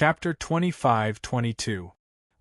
Chapter 25-22.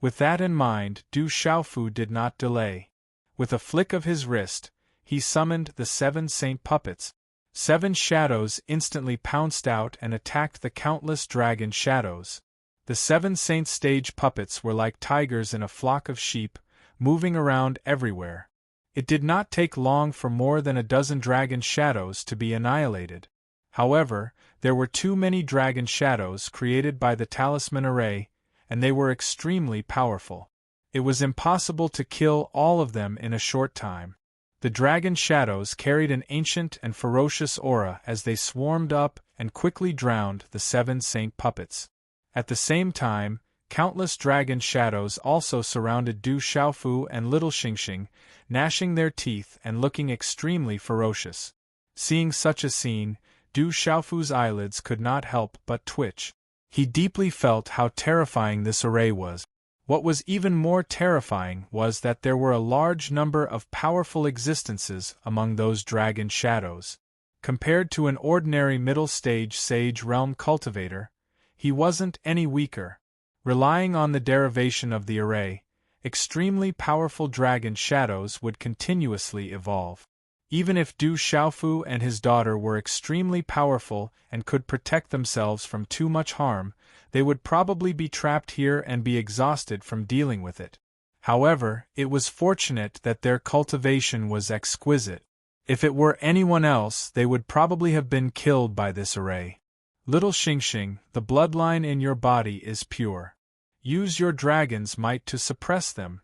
With that in mind, Du Xiaofu did not delay. With a flick of his wrist, he summoned the 7 saint puppets. 7 shadows instantly pounced out and attacked the countless dragon shadows. The 7 saint stage puppets were like tigers in a flock of sheep, moving around everywhere. It did not take long for more than a dozen dragon shadows to be annihilated. However, there were too many dragon shadows created by the talisman array, and they were extremely powerful. It was impossible to kill all of them in a short time. The dragon shadows carried an ancient and ferocious aura as they swarmed up and quickly drowned the 7 saint puppets. At the same time, countless dragon shadows also surrounded Du Xiaofu and little Xingxing, gnashing their teeth and looking extremely ferocious. Seeing such a scene, Du Xiaofu's eyelids could not help but twitch. He deeply felt how terrifying this array was. What was even more terrifying was that there were a large number of powerful existences among those dragon shadows. Compared to an ordinary middle-stage Sage Realm cultivator, he wasn't any weaker. Relying on the derivation of the array, extremely powerful dragon shadows would continuously evolve. Even if Du Xiaofu and his daughter were extremely powerful and could protect themselves from too much harm, they would probably be trapped here and be exhausted from dealing with it. However, it was fortunate that their cultivation was exquisite. If it were anyone else, they would probably have been killed by this array. Little Xingxing, the bloodline in your body is pure. Use your dragon's might to suppress them.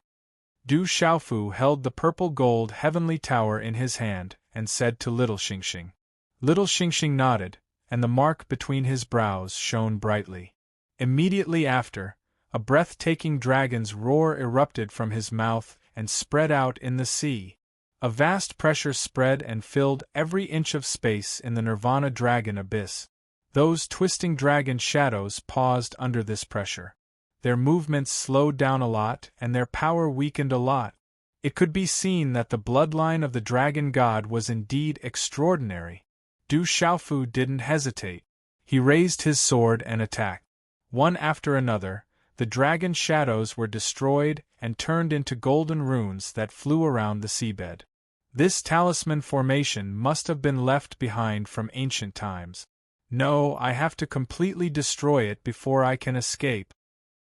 Du Xiaofu held the purple gold heavenly tower in his hand and said to little Xingxing. Little Xingxing nodded, and the mark between his brows shone brightly. Immediately after, a breathtaking dragon's roar erupted from his mouth and spread out in the sea. A vast pressure spread and filled every inch of space in the Nirvana dragon abyss. Those twisting dragon shadows paused under this pressure. Their movements slowed down a lot and their power weakened a lot. It could be seen that the bloodline of the dragon god was indeed extraordinary. Du Xiaofu didn't hesitate. He raised his sword and attacked. One after another, the dragon shadows were destroyed and turned into golden runes that flew around the seabed. This talisman formation must have been left behind from ancient times. No, I have to completely destroy it before I can escape.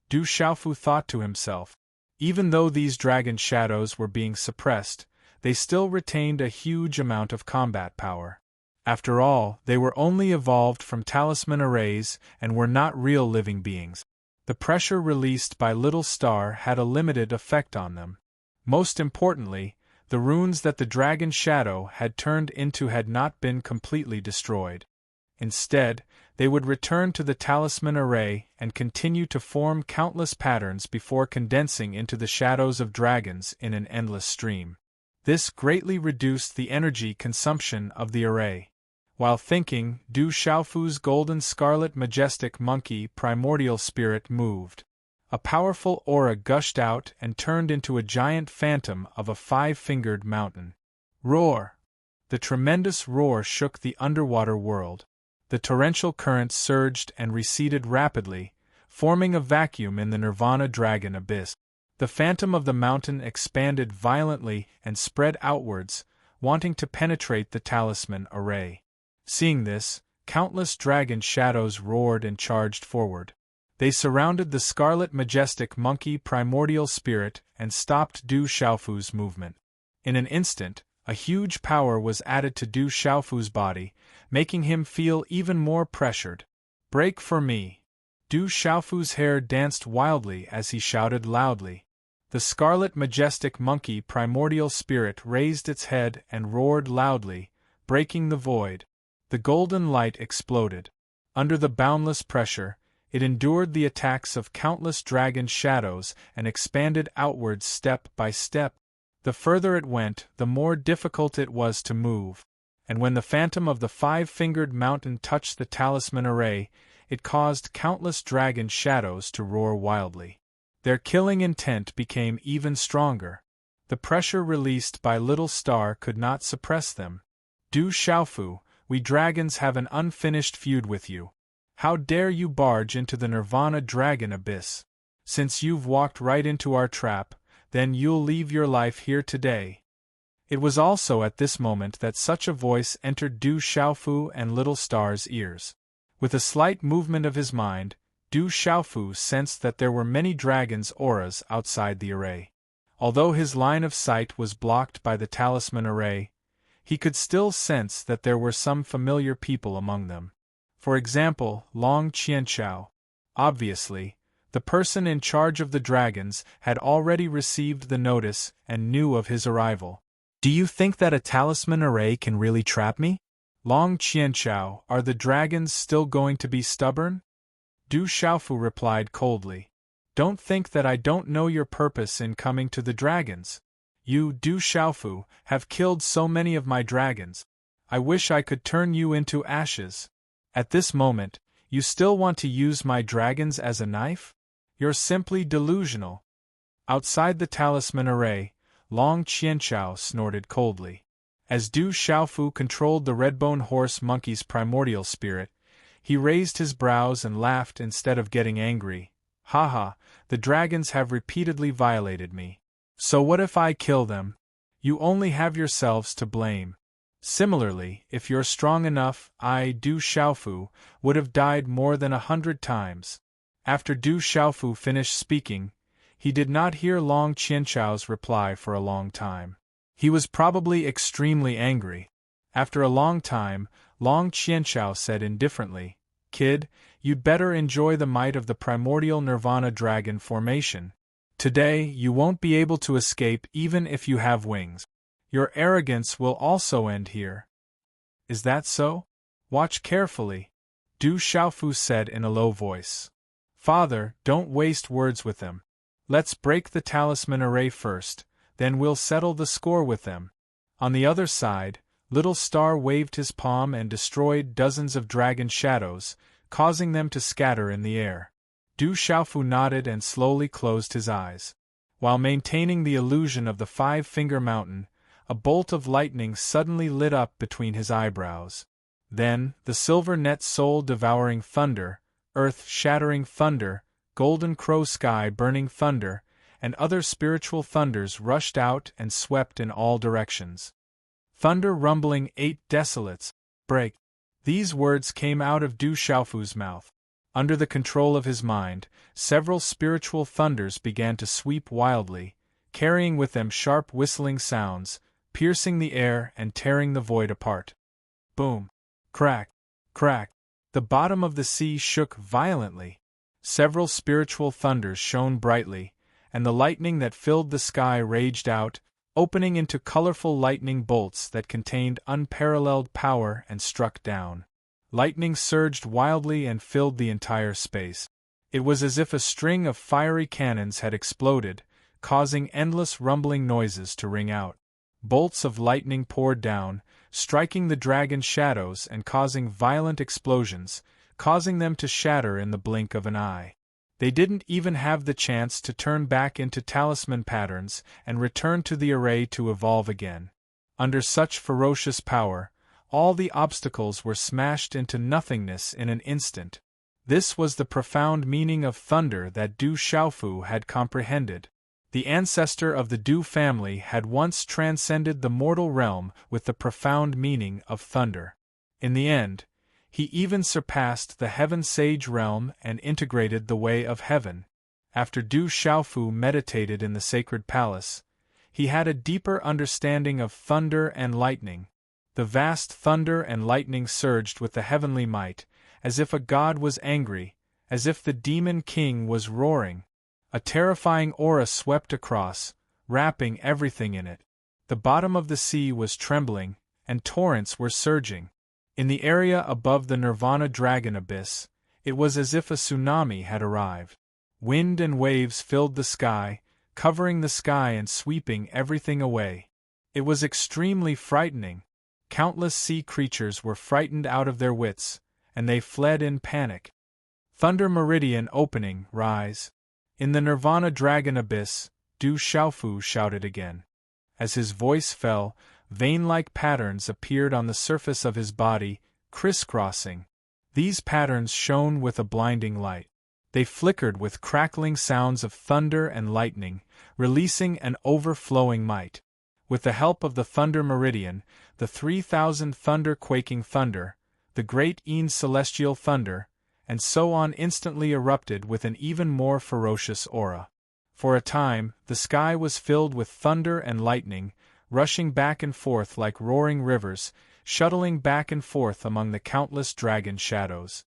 Du Xiaofu thought to himself. Even though these dragon shadows were being suppressed, they still retained a huge amount of combat power. After all, they were only evolved from talisman arrays and were not real living beings. The pressure released by Little Star had a limited effect on them. Most importantly, the runes that the dragon shadow had turned into had not been completely destroyed. Instead, they would return to the talisman array and continue to form countless patterns before condensing into the shadows of dragons in an endless stream. This greatly reduced the energy consumption of the array. While thinking, Du Xiaofu's golden scarlet majestic monkey primordial spirit moved. A powerful aura gushed out and turned into a giant phantom of a 5-fingered mountain. Roar! The tremendous roar shook the underwater world. The torrential currents surged and receded rapidly, forming a vacuum in the Nirvana dragon abyss. The phantom of the mountain expanded violently and spread outwards, wanting to penetrate the talisman array. Seeing this, countless dragon shadows roared and charged forward. They surrounded the scarlet majestic monkey primordial spirit and stopped Du Xiaofu's movement. In an instant, a huge power was added to Du Xiaofu's body, making him feel even more pressured. Break for me! Du Xiaofu's hair danced wildly as he shouted loudly. The scarlet majestic monkey primordial spirit raised its head and roared loudly, breaking the void. The golden light exploded. Under the boundless pressure, it endured the attacks of countless dragon shadows and expanded outwards step by step. The further it went, the more difficult it was to move. And when the phantom of the 5-fingered mountain touched the talisman array, it caused countless dragon shadows to roar wildly. Their killing intent became even stronger. The pressure released by Little Star could not suppress them. Du Xiaofu, we dragons have an unfinished feud with you. How dare you barge into the Nirvana Dragon abyss? Since you've walked right into our trap, then you'll leave your life here today." It was also at this moment that such a voice entered Du Xiaofu and Little Star's ears. With a slight movement of his mind, Du Xiaofu sensed that there were many dragons' auras outside the array. Although his line of sight was blocked by the talisman array, he could still sense that there were some familiar people among them. For example, Long Qianchao. Obviously, the person in charge of the dragons had already received the notice and knew of his arrival. "Do you think that a talisman array can really trap me? Long Qianchao, are the dragons still going to be stubborn?" Du Xiaofu replied coldly. "Don't think that I don't know your purpose in coming to the dragons. You, Du Xiaofu, have killed so many of my dragons. I wish I could turn you into ashes. At this moment, you still want to use my dragons as a knife? You're simply delusional." Outside the talisman array, Long Qianchao snorted coldly. As Du Xiaofu controlled the redbone horse monkey's primordial spirit, he raised his brows and laughed instead of getting angry. "Haha, the dragons have repeatedly violated me. So what if I kill them? You only have yourselves to blame. Similarly, if you're strong enough, I, Du Xiaofu, would have died more than 100 times." After Du Xiaofu finished speaking, he did not hear Long Qianchao's reply for a long time. He was probably extremely angry. After a long time, Long Qianchao said indifferently, "Kid, you'd better enjoy the might of the primordial Nirvana Dragon formation. Today, you won't be able to escape even if you have wings. Your arrogance will also end here." "Is that so? Watch carefully," Du Xiaofu said in a low voice. "Father, don't waste words with them. Let's break the talisman array first, then we'll settle the score with them." On the other side, Little Star waved his palm and destroyed dozens of dragon shadows, causing them to scatter in the air. Du Xiaofu nodded and slowly closed his eyes. While maintaining the illusion of the five-finger mountain, a bolt of lightning suddenly lit up between his eyebrows. Then, the silver net soul-devouring thunder, earth-shattering thunder, golden crow sky-burning thunder, and other spiritual thunders rushed out and swept in all directions. "Thunder rumbling 8 desolates, break." These words came out of Du Xiaofu's mouth. Under the control of his mind, several spiritual thunders began to sweep wildly, carrying with them sharp whistling sounds, piercing the air and tearing the void apart. Boom! Crack! Crack! The bottom of the sea shook violently. Several spiritual thunders shone brightly, and the lightning that filled the sky raged out, opening into colorful lightning bolts that contained unparalleled power and struck down. Lightning surged wildly and filled the entire space. It was as if a string of fiery cannons had exploded, causing endless rumbling noises to ring out. Bolts of lightning poured down, striking the dragon shadows and causing violent explosions, causing them to shatter in the blink of an eye. They didn't even have the chance to turn back into talisman patterns and return to the array to evolve again. Under such ferocious power, all the obstacles were smashed into nothingness in an instant. This was the profound meaning of thunder that Du Xiaofu had comprehended. The ancestor of the Du family had once transcended the mortal realm with the profound meaning of thunder. In the end, he even surpassed the Heaven Sage realm and integrated the way of heaven. After Du Xiaofu meditated in the sacred palace, he had a deeper understanding of thunder and lightning. The vast thunder and lightning surged with the heavenly might, as if a god was angry, as if the demon king was roaring. A terrifying aura swept across, wrapping everything in it. The bottom of the sea was trembling, and torrents were surging. In the area above the Nirvana Dragon abyss, it was as if a tsunami had arrived. Wind and waves filled the sky, covering the sky and sweeping everything away. It was extremely frightening. Countless sea creatures were frightened out of their wits, and they fled in panic. Thunder Meridian opening, rise. In the Nirvana Dragon abyss, Du Xiaofu shouted again. As his voice fell, vein-like patterns appeared on the surface of his body, crisscrossing. These patterns shone with a blinding light. They flickered with crackling sounds of thunder and lightning, releasing an overflowing might. With the help of the thunder meridian, the 3,000 thunder-quaking thunder, the great Een celestial thunder, and so on instantly erupted with an even more ferocious aura. For a time, the sky was filled with thunder and lightning, rushing back and forth like roaring rivers, shuttling back and forth among the countless dragon shadows.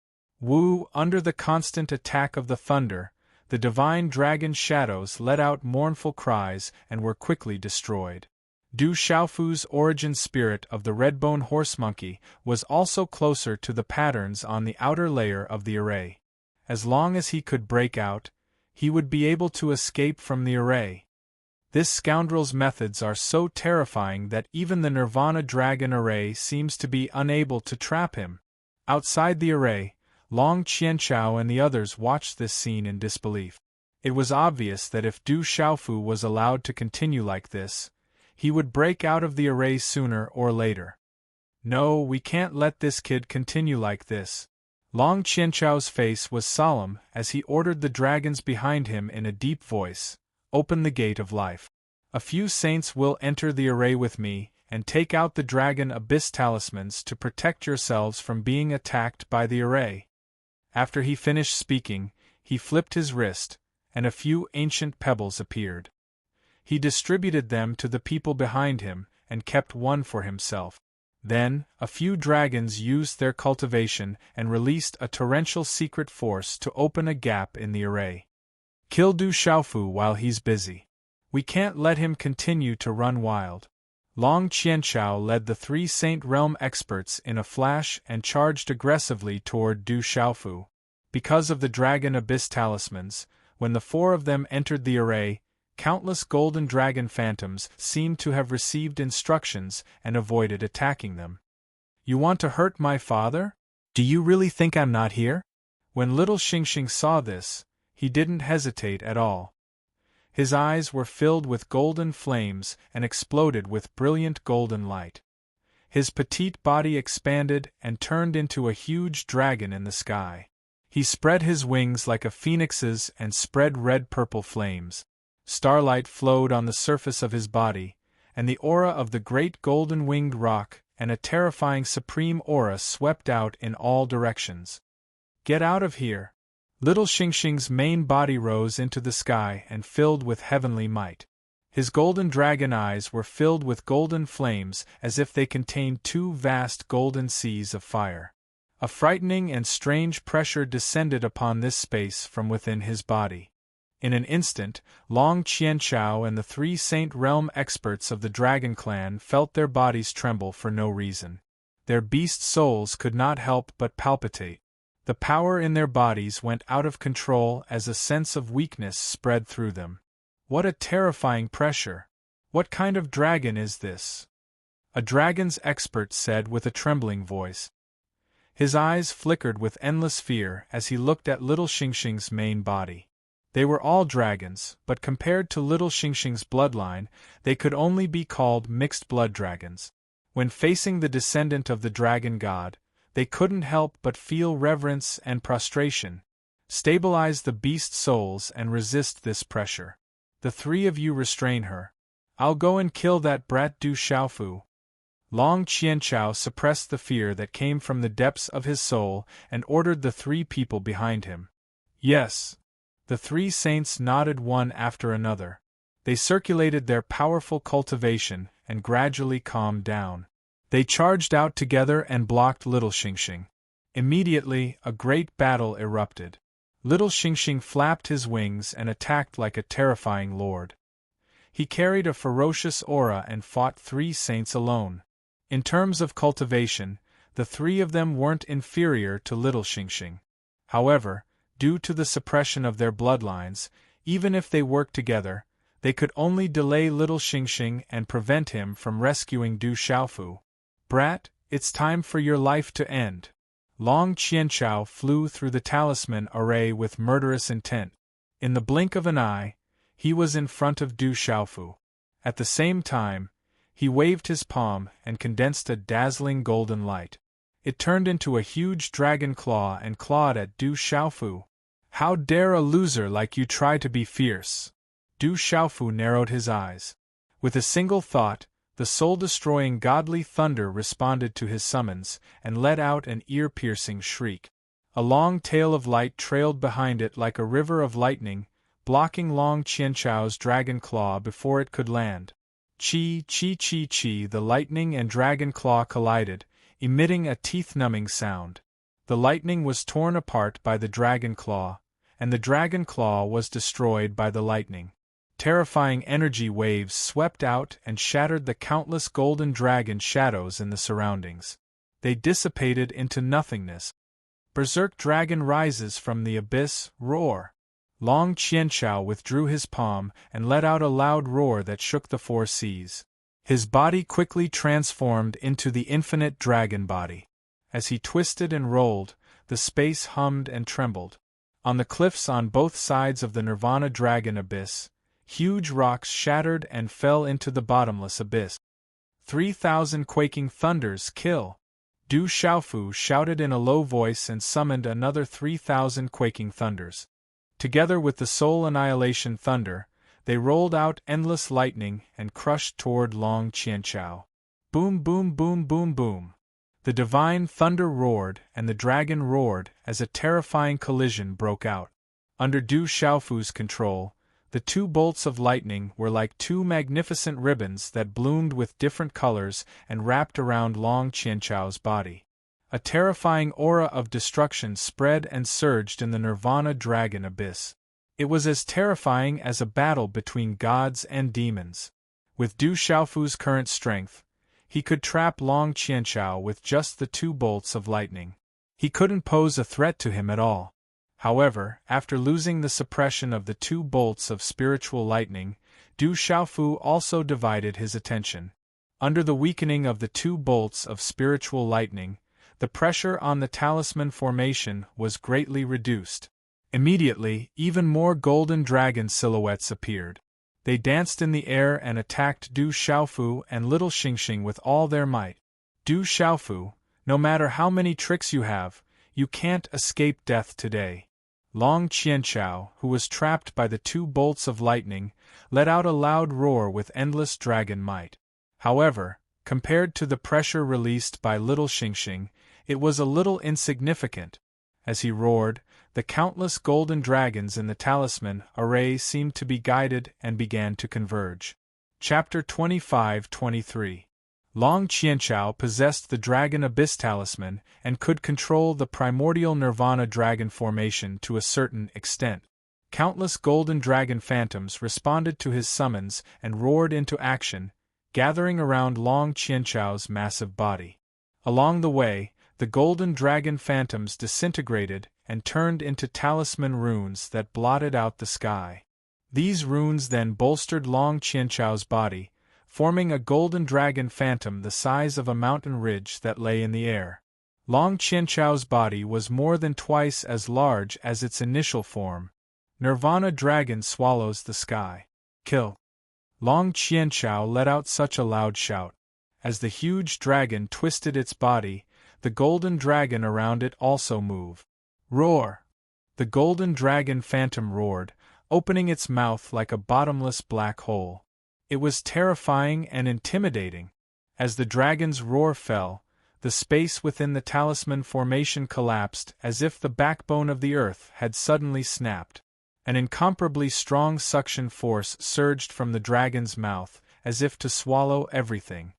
Under the constant attack of the thunder, the divine dragon shadows let out mournful cries and were quickly destroyed. Du Xiaofu's origin spirit of the red-bone horse monkey was also closer to the patterns on the outer layer of the array. As long as he could break out, he would be able to escape from the array. This scoundrel's methods are so terrifying that even the Nirvana Dragon array seems to be unable to trap him. Outside the array, Long Qianchao and the others watched this scene in disbelief. It was obvious that if Du Xiaofu was allowed to continue like this, he would break out of the array sooner or later. No, we can't let this kid continue like this. Long Qianchao's face was solemn as he ordered the dragons behind him in a deep voice, "Open the gate of life. A few saints will enter the array with me and take out the dragon abyss talismans to protect yourselves from being attacked by the array." After he finished speaking, he flipped his wrist, and a few ancient pebbles appeared. He distributed them to the people behind him and kept one for himself. Then, a few dragons used their cultivation and released a torrential secret force to open a gap in the array. "Kill Du Xiaofu while he's busy. We can't let him continue to run wild." Long Qianchao led the 3 Saint Realm experts in a flash and charged aggressively toward Du Xiaofu. Because of the Dragon Abyss talismans, when the 4 of them entered the array, countless golden dragon phantoms seemed to have received instructions and avoided attacking them. "You want to hurt my father? Do you really think I'm not here?" When little Xingxing saw this, he didn't hesitate at all. His eyes were filled with golden flames and exploded with brilliant golden light. His petite body expanded and turned into a huge dragon in the sky. He spread his wings like a phoenix's and spread red-purple flames. Starlight flowed on the surface of his body, and the aura of the great golden-winged rock and a terrifying supreme aura swept out in all directions. "Get out of here!" Little Xingxing's main body rose into the sky and filled with heavenly might. His golden dragon eyes were filled with golden flames as if they contained 2 vast golden seas of fire. A frightening and strange pressure descended upon this space from within his body. In an instant, Long Qianchao and the 3 Saint Realm experts of the Dragon Clan felt their bodies tremble for no reason. Their beast souls could not help but palpitate. The power in their bodies went out of control as a sense of weakness spread through them. What a terrifying pressure! What kind of dragon is this? A dragon's expert said with a trembling voice. His eyes flickered with endless fear as he looked at little Xingxing's main body. They were all dragons, but compared to little Xingxing's bloodline, they could only be called mixed-blood dragons. When facing the descendant of the dragon god, they couldn't help but feel reverence and prostration. Stabilize the beast souls and resist this pressure. The 3 of you restrain her. I'll go and kill that brat Du Xiaofu. Long Qianchao suppressed the fear that came from the depths of his soul and ordered the 3 people behind him. Yes. The 3 saints nodded one after another. They circulated their powerful cultivation and gradually calmed down. They charged out together and blocked little Xingxing. Immediately, a great battle erupted. Little Xingxing flapped his wings and attacked like a terrifying lord. He carried a ferocious aura and fought 3 saints alone. In terms of cultivation, the 3 of them weren't inferior to little Xingxing. However, due to the suppression of their bloodlines, even if they worked together, they could only delay little Xingxing and prevent him from rescuing Du Xiaofu. "Brat, it's time for your life to end." Long Qianchao flew through the talisman array with murderous intent. In the blink of an eye, he was in front of Du Xiaofu. At the same time, he waved his palm and condensed a dazzling golden light. It turned into a huge dragon claw and clawed at Du Xiaofu. How dare a loser like you try to be fierce? Du Xiaofu narrowed his eyes. With a single thought, the soul-destroying godly thunder responded to his summons, and let out an ear-piercing shriek. A long tail of light trailed behind it like a river of lightning, blocking Long Qianchao's dragon claw before it could land. Chi, chi, chi, chi, the lightning and dragon claw collided, emitting a teeth-numbing sound. The lightning was torn apart by the dragon claw, and the dragon claw was destroyed by the lightning. Terrifying energy waves swept out and shattered the countless golden dragon shadows in the surroundings. They dissipated into nothingness. Berserk dragon rises from the abyss, roar. Long Qianchao withdrew his palm and let out a loud roar that shook the four seas. His body quickly transformed into the infinite dragon body. As he twisted and rolled, the space hummed and trembled. On the cliffs on both sides of the Nirvana dragon abyss, huge rocks shattered and fell into the bottomless abyss. 3,000 quaking thunders kill! Du Xiaofu shouted in a low voice and summoned another 3,000 quaking thunders. Together with the soul annihilation thunder, they rolled out endless lightning and crushed toward Long Qianchao. Boom, boom, boom, boom, boom. The divine thunder roared and the dragon roared as a terrifying collision broke out. Under Du Xiaofu's control, the two bolts of lightning were like two magnificent ribbons that bloomed with different colors and wrapped around Long Qianchao's body. A terrifying aura of destruction spread and surged in the Nirvana dragon abyss. It was as terrifying as a battle between gods and demons. With Du Xiaofu's current strength, he could trap Long Qianchao with just the two bolts of lightning. He couldn't pose a threat to him at all. However, after losing the suppression of the two bolts of spiritual lightning, Du Xiaofu also divided his attention. Under the weakening of the two bolts of spiritual lightning, the pressure on the talisman formation was greatly reduced. Immediately, even more golden dragon silhouettes appeared. They danced in the air and attacked Du Xiaofu and Little Xingxing with all their might. Du Xiaofu, no matter how many tricks you have, you can't escape death today. Long Qianchao, who was trapped by the two bolts of lightning, let out a loud roar with endless dragon might. However, compared to the pressure released by Little Xingxing, it was a little insignificant. As he roared, the countless golden dragons in the talisman array seemed to be guided and began to converge. Chapter 25-23. Long Qianchao possessed the Dragon Abyss Talisman and could control the primordial Nirvana dragon formation to a certain extent. Countless golden dragon phantoms responded to his summons and roared into action, gathering around Long Qianchao's massive body. Along the way, the golden dragon phantoms disintegrated and turned into talisman runes that blotted out the sky. These runes then bolstered Long Qianchao's body, forming a golden dragon phantom the size of a mountain ridge that lay in the air. Long Qianchao's body was more than twice as large as its initial form. Nirvana dragon swallows the sky. Kill! Long Qianchao let out such a loud shout. As the huge dragon twisted its body, the golden dragon around it also moved. Roar! The golden dragon phantom roared, opening its mouth like a bottomless black hole. It was terrifying and intimidating. As the dragon's roar fell, the space within the talisman formation collapsed as if the backbone of the earth had suddenly snapped. An incomparably strong suction force surged from the dragon's mouth, as if to swallow everything.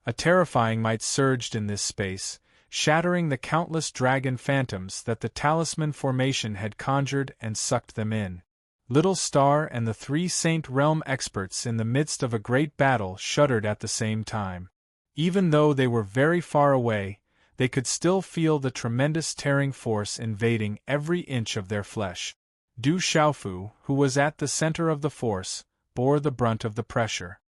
A terrifying might surged in this space, shattering the countless dragon phantoms that the talisman formation had conjured and sucked them in. Little Star and the three Saint Realm experts in the midst of a great battle shuddered at the same time. Even though they were very far away, they could still feel the tremendous tearing force invading every inch of their flesh. Du Xiaofu, who was at the center of the force, bore the brunt of the pressure.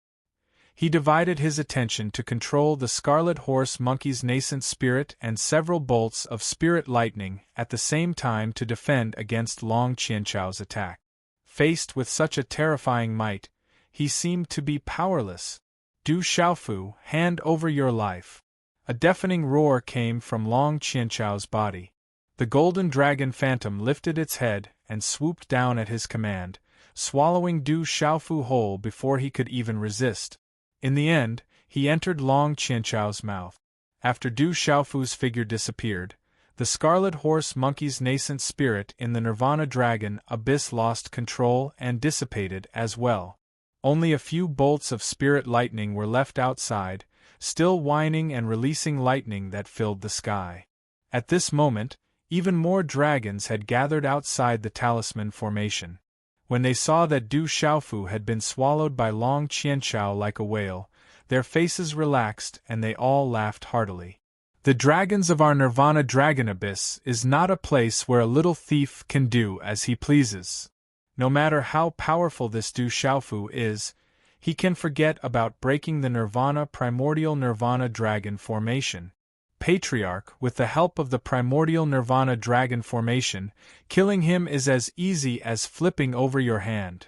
He divided his attention to control the Scarlet Horse Monkey's nascent spirit and several bolts of spirit lightning at the same time to defend against Long Qianchao's attack. Faced with such a terrifying might, he seemed to be powerless. Du Xiaofu, hand over your life. A deafening roar came from Long Qianchao's body. The golden dragon phantom lifted its head and swooped down at his command, swallowing Du Xiaofu whole before he could even resist. In the end, he entered Long Qianchao's mouth. After Du Xiaofu's figure disappeared, the scarlet horse monkey's nascent spirit in the Nirvana dragon abyss lost control and dissipated as well. Only a few bolts of spirit lightning were left outside, still whining and releasing lightning that filled the sky. At this moment, even more dragons had gathered outside the talisman formation. When they saw that Du Xiaofu had been swallowed by Long Qianchao like a whale, their faces relaxed and they all laughed heartily. The dragons of our Nirvana dragon abyss is not a place where a little thief can do as he pleases. No matter how powerful this Du Xiaofu is, he can forget about breaking the Nirvana primordial Nirvana dragon formation. Patriarch, with the help of the primordial Nirvana dragon formation, killing him is as easy as flipping over your hand.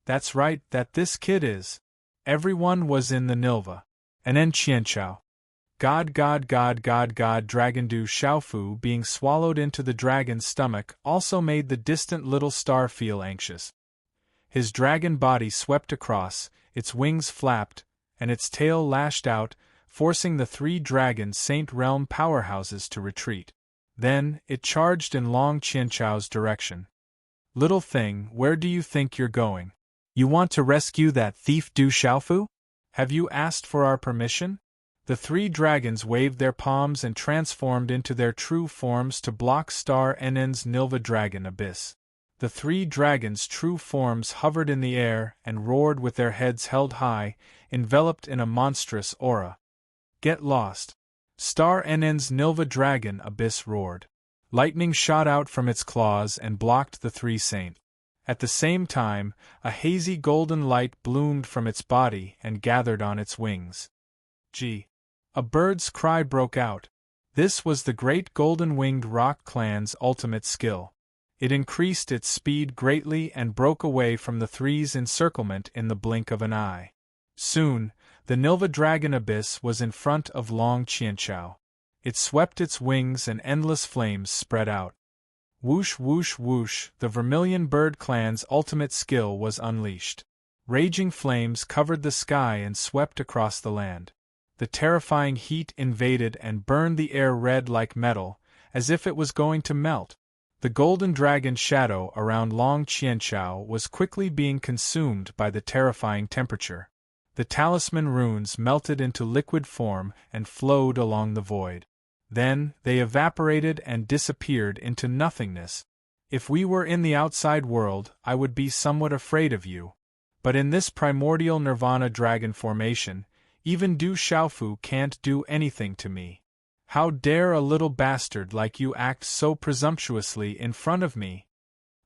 That's right, that this kid is. Everyone was in the Nilva. And then Qianchao. God dragon Du Xiaofu being swallowed into the dragon's stomach also made the distant little star feel anxious. His dragon body swept across, its wings flapped, and its tail lashed out, forcing the three dragon Saint Realm powerhouses to retreat. Then, it charged in Long Qianchao's direction. Little thing, where do you think you're going? You want to rescue that thief Du Xiaofu? Have you asked for our permission? The three dragons waved their palms and transformed into their true forms to block Star Nn's Nilva dragon abyss. The three dragons' true forms hovered in the air and roared with their heads held high, enveloped in a monstrous aura. Get lost! Star Nn's Nilva dragon abyss roared. Lightning shot out from its claws and blocked the three saints. At the same time, a hazy golden light bloomed from its body and gathered on its wings. Gee! A bird's cry broke out. This was the great golden-winged rock clan's ultimate skill. It increased its speed greatly and broke away from the three's encirclement in the blink of an eye. Soon, the Nilva dragon abyss was in front of Long Qianchao. It swept its wings and endless flames spread out. Whoosh whoosh whoosh, the vermilion bird clan's ultimate skill was unleashed. Raging flames covered the sky and swept across the land. The terrifying heat invaded and burned the air red like metal, as if it was going to melt. The golden dragon's shadow around Long Qianchao was quickly being consumed by the terrifying temperature. The talisman runes melted into liquid form and flowed along the void. Then, they evaporated and disappeared into nothingness. If we were in the outside world, I would be somewhat afraid of you. But in this primordial Nirvana dragon formation, even Du Xiaofu can't do anything to me. How dare a little bastard like you act so presumptuously in front of me?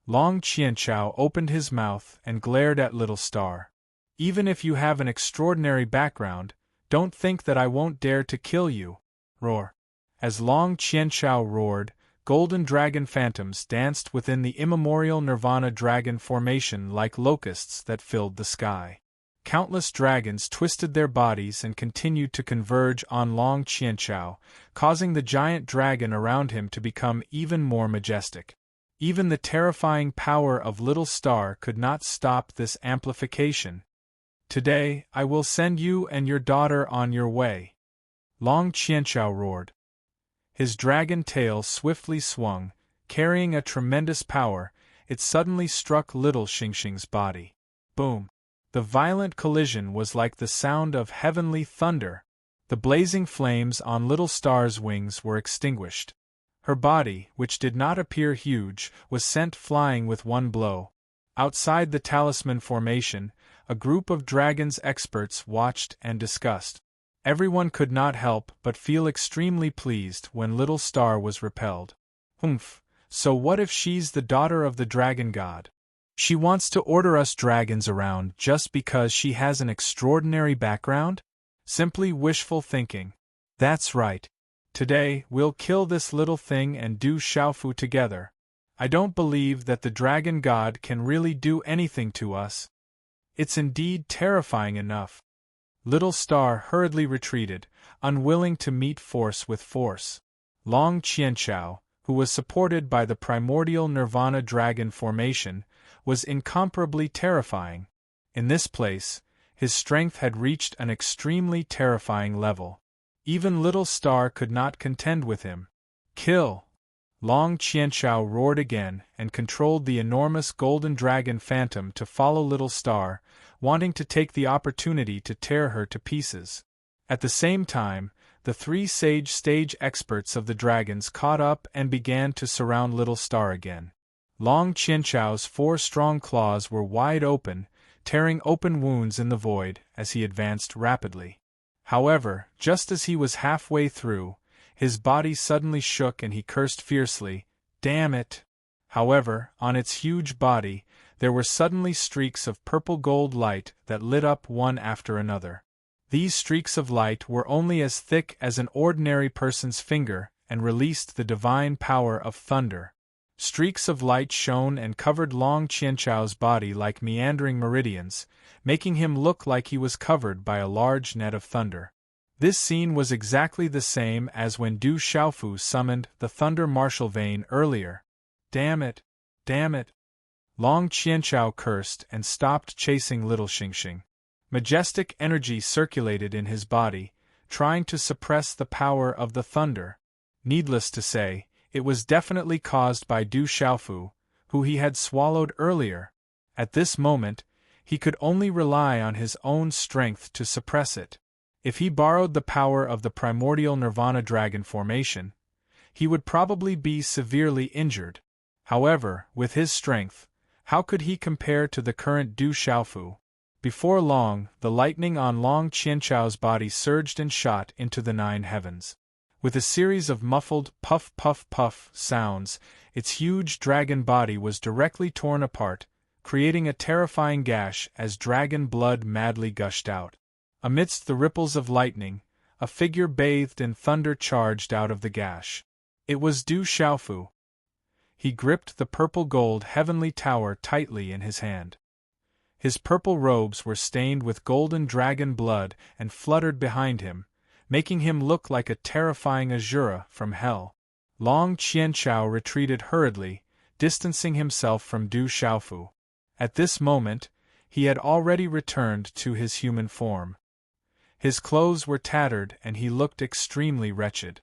Long Qianchao opened his mouth and glared at Little Star. Even if you have an extraordinary background, don't think that I won't dare to kill you. Roar. As Long Qianchao roared, golden dragon phantoms danced within the immemorial Nirvana dragon formation like locusts that filled the sky. Countless dragons twisted their bodies and continued to converge on Long Qianchao, causing the giant dragon around him to become even more majestic. Even the terrifying power of Little Star could not stop this amplification. Today, I will send you and your daughter on your way. Long Qianchao roared. His dragon tail swiftly swung, carrying a tremendous power. It suddenly struck Little Xingxing's body. Boom! The violent collision was like the sound of heavenly thunder. The blazing flames on Little Star's wings were extinguished. Her body, which did not appear huge, was sent flying with one blow. Outside the talisman formation, a group of dragons experts watched and discussed. Everyone could not help but feel extremely pleased when Little Star was repelled. Humph, so what if she's the daughter of the dragon god? She wants to order us dragons around just because she has an extraordinary background? Simply wishful thinking. That's right. Today, we'll kill this little thing and Du Xiaofu together. I don't believe that the dragon god can really do anything to us. It's indeed terrifying enough. Little Star hurriedly retreated, unwilling to meet force with force. Long Qianchao, who was supported by the primordial Nirvana dragon formation, was incomparably terrifying. In this place, his strength had reached an extremely terrifying level. Even Little Star could not contend with him. Kill! Long Qianchao roared again and controlled the enormous golden dragon phantom to follow Little Star, wanting to take the opportunity to tear her to pieces. At the same time, the three stage experts of the dragons caught up and began to surround Little Star again. Long Qianchao's 4 strong claws were wide open, tearing open wounds in the void as he advanced rapidly. However, just as he was halfway through, his body suddenly shook and he cursed fiercely, "Damn it!" However, on its huge body, there were suddenly streaks of purple-gold light that lit up one after another. These streaks of light were only as thick as an ordinary person's finger and released the divine power of thunder. Streaks of light shone and covered Long Qianchao's body like meandering meridians, making him look like he was covered by a large net of thunder. This scene was exactly the same as when Du Xiaofu summoned the Thunder Martial Vein earlier. "Damn it! Damn it!" Long Qianchao cursed and stopped chasing Little Xingxing. Majestic energy circulated in his body, trying to suppress the power of the thunder. Needless to say, it was definitely caused by Du Xiaofu, who he had swallowed earlier. At this moment, he could only rely on his own strength to suppress it. If he borrowed the power of the primordial Nirvana dragon formation, he would probably be severely injured. However, with his strength, how could he compare to the current Du Xiaofu? Before long, the lightning on Long Qianchao's body surged and shot into the 9 heavens. With a series of muffled puff-puff-puff sounds, its huge dragon body was directly torn apart, creating a terrifying gash as dragon blood madly gushed out. Amidst the ripples of lightning, a figure bathed in thunder charged out of the gash. It was Du Xiaofu. He gripped the purple-gold heavenly tower tightly in his hand. His purple robes were stained with golden dragon blood and fluttered behind him, making him look like a terrifying Azura from hell. Long Qianchao retreated hurriedly, distancing himself from Du Xiaofu. At this moment, he had already returned to his human form. His clothes were tattered and he looked extremely wretched.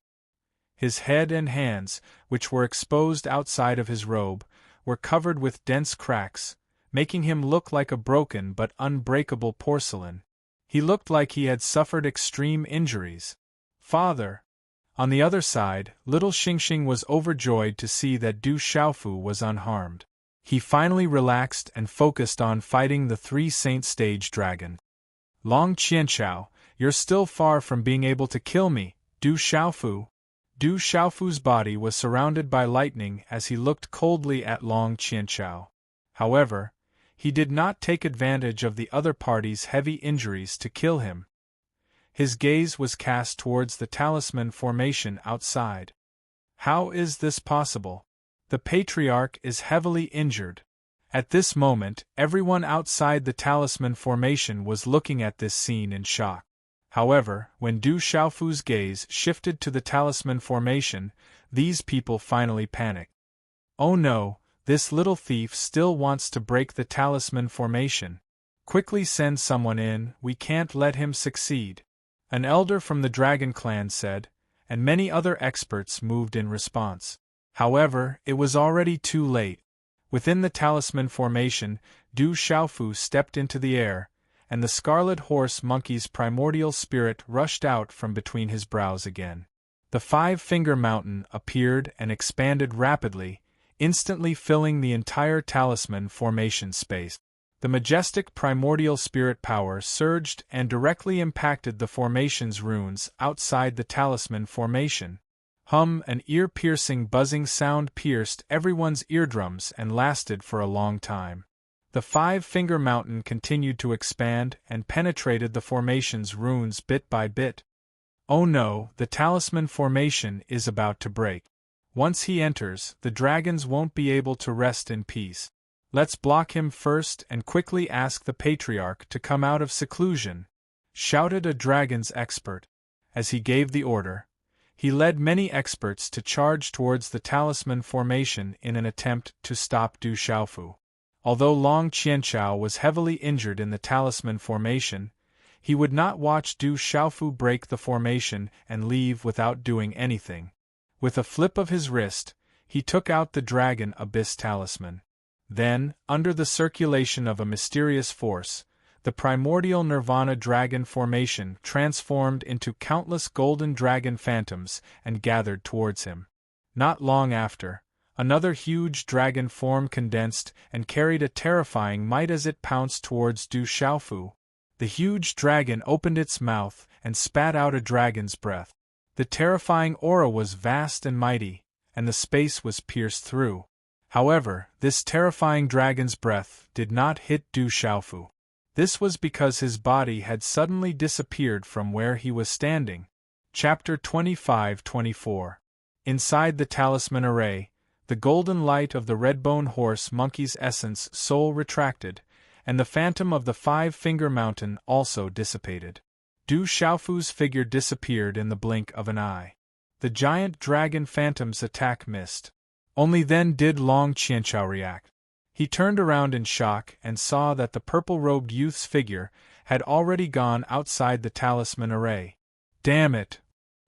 His head and hands, which were exposed outside of his robe, were covered with dense cracks, making him look like a broken but unbreakable porcelain. He looked like he had suffered extreme injuries. "Father!" On the other side, Little Xingxing was overjoyed to see that Du Xiaofu was unharmed. He finally relaxed and focused on fighting the 3 Saint Stage Dragon. "Long Qianchao, you're still far from being able to kill me, Du Xiaofu." Du Xiaofu's body was surrounded by lightning as he looked coldly at Long Qianchao. However, he did not take advantage of the other party's heavy injuries to kill him. His gaze was cast towards the talisman formation outside. How is this possible? The Patriarch is heavily injured. At this moment, everyone outside the talisman formation was looking at this scene in shock. However, when Du Xiaofu's gaze shifted to the talisman formation, these people finally panicked. "Oh no, this little thief still wants to break the talisman formation. Quickly send someone in, we can't let him succeed," an elder from the Dragon Clan said, and many other experts moved in response. However, it was already too late. Within the talisman formation, Du Xiaofu stepped into the air, and the Scarlet Horse Monkey's primordial spirit rushed out from between his brows again. The 5-finger mountain appeared and expanded rapidly, instantly filling the entire talisman formation space. The majestic primordial spirit power surged and directly impacted the formation's runes outside the talisman formation. An ear-piercing buzzing sound pierced everyone's eardrums and lasted for a long time. The 5-finger mountain continued to expand and penetrated the formation's runes bit by bit. Oh no, the talisman formation is about to break. Once he enters, the dragons won't be able to rest in peace. Let's block him first and quickly ask the Patriarch to come out of seclusion. shouted a dragon's expert. As he gave the order, he led many experts to charge towards the talisman formation in an attempt to stop Du Xiaofu. Although Long Qianchao was heavily injured in the talisman formation, he would not watch Du Xiaofu break the formation and leave without doing anything. With a flip of his wrist, he took out the Dragon Abyss talisman. Then, under the circulation of a mysterious force, the primordial Nirvana dragon formation transformed into countless golden dragon phantoms and gathered towards him. Not long after, another huge dragon form condensed and carried a terrifying might as it pounced towards Du Xiaofu. The huge dragon opened its mouth and spat out a dragon's breath. The terrifying aura was vast and mighty, and the space was pierced through. However, this terrifying dragon's breath did not hit Du Xiaofu. This was because his body had suddenly disappeared from where he was standing. Chapter 25-24. Inside the talisman array, the golden light of the redbone horse monkey's essence soul retracted, and the phantom of the five-finger mountain also dissipated. Du Xiaofu's figure disappeared in the blink of an eye. The giant dragon phantom's attack missed. Only then did Long Qianchao react. He turned around in shock and saw that the purple-robed youth's figure had already gone outside the talisman array. Damn it!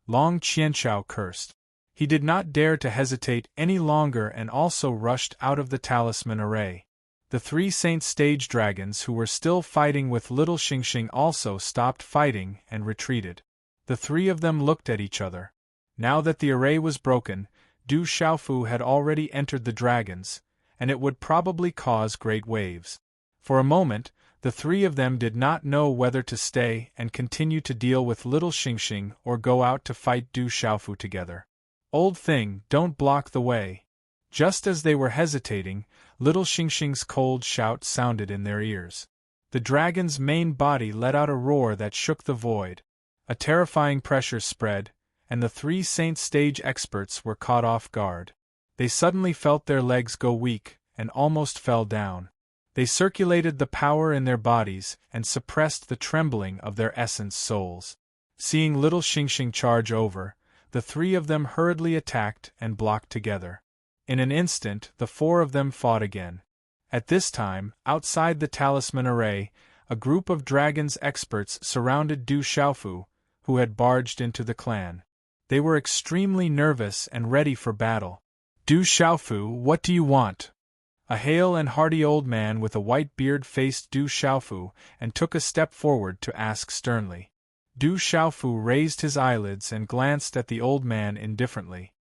Long Qianchao cursed. He did not dare to hesitate any longer and also rushed out of the talisman array. The three saint stage dragons who were still fighting with little Xingxing also stopped fighting and retreated. The three of them looked at each other. Now that the array was broken, Du Xiaofu had already entered the dragons, and it would probably cause great waves. For a moment, the three of them did not know whether to stay and continue to deal with little Xingxing or go out to fight Du Xiaofu together. Old thing, don't block the way. Just as they were hesitating, little Xingxing's cold shout sounded in their ears. The dragon's main body let out a roar that shook the void. A terrifying pressure spread, and the three saint stage experts were caught off guard. They suddenly felt their legs go weak, and almost fell down. They circulated the power in their bodies and suppressed the trembling of their essence souls. Seeing little Xingxing charge over, the three of them hurriedly attacked and blocked together. In an instant, the four of them fought again. At this time, outside the talisman array, a group of dragons experts surrounded Du Xiaofu, who had barged into the clan. They were extremely nervous and ready for battle. Du Xiaofu, what do you want? A hale and hearty old man with a white beard faced Du Xiaofu and took a step forward to ask sternly. Du Xiaofu raised his eyelids and glanced at the old man indifferently.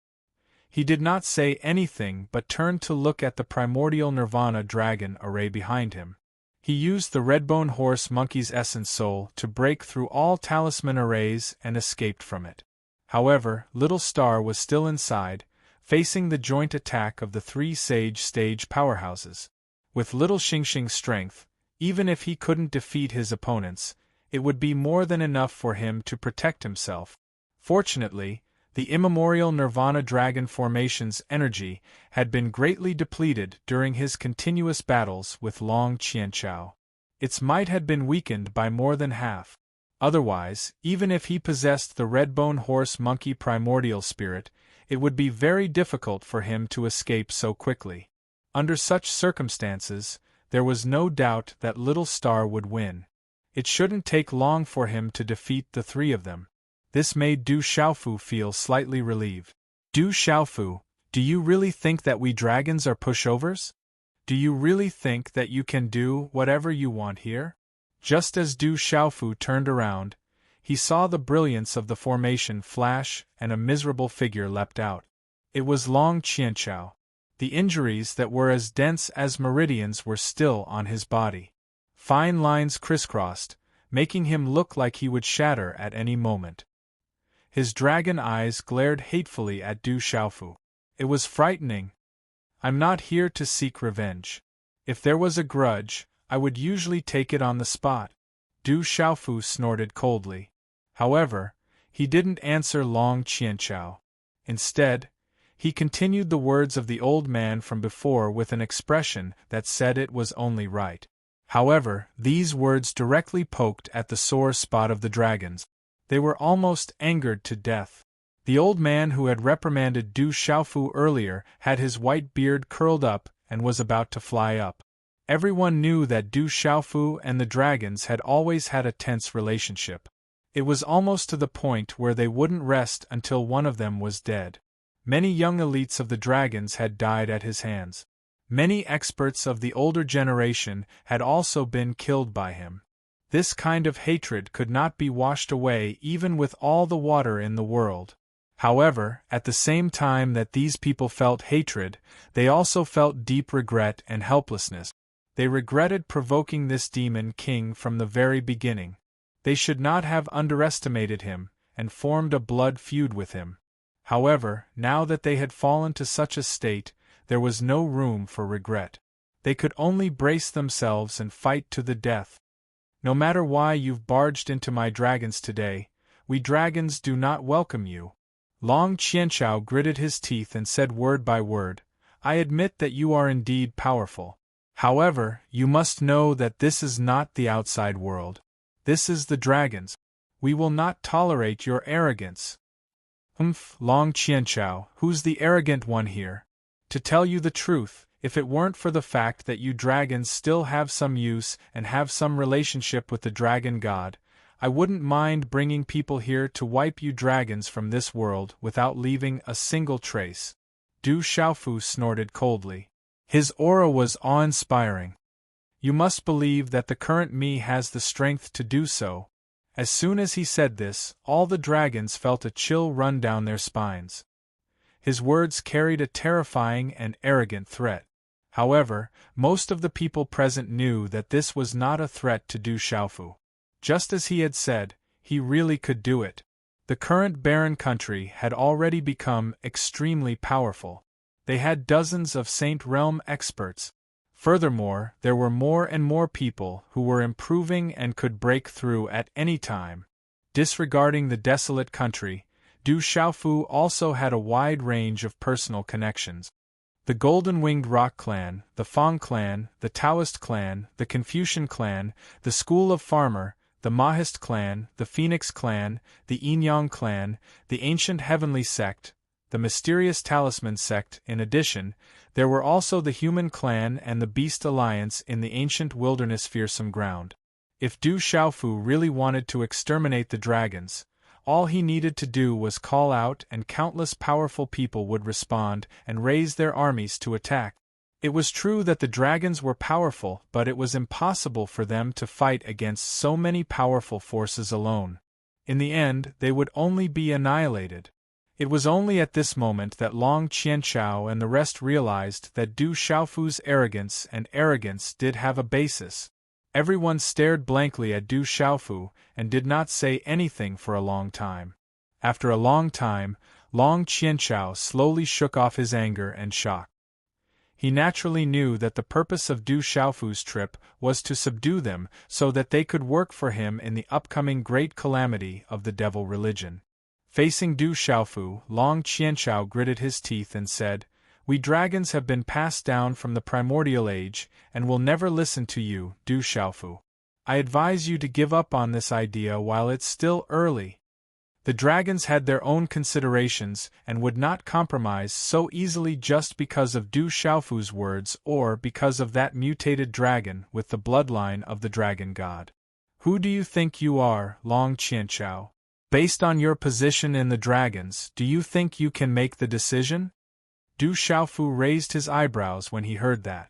He did not say anything but turned to look at the primordial Nirvana dragon array behind him. He used the redbone horse monkey's essence soul to break through all talisman arrays and escaped from it. However, Little Star was still inside, facing the joint attack of the three sage stage powerhouses. With little Xingxing's strength, even if he couldn't defeat his opponents, it would be more than enough for him to protect himself. Fortunately, the immemorial Nirvana Dragon formation's energy had been greatly depleted during his continuous battles with Long Qianchao. Its might had been weakened by more than half. Otherwise, even if he possessed the redbone horse monkey primordial spirit, it would be very difficult for him to escape so quickly. Under such circumstances, there was no doubt that Little Star would win. It shouldn't take long for him to defeat the three of them. This made Du Xiaofu feel slightly relieved. Du Xiaofu, do you really think that we dragons are pushovers? Do you really think that you can do whatever you want here? Just as Du Xiaofu turned around, he saw the brilliance of the formation flash and a miserable figure leapt out. It was Long Qianchao. The injuries that were as dense as meridians were still on his body. Fine lines crisscrossed, making him look like he would shatter at any moment. His dragon eyes glared hatefully at Du Xiaofu. It was frightening. I'm not here to seek revenge. If there was a grudge, I would usually take it on the spot. Du Xiaofu snorted coldly. However, he didn't answer Long Qianchao. Instead, he continued the words of the old man from before with an expression that said it was only right. However, these words directly poked at the sore spot of the dragons. They were almost angered to death. The old man who had reprimanded Du Xiaofu earlier had his white beard curled up and was about to fly up. Everyone knew that Du Xiaofu and the dragons had always had a tense relationship. It was almost to the point where they wouldn't rest until one of them was dead. Many young elites of the dragons had died at his hands. Many experts of the older generation had also been killed by him. This kind of hatred could not be washed away even with all the water in the world. However, at the same time that these people felt hatred, they also felt deep regret and helplessness. They regretted provoking this demon king from the very beginning. They should not have underestimated him, and formed a blood feud with him. However, now that they had fallen to such a state, there was no room for regret. They could only brace themselves and fight to the death. No matter why you've barged into my dragons today, we dragons do not welcome you. Long Qianchao gritted his teeth and said word by word, I admit that you are indeed powerful. However, you must know that this is not the outside world. This is the dragons. We will not tolerate your arrogance. Long Qianchao, who's the arrogant one here? To tell you the truth, if it weren't for the fact that you dragons still have some use and have some relationship with the dragon god, I wouldn't mind bringing people here to wipe you dragons from this world without leaving a single trace. Du Xiaofu snorted coldly. His aura was awe-inspiring. You must believe that the current me has the strength to do so. As soon as he said this, all the dragons felt a chill run down their spines. His words carried a terrifying and arrogant threat. However, most of the people present knew that this was not a threat to Du Xiaofu. Just as he had said, he really could do it. The current barren country had already become extremely powerful. They had dozens of Saint Realm experts. Furthermore, there were more and more people who were improving and could break through at any time. Disregarding the desolate country, Du Xiaofu also had a wide range of personal connections. The Golden-Winged Rock Clan, the Fang Clan, the Taoist Clan, the Confucian Clan, the School of Farmer, the Mahist Clan, the Phoenix Clan, the Yin-Yang Clan, the Ancient Heavenly Sect, the Mysterious Talisman Sect. In addition, there were also the Human Clan and the Beast Alliance in the ancient wilderness Fearsome Ground. If Du Xiaofu really wanted to exterminate the dragons, all he needed to do was call out and countless powerful people would respond and raise their armies to attack. It was true that the dragons were powerful, but it was impossible for them to fight against so many powerful forces alone. In the end, they would only be annihilated. It was only at this moment that Long Qianchao and the rest realized that Du Xiaofu's arrogance did have a basis. Everyone stared blankly at Du Xiaofu and did not say anything for a long time. After a long time, Long Qianchao slowly shook off his anger and shock. He naturally knew that the purpose of Du Xiaofu's trip was to subdue them so that they could work for him in the upcoming great calamity of the devil religion. Facing Du Xiaofu, Long Qianchao gritted his teeth and said, We dragons have been passed down from the primordial age and will never listen to you, Du Xiaofu. I advise you to give up on this idea while it's still early. The dragons had their own considerations and would not compromise so easily just because of Du Xiaofu's words or because of that mutated dragon with the bloodline of the dragon god. Who do you think you are, Long Qianchao? Based on your position in the dragons, do you think you can make the decision? Du Xiaofu raised his eyebrows when he heard that.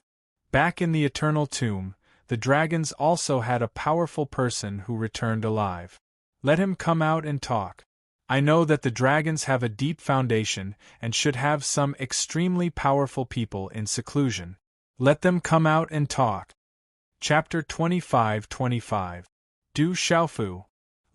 Back in the Eternal Tomb, the dragons also had a powerful person who returned alive. Let him come out and talk. I know that the dragons have a deep foundation and should have some extremely powerful people in seclusion. Let them come out and talk. Chapter 25-25. Du Xiaofu.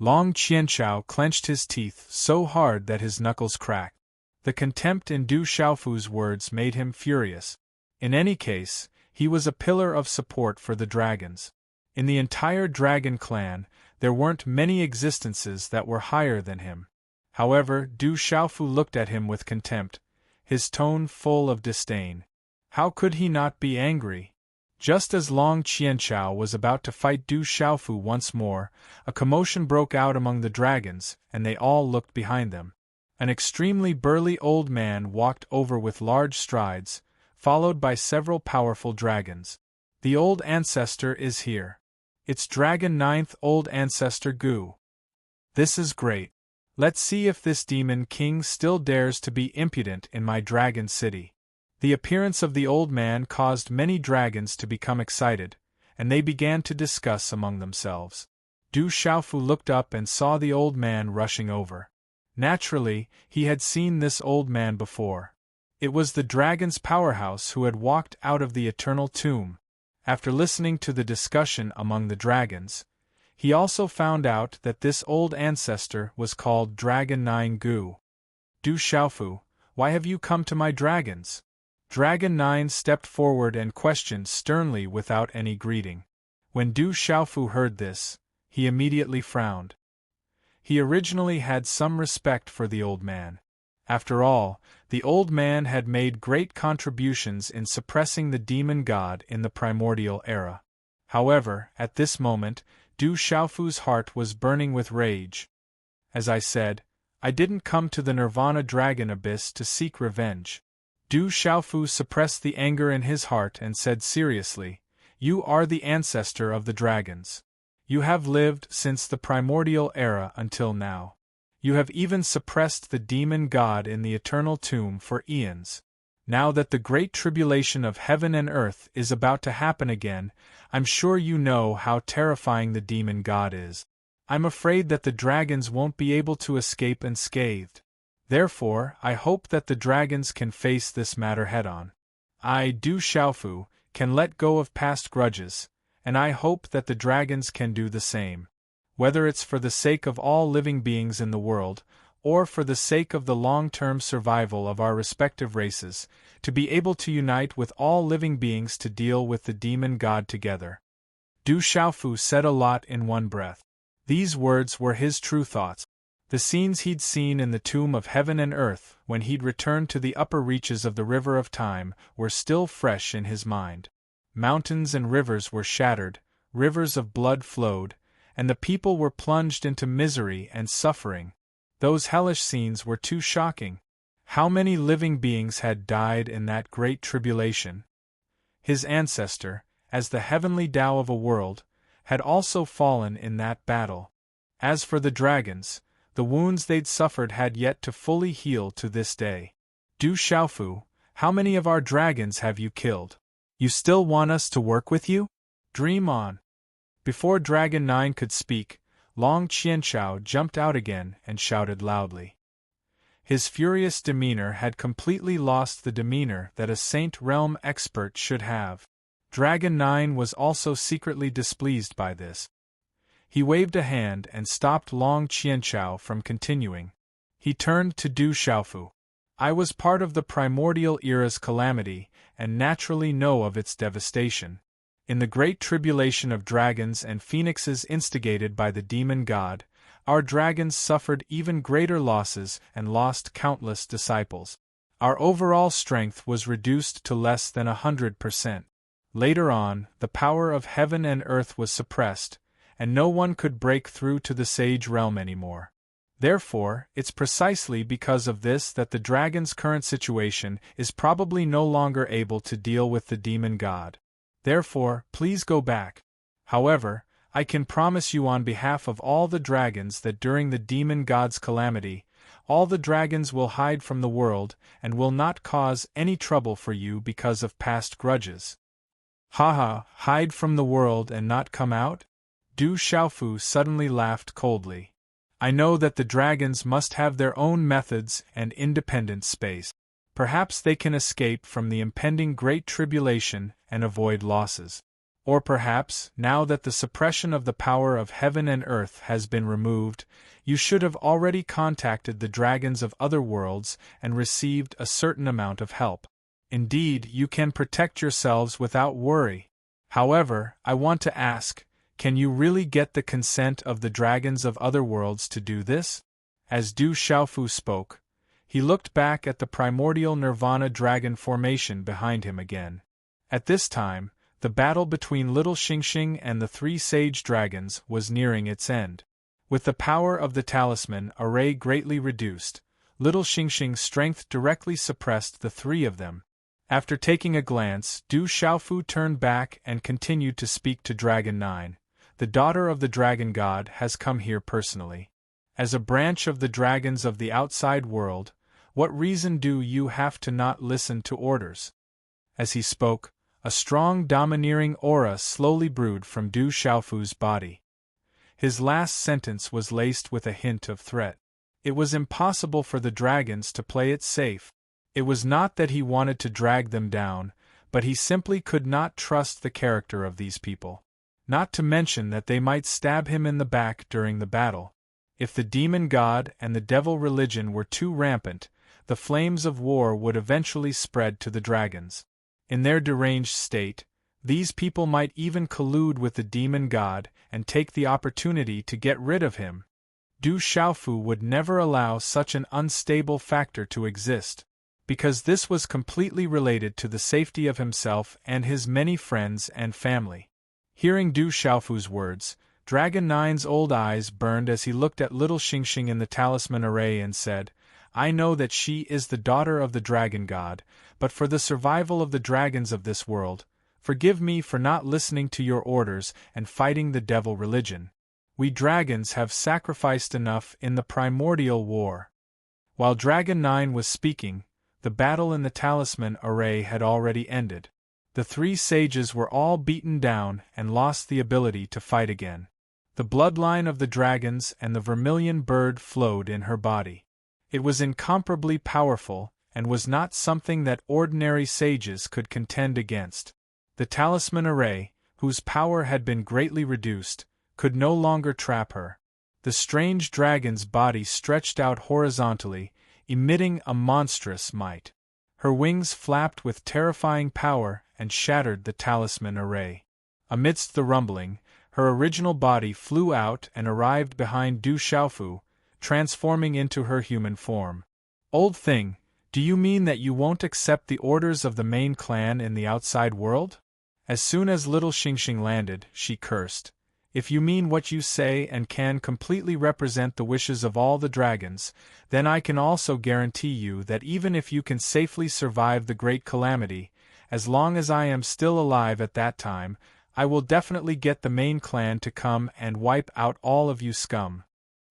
Long Qianchao clenched his teeth so hard that his knuckles cracked. The contempt in Du Xiaofu's words made him furious. In any case, he was a pillar of support for the dragons. In the entire dragon clan, there weren't many existences that were higher than him. However, Du Xiaofu looked at him with contempt, his tone full of disdain. How could he not be angry? Just as Long Qianchao was about to fight Du Xiaofu once more, a commotion broke out among the dragons, and they all looked behind them. An extremely burly old man walked over with large strides, followed by several powerful dragons. The old ancestor is here. It's Dragon Ninth Old Ancestor Gu. This is great. Let's see if this demon king still dares to be impudent in my dragon city. The appearance of the old man caused many dragons to become excited, and they began to discuss among themselves. Du Xiaofu looked up and saw the old man rushing over. Naturally, he had seen this old man before. It was the dragon's powerhouse who had walked out of the eternal tomb. After listening to the discussion among the dragons, he also found out that this old ancestor was called Dragon 9 Gu. Du Xiaofu, why have you come to my dragons? Dragon 9 stepped forward and questioned sternly without any greeting. When Du Xiaofu heard this, he immediately frowned. He originally had some respect for the old man. After all, the old man had made great contributions in suppressing the demon god in the primordial era. However, at this moment, Du Xiaofu's heart was burning with rage. As I said, I didn't come to the Nirvana Dragon Abyss to seek revenge. Du Xiaofu suppressed the anger in his heart and said seriously, "You are the ancestor of the dragons. You have lived since the primordial era until now. You have even suppressed the demon god in the eternal tomb for eons. Now that the great tribulation of heaven and earth is about to happen again, I'm sure you know how terrifying the demon god is. I'm afraid that the dragons won't be able to escape unscathed. Therefore, I hope that the dragons can face this matter head-on. I, Du Xiaofu, can let go of past grudges, and I hope that the dragons can do the same. Whether it's for the sake of all living beings in the world, or for the sake of the long-term survival of our respective races, to be able to unite with all living beings to deal with the demon god together." Du Xiaofu said a lot in one breath. These words were his true thoughts. The scenes he'd seen in the tomb of heaven and earth when he'd returned to the upper reaches of the river of time were still fresh in his mind. Mountains and rivers were shattered, rivers of blood flowed, and the people were plunged into misery and suffering. Those hellish scenes were too shocking. How many living beings had died in that great tribulation? His ancestor, as the heavenly Tao of a world, had also fallen in that battle. As for the dragons, the wounds they'd suffered had yet to fully heal to this day. Du Xiaofu, how many of our dragons have you killed? You still want us to work with you? Dream on. Before Dragon 9 could speak, Long Qianchao jumped out again and shouted loudly. His furious demeanor had completely lost the demeanor that a Saint Realm expert should have. Dragon 9 was also secretly displeased by this. He waved a hand and stopped Long Qianchao from continuing. He turned to Du Xiaofu. I was part of the primordial era's calamity, and naturally know of its devastation. In the great tribulation of dragons and phoenixes instigated by the demon god, our dragons suffered even greater losses and lost countless disciples. Our overall strength was reduced to less than 100%. Later on, the power of heaven and earth was suppressed, and no one could break through to the sage realm anymore. Therefore, it's precisely because of this that the dragon's current situation is probably no longer able to deal with the demon god. Therefore, please go back. However, I can promise you on behalf of all the dragons that during the demon god's calamity, all the dragons will hide from the world and will not cause any trouble for you because of past grudges. Haha, hide from the world and not come out? Du Xiaofu suddenly laughed coldly. I know that the dragons must have their own methods and independent space. Perhaps they can escape from the impending Great Tribulation and avoid losses. Or perhaps, now that the suppression of the power of heaven and earth has been removed, you should have already contacted the dragons of other worlds and received a certain amount of help. Indeed, you can protect yourselves without worry. However, I want to ask, can you really get the consent of the dragons of other worlds to do this? As Du Xiaofu spoke, he looked back at the primordial Nirvana dragon formation behind him again. At this time, The battle between Little Xingxing and the three sage dragons was nearing its end. With the power of the talisman array greatly reduced, Little Xingxing's strength directly suppressed the three of them. After taking a glance, Du Xiaofu turned back and continued to speak to Dragon 9. The daughter of the dragon god has come here personally. As a branch of the dragons of the outside world, what reason do you have to not listen to orders? As he spoke, a strong domineering aura slowly brewed from Du Xiaofu's body. His last sentence was laced with a hint of threat. It was impossible for the dragons to play it safe. It was not that he wanted to drag them down, but he simply could not trust the character of these people. Not to mention that they might stab him in the back during the battle. If the demon god and the devil religion were too rampant, the flames of war would eventually spread to the dragons. In their deranged state, these people might even collude with the demon god and take the opportunity to get rid of him. Du Xiaofu would never allow such an unstable factor to exist, because this was completely related to the safety of himself and his many friends and family. Hearing Du Xiaofu's words, Dragon 9's old eyes burned as he looked at Little Xingxing in the talisman array and said, I know that she is the daughter of the dragon god, but for the survival of the dragons of this world, forgive me for not listening to your orders and fighting the devil religion. We dragons have sacrificed enough in the primordial war. While Dragon 9 was speaking, the battle in the talisman array had already ended. The three sages were all beaten down and lost the ability to fight again. The bloodline of the dragons and the vermilion bird flowed in her body. It was incomparably powerful, and was not something that ordinary sages could contend against. The talisman array, whose power had been greatly reduced, could no longer trap her. The strange dragon's body stretched out horizontally, emitting a monstrous might. Her wings flapped with terrifying power and shattered the talisman array. Amidst the rumbling, her original body flew out and arrived behind Du Xiaofu, transforming into her human form. Old thing, do you mean that you won't accept the orders of the main clan in the outside world? As soon as Little Xingxing landed, she cursed. If you mean what you say and can completely represent the wishes of all the dragons, then I can also guarantee you that even if you can safely survive the great calamity, as long as I am still alive at that time, I will definitely get the main clan to come and wipe out all of you scum.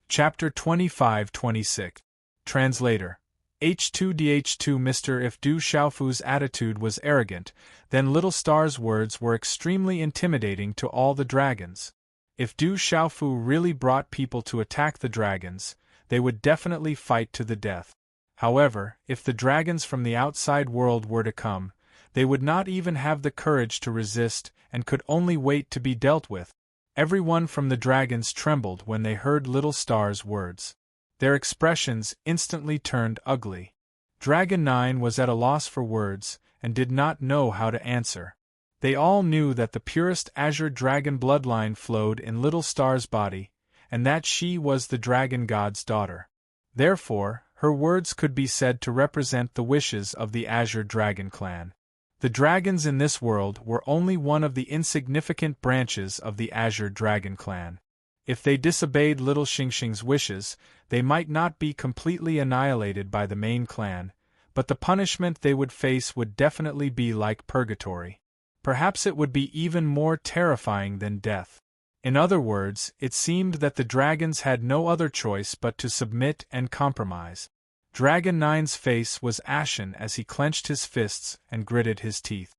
Chapter 25-26. Translator. H2DH2 Mr. If Du Xiaofu's attitude was arrogant, then Little Star's words were extremely intimidating to all the dragons. If Du Xiaofu really brought people to attack the dragons, they would definitely fight to the death. However, if the dragons from the outside world were to come, they would not even have the courage to resist and could only wait to be dealt with. Everyone from the dragons trembled when they heard Little Star's words. Their expressions instantly turned ugly. Dragon 9 was at a loss for words and did not know how to answer. They all knew that the purest azure dragon bloodline flowed in Little Star's body, and that she was the dragon god's daughter. Therefore, her words could be said to represent the wishes of the Azure Dragon clan. The dragons in this world were only one of the insignificant branches of the Azure Dragon clan. If they disobeyed Little Xingxing's wishes, they might not be completely annihilated by the main clan, but the punishment they would face would definitely be like purgatory. Perhaps it would be even more terrifying than death. In other words, it seemed that the dragons had no other choice but to submit and compromise. Dragon 9's face was ashen as he clenched his fists and gritted his teeth.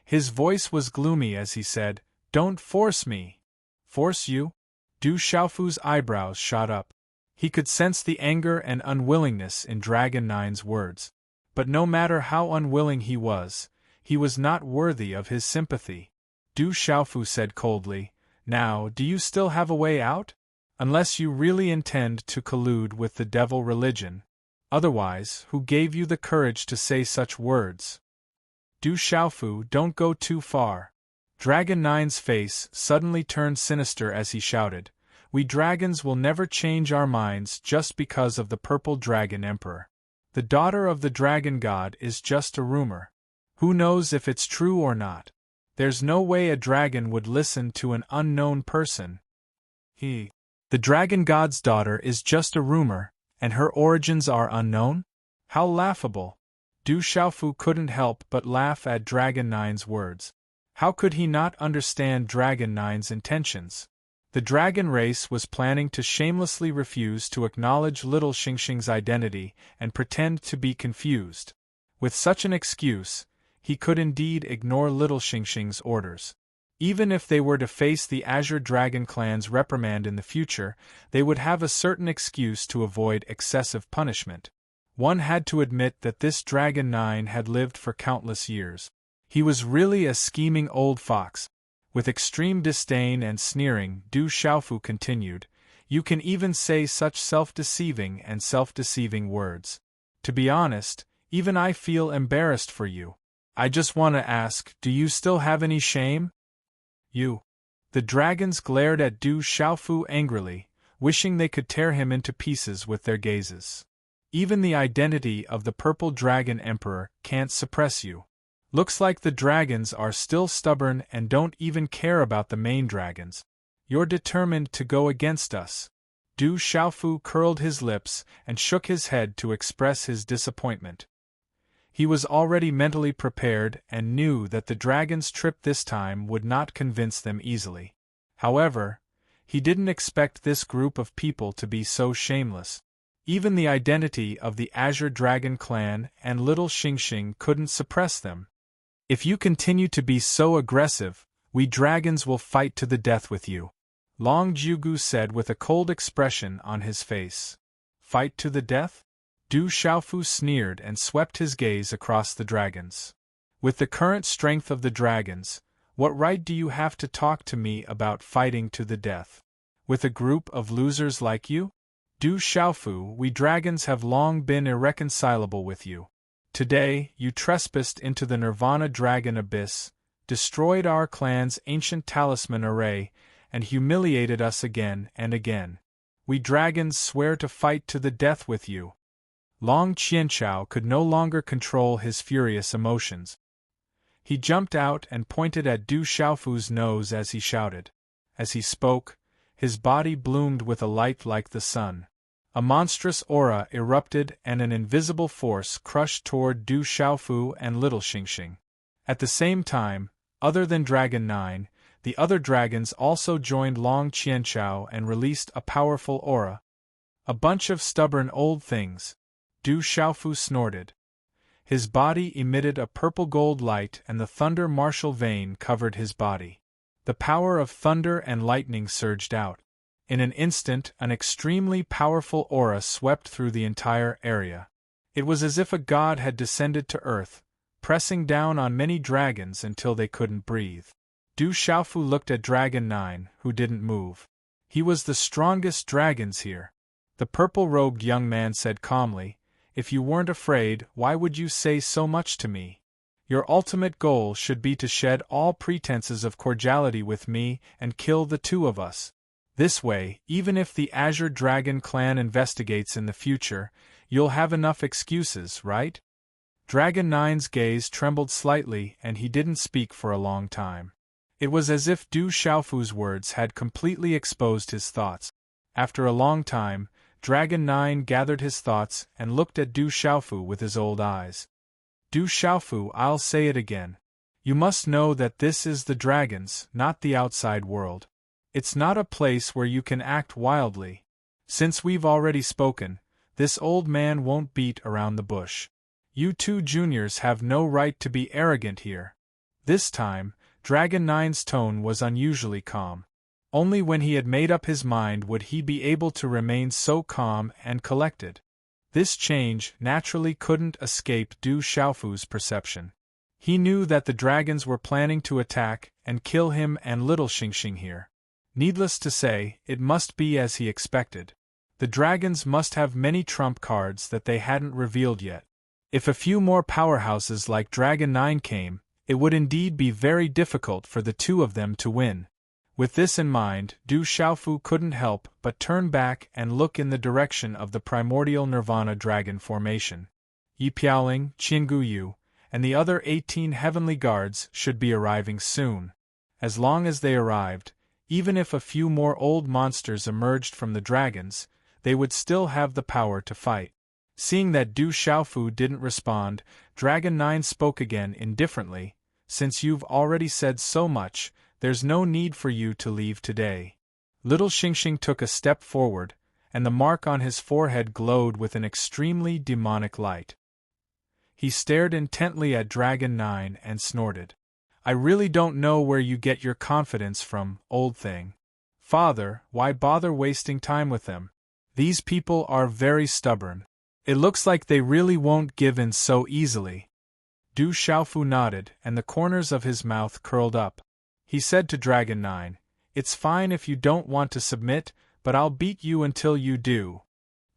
His voice was gloomy as he said, "Don't force me." "Force you?" Du Xiaofu's eyebrows shot up. He could sense the anger and unwillingness in Dragon 9's words. But no matter how unwilling he was not worthy of his sympathy. Du Xiaofu said coldly, "Now, do you still have a way out? Unless you really intend to collude with the devil religion. Otherwise, who gave you the courage to say such words?" "Du Xiaofu, don't go too far." Dragon 9's face suddenly turned sinister as he shouted, "We dragons will never change our minds just because of the purple dragon emperor. The daughter of the dragon god is just a rumor. Who knows if it's true or not? There's no way a dragon would listen to an unknown person. The dragon god's daughter is just a rumor, and her origins are unknown? How laughable! Du Xiaofu couldn't help but laugh at Dragon Nine's words. How could he not understand Dragon Nine's intentions? The dragon race was planning to shamelessly refuse to acknowledge little Xingxing's identity and pretend to be confused. With such an excuse, he could indeed ignore little Xingxing's orders. Even if they were to face the Azure Dragon clan's reprimand in the future, they would have a certain excuse to avoid excessive punishment. One had to admit that this Dragon 9 had lived for countless years. He was really a scheming old fox. With extreme disdain and sneering, Du Xiaofu continued, "You can even say such self-deceiving and self-deceiving words. To be honest, even I feel embarrassed for you. I just want to ask, do you still have any shame?" "You." The dragons glared at Du Xiaofu angrily, wishing they could tear him into pieces with their gazes. "Even the identity of the Purple Dragon Emperor can't suppress you. Looks like the dragons are still stubborn and don't even care about the main dragons. You're determined to go against us." Du Xiaofu curled his lips and shook his head to express his disappointment. He was already mentally prepared and knew that the dragon's trip this time would not convince them easily. However, he didn't expect this group of people to be so shameless. Even the identity of the Azure Dragon clan and little Xingxing couldn't suppress them. "If you continue to be so aggressive, we dragons will fight to the death with you," Long Jiugu said with a cold expression on his face. "Fight to the death?" Du Xiaofu sneered and swept his gaze across the dragons. "With the current strength of the dragons, what right do you have to talk to me about fighting to the death? With a group of losers like you? Du Xiaofu, we dragons have long been irreconcilable with you. Today, you trespassed into the Nirvana Dragon Abyss, destroyed our clan's ancient talisman array, and humiliated us again and again. We dragons swear to fight to the death with you." Long Qianchao could no longer control his furious emotions. He jumped out and pointed at Du Xiaofu's nose as he shouted. As he spoke, his body bloomed with a light like the sun. A monstrous aura erupted and an invisible force crushed toward Du Xiaofu and little Xingxing. At the same time, other than Dragon 9, the other dragons also joined Long Qianchao and released a powerful aura. "A bunch of stubborn old things," Du Xiaofu snorted. His body emitted a purple-gold light and the thunder martial vein covered his body. The power of thunder and lightning surged out. In an instant, an extremely powerful aura swept through the entire area. It was as if a god had descended to earth, pressing down on many dragons until they couldn't breathe. Du Xiaofu looked at Dragon 9, who didn't move. He was the strongest dragons here. The purple-robed young man said calmly, "If you weren't afraid, why would you say so much to me? Your ultimate goal should be to shed all pretenses of cordiality with me and kill the two of us. This way, even if the Azure Dragon clan investigates in the future, you'll have enough excuses, right?" Dragon 9's gaze trembled slightly and he didn't speak for a long time. It was as if Du Xiaofu's words had completely exposed his thoughts. After a long time, Dragon 9 gathered his thoughts and looked at Du Xiaofu with his old eyes. "Du Xiaofu, I'll say it again. You must know that this is the dragons, not the outside world. It's not a place where you can act wildly. Since we've already spoken, this old man won't beat around the bush. You two juniors have no right to be arrogant here." This time, Dragon 9's tone was unusually calm. Only when he had made up his mind would he be able to remain so calm and collected. This change naturally couldn't escape Du Xiaofu's perception. He knew that the dragons were planning to attack and kill him and little Xingxing here. Needless to say, it must be as he expected. The dragons must have many trump cards that they hadn't revealed yet. If a few more powerhouses like Dragon 9 came, it would indeed be very difficult for the two of them to win. With this in mind, Du Xiaofu couldn't help but turn back and look in the direction of the primordial Nirvana Dragon formation. Yi Piaoling, Qin Guyu, and the other 18 heavenly guards should be arriving soon. As long as they arrived, even if a few more old monsters emerged from the dragons, they would still have the power to fight. Seeing that Du Xiaofu didn't respond, Dragon 9 spoke again indifferently, "Since you've already said so much, there's no need for you to leave today." Little Xingxing took a step forward, and the mark on his forehead glowed with an extremely demonic light. He stared intently at Dragon 9 and snorted. "I really don't know where you get your confidence from, old thing. Father, why bother wasting time with them? These people are very stubborn. It looks like they really won't give in so easily." Du Xiaofu nodded, and the corners of his mouth curled up. He said to Dragon 9, "It's fine if you don't want to submit, but I'll beat you until you do."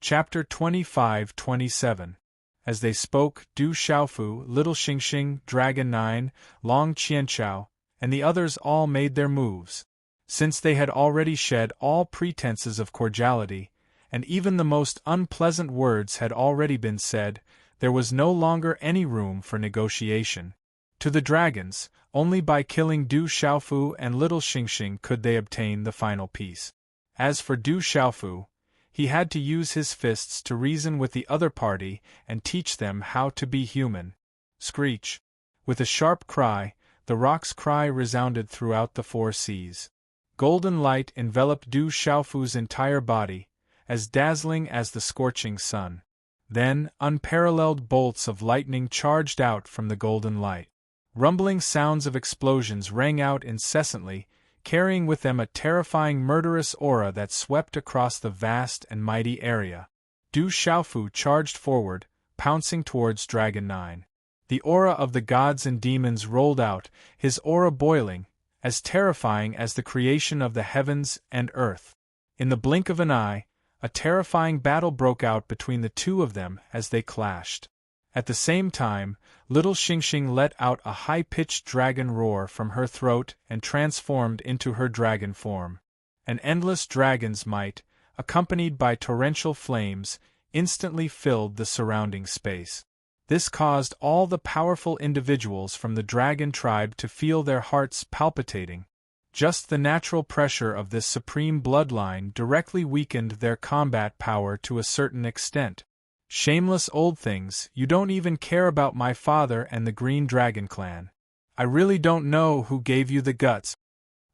Chapter 25-27. As they spoke, Du Xiaofu, Little Xingxing, Dragon 9, Long Qianchao, and the others all made their moves. Since they had already shed all pretenses of cordiality, and even the most unpleasant words had already been said, there was no longer any room for negotiation. To the dragons, only by killing Du Xiaofu and Little Xingxing could they obtain the final peace. As for Du Xiaofu, he had to use his fists to reason with the other party and teach them how to be human. Screech! With a sharp cry, the rock's cry resounded throughout the 4 seas. Golden light enveloped Du Xiaofu's entire body, as dazzling as the scorching sun. Then, unparalleled bolts of lightning charged out from the golden light. Rumbling sounds of explosions rang out incessantly, carrying with them a terrifying murderous aura that swept across the vast and mighty area. Du Xiaofu charged forward, pouncing towards Dragon 9. The aura of the gods and demons rolled out, his aura boiling, as terrifying as the creation of the heavens and earth. In the blink of an eye, a terrifying battle broke out between the two of them as they clashed. At the same time, Little Xingxing let out a high-pitched dragon roar from her throat and transformed into her dragon form. An endless dragon's might, accompanied by torrential flames, instantly filled the surrounding space. This caused all the powerful individuals from the dragon tribe to feel their hearts palpitating. Just the natural pressure of this supreme bloodline directly weakened their combat power to a certain extent. "Shameless old things, you don't even care about my father and the Green Dragon clan. I really don't know who gave you the guts."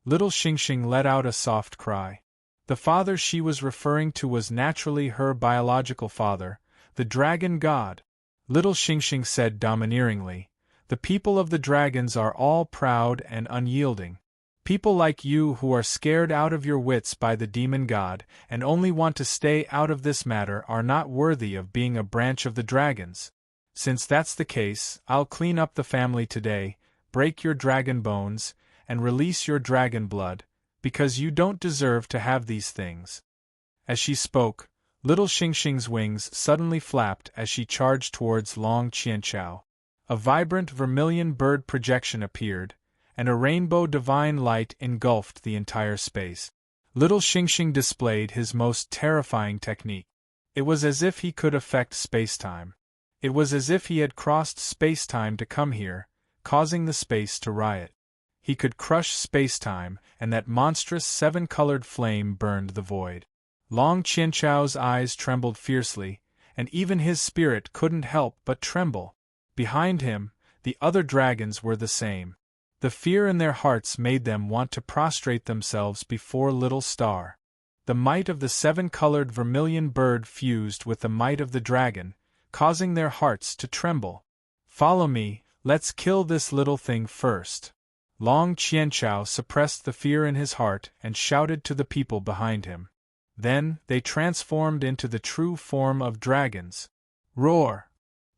Little Xingxing let out a soft cry. The father she was referring to was naturally her biological father, the dragon god. Little Xingxing said domineeringly, "The people of the dragons are all proud and unyielding. People like you who are scared out of your wits by the demon god and only want to stay out of this matter are not worthy of being a branch of the dragons. Since that's the case, I'll clean up the family today, break your dragon bones, and release your dragon blood, because you don't deserve to have these things." As she spoke, Little Xingxing's wings suddenly flapped as she charged towards Long Qianchao. A vibrant vermilion bird projection appeared, and a rainbow divine light engulfed the entire space. Little Xingxing displayed his most terrifying technique. It was as if he could affect space-time. It was as if he had crossed space-time to come here, causing the space to riot. He could crush space-time, and that monstrous 7-colored flame burned the void. Long Qianchao's eyes trembled fiercely, and even his spirit couldn't help but tremble. Behind him, the other dragons were the same. The fear in their hearts made them want to prostrate themselves before Little Star. The might of the 7-colored vermilion bird fused with the might of the dragon, causing their hearts to tremble. "Follow me, let's kill this little thing first." Long Qianchao suppressed the fear in his heart and shouted to the people behind him. Then, they transformed into the true form of dragons. Roar!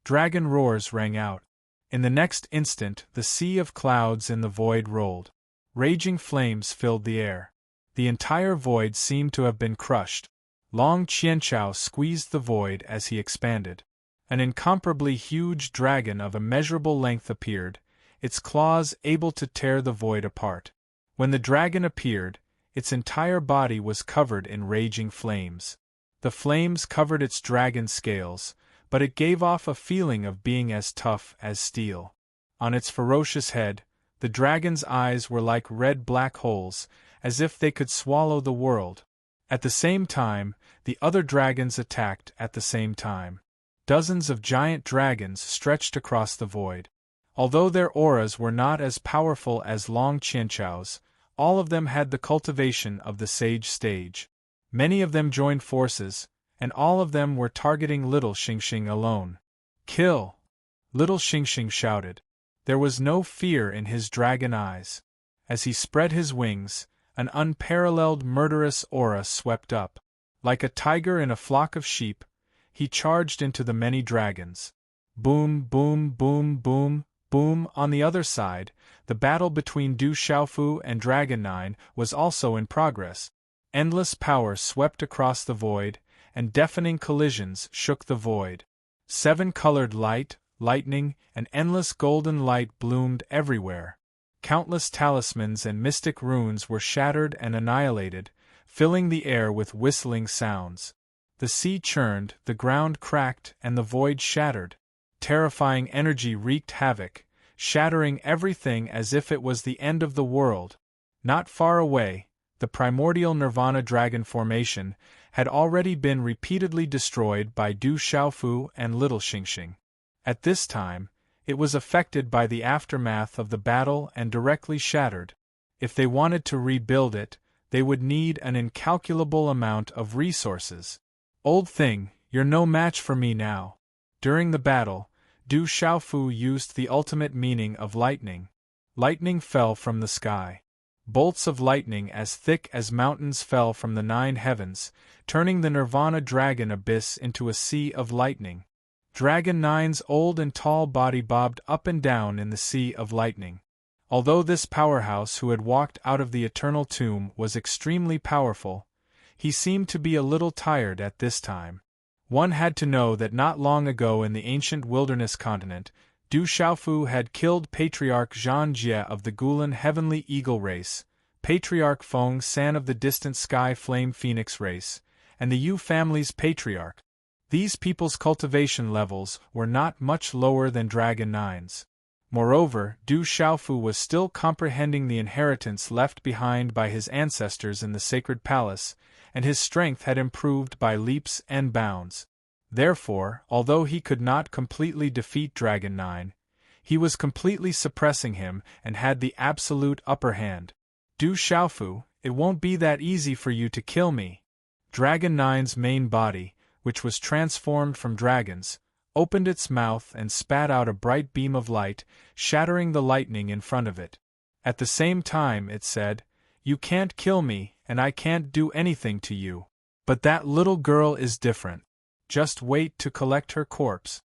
Dragon roars rang out. In the next instant, the sea of clouds in the void rolled. Raging flames filled the air. The entire void seemed to have been crushed. Long Qianchao squeezed the void as he expanded. An incomparably huge dragon of immeasurable length appeared, its claws able to tear the void apart. When the dragon appeared, its entire body was covered in raging flames. The flames covered its dragon scales, but it gave off a feeling of being as tough as steel. On its ferocious head, the dragon's eyes were like red black holes, as if they could swallow the world. At the same time, the other dragons attacked at the same time. Dozens of giant dragons stretched across the void. Although their auras were not as powerful as Long Qianchao's, all of them had the cultivation of the sage stage. Many of them joined forces, and all of them were targeting little Xingxing alone. "Kill!" Little Xingxing shouted. There was no fear in his dragon eyes. As he spread his wings, an unparalleled murderous aura swept up. Like a tiger in a flock of sheep, he charged into the many dragons. Boom, boom, boom, boom, boom. On the other side, the battle between Du Xiaofu and Dragon 9 was also in progress. Endless power swept across the void, and deafening collisions shook the void. 7-colored light, lightning, and endless golden light bloomed everywhere. Countless talismans and mystic runes were shattered and annihilated, filling the air with whistling sounds. The sea churned, the ground cracked, and the void shattered. Terrifying energy wreaked havoc, shattering everything as if it was the end of the world. Not far away, the primordial Nirvana dragon formation had already been repeatedly destroyed by Du Xiaofu and Little Xingxing. At this time, it was affected by the aftermath of the battle and directly shattered. If they wanted to rebuild it, they would need an incalculable amount of resources. "Old thing, you're no match for me now." During the battle, Du Xiaofu used the ultimate meaning of lightning. Lightning fell from the sky. Bolts of lightning as thick as mountains fell from the 9 heavens, turning the Nirvana dragon abyss into a sea of lightning. Dragon 9's old and tall body bobbed up and down in the sea of lightning. Although this powerhouse who had walked out of the eternal tomb was extremely powerful, he seemed to be a little tired at this time. One had to know that not long ago in the ancient wilderness continent, Du Xiaofu had killed Patriarch Zhang Jie of the Gulan Heavenly Eagle race, Patriarch Feng San of the distant Sky Flame Phoenix race, and the Yu family's patriarch. These people's cultivation levels were not much lower than Dragon 9's. Moreover, Du Xiaofu was still comprehending the inheritance left behind by his ancestors in the sacred palace, and his strength had improved by leaps and bounds. Therefore, although he could not completely defeat Dragon 9, he was completely suppressing him and had the absolute upper hand. "Du Xiaofu, it won't be that easy for you to kill me." Dragon 9's main body, which was transformed from dragons, opened its mouth and spat out a bright beam of light, shattering the lightning in front of it. At the same time it said, "You can't kill me, and I can't do anything to you. But that little girl is different. Just wait to collect her corpse."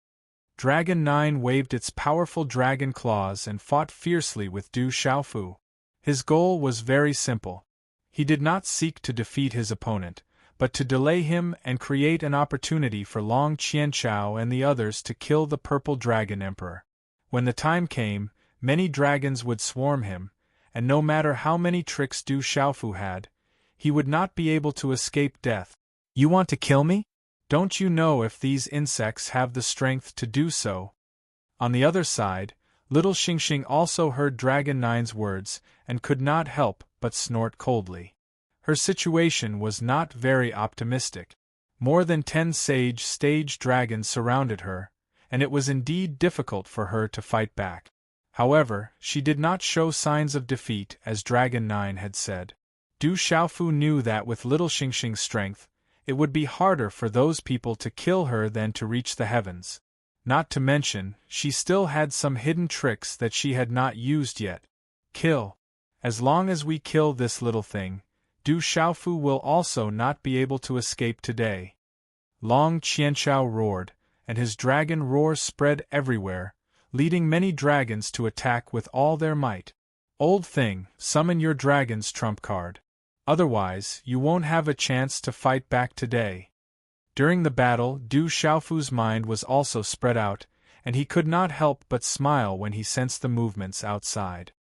Dragon 9 waved its powerful dragon claws and fought fiercely with Du Xiaofu. His goal was very simple. He did not seek to defeat his opponent, but to delay him and create an opportunity for Long Qianchao and the others to kill the Purple Dragon Emperor. When the time came, many dragons would swarm him, and no matter how many tricks Du Xiaofu had, he would not be able to escape death. "You want to kill me? Don't you know if these insects have the strength to do so?" On the other side, Little Xingxing also heard Dragon 9's words and could not help but snort coldly. Her situation was not very optimistic. More than 10 stage dragons surrounded her, and it was indeed difficult for her to fight back. However, she did not show signs of defeat as Dragon 9 had said. Du Xiaofu knew that with Little Xingxing's strength, it would be harder for those people to kill her than to reach the heavens. Not to mention, she still had some hidden tricks that she had not used yet. "Kill. As long as we kill this little thing, Du Xiaofu will also not be able to escape today." Long Qianchao roared, and his dragon roar spread everywhere, leading many dragons to attack with all their might. "Old thing, summon your dragon's trump card. Otherwise, you won't have a chance to fight back today." During the battle, Du Xiaofu's mind was also spread out, and he could not help but smile when he sensed the movements outside.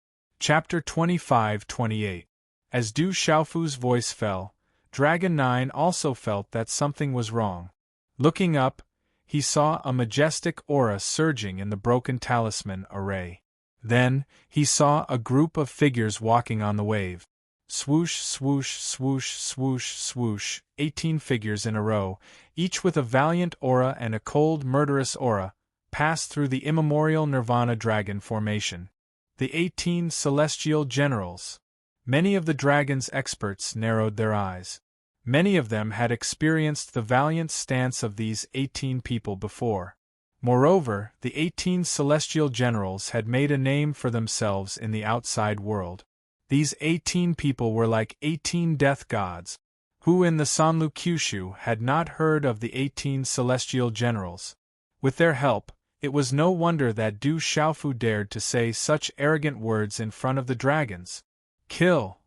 Chapter 25-28. As Du Xiaofu's voice fell, Dragon 9 also felt that something was wrong. Looking up, he saw a majestic aura surging in the broken talisman array. Then, he saw a group of figures walking on the wave. Swoosh, swoosh, swoosh, swoosh, swoosh, 18 figures in a row, each with a valiant aura and a cold, murderous aura, passed through the immemorial Nirvana dragon formation. The 18 celestial generals. Many of the dragon's experts narrowed their eyes. Many of them had experienced the valiant stance of these 18 people before. Moreover, the 18 celestial generals had made a name for themselves in the outside world. These 18 people were like 18 death gods. Who in the Sanlu Kyushu had not heard of the 18 celestial generals? With their help, it was no wonder that Du Xiaofu dared to say such arrogant words in front of the dragons. Kill!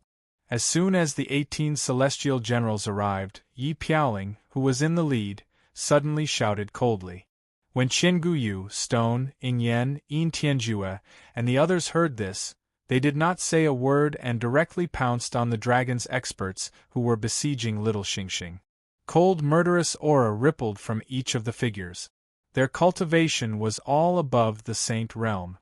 As soon as the 18 celestial generals arrived, Yi Piaoling, who was in the lead, suddenly shouted coldly. When Qin Guyu, Stone, Ing Yen, Yin Tianjue, and the others heard this, they did not say a word and directly pounced on the dragon's experts who were besieging little Xingxing. Cold murderous aura rippled from each of the figures. Their cultivation was all above the saint realm.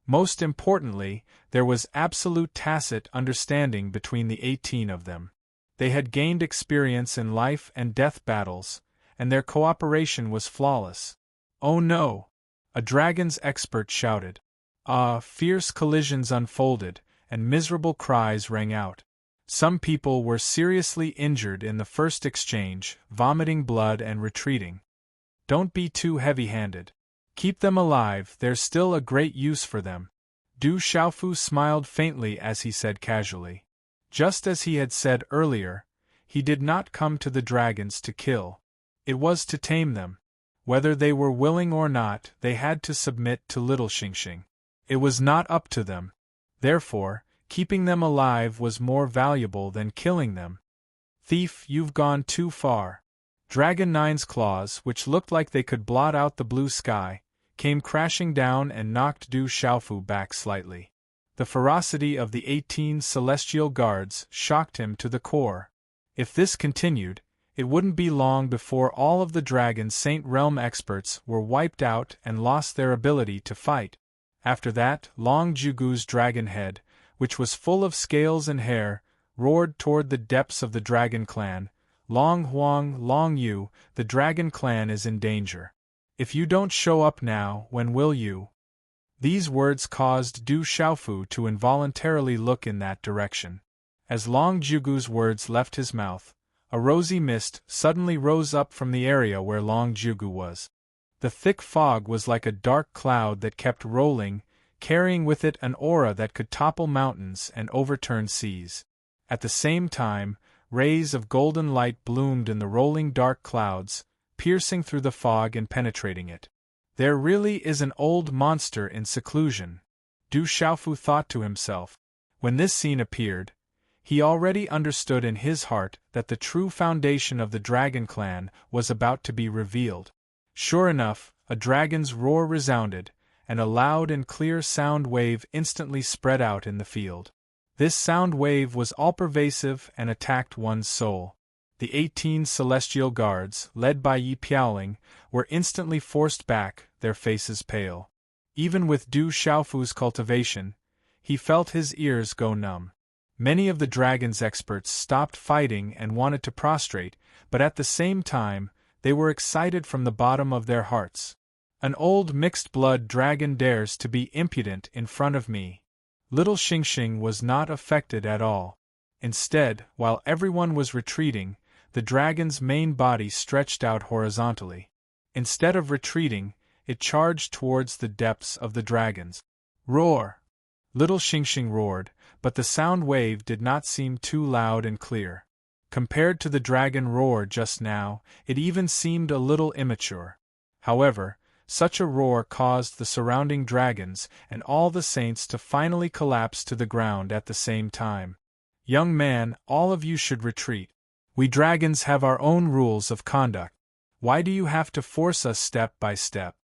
Most importantly, there was absolute tacit understanding between the 18 of them. They had gained experience in life and death battles, and their cooperation was flawless. Oh no! A dragon's expert shouted. Fierce collisions unfolded, and miserable cries rang out. Some people were seriously injured in the first exchange, vomiting blood and retreating. Don't be too heavy-handed. Keep them alive, there's still a great use for them. Du Xiaofu smiled faintly as he said casually. Just as he had said earlier, he did not come to the dragons to kill. It was to tame them. Whether they were willing or not, they had to submit to little Xingxing. It was not up to them. Therefore, keeping them alive was more valuable than killing them. Thief, you've gone too far. Dragon Nine's claws, which looked like they could blot out the blue sky, came crashing down and knocked Du Xiaofu back slightly. The ferocity of the 18 celestial guards shocked him to the core. If this continued, it wouldn't be long before all of the Dragon's Saint Realm experts were wiped out and lost their ability to fight. After that, Long Jugu's dragon head, which was full of scales and hair, roared toward the depths of the dragon clan. Long Huang, Long Yu, the dragon clan is in danger. If you don't show up now, when will you? These words caused Du Xiaofu to involuntarily look in that direction. As Long Jugu's words left his mouth, a rosy mist suddenly rose up from the area where Long Jugu was. The thick fog was like a dark cloud that kept rolling, carrying with it an aura that could topple mountains and overturn seas. At the same time, rays of golden light bloomed in the rolling dark clouds, piercing through the fog and penetrating it. There really is an old monster in seclusion, Du Xiaofu thought to himself. When this scene appeared, he already understood in his heart that the true foundation of the dragon clan was about to be revealed. Sure enough, a dragon's roar resounded, and a loud and clear sound wave instantly spread out in the field. This sound wave was all-pervasive and attacked one's soul. The 18 celestial guards, led by Yi Piaoling, were instantly forced back, their faces pale. Even with Du Xiaofu's cultivation, he felt his ears go numb. Many of the dragon's experts stopped fighting and wanted to prostrate, but at the same time, they were excited from the bottom of their hearts. An old mixed-blood dragon dares to be impudent in front of me. Little Xingxing was not affected at all. Instead, while everyone was retreating, the dragon's main body stretched out horizontally. Instead of retreating, it charged towards the depths of the dragons. Roar! Little Xingxing roared, but the sound wave did not seem too loud and clear. Compared to the dragon roar just now, it even seemed a little immature. However, such a roar caused the surrounding dragons and all the saints to finally collapse to the ground at the same time. Young man, all of you should retreat. We dragons have our own rules of conduct. Why do you have to force us step by step?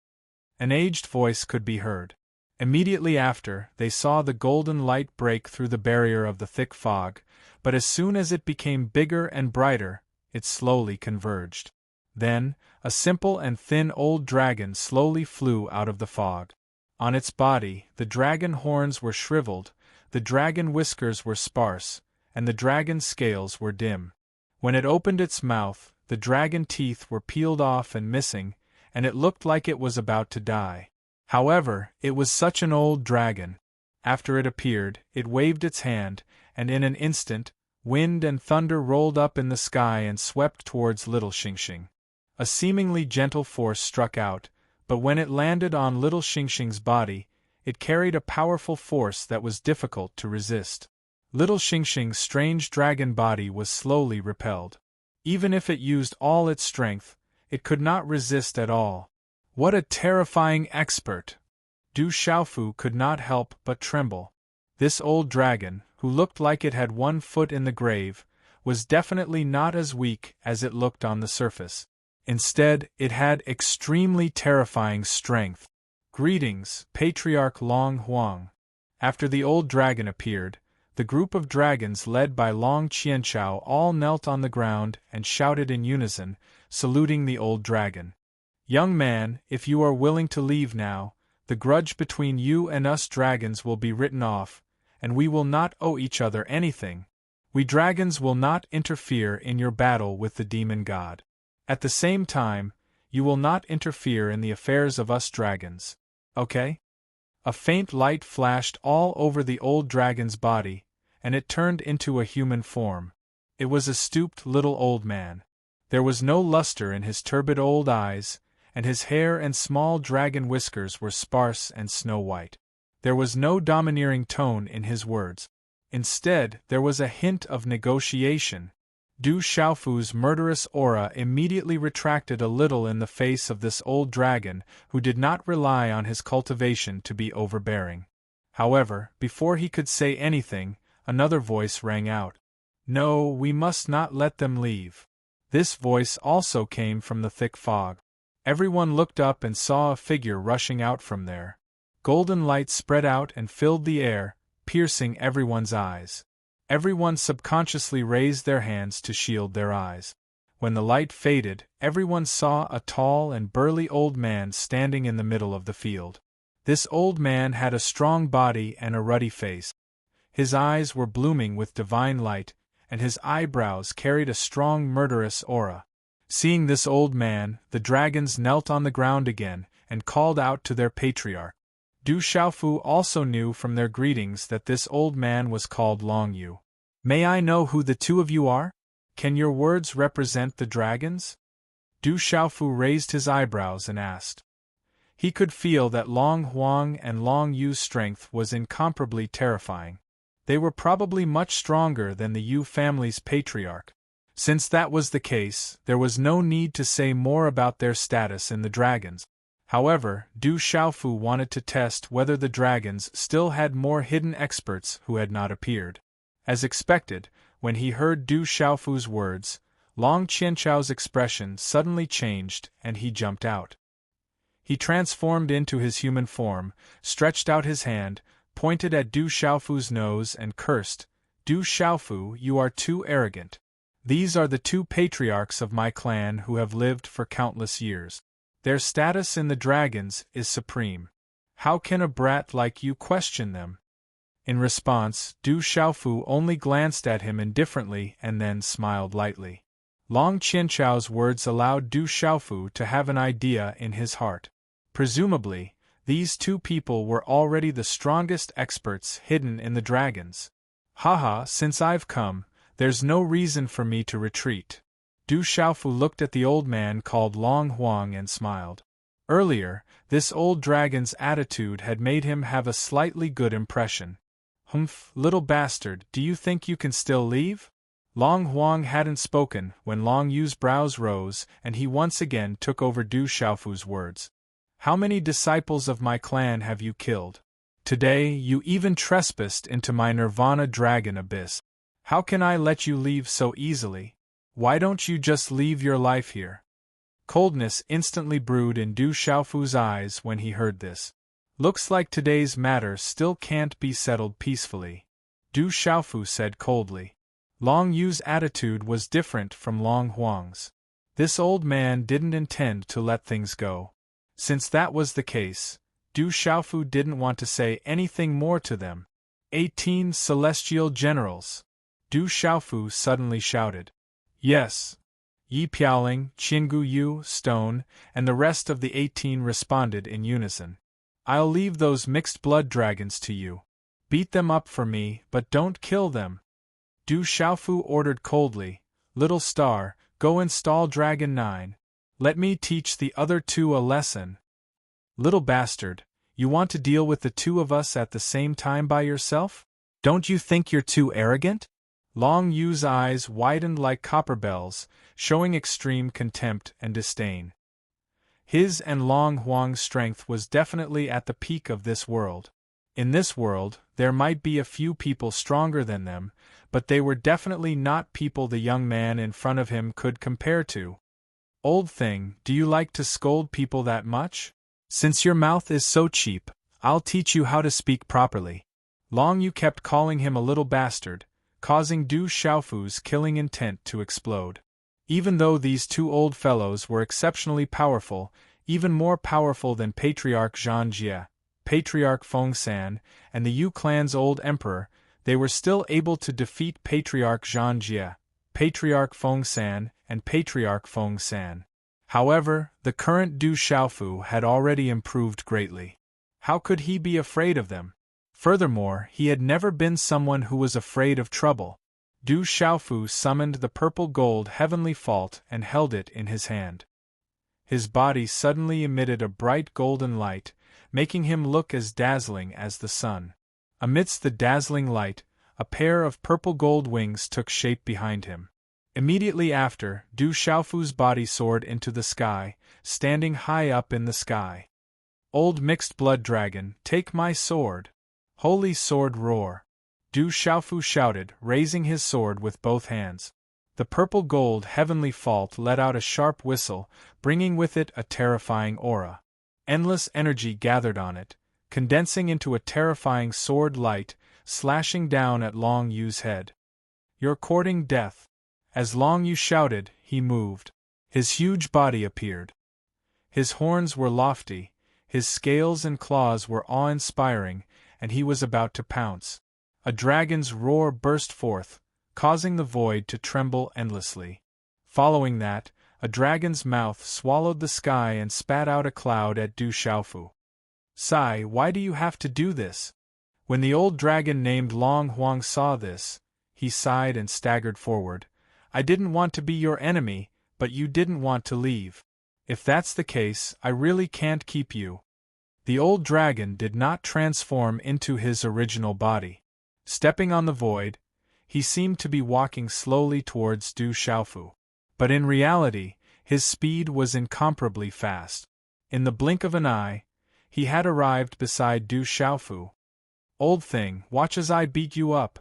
An aged voice could be heard. Immediately after, they saw the golden light break through the barrier of the thick fog, but as soon as it became bigger and brighter, it slowly converged. Then, a simple and thin old dragon slowly flew out of the fog. On its body, the dragon horns were shriveled, the dragon whiskers were sparse, and the dragon's scales were dim. When it opened its mouth, the dragon teeth were peeled off and missing, and it looked like it was about to die. However, it was such an old dragon. After it appeared, it waved its hand, and in an instant, wind and thunder rolled up in the sky and swept towards Little Xingxing. A seemingly gentle force struck out, but when it landed on Little Xingxing's body, it carried a powerful force that was difficult to resist. Little Xingxing's strange dragon body was slowly repelled. Even if it used all its strength, it could not resist at all. What a terrifying expert! Du Xiaofu could not help but tremble. This old dragon, who looked like it had one foot in the grave, was definitely not as weak as it looked on the surface. Instead, it had extremely terrifying strength. Greetings, Patriarch Long Huang. After the old dragon appeared, the group of dragons led by Long Qianchao all knelt on the ground and shouted in unison, saluting the old dragon. Young man, if you are willing to leave now, the grudge between you and us dragons will be written off, and we will not owe each other anything. We dragons will not interfere in your battle with the demon god. At the same time, you will not interfere in the affairs of us dragons. Okay? A faint light flashed all over the old dragon's body, and it turned into a human form. It was a stooped little old man. There was no luster in his turbid old eyes, and his hair and small dragon whiskers were sparse and snow-white. There was no domineering tone in his words. Instead, there was a hint of negotiation. Du Xiaofu's murderous aura immediately retracted a little in the face of this old dragon, who did not rely on his cultivation to be overbearing. However, before he could say anything, another voice rang out. No, we must not let them leave. This voice also came from the thick fog. Everyone looked up and saw a figure rushing out from there. Golden light spread out and filled the air, piercing everyone's eyes. Everyone subconsciously raised their hands to shield their eyes. When the light faded, everyone saw a tall and burly old man standing in the middle of the field. This old man had a strong body and a ruddy face. His eyes were blooming with divine light, and his eyebrows carried a strong murderous aura. Seeing this old man, the dragons knelt on the ground again and called out to their patriarch. Du Xiaofu also knew from their greetings that this old man was called Long Yu. May I know who the two of you are? Can your words represent the dragons? Du Xiaofu raised his eyebrows and asked. He could feel that Long Huang and Long Yu's strength was incomparably terrifying. They were probably much stronger than the Yu family's patriarch. Since that was the case, there was no need to say more about their status in the dragons. However, Du Xiaofu wanted to test whether the dragons still had more hidden experts who had not appeared. As expected, when he heard Du Xiaofu's words, Long Qianchao's expression suddenly changed and he jumped out. He transformed into his human form, stretched out his hand, pointed at Du Xiaofu's nose and cursed, Du Xiaofu, you are too arrogant. These are the two patriarchs of my clan who have lived for countless years. Their status in the dragons is supreme. How can a brat like you question them? In response, Du Xiaofu only glanced at him indifferently and then smiled lightly. Long Qianchao's words allowed Du Xiaofu to have an idea in his heart. Presumably, these two people were already the strongest experts hidden in the dragons. Haha, since I've come, there's no reason for me to retreat. Du Xiaofu looked at the old man called Long Huang and smiled. Earlier, this old dragon's attitude had made him have a slightly good impression. Humph, little bastard, do you think you can still leave? Long Huang hadn't spoken when Long Yu's brows rose and he once again took over Du Xiaofu's words. How many disciples of my clan have you killed? Today you even trespassed into my Nirvana dragon abyss. How can I let you leave so easily? Why don't you just leave your life here? Coldness instantly brewed in Du Xiaofu's eyes when he heard this. Looks like today's matter still can't be settled peacefully, Du Xiaofu said coldly. Long Yu's attitude was different from Long Huang's. This old man didn't intend to let things go. Since that was the case, Du Xiaofu didn't want to say anything more to them. 18 celestial generals! Du Xiaofu suddenly shouted. Yes. Yi Piaoling, Qinggu Yu, Stone, and the rest of the 18 responded in unison. I'll leave those mixed blood dragons to you. Beat them up for me, but don't kill them. Du Xiaofu ordered coldly, Little Star, go install Dragon 9. Let me teach the other two a lesson. Little bastard, you want to deal with the two of us at the same time by yourself? Don't you think you're too arrogant? Long Yu's eyes widened like copper bells, showing extreme contempt and disdain. His and Long Huang's strength was definitely at the peak of this world. In this world, there might be a few people stronger than them, but they were definitely not people the young man in front of him could compare to. Old thing, do you like to scold people that much? Since your mouth is so cheap, I'll teach you how to speak properly. Long Yu kept calling him a little bastard, causing Du Xiaofu's killing intent to explode. Even though these two old fellows were exceptionally powerful, even more powerful than Patriarch Zhang Jie, Patriarch Feng San, and the Yu clan's old emperor, they were still able to defeat Patriarch Zhang Jie, Patriarch Feng San, and Patriarch Feng San. However, the current Du Xiaofu had already improved greatly. How could he be afraid of them? Furthermore, he had never been someone who was afraid of trouble. Du Xiaofu summoned the purple gold heavenly fault and held it in his hand. His body suddenly emitted a bright golden light, making him look as dazzling as the sun. Amidst the dazzling light, a pair of purple gold wings took shape behind him. Immediately after, Du Xiaofu's body soared into the sky, standing high up in the sky. Old mixed blood dragon, take my sword! Holy sword roar! Du Xiaofu shouted, raising his sword with both hands. The purple gold heavenly fault let out a sharp whistle, bringing with it a terrifying aura. Endless energy gathered on it, condensing into a terrifying sword light, slashing down at Long Yu's head. You're courting death. As Long Yu shouted, he moved. His huge body appeared. His horns were lofty, his scales and claws were awe-inspiring, and he was about to pounce. A dragon's roar burst forth, causing the void to tremble endlessly. Following that, a dragon's mouth swallowed the sky and spat out a cloud at Du Xiaofu. Sai, why do you have to do this? When the old dragon named Long Huang saw this, he sighed and staggered forward. I didn't want to be your enemy, but you didn't want to leave. If that's the case, I really can't keep you. The old dragon did not transform into his original body. Stepping on the void, he seemed to be walking slowly towards Du Xiaofu. But in reality, his speed was incomparably fast. In the blink of an eye, he had arrived beside Du Xiaofu. Old thing, watch as I beat you up.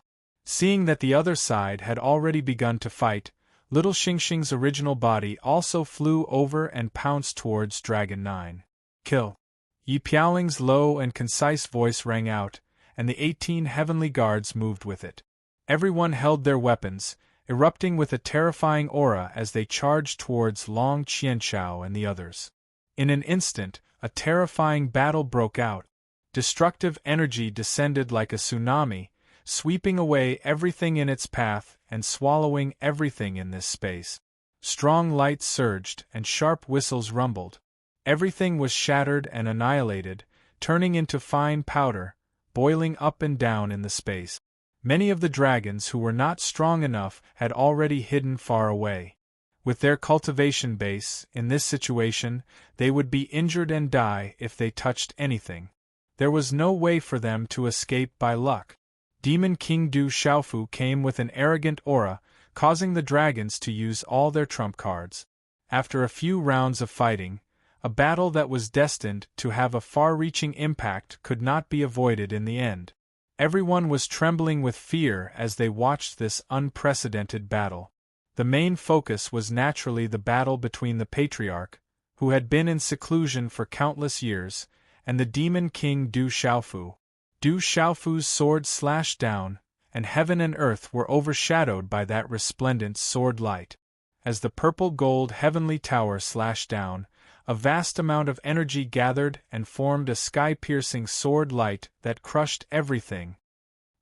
Seeing that the other side had already begun to fight, little Xingxing's original body also flew over and pounced towards Dragon 9. Kill! Yi Piaoling's low and concise voice rang out, and the 18 heavenly guards moved with it. Everyone held their weapons, erupting with a terrifying aura as they charged towards Long Qianchao and the others. In an instant, a terrifying battle broke out. Destructive energy descended like a tsunami, sweeping away everything in its path and swallowing everything in this space. Strong light surged and sharp whistles rumbled. Everything was shattered and annihilated, turning into fine powder, boiling up and down in the space. Many of the dragons who were not strong enough had already hidden far away. With their cultivation base, in this situation, they would be injured and die if they touched anything. There was no way for them to escape by luck. Demon King Du Xiaofu came with an arrogant aura, causing the dragons to use all their trump cards. After a few rounds of fighting, a battle that was destined to have a far-reaching impact could not be avoided in the end. Everyone was trembling with fear as they watched this unprecedented battle. The main focus was naturally the battle between the Patriarch, who had been in seclusion for countless years, and the Demon King Du Xiaofu. Du Xiaofu's sword slashed down, and heaven and earth were overshadowed by that resplendent sword light. As the purple-gold heavenly tower slashed down, A vast amount of energy gathered and formed a sky-piercing sword light that crushed everything.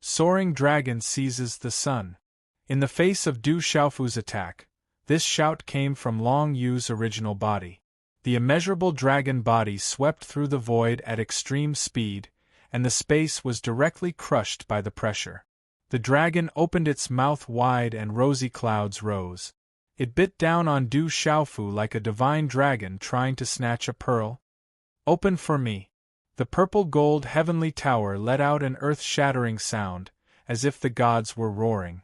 Soaring dragon seizes the sun. In the face of Du Xiaofu's attack, this shout came from Long Yu's original body. The immeasurable dragon body swept through the void at extreme speed, and the space was directly crushed by the pressure. The dragon opened its mouth wide and rosy clouds rose. It bit down on Du Xiaofu like a divine dragon trying to snatch a pearl. "Open for me." The purple-gold heavenly tower let out an earth-shattering sound, as if the gods were roaring.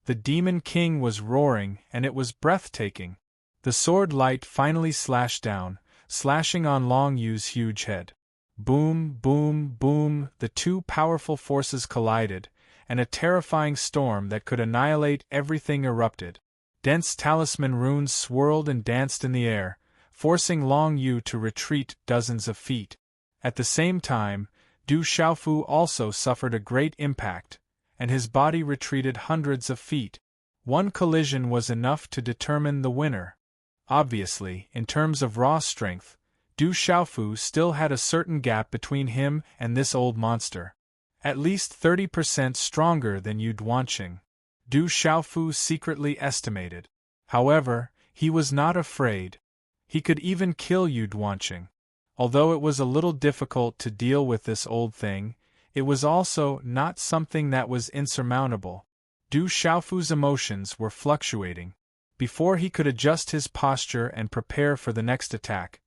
The Demon King was roaring, and it was breathtaking. The sword light finally slashed down, slashing on Long Yu's huge head. Boom, boom, boom, the two powerful forces collided, and a terrifying storm that could annihilate everything erupted. Dense talisman runes swirled and danced in the air, forcing Long Yu to retreat dozens of feet. At the same time, Du Xiaofu also suffered a great impact, and his body retreated hundreds of feet. One collision was enough to determine the winner. Obviously, in terms of raw strength, Du Xiaofu still had a certain gap between him and this old monster. At least 30% stronger than Yu Duanqing, Du Xiaofu secretly estimated. However, he was not afraid. He could even kill Yu Duanqing. Although it was a little difficult to deal with this old thing, it was also not something that was insurmountable. Du Xiaofu's emotions were fluctuating. Before he could adjust his posture and prepare for the next attack,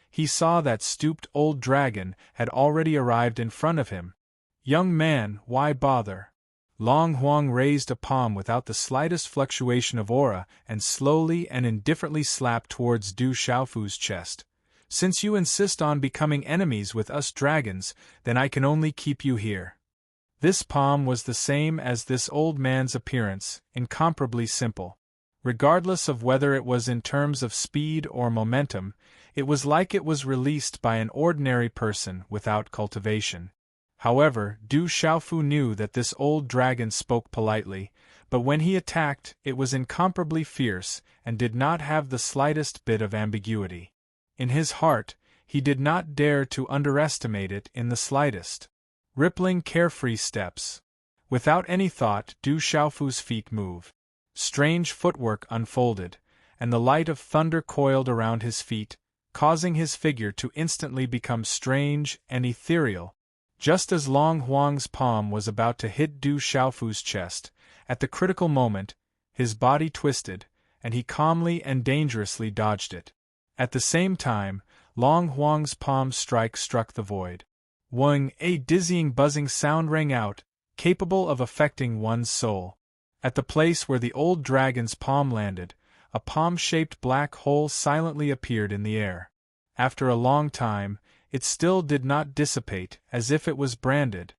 he saw that stooped old dragon had already arrived in front of him. "Young man, why bother?" Long Huang raised a palm without the slightest fluctuation of aura and slowly and indifferently slapped towards Du Xiaofu's chest. "Since you insist on becoming enemies with us dragons, then I can only keep you here." This palm was the same as this old man's appearance, incomparably simple. Regardless of whether it was in terms of speed or momentum, it was like it was released by an ordinary person without cultivation. However, Du Xiaofu knew that this old dragon spoke politely, but when he attacked, it was incomparably fierce and did not have the slightest bit of ambiguity. In his heart, he did not dare to underestimate it in the slightest. Rippling carefree steps. Without any thought, Du Xiaofu's feet moved. Strange footwork unfolded, and the light of thunder coiled around his feet, causing his figure to instantly become strange and ethereal. Just as Long Huang's palm was about to hit Du Xiaofu's chest, at the critical moment, his body twisted, and he calmly and dangerously dodged it. At the same time, Long Huang's palm strike struck the void. Wang, a dizzying buzzing sound rang out, capable of affecting one's soul. At the place where the old dragon's palm landed, a palm-shaped black hole silently appeared in the air. After a long time, it still did not dissipate, as if it was branded.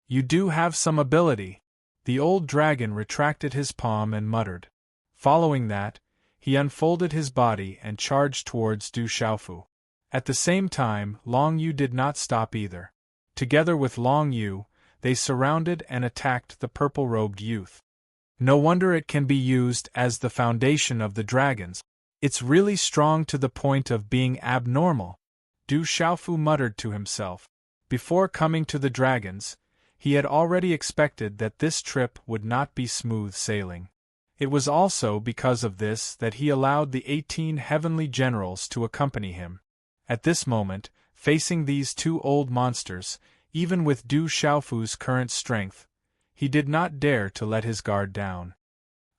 "You do have some ability." The old dragon retracted his palm and muttered. Following that, he unfolded his body and charged towards Du Xiaofu. At the same time, Long Yu did not stop either. Together with Long Yu, they surrounded and attacked the purple-robed youth. No wonder it can be used as the foundation of the dragons. It's really strong to the point of being abnormal, Du Xiaofu muttered to himself. Before coming to the dragons, he had already expected that this trip would not be smooth sailing. It was also because of this that he allowed the 18 heavenly generals to accompany him. At this moment, facing these two old monsters, even with Du Xiaofu's current strength, he did not dare to let his guard down.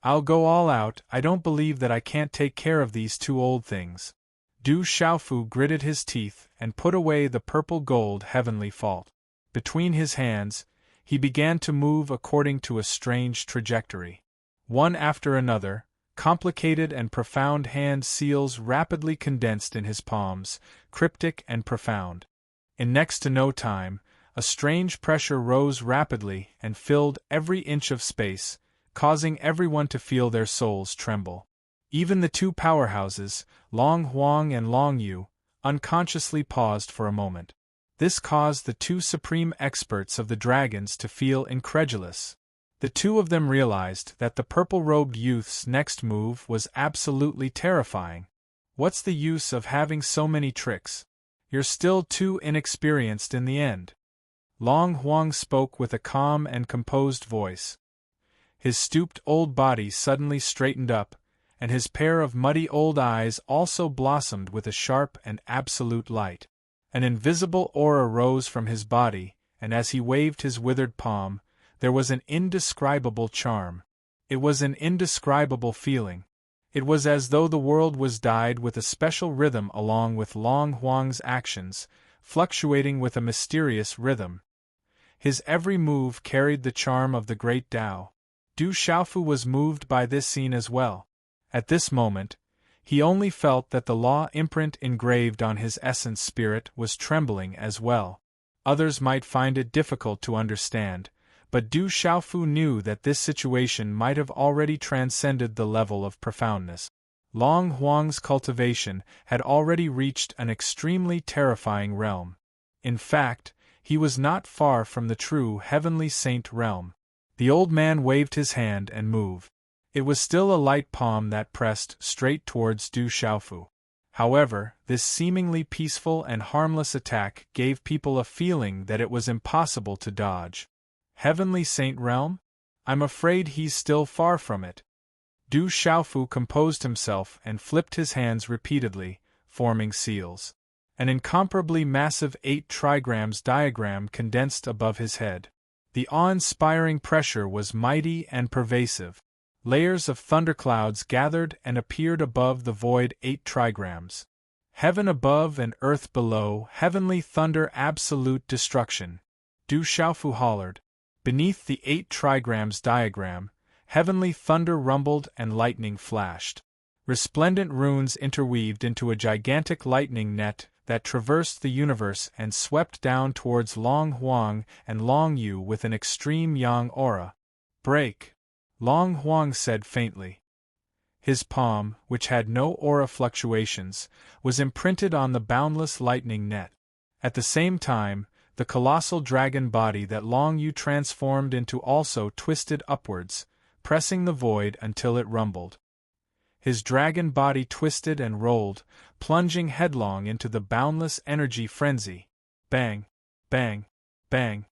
"I'll go all out, I don't believe that I can't take care of these two old things." Du Xiaofu gritted his teeth and put away the purple-gold heavenly fault. Between his hands, he began to move according to a strange trajectory. One after another, complicated and profound hand seals rapidly condensed in his palms, cryptic and profound. In next to no time, a strange pressure rose rapidly and filled every inch of space, causing everyone to feel their souls tremble. Even the two powerhouses, Long Huang and Long Yu, unconsciously paused for a moment. This caused the two supreme experts of the dragons to feel incredulous. The two of them realized that the purple-robed youth's next move was absolutely terrifying. What's the use of having so many tricks? You're still too inexperienced in the end. Long Huang spoke with a calm and composed voice. His stooped old body suddenly straightened up, and his pair of muddy old eyes also blossomed with a sharp and absolute light. An invisible aura rose from his body, and as he waved his withered palm, there was an indescribable charm. It was an indescribable feeling. It was as though the world was dyed with a special rhythm along with Long Huang's actions, fluctuating with a mysterious rhythm. His every move carried the charm of the great Tao. Du Xiaofu was moved by this scene as well. At this moment, he only felt that the law imprint engraved on his essence spirit was trembling as well. Others might find it difficult to understand, but Du Xiaofu knew that this situation might have already transcended the level of profoundness. Long Huang's cultivation had already reached an extremely terrifying realm. In fact, he was not far from the true heavenly saint realm. The old man waved his hand and moved. It was still a light palm that pressed straight towards Du Xiaofu. However, this seemingly peaceful and harmless attack gave people a feeling that it was impossible to dodge. Heavenly Saint Realm? I'm afraid he's still far from it. Du Xiaofu composed himself and flipped his hands repeatedly, forming seals. An incomparably massive 8 trigrams diagram condensed above his head. The awe-inspiring pressure was mighty and pervasive. Layers of thunderclouds gathered and appeared above the void 8 trigrams. Heaven above and earth below, heavenly thunder, absolute destruction. Du Xiaofu hollered. Beneath the 8 trigrams diagram, heavenly thunder rumbled and lightning flashed. Resplendent runes interweaved into a gigantic lightning net that traversed the universe and swept down towards Long Huang and Long Yu with an extreme yang aura. Break! Long Huang said faintly. His palm, which had no aura fluctuations, was imprinted on the boundless lightning net. At the same time, the colossal dragon body that Long Yu transformed into also twisted upwards, pressing the void until it rumbled. His dragon body twisted and rolled, plunging headlong into the boundless energy frenzy. Bang! Bang! Bang!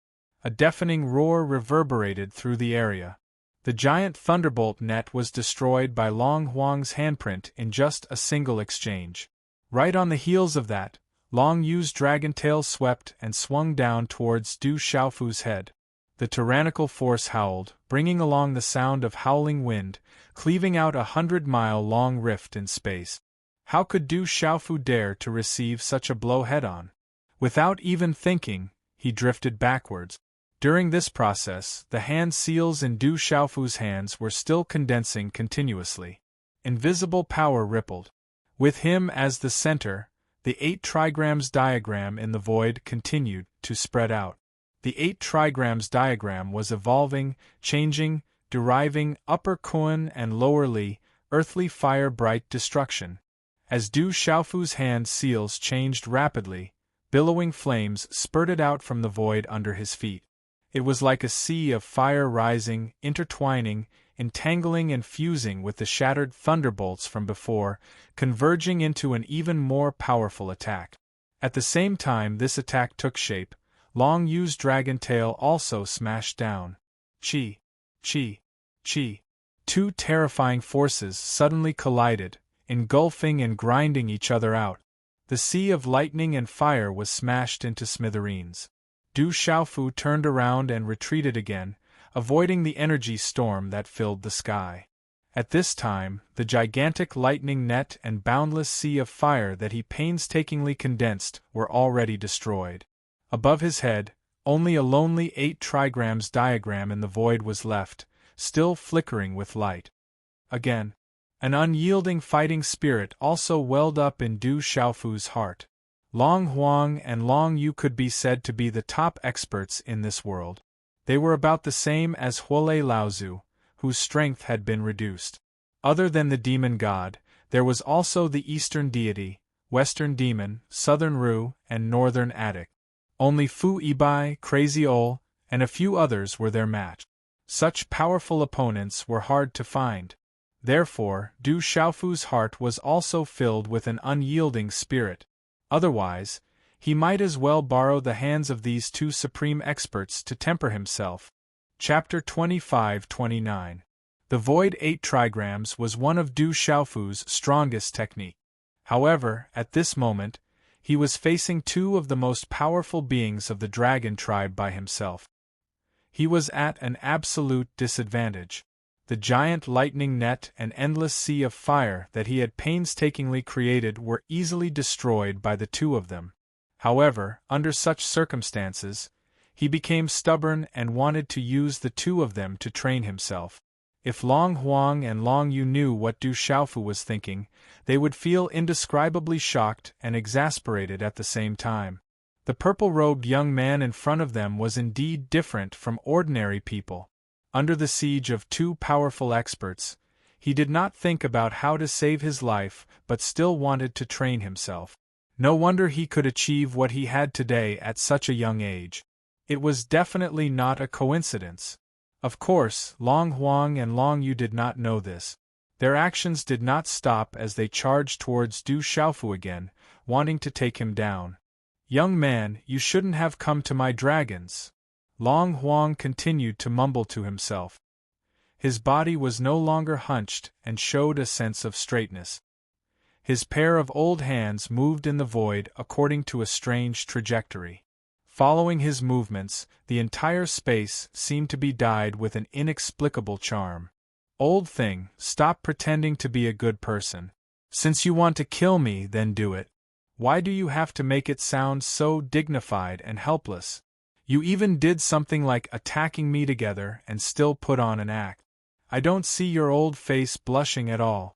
A deafening roar reverberated through the area. The giant thunderbolt net was destroyed by Long Huang's handprint in just a single exchange. Right on the heels of that, Long Yu's dragon tail swept and swung down towards Du Xiaofu's head. The tyrannical force howled, bringing along the sound of howling wind, cleaving out a 100-mile-long rift in space. How could Du Xiaofu dare to receive such a blow head-on? Without even thinking, he drifted backwards. During this process, the hand seals in Du Xiaofu's hands were still condensing continuously. Invisible power rippled. With him as the center, the 8 trigrams diagram in the void continued to spread out. The 8 trigrams diagram was evolving, changing, deriving upper Kuan and lower Li, earthly fire bright destruction. As Du Xiaofu's hand seals changed rapidly, billowing flames spurted out from the void under his feet. It was like a sea of fire rising, intertwining, entangling and fusing with the shattered thunderbolts from before, converging into an even more powerful attack. At the same time this attack took shape, Long Yu's dragon tail also smashed down. Chi! Chi! Chi! 2 terrifying forces suddenly collided, engulfing and grinding each other out. The sea of lightning and fire was smashed into smithereens. Du Xiaofu turned around and retreated again, avoiding the energy storm that filled the sky. At this time, the gigantic lightning net and boundless sea of fire that he painstakingly condensed were already destroyed. Above his head, only a lonely 8 trigrams diagram in the void was left, still flickering with light. Again, an unyielding fighting spirit also welled up in Du Xiaofu's heart. Long Huang and Long Yu could be said to be the top experts in this world. They were about the same as Huolei Laozu, whose strength had been reduced. Other than the demon god, there was also the eastern deity, western demon, southern Ru, and northern Attic. Only Fu Ibai, Crazy Ol, and a few others were their match. Such powerful opponents were hard to find. Therefore, Du Xiaofu's heart was also filled with an unyielding spirit. Otherwise, he might as well borrow the hands of these two supreme experts to temper himself. Chapter 25-29. The void 8 trigrams was one of Du Xiaofu's strongest technique. However, at this moment, he was facing two of the most powerful beings of the dragon tribe by himself. He was at an absolute disadvantage. The giant lightning net and endless sea of fire that he had painstakingly created were easily destroyed by the two of them. However, under such circumstances, he became stubborn and wanted to use the two of them to train himself. If Long Huang and Long Yu knew what Du Xiaofu was thinking, they would feel indescribably shocked and exasperated at the same time. The purple-robed young man in front of them was indeed different from ordinary people. Under the siege of two powerful experts, he did not think about how to save his life but still wanted to train himself. No wonder he could achieve what he had today at such a young age. It was definitely not a coincidence. Of course, Long Huang and Long Yu did not know this. Their actions did not stop as they charged towards Du Xiaofu again, wanting to take him down. "Young man, you shouldn't have come to my dragons," Long Huang continued to mumble to himself. His body was no longer hunched and showed a sense of straightness. His pair of old hands moved in the void according to a strange trajectory. Following his movements, the entire space seemed to be dyed with an inexplicable charm. "Old thing, stop pretending to be a good person. Since you want to kill me, then do it. Why do you have to make it sound so dignified and helpless? You even did something like attacking me together and still put on an act. I don't see your old face blushing at all,"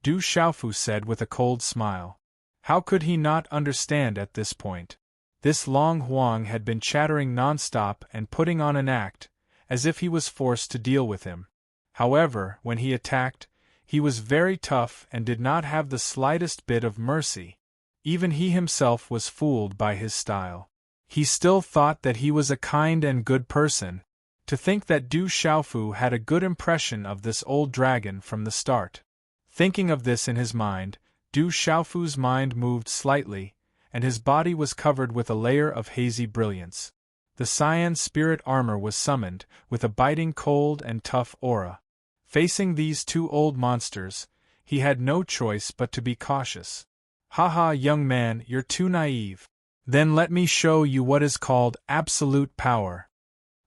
Du Xiaofu said with a cold smile. How could he not understand at this point? This Long Huang had been chattering non-stop and putting on an act, as if he was forced to deal with him. However, when he attacked, he was very tough and did not have the slightest bit of mercy. Even he himself was fooled by his style. He still thought that he was a kind and good person. To think that Du Xiaofu had a good impression of this old dragon from the start. Thinking of this in his mind, Du Xiaofu's mind moved slightly, and his body was covered with a layer of hazy brilliance. The cyan spirit armor was summoned, with a biting cold and tough aura. Facing these two old monsters, he had no choice but to be cautious. "Haha, young man, you're too naive. Then let me show you what is called absolute power."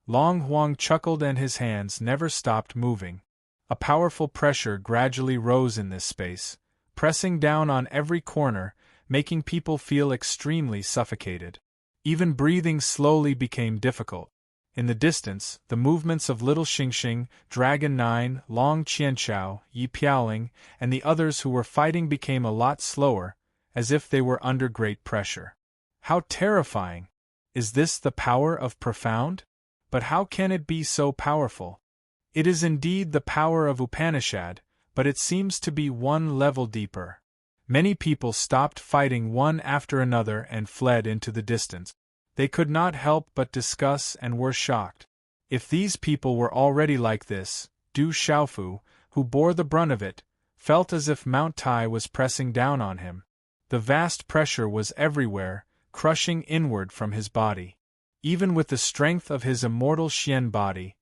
Long Huang chuckled and his hands never stopped moving. A powerful pressure gradually rose in this space, pressing down on every corner, making people feel extremely suffocated. Even breathing slowly became difficult. In the distance, the movements of Little Xingxing, Dragon 9, Long Qianchao, Yi Piaoling, and the others who were fighting became a lot slower, as if they were under great pressure. How terrifying! Is this the power of profound? But how can it be so powerful? It is indeed the power of Upanishad, but it seems to be one level deeper. Many people stopped fighting one after another and fled into the distance. They could not help but discuss and were shocked. If these people were already like this, Du Xiaofu, who bore the brunt of it, felt as if Mount Tai was pressing down on him. The vast pressure was everywhere, crushing inward from his body. Even with the strength of his immortal Xian body,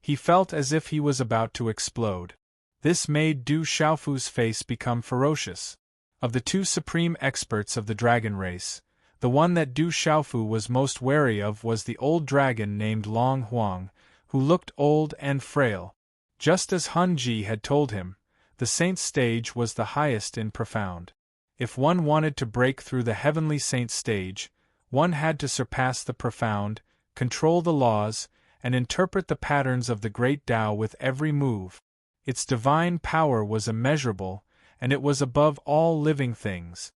he felt as if he was about to explode. This made Du Xiaofu's face become ferocious. Of the two supreme experts of the dragon race, the one that Du Xiaofu was most wary of was the old dragon named Long Huang, who looked old and frail. Just as Hun Ji had told him, the saint stage was the highest in profound. If one wanted to break through the heavenly saint stage, one had to surpass the profound, control the laws, and interpret the patterns of the great Tao with every move. Its divine power was immeasurable, and it was above all living things.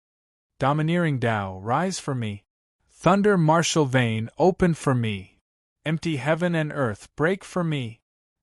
Domineering Tao, rise for me. Thunder martial vein, open for me. Empty heaven and earth, break for me.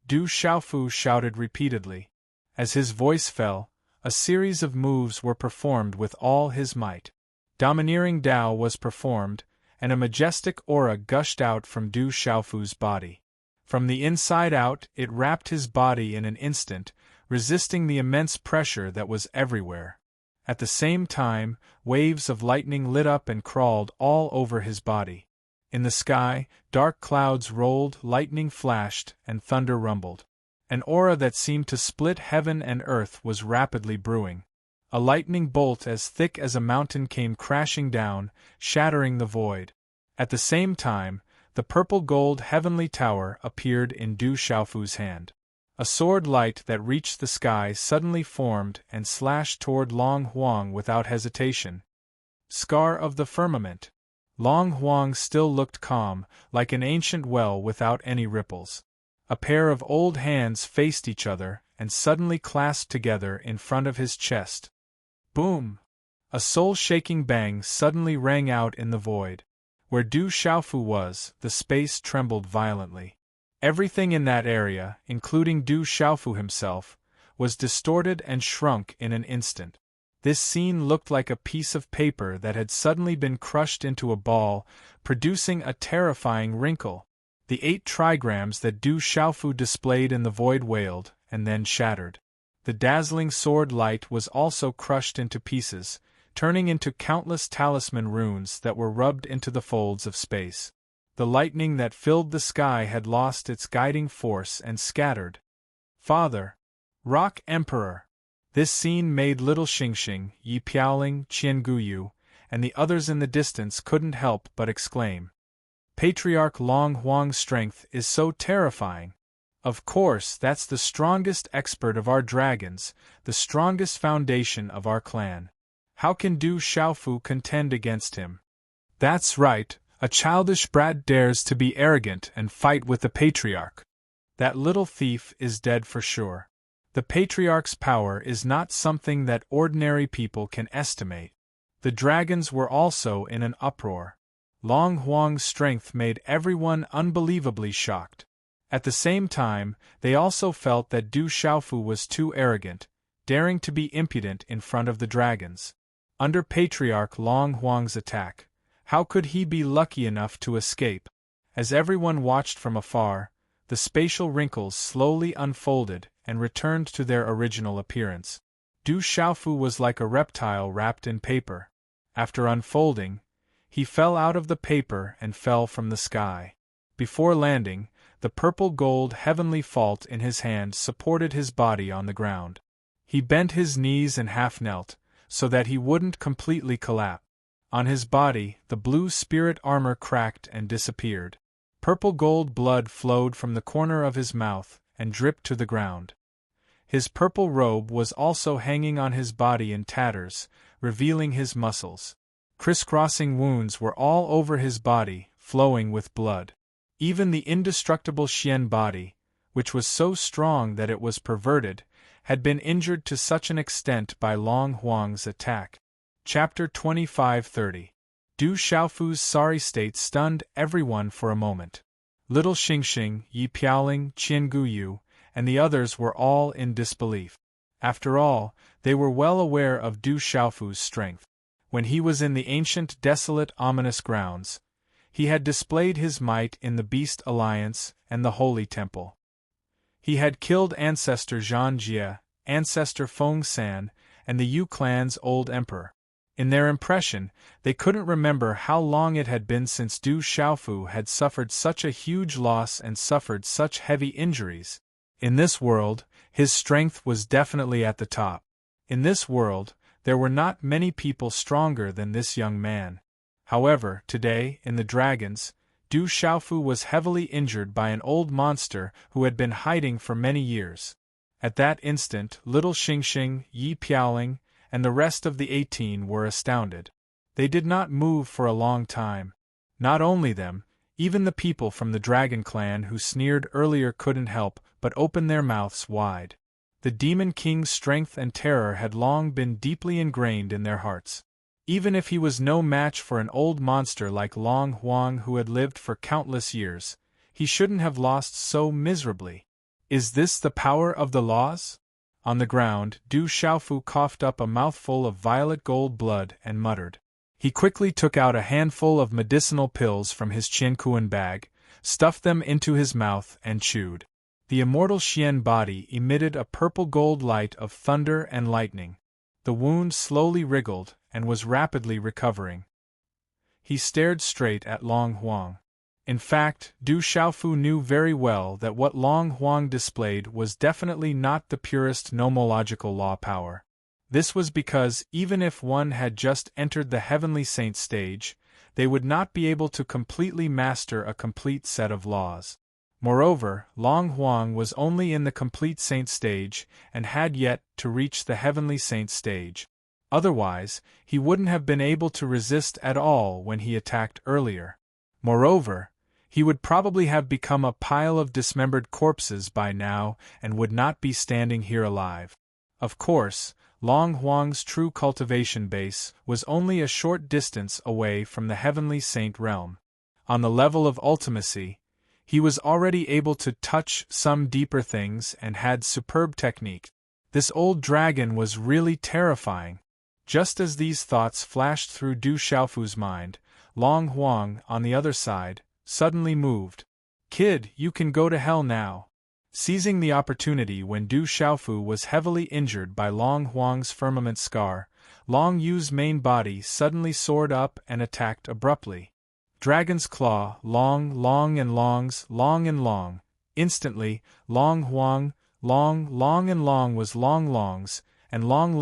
Du Xiaofu shouted repeatedly. As his voice fell, a series of moves were performed with all his might. Domineering Tao was performed, and a majestic aura gushed out from Du Xiaofu's body. From the inside out, it wrapped his body in an instant, resisting the immense pressure that was everywhere. At the same time, waves of lightning lit up and crawled all over his body. In the sky, dark clouds rolled, lightning flashed, and thunder rumbled. An aura that seemed to split heaven and earth was rapidly brewing. A lightning bolt as thick as a mountain came crashing down, shattering the void. At the same time, the purple-gold heavenly tower appeared in Du Xiaofu's hand. A sword light that reached the sky suddenly formed and slashed toward Long Huang without hesitation. Scar of the firmament. Long Huang still looked calm, like an ancient well without any ripples. A pair of old hands faced each other and suddenly clasped together in front of his chest. Boom! A soul-shaking bang suddenly rang out in the void. Where Du Xiaofu was, the space trembled violently. Everything in that area, including Du Xiaofu himself, was distorted and shrunk in an instant. This scene looked like a piece of paper that had suddenly been crushed into a ball, producing a terrifying wrinkle. The 8 trigrams that Du Xiaofu displayed in the void wailed, and then shattered. The dazzling sword light was also crushed into pieces, turning into countless talisman runes that were rubbed into the folds of space. The lightning that filled the sky had lost its guiding force and scattered. Father! Rock Emperor! This scene made little Xingxing, Yi Piaoling, Qian Guyu, and the others in the distance couldn't help but exclaim. Patriarch Long Huang's strength is so terrifying. Of course, that's the strongest expert of our dragons, the strongest foundation of our clan. How can Du Xiaofu contend against him? That's right, a childish brat dares to be arrogant and fight with the Patriarch. That little thief is dead for sure. The Patriarch's power is not something that ordinary people can estimate. The dragons were also in an uproar. Long Huang's strength made everyone unbelievably shocked. At the same time, they also felt that Du Xiaofu was too arrogant, daring to be impudent in front of the dragons. Under Patriarch Long Huang's attack, how could he be lucky enough to escape? As everyone watched from afar, the spatial wrinkles slowly unfolded and returned to their original appearance. Du Xiaofu was like a reptile wrapped in paper. After unfolding, he fell out of the paper and fell from the sky. Before landing, the purple-gold heavenly fault in his hand supported his body on the ground. He bent his knees and half-knelt, so that he wouldn't completely collapse. On his body, the blue spirit armor cracked and disappeared. Purple-gold blood flowed from the corner of his mouth and dripped to the ground. His purple robe was also hanging on his body in tatters, revealing his muscles. Crisscrossing wounds were all over his body, flowing with blood. Even the indestructible Xian body, which was so strong that it was perverted, had been injured to such an extent by Long Huang's attack. Chapter 25-30. Du Xiaofu's sorry state stunned everyone for a moment. Little Xingxing, Yi Piaoling, Qian Guyu, and the others were all in disbelief. After all, they were well aware of Du Xiaofu's strength. When he was in the ancient, desolate, ominous grounds, he had displayed his might in the Beast Alliance and the Holy Temple. He had killed Ancestor Zhan Jie, Ancestor Feng San, and the Yu clan's old emperor. In their impression, they couldn't remember how long it had been since Du Xiaofu had suffered such a huge loss and suffered such heavy injuries. In this world, his strength was definitely at the top. In this world, there were not many people stronger than this young man. However, today, in the Dragons, Du Xiaofu was heavily injured by an old monster who had been hiding for many years. At that instant, little Xingxing, Yi Piaoling, and the rest of the 18 were astounded. They did not move for a long time. Not only them, even the people from the Dragon Clan who sneered earlier couldn't help but open their mouths wide. The Demon King's strength and terror had long been deeply ingrained in their hearts. Even if he was no match for an old monster like Long Huang who had lived for countless years, he shouldn't have lost so miserably. Is this the power of the laws? On the ground, Du Xiaofu coughed up a mouthful of violet gold blood and muttered. He quickly took out a handful of medicinal pills from his Qiankuan bag, stuffed them into his mouth and chewed. The immortal Xian body emitted a purple-gold light of thunder and lightning. The wound slowly wriggled and was rapidly recovering. He stared straight at Long Huang. In fact, Du Xiaofu knew very well that what Long Huang displayed was definitely not the purest nomological law power. This was because, even if one had just entered the Heavenly Saint stage, they would not be able to completely master a complete set of laws. Moreover, Long Huang was only in the complete Saint stage and had yet to reach the Heavenly Saint stage. Otherwise, he wouldn't have been able to resist at all when he attacked earlier. Moreover, he would probably have become a pile of dismembered corpses by now and would not be standing here alive. Of course, Long Huang's true cultivation base was only a short distance away from the Heavenly Saint realm. On the level of ultimacy, he was already able to touch some deeper things and had superb technique. This old dragon was really terrifying. Just as these thoughts flashed through Du Xiaofu's mind, Long Huang, on the other side, suddenly moved. "Kid, you can go to hell now." Seizing the opportunity when Du Xiaofu was heavily injured by Long Huang's firmament scar, Long Yu's main body suddenly soared up and attacked abruptly. Dragon's claw, long and long. Instantly, Long Huang, long and long was Long Long's, and long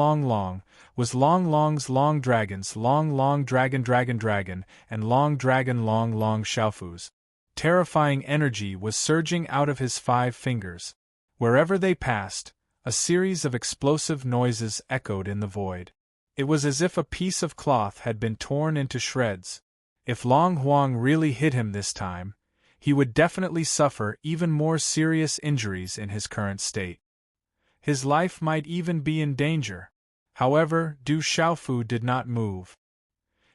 was Long Long's long dragon's, long dragon, and long dragon Long Xiaofu's. Terrifying energy was surging out of his 5 fingers. Wherever they passed, a series of explosive noises echoed in the void. It was as if a piece of cloth had been torn into shreds. If Long Huang really hit him this time, he would definitely suffer even more serious injuries in his current state. His life might even be in danger. However, Du Xiaofu did not move.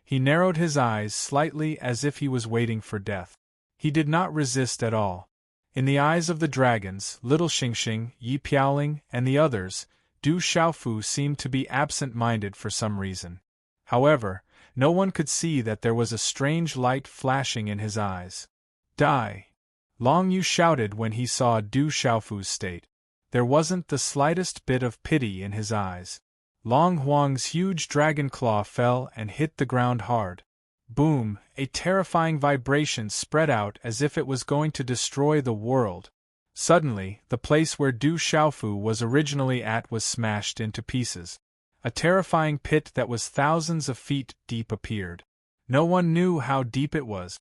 He narrowed his eyes slightly as if he was waiting for death. He did not resist at all. In the eyes of the dragons, Little Xingxing, Yi Piaoling, and the others, Du Xiaofu seemed to be absent-minded for some reason. However, no one could see that there was a strange light flashing in his eyes. "Die!" Long Yu shouted when he saw Du Xiaofu's state. There wasn't the slightest bit of pity in his eyes. Long Huang's huge dragon claw fell and hit the ground hard. Boom! A terrifying vibration spread out as if it was going to destroy the world. Suddenly, the place where Du Xiaofu was originally at was smashed into pieces. A terrifying pit that was thousands of feet deep appeared. No one knew how deep it was.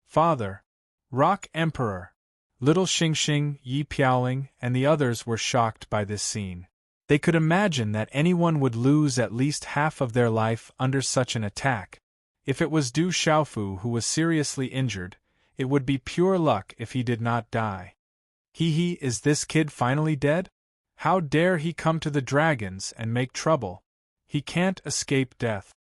"Father! Rock Emperor!" Little Xingxing, Yi Piaoling, and the others were shocked by this scene. They could imagine that anyone would lose at least half of their life under such an attack. If it was Du Xiaofu who was seriously injured, it would be pure luck if he did not die. Is this kid finally dead? How dare he come to the dragons and make trouble? He can't escape death.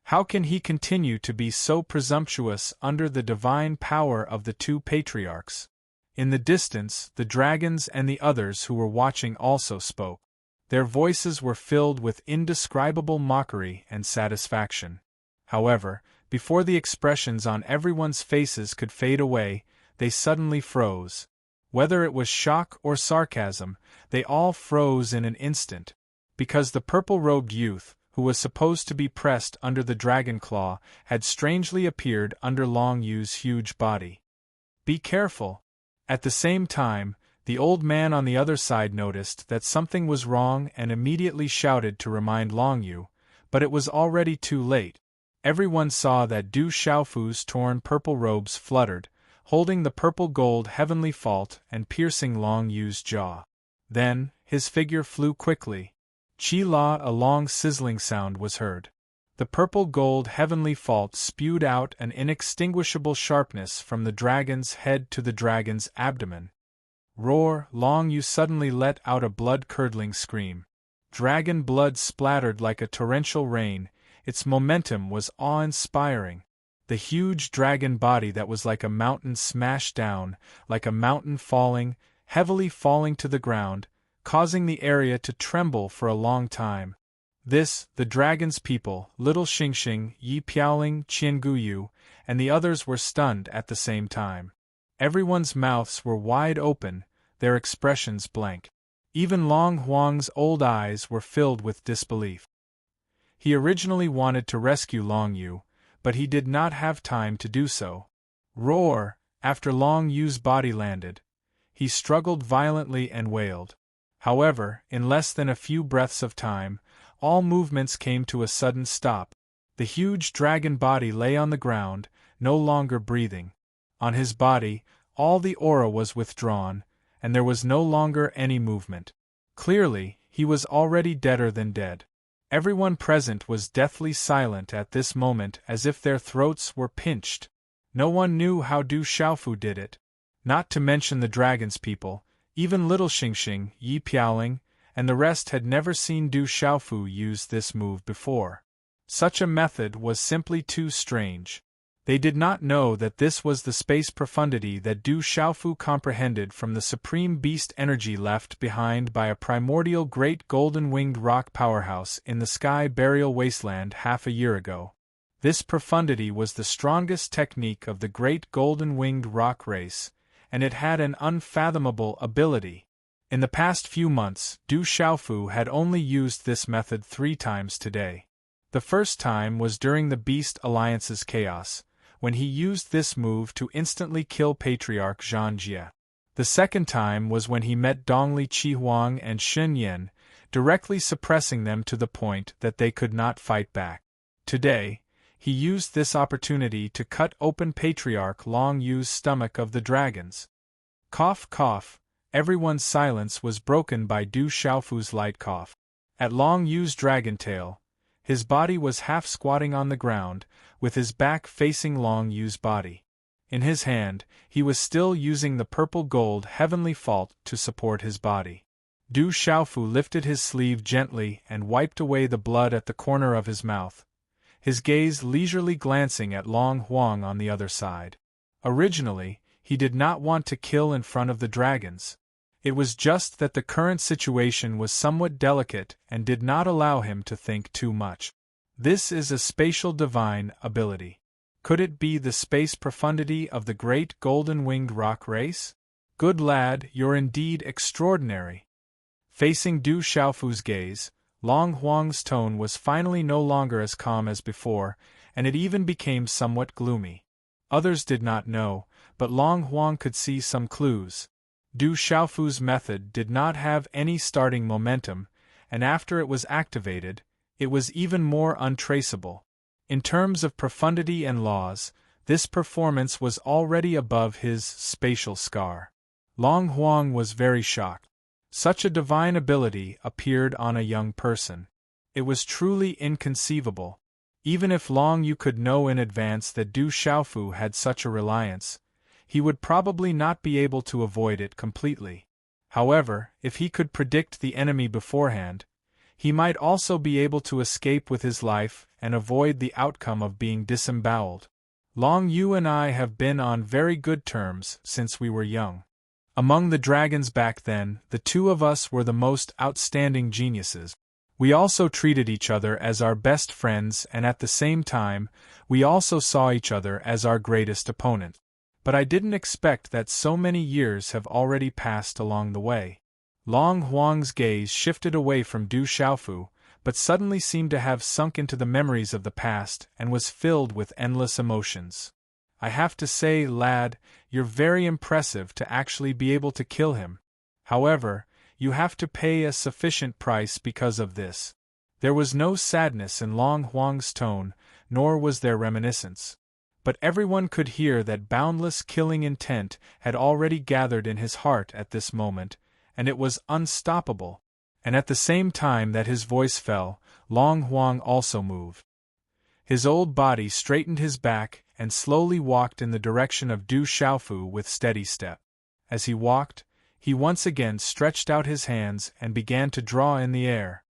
How can he continue to be so presumptuous under the divine power of the 2 patriarchs? In the distance, the dragons and the others who were watching also spoke. Their voices were filled with indescribable mockery and satisfaction. However, before the expressions on everyone's faces could fade away, they suddenly froze. Whether it was shock or sarcasm, they all froze in an instant, because the purple-robed youth, who was supposed to be pressed under the dragon claw, had strangely appeared under Long Yu's huge body. "Be careful!" At the same time, the old man on the other side noticed that something was wrong and immediately shouted to remind Long Yu, but it was already too late. Everyone saw that Du Xiaofu's torn purple robes fluttered, holding the purple-gold heavenly fault and piercing Long Yu's jaw. Then, his figure flew quickly. Chi-la, a long sizzling sound was heard. The purple-gold heavenly fault spewed out an inextinguishable sharpness from the dragon's head to the dragon's abdomen. Roar! Long Yu suddenly let out a blood-curdling scream. Dragon blood splattered like a torrential rain. Its momentum was awe-inspiring. The huge dragon body that was like a mountain smashed down, like a mountain falling, heavily falling to the ground, causing the area to tremble for a long time. This, the dragon's people, Little Xingxing, Yi Piaoling, Qianguyu, and the others were stunned at the same time. Everyone's mouths were wide open, their expressions blank. Even Long Huang's old eyes were filled with disbelief. He originally wanted to rescue Long Yu, but he did not have time to do so. Roar! After Long Yu's body landed, he struggled violently and wailed. However, in less than a few breaths of time, all movements came to a sudden stop. The huge dragon body lay on the ground, no longer breathing. On his body, all the aura was withdrawn, and there was no longer any movement. Clearly, he was already deader than dead. Everyone present was deathly silent at this moment, as if their throats were pinched. No one knew how Du Xiaofu did it. Not to mention the dragon's people, even little Xingxing, Yi Piaoling, and the rest had never seen Du Xiaofu use this move before. Such a method was simply too strange. They did not know that this was the space profundity that Du Xiaofu comprehended from the supreme beast energy left behind by a primordial great golden-winged rock powerhouse in the sky burial wasteland half a year ago. This profundity was the strongest technique of the great golden-winged rock race, and it had an unfathomable ability. In the past few months, Du Xiaofu had only used this method 3 times today. The first time was during the Beast Alliance's chaos, when he used this move to instantly kill Patriarch Zhang Jie. The second time was when he met Dongli Qihuang and Shen Yan, directly suppressing them to the point that they could not fight back. Today, he used this opportunity to cut open Patriarch Long Yu's stomach of the dragons. Cough cough, everyone's silence was broken by Du Xiaofu's light cough. At Long Yu's dragon tail, his body was half squatting on the ground, with his back facing Long Yu's body. In his hand, he was still using the purple-gold heavenly fault to support his body. Du Xiaofu lifted his sleeve gently and wiped away the blood at the corner of his mouth, his gaze leisurely glancing at Long Huang on the other side. Originally, he did not want to kill in front of the dragons. It was just that the current situation was somewhat delicate and did not allow him to think too much. This is a spatial divine ability. Could it be the space profundity of the great golden-winged rock race? Good lad, you're indeed extraordinary. Facing Du Xiaofu's gaze, Long Huang's tone was finally no longer as calm as before, and it even became somewhat gloomy. Others did not know, but Long Huang could see some clues. Du Xiaofu's method did not have any starting momentum, and after it was activated, it was even more untraceable. In terms of profundity and laws, this performance was already above his spatial scar. Long Huang was very shocked. Such a divine ability appeared on a young person. It was truly inconceivable. Even if Long Yu could know in advance that Du Xiaofu had such a reliance, he would probably not be able to avoid it completely. However, if he could predict the enemy beforehand, he might also be able to escape with his life and avoid the outcome of being disemboweled. Long Yu and I have been on very good terms since we were young. Among the dragons back then, the two of us were the most outstanding geniuses. We also treated each other as our best friends, and at the same time, we also saw each other as our greatest opponent. But I didn't expect that so many years have already passed along the way. Long Huang's gaze shifted away from Du Xiaofu, but suddenly seemed to have sunk into the memories of the past and was filled with endless emotions. I have to say, lad, you're very impressive to actually be able to kill him. However, you have to pay a sufficient price because of this. There was no sadness in Long Huang's tone, nor was there reminiscence. But everyone could hear that boundless killing intent had already gathered in his heart at this moment, and it was unstoppable. And at the same time that his voice fell, Long Huang also moved. His old body straightened his back and slowly walked in the direction of Du Xiaofu with steady step. As he walked, he once again stretched out his hands and began to draw in the air.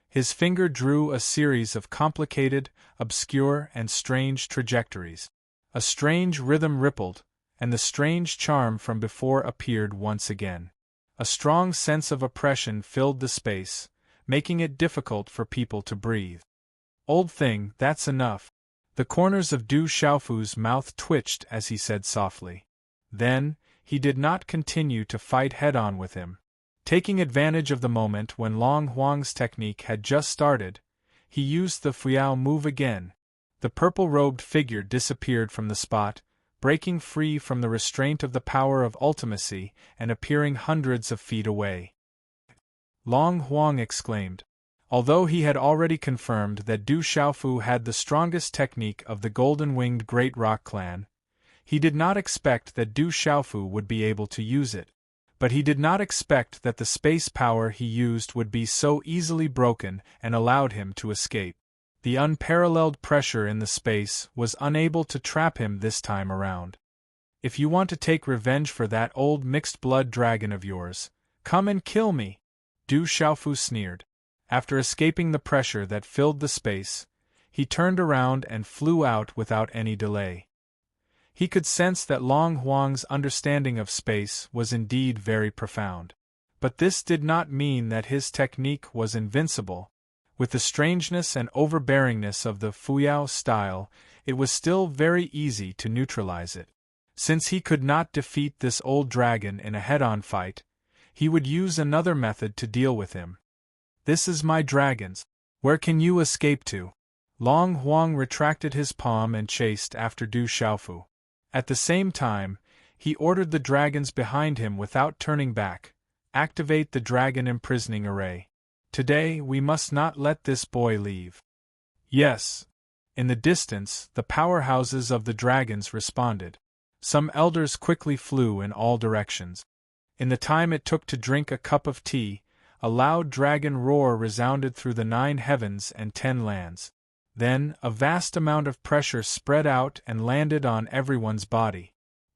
His finger drew a series of complicated, obscure, and strange trajectories. A strange rhythm rippled, and the strange charm from before appeared once again. A strong sense of oppression filled the space, making it difficult for people to breathe. Old thing, that's enough. The corners of Du Xiaofu's mouth twitched as he said softly. Then, he did not continue to fight head-on with him. Taking advantage of the moment when Long Huang's technique had just started, he used the Fuyao move again. The purple-robed figure disappeared from the spot, breaking free from the restraint of the power of ultimacy and appearing hundreds of feet away. Long Huang exclaimed. Although he had already confirmed that Du Xiaofu had the strongest technique of the golden-winged Great Rock Clan, he did not expect that Du Xiaofu would be able to use it. But he did not expect that the space power he used would be so easily broken and allowed him to escape. The unparalleled pressure in the space was unable to trap him this time around. If you want to take revenge for that old mixed-blood dragon of yours, come and kill me, Du Xiaofu sneered. After escaping the pressure that filled the space, he turned around and flew out without any delay. He could sense that Long Huang's understanding of space was indeed very profound. But this did not mean that his technique was invincible. With the strangeness and overbearingness of the Fuyao style, it was still very easy to neutralize it. Since he could not defeat this old dragon in a head-on fight, he would use another method to deal with him. This is my dragons. Where can you escape to? Long Huang retracted his palm and chased after Du Xiaofu. At the same time, he ordered the dragons behind him without turning back, activate the dragon imprisoning array. Today we must not let this boy leave. Yes. In the distance, the powerhouses of the dragons responded. Some elders quickly flew in all directions. In the time it took to drink a cup of tea, a loud dragon roar resounded through the 9 heavens and 10 lands. Then, a vast amount of pressure spread out and landed on everyone's body.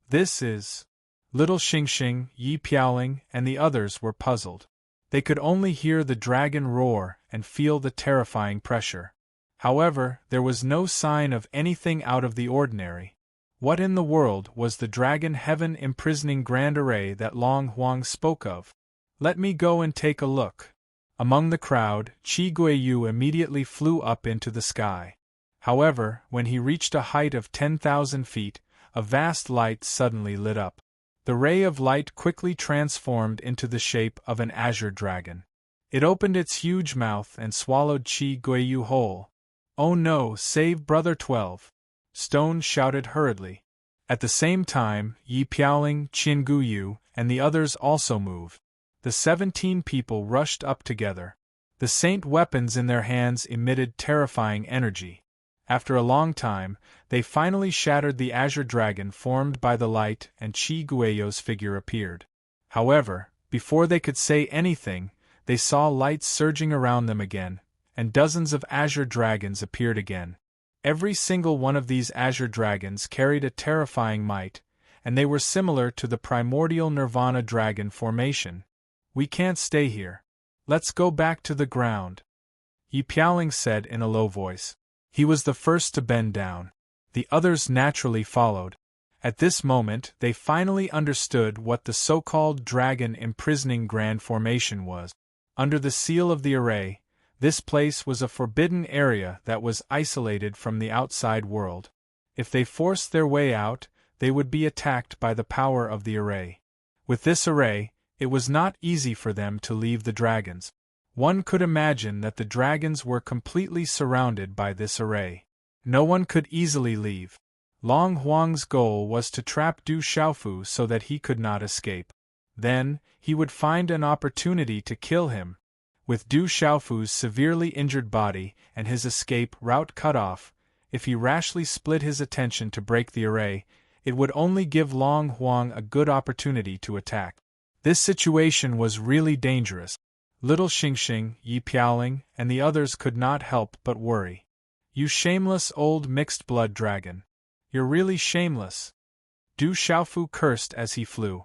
This is... Little Xingxing, Yi Piaoling, and the others were puzzled. They could only hear the dragon roar and feel the terrifying pressure. However, there was no sign of anything out of the ordinary. What in the world was the dragon heaven imprisoning grand array that Long Huang spoke of? Let me go and take a look. Among the crowd, Qi Guiyu immediately flew up into the sky. However, when he reached a height of 10,000 feet, a vast light suddenly lit up. The ray of light quickly transformed into the shape of an azure dragon. It opened its huge mouth and swallowed Qi Guiyu whole. Oh no, save Brother 12! Stone shouted hurriedly. At the same time, Yi Piaoling, Qin Guyu, and the others also moved. The 17 people rushed up together. The saint weapons in their hands emitted terrifying energy. After a long time, they finally shattered the azure dragon formed by the light and Qi Guiyu's figure appeared. However, before they could say anything, they saw lights surging around them again, and dozens of azure dragons appeared again. Every single one of these azure dragons carried a terrifying might, and they were similar to the primordial Nirvana dragon formation. We can't stay here. Let's go back to the ground, Yi Piaoling said in a low voice. He was the first to bend down. The others naturally followed. At this moment they finally understood what the so-called dragon imprisoning grand formation was. Under the seal of the array, this place was a forbidden area that was isolated from the outside world. If they forced their way out, they would be attacked by the power of the array. With this array, it was not easy for them to leave the dragons. One could imagine that the dragons were completely surrounded by this array. No one could easily leave. Long Huang's goal was to trap Du Xiaofu so that he could not escape. Then, he would find an opportunity to kill him. With Du Xiaofu's severely injured body and his escape route cut off, if he rashly split his attention to break the array, it would only give Long Huang a good opportunity to attack. This situation was really dangerous. Little Xingxing, Yi Piaoling, and the others could not help but worry. You shameless old mixed-blood dragon. You're really shameless. Du Xiaofu cursed as he flew.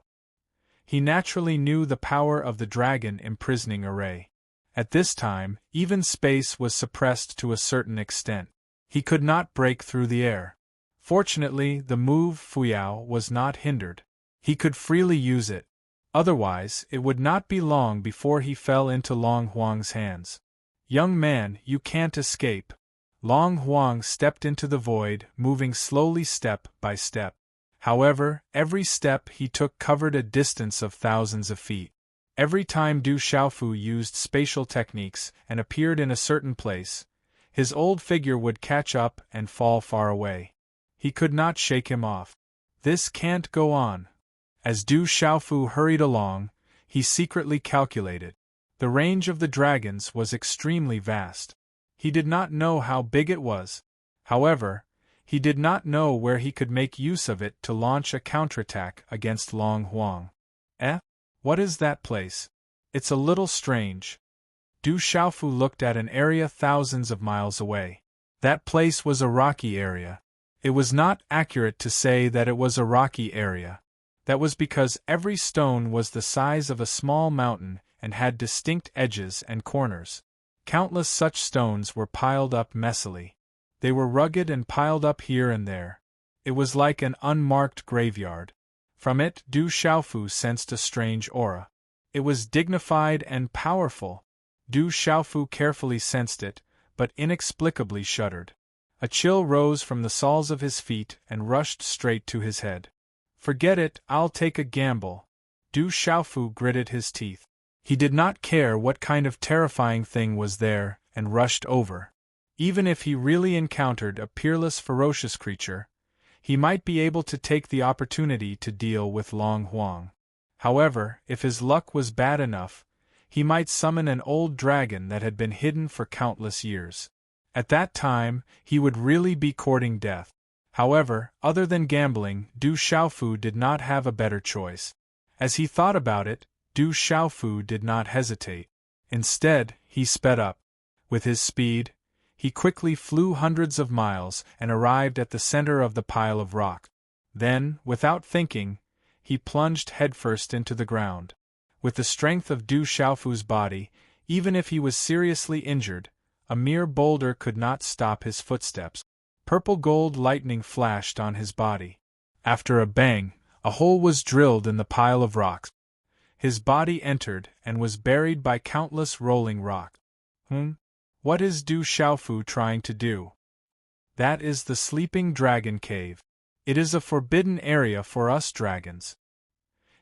He naturally knew the power of the dragon imprisoning array. At this time, even space was suppressed to a certain extent. He could not break through the air. Fortunately, the move Fuyao was not hindered. He could freely use it. Otherwise, it would not be long before he fell into Long Huang's hands. Young man, you can't escape. Long Huang stepped into the void, moving slowly step by step. However, every step he took covered a distance of thousands of feet. Every time Du Xiaofu used spatial techniques and appeared in a certain place, his old figure would catch up and fall far away. He could not shake him off. This can't go on. As Du Xiaofu hurried along, he secretly calculated. The range of the dragons was extremely vast. He did not know how big it was. However, he did not know where he could make use of it to launch a counterattack against Long Huang. What is that place? It's a little strange. Du Xiaofu looked at an area thousands of miles away. That place was a rocky area. It was not accurate to say that it was a rocky area. That was because every stone was the size of a small mountain and had distinct edges and corners. Countless such stones were piled up messily. They were rugged and piled up here and there. It was like an unmarked graveyard. From it, Du Xiaofu sensed a strange aura. It was dignified and powerful. Du Xiaofu carefully sensed it, but inexplicably shuddered. A chill rose from the soles of his feet and rushed straight to his head. Forget it, I'll take a gamble. Du Xiaofu gritted his teeth. He did not care what kind of terrifying thing was there, and rushed over. Even if he really encountered a peerless ferocious creature, he might be able to take the opportunity to deal with Long Huang. However, if his luck was bad enough, he might summon an old dragon that had been hidden for countless years. At that time, he would really be courting death. However, other than gambling, Du Xiaofu did not have a better choice. As he thought about it, Du Xiaofu did not hesitate. Instead, he sped up. With his speed, he quickly flew hundreds of miles and arrived at the center of the pile of rock. Then, without thinking, he plunged headfirst into the ground. With the strength of Du Xiaofu's body, even if he was seriously injured, a mere boulder could not stop his footsteps. Purple gold lightning flashed on his body. After a bang, a hole was drilled in the pile of rocks. His body entered and was buried by countless rolling rocks. What is Du Xiaofu trying to do? That is the Sleeping Dragon Cave. It is a forbidden area for us dragons.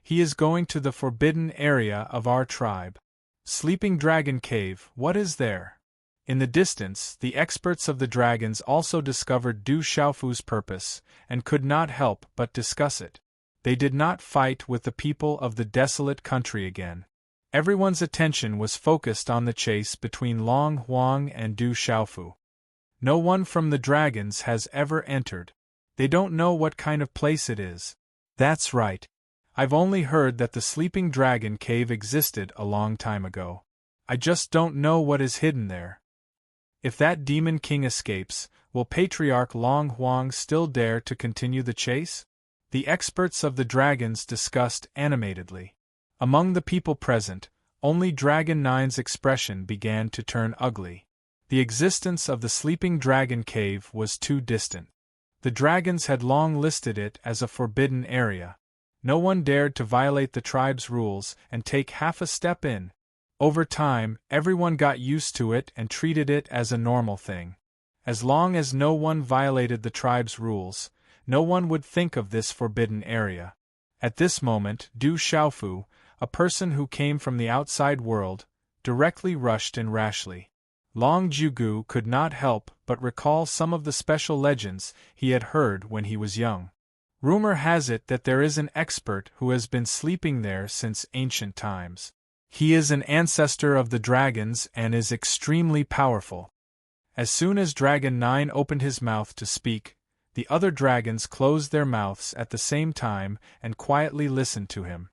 He is going to the forbidden area of our tribe. Sleeping Dragon Cave, what is there? In the distance, the experts of the dragons also discovered Du Xiaofu's purpose, and could not help but discuss it. They did not fight with the people of the desolate country again. Everyone's attention was focused on the chase between Long Huang and Du Xiaofu. No one from the dragons has ever entered. They don't know what kind of place it is. That's right. I've only heard that the Sleeping Dragon Cave existed a long time ago. I just don't know what is hidden there. If that Demon King escapes, will Patriarch Long Huang still dare to continue the chase? The experts of the dragons discussed animatedly. Among the people present, only Dragon Nine's expression began to turn ugly. The existence of the Sleeping Dragon Cave was too distant. The dragons had long listed it as a forbidden area. No one dared to violate the tribe's rules and take half a step in. Over time, everyone got used to it and treated it as a normal thing. As long as no one violated the tribe's rules, no one would think of this forbidden area. At this moment, Du Xiaofu, a person who came from the outside world, directly rushed in rashly. Long Jiugu could not help but recall some of the special legends he had heard when he was young. Rumor has it that there is an expert who has been sleeping there since ancient times. He is an ancestor of the dragons and is extremely powerful. As soon as Dragon 9 opened his mouth to speak, the other dragons closed their mouths at the same time and quietly listened to him.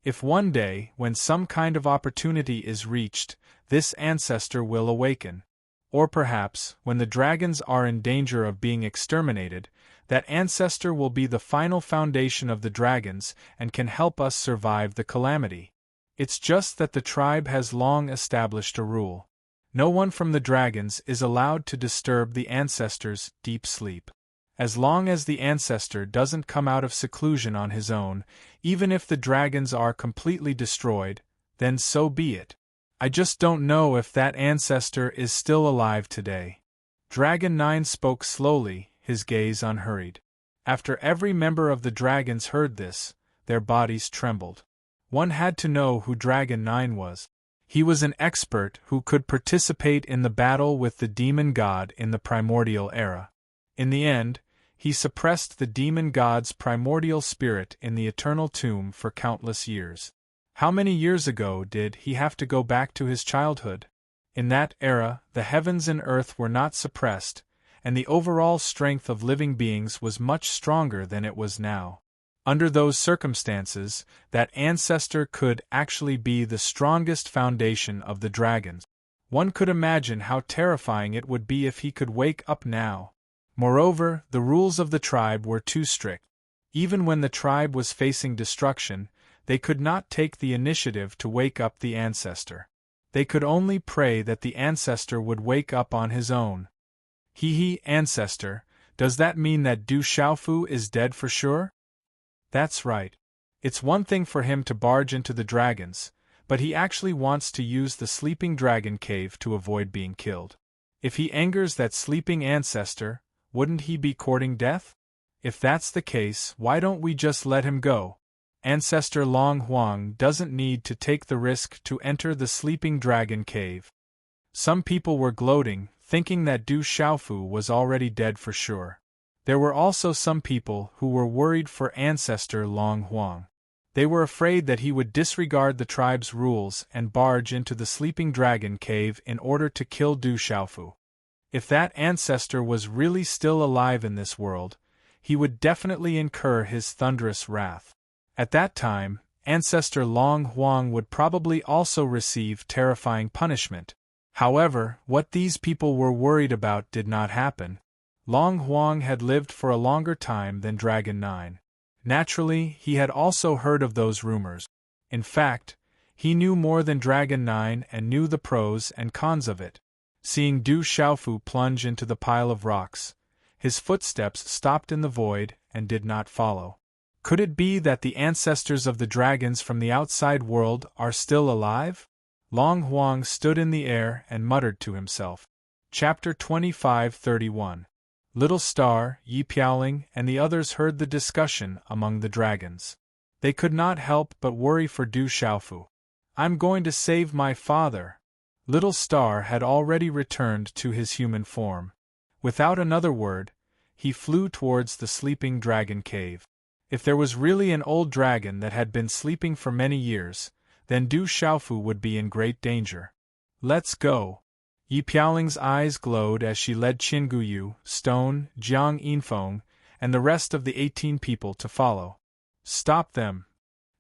If one day, when some kind of opportunity is reached, this ancestor will awaken. Or perhaps, when the dragons are in danger of being exterminated, that ancestor will be the final foundation of the dragons and can help us survive the calamity. It's just that the tribe has long established a rule. No one from the dragons is allowed to disturb the ancestor's deep sleep. As long as the ancestor doesn't come out of seclusion on his own, even if the dragons are completely destroyed, then so be it. I just don't know if that ancestor is still alive today. Dragon 9 spoke slowly, his gaze unhurried. After every member of the dragons heard this, their bodies trembled. One had to know who Dragon 9 was. He was an expert who could participate in the battle with the demon god in the primordial era. In the end, he suppressed the demon god's primordial spirit in the eternal tomb for countless years. How many years ago did he have to go back to his childhood? In that era, the heavens and earth were not suppressed, and the overall strength of living beings was much stronger than it was now. Under those circumstances, that ancestor could actually be the strongest foundation of the dragons. One could imagine how terrifying it would be if he could wake up now. Moreover, the rules of the tribe were too strict. Even when the tribe was facing destruction, they could not take the initiative to wake up the ancestor. They could only pray that the ancestor would wake up on his own. Ancestor, does that mean that Du Xiaofu is dead for sure? That's right. It's one thing for him to barge into the dragons, but he actually wants to use the sleeping dragon cave to avoid being killed. If he angers that sleeping ancestor, wouldn't he be courting death? If that's the case, why don't we just let him go? Ancestor Long Huang doesn't need to take the risk to enter the sleeping dragon cave. Some people were gloating, thinking that Du Xiaofu was already dead for sure. There were also some people who were worried for Ancestor Long Huang. They were afraid that he would disregard the tribe's rules and barge into the sleeping dragon cave in order to kill Du Xiaofu. If that ancestor was really still alive in this world, he would definitely incur his thunderous wrath. At that time, Ancestor Long Huang would probably also receive terrifying punishment. However, what these people were worried about did not happen. Long Huang had lived for a longer time than Dragon 9. Naturally, he had also heard of those rumors. In fact, he knew more than Dragon 9 and knew the pros and cons of it. Seeing Du Xiaofu plunge into the pile of rocks, his footsteps stopped in the void and did not follow. Could it be that the ancestors of the dragons from the outside world are still alive? Long Huang stood in the air and muttered to himself. Chapter 25:31. Little Star, Yi Piaoling, and the others heard the discussion among the dragons. They could not help but worry for Du Xiaofu. I'm going to save my father. Little Star had already returned to his human form. Without another word, he flew towards the sleeping dragon cave. If there was really an old dragon that had been sleeping for many years, then Du Xiaofu would be in great danger. Let's go. Yi Piaoling's eyes glowed as she led Qin Guyu, Stone, Jiang Yinfeng, and the rest of the 18 people to follow. Stop them.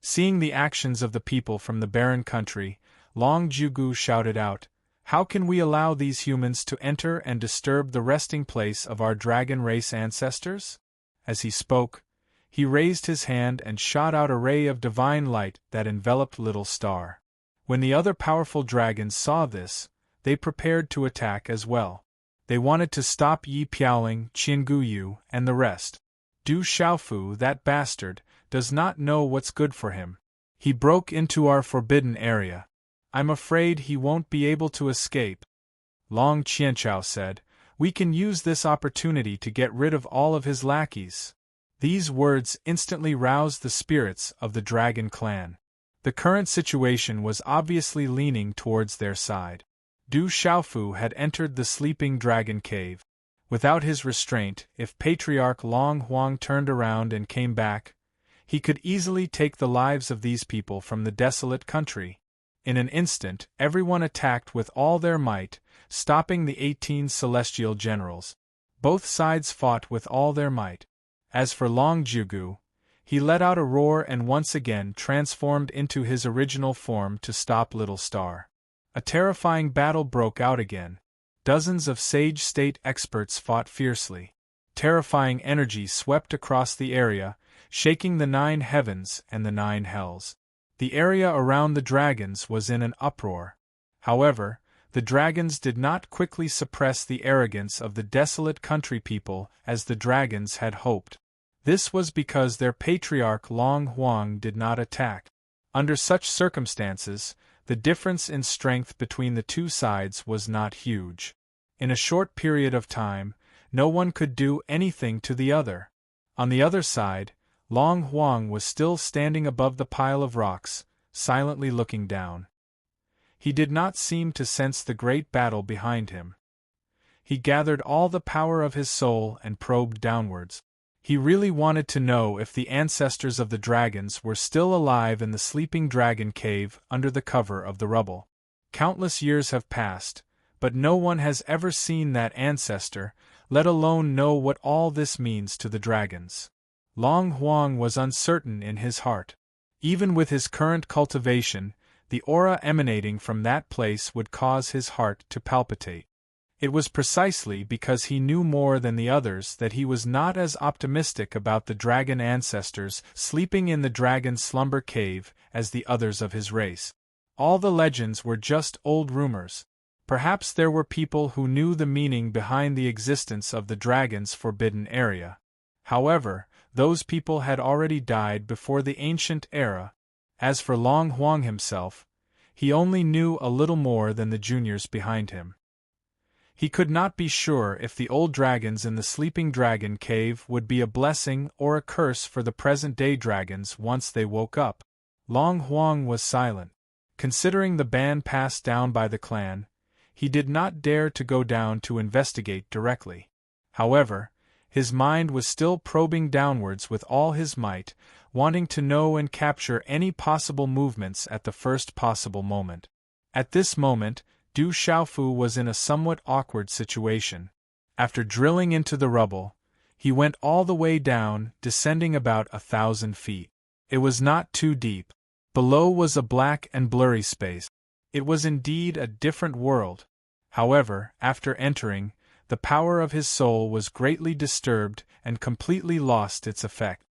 Seeing the actions of the people from the barren country, Long Jiugu shouted out, How can we allow these humans to enter and disturb the resting place of our dragon race ancestors? As he spoke, he raised his hand and shot out a ray of divine light that enveloped Little Star. When the other powerful dragons saw this, they prepared to attack as well. They wanted to stop Yi Piaoling, Qin Guyu, and the rest. Du Xiaofu, that bastard, does not know what's good for him. He broke into our forbidden area. I'm afraid he won't be able to escape. Long Qianchao said, We can use this opportunity to get rid of all of his lackeys. These words instantly roused the spirits of the dragon clan. The current situation was obviously leaning towards their side. Du Xiaofu had entered the sleeping dragon cave. Without his restraint, if Patriarch Long Huang turned around and came back, he could easily take the lives of these people from the desolate country. In an instant, everyone attacked with all their might, stopping the 18 celestial generals. Both sides fought with all their might. As for Long Jiugu, he let out a roar and once again transformed into his original form to stop Little Star. A terrifying battle broke out again. Dozens of Sage State experts fought fiercely. Terrifying energy swept across the area, shaking the 9 heavens and the 9 hells. The area around the dragons was in an uproar. However, the dragons did not quickly suppress the arrogance of the desolate country people as the dragons had hoped. This was because their patriarch Long Huang did not attack. Under such circumstances, the difference in strength between the two sides was not huge. In a short period of time, no one could do anything to the other. On the other side, Long Huang was still standing above the pile of rocks, silently looking down. He did not seem to sense the great battle behind him. He gathered all the power of his soul and probed downwards. He really wanted to know if the ancestors of the dragons were still alive in the sleeping dragon cave under the cover of the rubble. Countless years have passed, but no one has ever seen that ancestor, let alone know what all this means to the dragons. Long Huang was uncertain in his heart. Even with his current cultivation, the aura emanating from that place would cause his heart to palpitate. It was precisely because he knew more than the others that he was not as optimistic about the dragon ancestors sleeping in the dragon slumber cave as the others of his race. All the legends were just old rumors. Perhaps there were people who knew the meaning behind the existence of the dragon's forbidden area. However, those people had already died before the ancient era. As for Long Huang himself, he only knew a little more than the juniors behind him. He could not be sure if the old dragons in the sleeping dragon cave would be a blessing or a curse for the present-day dragons once they woke up. Long Huang was silent. Considering the ban passed down by the clan, he did not dare to go down to investigate directly. However, his mind was still probing downwards with all his might, wanting to know and capture any possible movements at the first possible moment. At this moment, Du Xiaofu was in a somewhat awkward situation. After drilling into the rubble, he went all the way down, descending about 1,000 feet. It was not too deep. Below was a black and blurry space. It was indeed a different world. However, after entering, the power of his soul was greatly disturbed and completely lost its effect.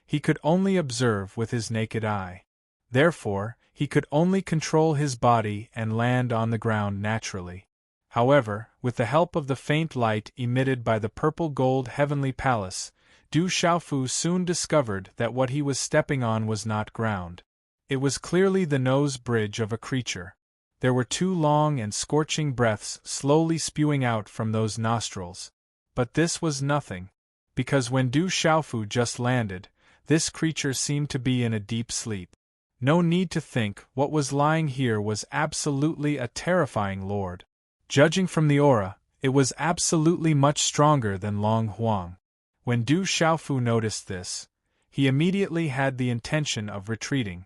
He could only observe with his naked eye. Therefore, he could only control his body and land on the ground naturally. However, with the help of the faint light emitted by the purple-gold heavenly palace, Du Xiaofu soon discovered that what he was stepping on was not ground. It was clearly the nose bridge of a creature. There were 2 long and scorching breaths slowly spewing out from those nostrils. But this was nothing, because when Du Xiaofu just landed, this creature seemed to be in a deep sleep. No need to think, what was lying here was absolutely a terrifying lord. Judging from the aura, it was absolutely much stronger than Long Huang. When Du Xiaofu noticed this, he immediately had the intention of retreating.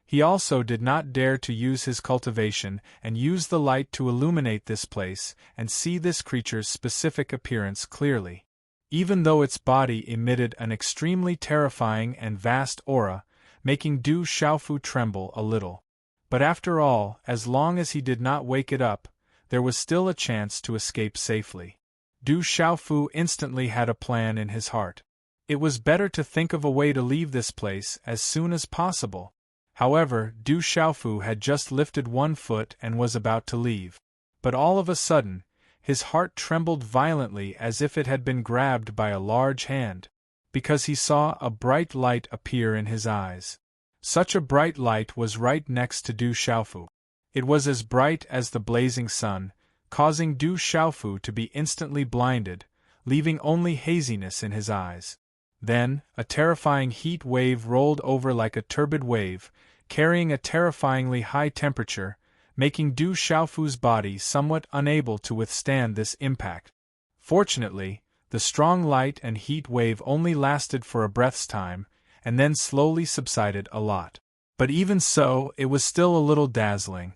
He also did not dare to use his cultivation and use the light to illuminate this place and see this creature's specific appearance clearly. Even though its body emitted an extremely terrifying and vast aura, making Du Xiaofu tremble a little. But after all, as long as he did not wake it up, there was still a chance to escape safely. Du Xiaofu instantly had a plan in his heart. It was better to think of a way to leave this place as soon as possible. However, Du Xiaofu had just lifted one foot and was about to leave. But all of a sudden, his heart trembled violently as if it had been grabbed by a large hand, because he saw a bright light appear in his eyes. Such a bright light was right next to Du Xiaofu. It was as bright as the blazing sun, causing Du Xiaofu to be instantly blinded, leaving only haziness in his eyes. Then, a terrifying heat wave rolled over like a turbid wave, carrying a terrifyingly high temperature, making Du Xiaofu's body somewhat unable to withstand this impact. Fortunately, the strong light and heat wave only lasted for a breath's time, and then slowly subsided a lot. But even so, it was still a little dazzling.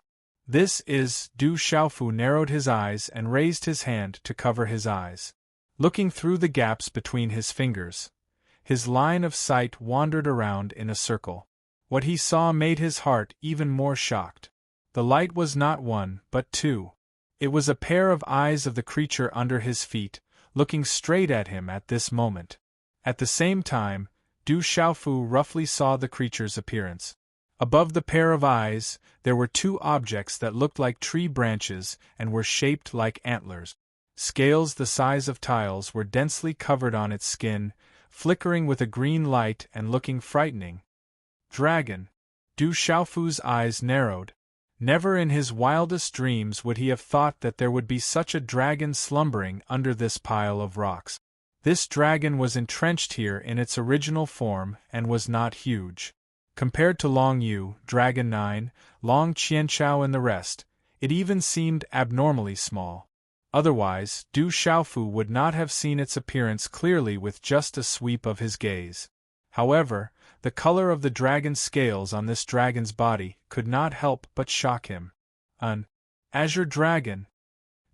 Du Xiaofu narrowed his eyes and raised his hand to cover his eyes. Looking through the gaps between his fingers, his line of sight wandered around in a circle. What he saw made his heart even more shocked. The light was not 1, but 2. It was a pair of eyes of the creature under his feet, looking straight at him at this moment. At the same time, Du Xiaofu roughly saw the creature's appearance. Above the pair of eyes, there were 2 objects that looked like tree branches and were shaped like antlers. Scales the size of tiles were densely covered on its skin, flickering with a green light and looking frightening. Dragon. Du Xiaofu's eyes narrowed. Never in his wildest dreams would he have thought that there would be such a dragon slumbering under this pile of rocks. This dragon was entrenched here in its original form and was not huge. Compared to Long Yu, Dragon 9, Long Qianchao and the rest, it even seemed abnormally small. Otherwise, Du Xiaofu would not have seen its appearance clearly with just a sweep of his gaze. However, the color of the dragon's scales on this dragon's body could not help but shock him. An azure dragon.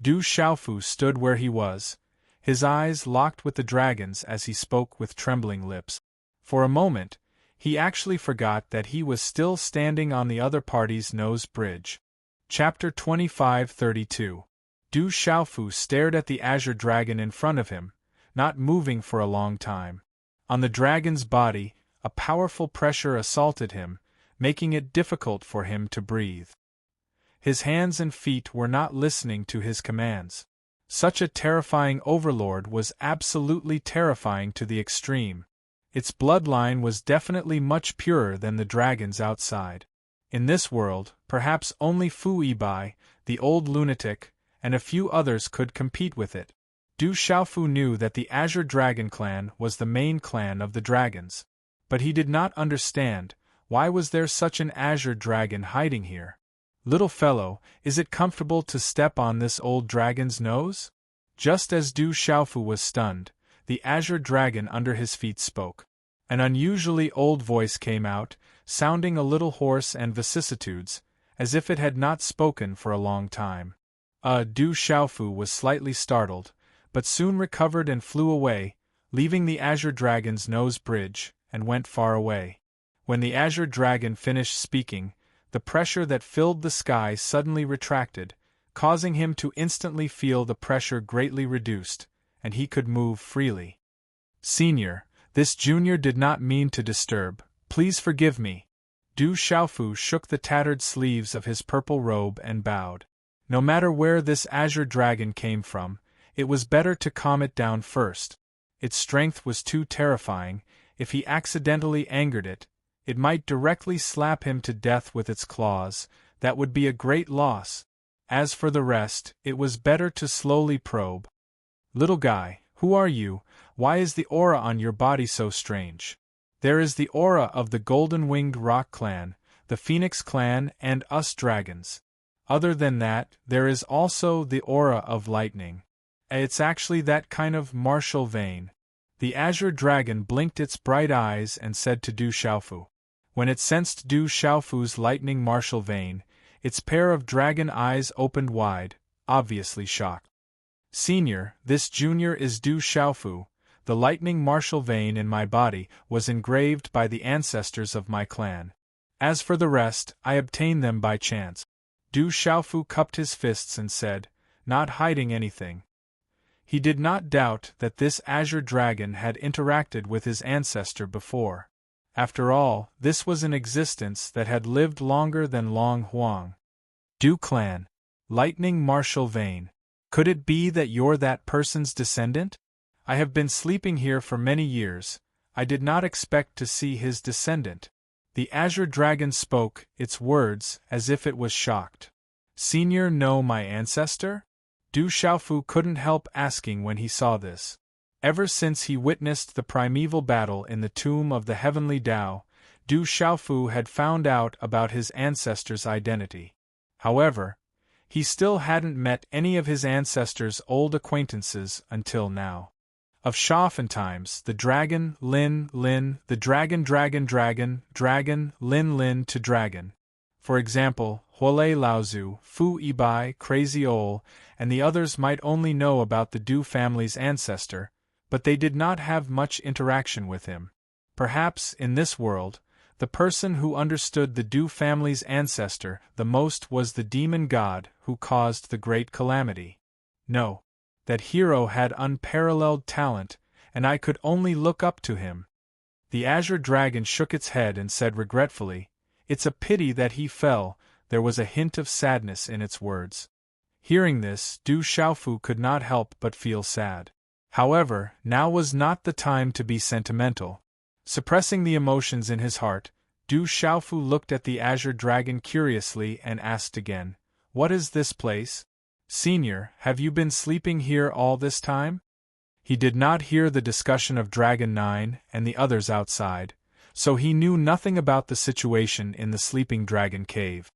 Du Xiaofu stood where he was, his eyes locked with the dragon's as he spoke with trembling lips. For a moment, he actually forgot that he was still standing on the other party's nose bridge. Chapter 25-32. Du Xiaofu stared at the azure dragon in front of him, not moving for a long time. On the dragon's body, a powerful pressure assaulted him, making it difficult for him to breathe. His hands and feet were not listening to his commands. Such a terrifying overlord was absolutely terrifying to the extreme. Its bloodline was definitely much purer than the dragon's outside. In this world, perhaps only Fu Yibai, the old lunatic, and a few others could compete with it. Du Xiaofu knew that the Azure Dragon clan was the main clan of the dragons. But he did not understand, why was there such an azure dragon hiding here? Little fellow, is it comfortable to step on this old dragon's nose? Just as Du Xiaofu was stunned, the azure dragon under his feet spoke. An unusually old voice came out, sounding a little hoarse and vicissitudes, as if it had not spoken for a long time. Du Xiaofu was slightly startled, but soon recovered and flew away, leaving the azure dragon's nose bridge, and went far away. When the azure dragon finished speaking, the pressure that filled the sky suddenly retracted, causing him to instantly feel the pressure greatly reduced, and he could move freely. Senior, this junior did not mean to disturb, please forgive me. Du Xiaofu shook the tattered sleeves of his purple robe and bowed. No matter where this azure dragon came from, it was better to calm it down first. Its strength was too terrifying. If he accidentally angered it, it might directly slap him to death with its claws. That would be a great loss. As for the rest, it was better to slowly probe. Little guy, who are you? Why is the aura on your body so strange? There is the aura of the golden-winged rock clan, the phoenix clan, and us dragons. Other than that, there is also the aura of lightning. It's actually that kind of martial vein. The azure dragon blinked its bright eyes and said to Du Xiaofu. When it sensed Du Xiaofu's lightning martial vein, its pair of dragon eyes opened wide, obviously shocked. Senior, this junior is Du Xiaofu. The lightning martial vein in my body was engraved by the ancestors of my clan. As for the rest, I obtained them by chance. Du Xiaofu cupped his fists and said, not hiding anything. He did not doubt that this azure dragon had interacted with his ancestor before. After all, this was an existence that had lived longer than Long Huang. Du clan. Lightning martial vein. Could it be that you're that person's descendant? I have been sleeping here for many years. I did not expect to see his descendant. The azure dragon spoke, its words, as if it was shocked. Senior, know my ancestor? Du Xiaofu couldn't help asking when he saw this. Ever since he witnessed the primeval battle in the tomb of the heavenly Tao, Du Xiaofu had found out about his ancestor's identity. However, he still hadn't met any of his ancestor's old acquaintances until now. Of Shaofan times, the dragon, Lin, the dragon, Lin to dragon. For example, Huolei Laozu, Fu Yibai, Crazy Ol, and the others might only know about the Du family's ancestor, but they did not have much interaction with him. Perhaps, in this world, the person who understood the Du family's ancestor the most was the demon god who caused the great calamity. No. That hero had unparalleled talent, and I could only look up to him. The azure dragon shook its head and said regretfully, it's a pity that he fell. There was a hint of sadness in its words. Hearing this, Du Xiaofu could not help but feel sad. However, now was not the time to be sentimental. Suppressing the emotions in his heart, Du Xiaofu looked at the azure dragon curiously and asked again, what is this place? Senior, have you been sleeping here all this time? He did not hear the discussion of Dragon 9 and the others outside, so he knew nothing about the situation in the Sleeping Dragon Cave.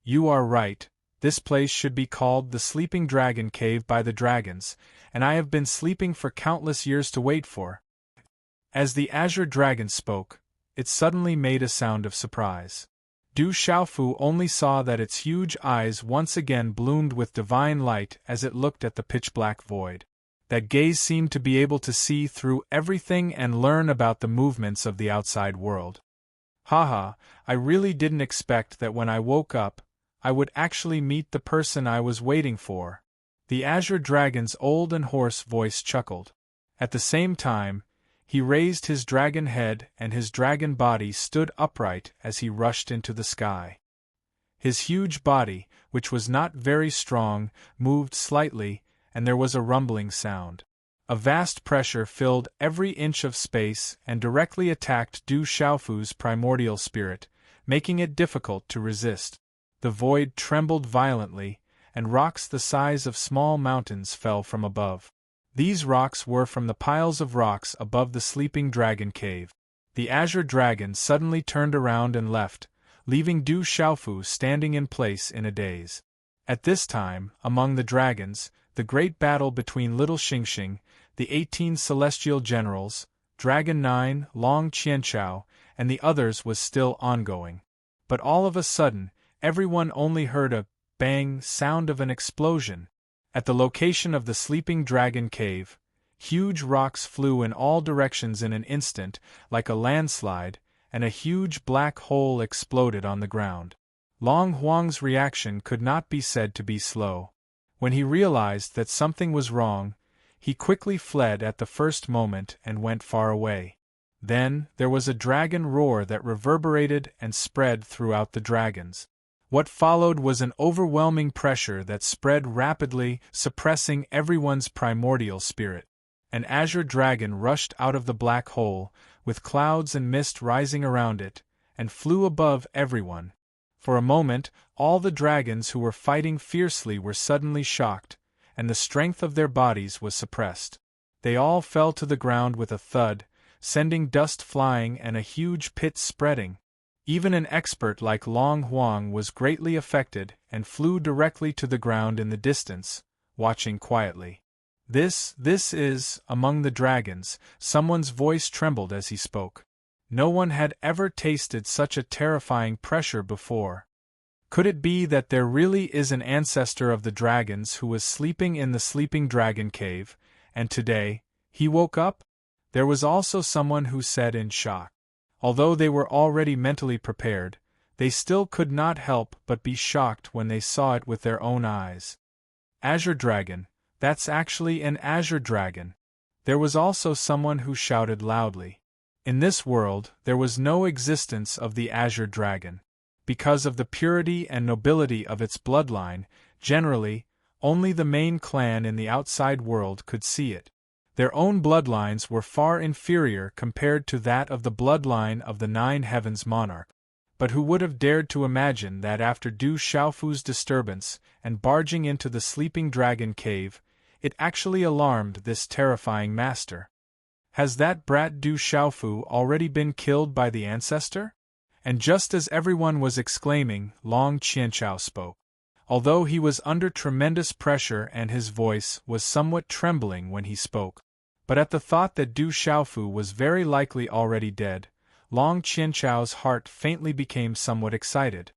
You are right, this place should be called the Sleeping Dragon Cave by the dragons, and I have been sleeping for countless years to wait for. As the Azure Dragon spoke, it suddenly made a sound of surprise. Du Xiaofu only saw that its huge eyes once again bloomed with divine light as it looked at the pitch-black void. That gaze seemed to be able to see through everything and learn about the movements of the outside world. Haha, I really didn't expect that when I woke up, I would actually meet the person I was waiting for. The Azure Dragon's old and hoarse voice chuckled. At the same time, he raised his dragon head and his dragon body stood upright as he rushed into the sky. His huge body, which was not very strong, moved slightly, and there was a rumbling sound. A vast pressure filled every inch of space and directly attacked Du Xiaofu's primordial spirit, making it difficult to resist. The void trembled violently, and rocks the size of small mountains fell from above. These rocks were from the piles of rocks above the Sleeping Dragon Cave. The Azure Dragon suddenly turned around and left, leaving Du Xiaofu standing in place in a daze. At this time, among the dragons, the great battle between Little Xingxing, the 18 celestial generals, Dragon 9, Long Qianchao, and the others was still ongoing. But all of a sudden, everyone only heard a bang sound of an explosion. At the location of the Sleeping Dragon Cave, huge rocks flew in all directions in an instant, like a landslide, and a huge black hole exploded on the ground. Long Huang's reaction could not be said to be slow. When he realized that something was wrong, he quickly fled at the first moment and went far away. Then, there was a dragon roar that reverberated and spread throughout the dragons. What followed was an overwhelming pressure that spread rapidly, suppressing everyone's primordial spirit. An azure dragon rushed out of the black hole, with clouds and mist rising around it, and flew above everyone. For a moment, all the dragons who were fighting fiercely were suddenly shocked, and the strength of their bodies was suppressed. They all fell to the ground with a thud, sending dust flying and a huge pit spreading. Even an expert like Long Huang was greatly affected and flew directly to the ground in the distance, watching quietly. This is, among the dragons, someone's voice trembled as he spoke. No one had ever tasted such a terrifying pressure before. Could it be that there really is an ancestor of the dragons who was sleeping in the Sleeping Dragon Cave, and today, he woke up? There was also someone who said in shock. Although they were already mentally prepared, they still could not help but be shocked when they saw it with their own eyes. Azure Dragon, that's actually an Azure Dragon. There was also someone who shouted loudly. In this world, there was no existence of the Azure Dragon. Because of the purity and nobility of its bloodline, generally, only the main clan in the outside world could see it. Their own bloodlines were far inferior compared to that of the bloodline of the Nine Heavens monarch. But who would have dared to imagine that after Du Xiaofu's disturbance and barging into the Sleeping Dragon Cave, it actually alarmed this terrifying master? Has that brat Du Xiaofu already been killed by the ancestor? And just as everyone was exclaiming, Long Qianchao spoke. Although he was under tremendous pressure and his voice was somewhat trembling when he spoke. But at the thought that Du Xiaofu was very likely already dead, Long Qianchao's heart faintly became somewhat excited.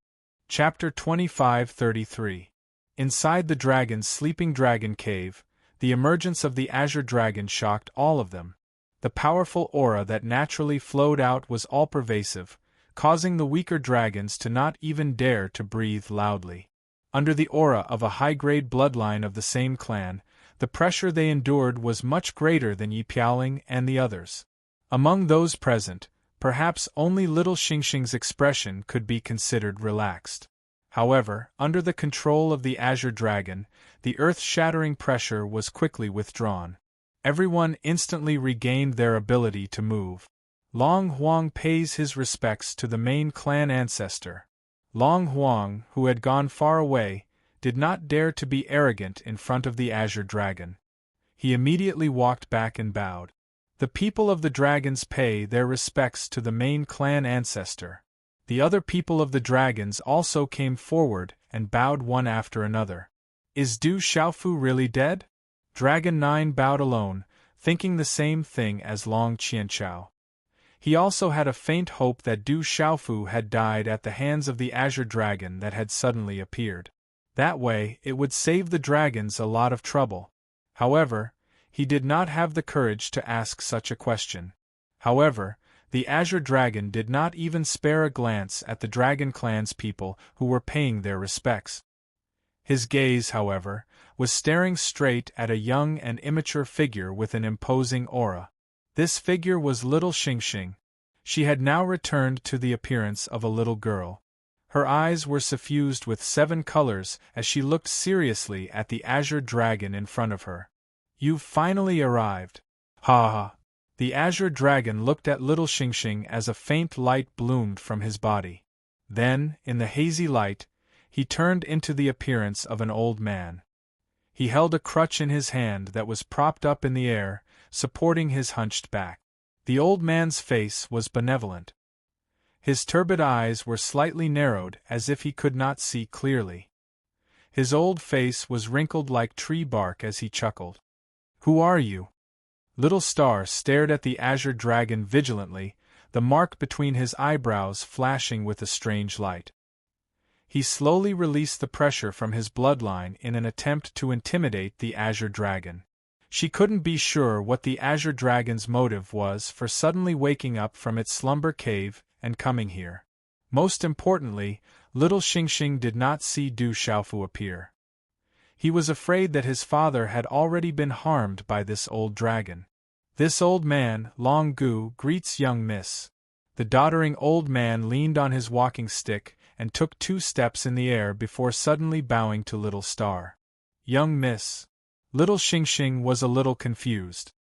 Chapter 25:33. Inside the dragon's Sleeping Dragon Cave, the emergence of the Azure Dragon shocked all of them. The powerful aura that naturally flowed out was all-pervasive, causing the weaker dragons to not even dare to breathe loudly. Under the aura of a high-grade bloodline of the same clan, the pressure they endured was much greater than Yi Piaoling and the others. Among those present, perhaps only Little Xingxing's expression could be considered relaxed. However, under the control of the Azure Dragon, the earth-shattering pressure was quickly withdrawn. Everyone instantly regained their ability to move. Long Huang pays his respects to the main clan ancestor. Long Huang, who had gone far away, did not dare to be arrogant in front of the Azure Dragon. He immediately walked back and bowed. The people of the dragons pay their respects to the main clan ancestor. The other people of the dragons also came forward and bowed one after another. Is Du Xiaofu really dead? Dragon 9 bowed alone, thinking the same thing as Long Qianchao. He also had a faint hope that Du Xiaofu had died at the hands of the azure dragon that had suddenly appeared. That way, it would save the dragons a lot of trouble. However, he did not have the courage to ask such a question. However, the azure dragon did not even spare a glance at the Dragon Clan's people who were paying their respects. His gaze, however, was staring straight at a young and immature figure with an imposing aura. This figure was little Xingxing. She had now returned to the appearance of a little girl. Her eyes were suffused with 7 colors as she looked seriously at the azure dragon in front of her. You've finally arrived. Ha ha. The azure dragon looked at little Xingxing as a faint light bloomed from his body. Then, in the hazy light, he turned into the appearance of an old man. He held a crutch in his hand that was propped up in the air, supporting his hunched back. The old man's face was benevolent. His turbid eyes were slightly narrowed as if he could not see clearly. His old face was wrinkled like tree bark as he chuckled. Who are you? Little Star stared at the azure dragon vigilantly, the mark between his eyebrows flashing with a strange light. He slowly released the pressure from his bloodline in an attempt to intimidate the azure dragon. She couldn't be sure what the azure dragon's motive was for suddenly waking up from its slumber cave and coming here. Most importantly, little Xingxing did not see Du Xiaofu appear. He was afraid that his father had already been harmed by this old dragon. This old man, Long Gu, greets young miss. The doddering old man leaned on his walking stick and took 2 steps in the air before suddenly bowing to Little Star. Young miss. Little Xingxing was a little confused.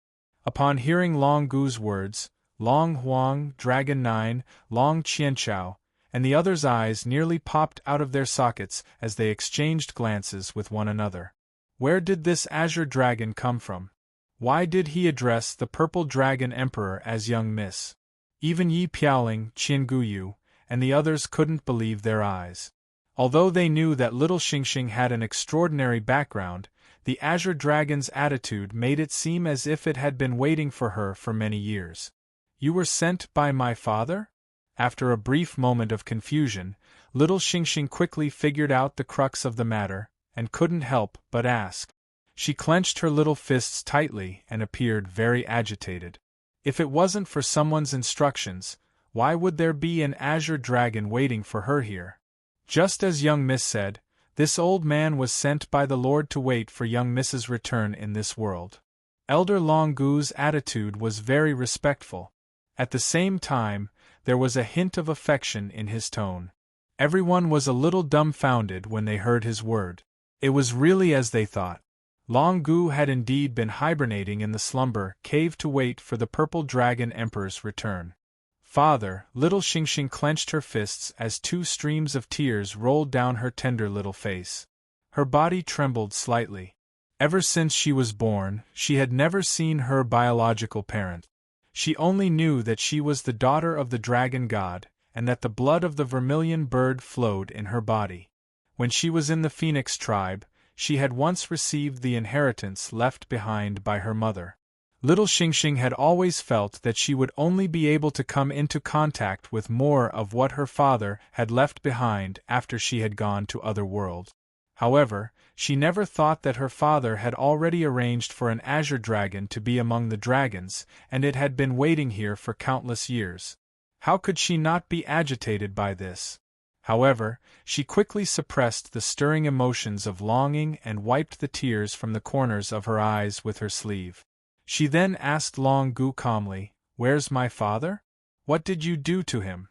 Upon hearing Long Gu's words, Long Huang, Dragon 9, Long Qianchao, and the others' eyes nearly popped out of their sockets as they exchanged glances with one another. Where did this azure dragon come from? Why did he address the purple dragon emperor as young miss? Even Yi Piaoling, Qin Guyu, and the others couldn't believe their eyes. Although they knew that little Xingxing had an extraordinary background, the azure dragon's attitude made it seem as if it had been waiting for her for many years. You were sent by my father? After a brief moment of confusion, little Xingxing quickly figured out the crux of the matter, and couldn't help but ask. She clenched her little fists tightly and appeared very agitated. If it wasn't for someone's instructions, why would there be an azure dragon waiting for her here? Just as young Miss said, this old man was sent by the Lord to wait for young Miss's return in this world. Elder Long Gu's attitude was very respectful. At the same time, there was a hint of affection in his tone. Everyone was a little dumbfounded when they heard his word. It was really as they thought. Long Gu had indeed been hibernating in the slumber cave to wait for the purple dragon emperor's return. Father, little Xingxing clenched her fists as 2 streams of tears rolled down her tender little face. Her body trembled slightly. Ever since she was born, she had never seen her biological parent. She only knew that she was the daughter of the dragon god, and that the blood of the vermilion bird flowed in her body. When she was in the Phoenix tribe, she had once received the inheritance left behind by her mother. Little Xingxing had always felt that she would only be able to come into contact with more of what her father had left behind after she had gone to other worlds. However, she never thought that her father had already arranged for an azure dragon to be among the dragons, and it had been waiting here for countless years. How could she not be agitated by this? However, she quickly suppressed the stirring emotions of longing and wiped the tears from the corners of her eyes with her sleeve. She then asked Long Gu calmly, "Where's my father? What did you do to him?"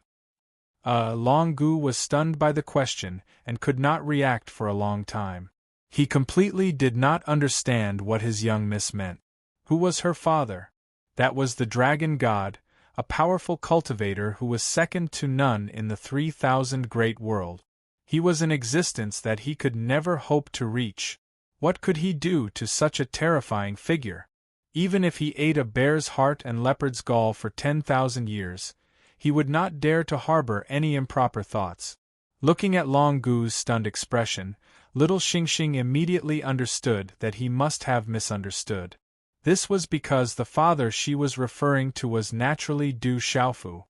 Long Gu was stunned by the question and could not react for a long time. He completely did not understand what his young miss meant. Who was her father? That was the dragon god, a powerful cultivator who was second to none in the 3,000 great world. He was an existence that he could never hope to reach. What could he do to such a terrifying figure? Even if he ate a bear's heart and leopard's gall for 10,000 years, he would not dare to harbor any improper thoughts. Looking at Long Gu's stunned expression, little Xingxing immediately understood that he must have misunderstood. This was because the father she was referring to was naturally Du Xiaofu.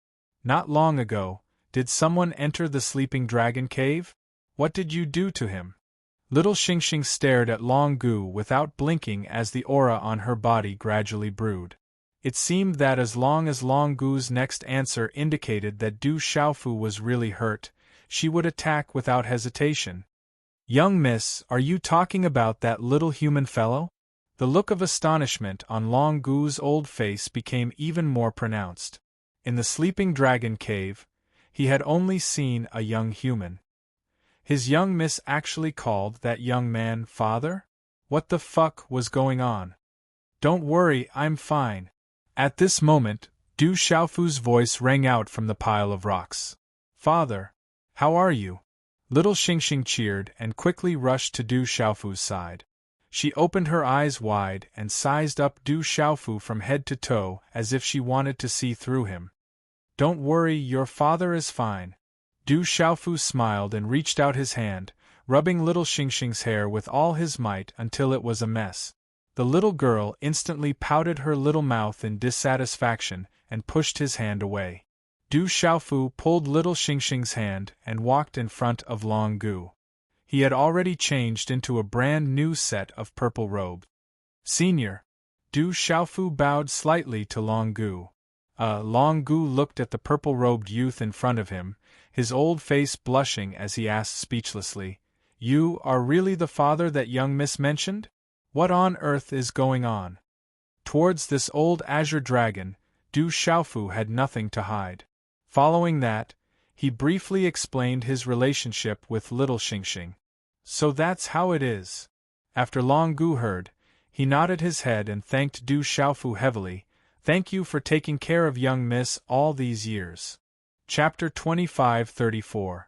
Not long ago, did someone enter the sleeping dragon cave? What did you do to him? Little Xingxing stared at Long Gu without blinking as the aura on her body gradually brewed. It seemed that as long as Long Gu's next answer indicated that Du Xiaofu was really hurt, she would attack without hesitation. Young miss, are you talking about that little human fellow? The look of astonishment on Long Gu's old face became even more pronounced. In the sleeping dragon cave, he had only seen a young human. His young miss actually called that young man father? What the fuck was going on? Don't worry, I'm fine. At this moment, Du Xiaofu's voice rang out from the pile of rocks. Father, how are you? Little Xingxing cheered and quickly rushed to Du Xiaofu's side. She opened her eyes wide and sized up Du Xiaofu from head to toe as if she wanted to see through him. Don't worry, your father is fine. Du Xiaofu smiled and reached out his hand, rubbing little Xingxing's hair with all his might until it was a mess. The little girl instantly pouted her little mouth in dissatisfaction and pushed his hand away. Du Xiaofu pulled little Xingxing's hand and walked in front of Long Gu. He had already changed into a brand new set of purple robes. Senior. Du Xiaofu bowed slightly to Long Gu. Long Gu looked at the purple-robed youth in front of him, his old face blushing as he asked speechlessly, You are really the father that young miss mentioned? What on earth is going on? Towards this old azure dragon, Du Xiaofu had nothing to hide. Following that, he briefly explained his relationship with little Xingxing. So that's how it is. After Long Gu heard, he nodded his head and thanked Du Xiaofu heavily. Thank you for taking care of young miss all these years. Chapter 25-34.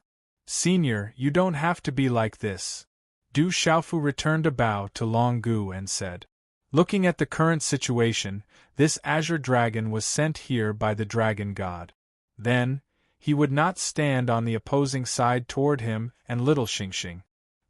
Senior, you don't have to be like this. Du Xiaofu returned a bow to Long Gu and said, Looking at the current situation, this azure dragon was sent here by the dragon god. Then, he would not stand on the opposing side toward him and little Xingxing.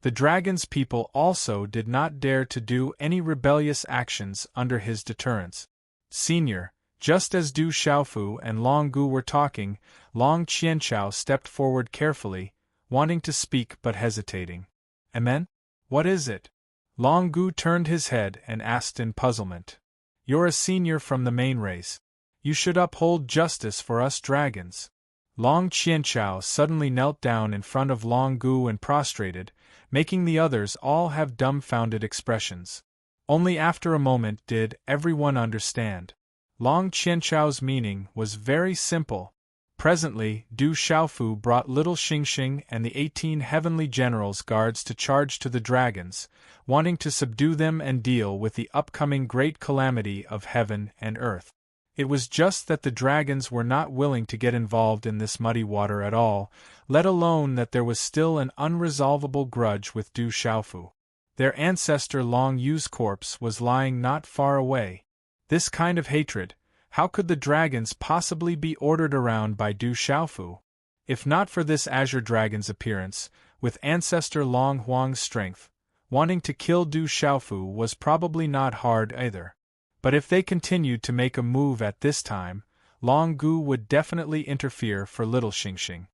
The dragon's people also did not dare to do any rebellious actions under his deterrence. Senior, just as Du Xiaofu and Long Gu were talking, Long Qianchao stepped forward carefully, wanting to speak but hesitating. Amen? What is it? Long Gu turned his head and asked in puzzlement. You're a senior from the main race. You should uphold justice for us dragons. Long Qianchao suddenly knelt down in front of Long Gu and prostrated, making the others all have dumbfounded expressions. Only after a moment did everyone understand. Long Qianchao's meaning was very simple. Presently, Du Xiaofu brought little Xingxing and the 18 heavenly generals guards to charge to the dragons, wanting to subdue them and deal with the upcoming great calamity of heaven and earth. It was just that the dragons were not willing to get involved in this muddy water at all, let alone that there was still an unresolvable grudge with Du Xiaofu. Their ancestor Long Yu's corpse was lying not far away. This kind of hatred, how could the dragons possibly be ordered around by Du Xiaofu? If not for this azure dragon's appearance, with ancestor Long Huang's strength, wanting to kill Du Xiaofu was probably not hard either. But if they continued to make a move at this time, Long Gu would definitely interfere for little Xingxing.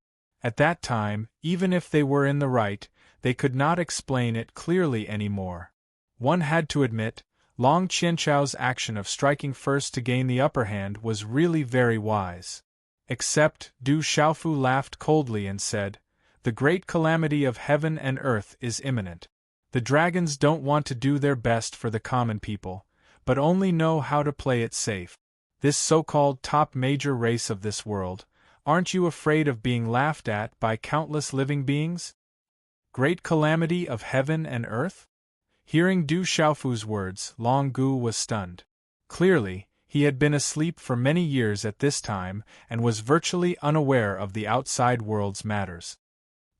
At that time, even if they were in the right, they could not explain it clearly anymore. One had to admit, Long Qianchao's action of striking first to gain the upper hand was really very wise. Except, Du Xiaofu laughed coldly and said, The great calamity of heaven and earth is imminent. The dragons don't want to do their best for the common people, but only know how to play it safe. This so-called top major race of this world, aren't you afraid of being laughed at by countless living beings? Great calamity of heaven and earth? Hearing Du Xiaofu's words, Long Gu was stunned. Clearly, he had been asleep for many years at this time and was virtually unaware of the outside world's matters.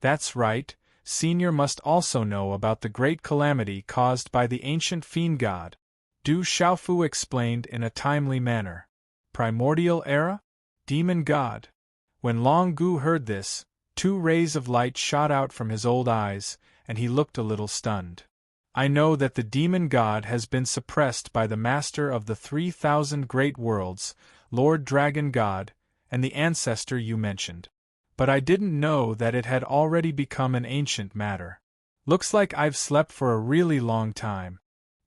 That's right, Senior must also know about the great calamity caused by the ancient fiend god. Du Xiaofu explained in a timely manner. Primordial era? Demon god? When Long Gu heard this, 2 rays of light shot out from his old eyes, and he looked a little stunned. I know that the demon god has been suppressed by the master of the 3,000 great worlds, Lord Dragon God, and the ancestor you mentioned. But I didn't know that it had already become an ancient matter. Looks like I've slept for a really long time.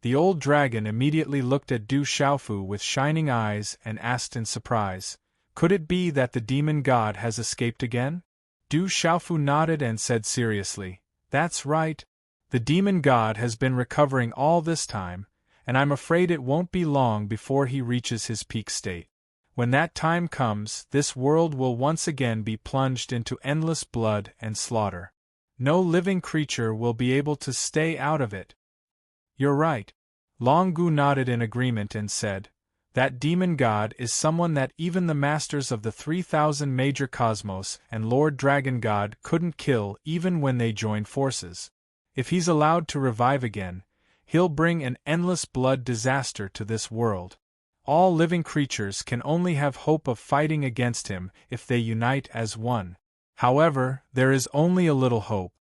The old dragon immediately looked at Du Xiaofu with shining eyes and asked in surprise, "Could it be that the demon god has escaped again?" Du Xiaofu nodded and said seriously, "That's right. The demon god has been recovering all this time, and I'm afraid it won't be long before he reaches his peak state. When that time comes, this world will once again be plunged into endless blood and slaughter. No living creature will be able to stay out of it." "You're right." Long Gu nodded in agreement and said, "That demon god is someone that even the masters of the 3,000 major cosmos and Lord Dragon God couldn't kill even when they joined forces. If he's allowed to revive again, he'll bring an endless blood disaster to this world. All living creatures can only have hope of fighting against him if they unite as one. However, there is only a little hope.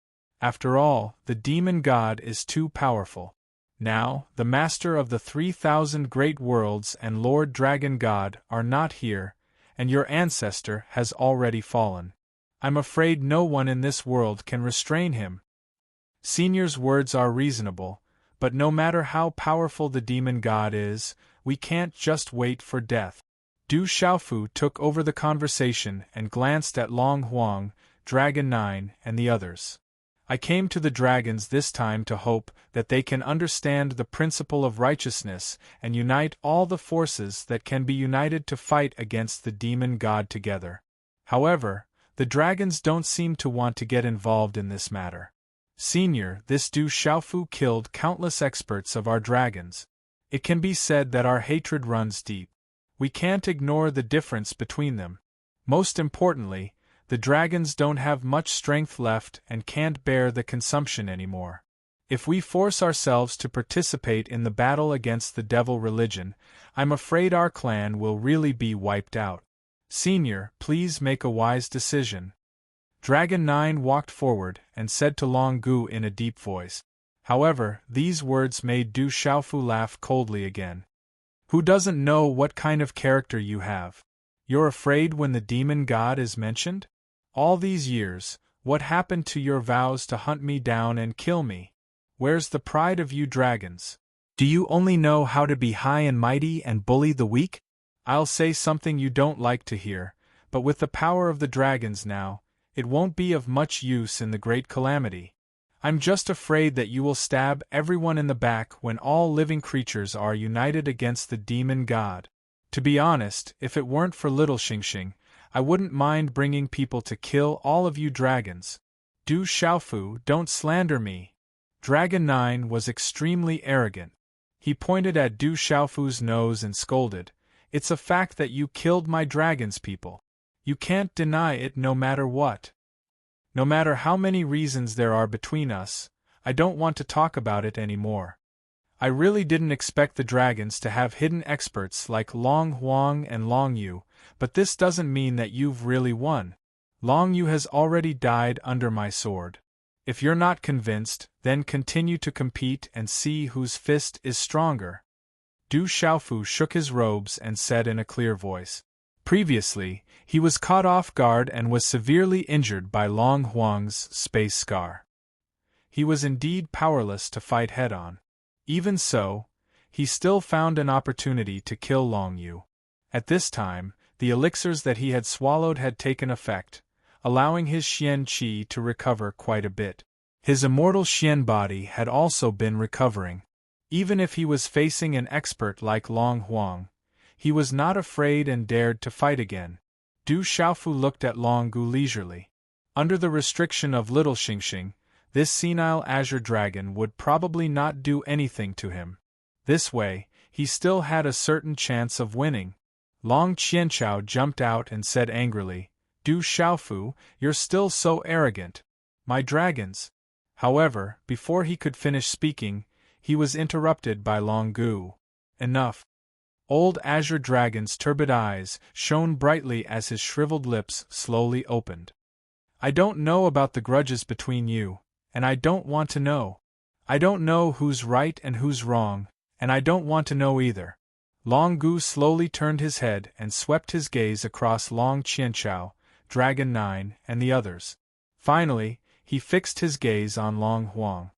After all, the demon god is too powerful. Now, the master of the 3,000 great worlds and Lord Dragon God are not here, and your ancestor has already fallen. I'm afraid no one in this world can restrain him." Senior's words are reasonable, but no matter how powerful the demon god is, we can't just wait for death. Du Xiaofu took over the conversation and glanced at Long Huang, Dragon 9, and the others. "I came to the dragons this time to hope that they can understand the principle of righteousness and unite all the forces that can be united to fight against the demon god together. However, the dragons don't seem to want to get involved in this matter. Senior, this Du Xiaofu killed countless experts of our dragons. It can be said that our hatred runs deep. We can't ignore the difference between them. Most importantly, the dragons don't have much strength left and can't bear the consumption anymore. If we force ourselves to participate in the battle against the devil religion, I'm afraid our clan will really be wiped out. Senior, please make a wise decision." Dragon 9 walked forward and said to Long Gu in a deep voice. However, these words made Du Xiaofu laugh coldly again. "Who doesn't know what kind of character you have? You're afraid when the demon god is mentioned? All these years, what happened to your vows to hunt me down and kill me? Where's the pride of you dragons? Do you only know how to be high and mighty and bully the weak? I'll say something you don't like to hear, but with the power of the dragons now, it won't be of much use in the great calamity. I'm just afraid that you will stab everyone in the back when all living creatures are united against the demon god. To be honest, if it weren't for little Xingxing, I wouldn't mind bringing people to kill all of you dragons. Du Xiaofu, don't slander me." Dragon 9 was extremely arrogant. He pointed at Du Xiaofu's nose and scolded, "It's a fact that you killed my dragons, people. You can't deny it no matter what. No matter how many reasons there are between us, I don't want to talk about it anymore. I really didn't expect the dragons to have hidden experts like Long Huang and Long Yu, but this doesn't mean that you've really won. Long Yu has already died under my sword. If you're not convinced, then continue to compete and see whose fist is stronger." Du Xiaofu shook his robes and said in a clear voice. Previously, he was caught off guard and was severely injured by Long Huang's space scar. He was indeed powerless to fight head-on. Even so, he still found an opportunity to kill Long Yu. At this time, the elixirs that he had swallowed had taken effect, allowing his Xian Qi to recover quite a bit. His immortal Xian body had also been recovering. Even if he was facing an expert like Long Huang, he was not afraid and dared to fight again. Du Xiaofu looked at Long Gu leisurely. Under the restriction of little Xingxing, this senile azure dragon would probably not do anything to him. This way, he still had a certain chance of winning. Long Qianchao jumped out and said angrily, "Du Xiaofu, you're still so arrogant. My dragons, However, before he could finish speaking, he was interrupted by Long Gu. Enough. Old Azure Dragon's turbid eyes shone brightly as his shriveled lips slowly opened. I don't know about the grudges between you, and I don't want to know. I don't know who's right and who's wrong, and I don't want to know either. Long Gu slowly turned his head and swept his gaze across Long Qianchao, Dragon 9, and the others. Finally, he fixed his gaze on Long Huang.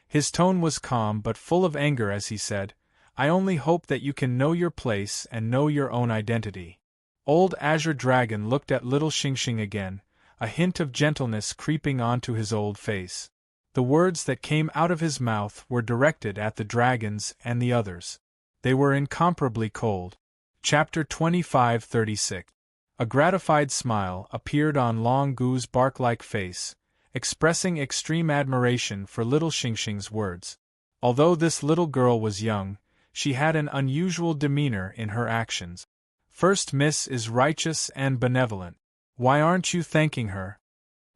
His tone was calm but full of anger as he said, I only hope that you can know your place and know your own identity. Old Azure Dragon looked at little Xingxing again, a hint of gentleness creeping onto his old face. The words that came out of his mouth were directed at the dragons and the others. They were incomparably cold. Chapter 25:36. A gratified smile appeared on Long Gu's bark-like face, expressing extreme admiration for little Xingxing's words. Although this little girl was young, she had an unusual demeanor in her actions. First Miss is righteous and benevolent. Why aren't you thanking her?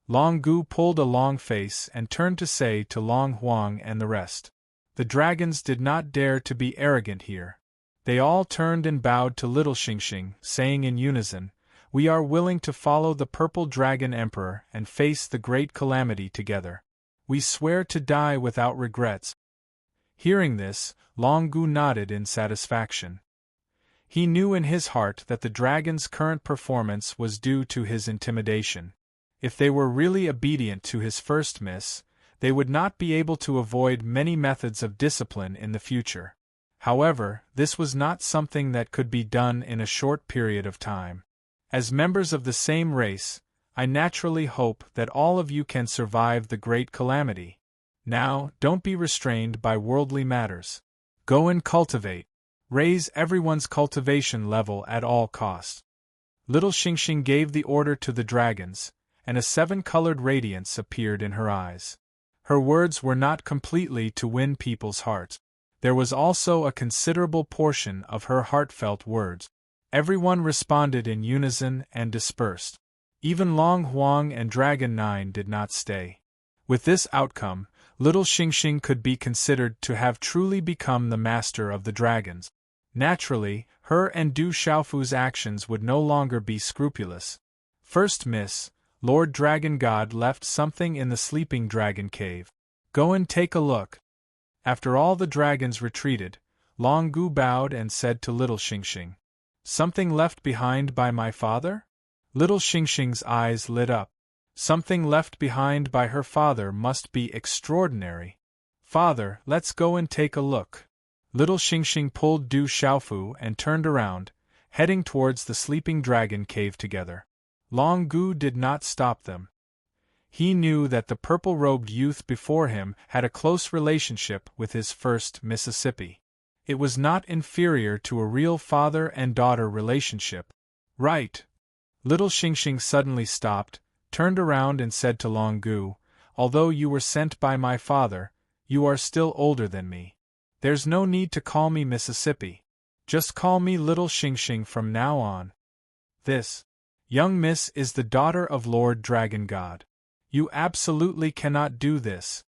Long Gu pulled a long face and turned to say to Long Huang and the rest. The dragons did not dare to be arrogant here. They all turned and bowed to little Xingxing, saying in unison, We are willing to follow the Purple Dragon Emperor and face the great calamity together. We swear to die without regrets. Hearing this, Long Gu nodded in satisfaction. He knew in his heart that the dragon's current performance was due to his intimidation. If they were really obedient to his first miss, they would not be able to avoid many methods of discipline in the future. However, this was not something that could be done in a short period of time. As members of the same race, I naturally hope that all of you can survive the great calamity. Now, don't be restrained by worldly matters. Go and cultivate. Raise everyone's cultivation level at all costs. Little Xingxing gave the order to the dragons, and a 7-colored radiance appeared in her eyes. Her words were not completely to win people's hearts. There was also a considerable portion of her heartfelt words. Everyone responded in unison and dispersed. Even Long Huang and Dragon 9 did not stay. With this outcome, little Xingxing could be considered to have truly become the master of the dragons. Naturally, her and Du Xiaofu's actions would no longer be scrupulous. First Miss, Lord Dragon God left something in the sleeping dragon cave. Go and take a look. After all the dragons retreated, Long Gu bowed and said to little Xingxing, Something left behind by my father? Little Xingxing's eyes lit up. Something left behind by her father must be extraordinary. Father, let's go and take a look. Little Xingxing pulled Du Xiaofu and turned around, heading towards the sleeping dragon cave together. Long Gu did not stop them. He knew that the purple-robed youth before him had a close relationship with his first Mississippi. It was not inferior to a real father and daughter relationship. Right. Little Xingxing suddenly stopped, turned around and said to Long Gu, Although you were sent by my father, you are still older than me. There's no need to call me Mississippi. Just call me Little Xingxing from now on. This young miss is the daughter of Lord Dragon God. You absolutely cannot do this.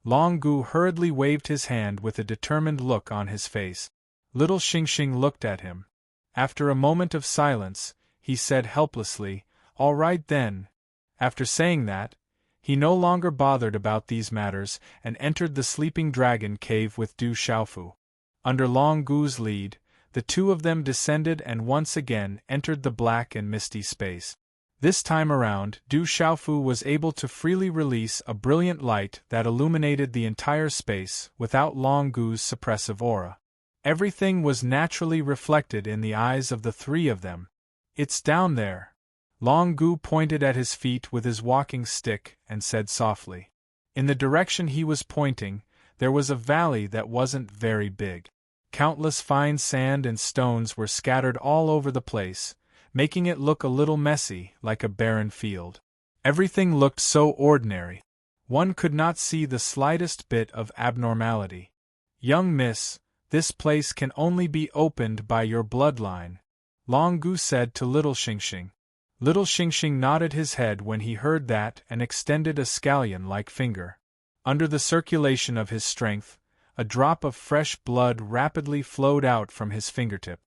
Long Gu hurriedly waved his hand with a determined look on his face. Little Xingxing looked at him. After a moment of silence, he said helplessly, All right then. After saying that, he no longer bothered about these matters and entered the sleeping dragon cave with Du Xiaofu. Under Long Gu's lead, the two of them descended and once again entered the black and misty space. This time around, Du Xiaofu was able to freely release a brilliant light that illuminated the entire space without Long Gu's suppressive aura. Everything was naturally reflected in the eyes of the three of them. It's down there. Long Gu pointed at his feet with his walking stick and said softly. In the direction he was pointing, there was a valley that wasn't very big. Countless fine sand and stones were scattered all over the place, making it look a little messy, like a barren field. Everything looked so ordinary. One could not see the slightest bit of abnormality. Young miss, this place can only be opened by your bloodline, Long Gu said to Little Xingxing. Little Xingxing nodded his head when he heard that and extended a scallion-like finger. Under the circulation of his strength, a drop of fresh blood rapidly flowed out from his fingertip.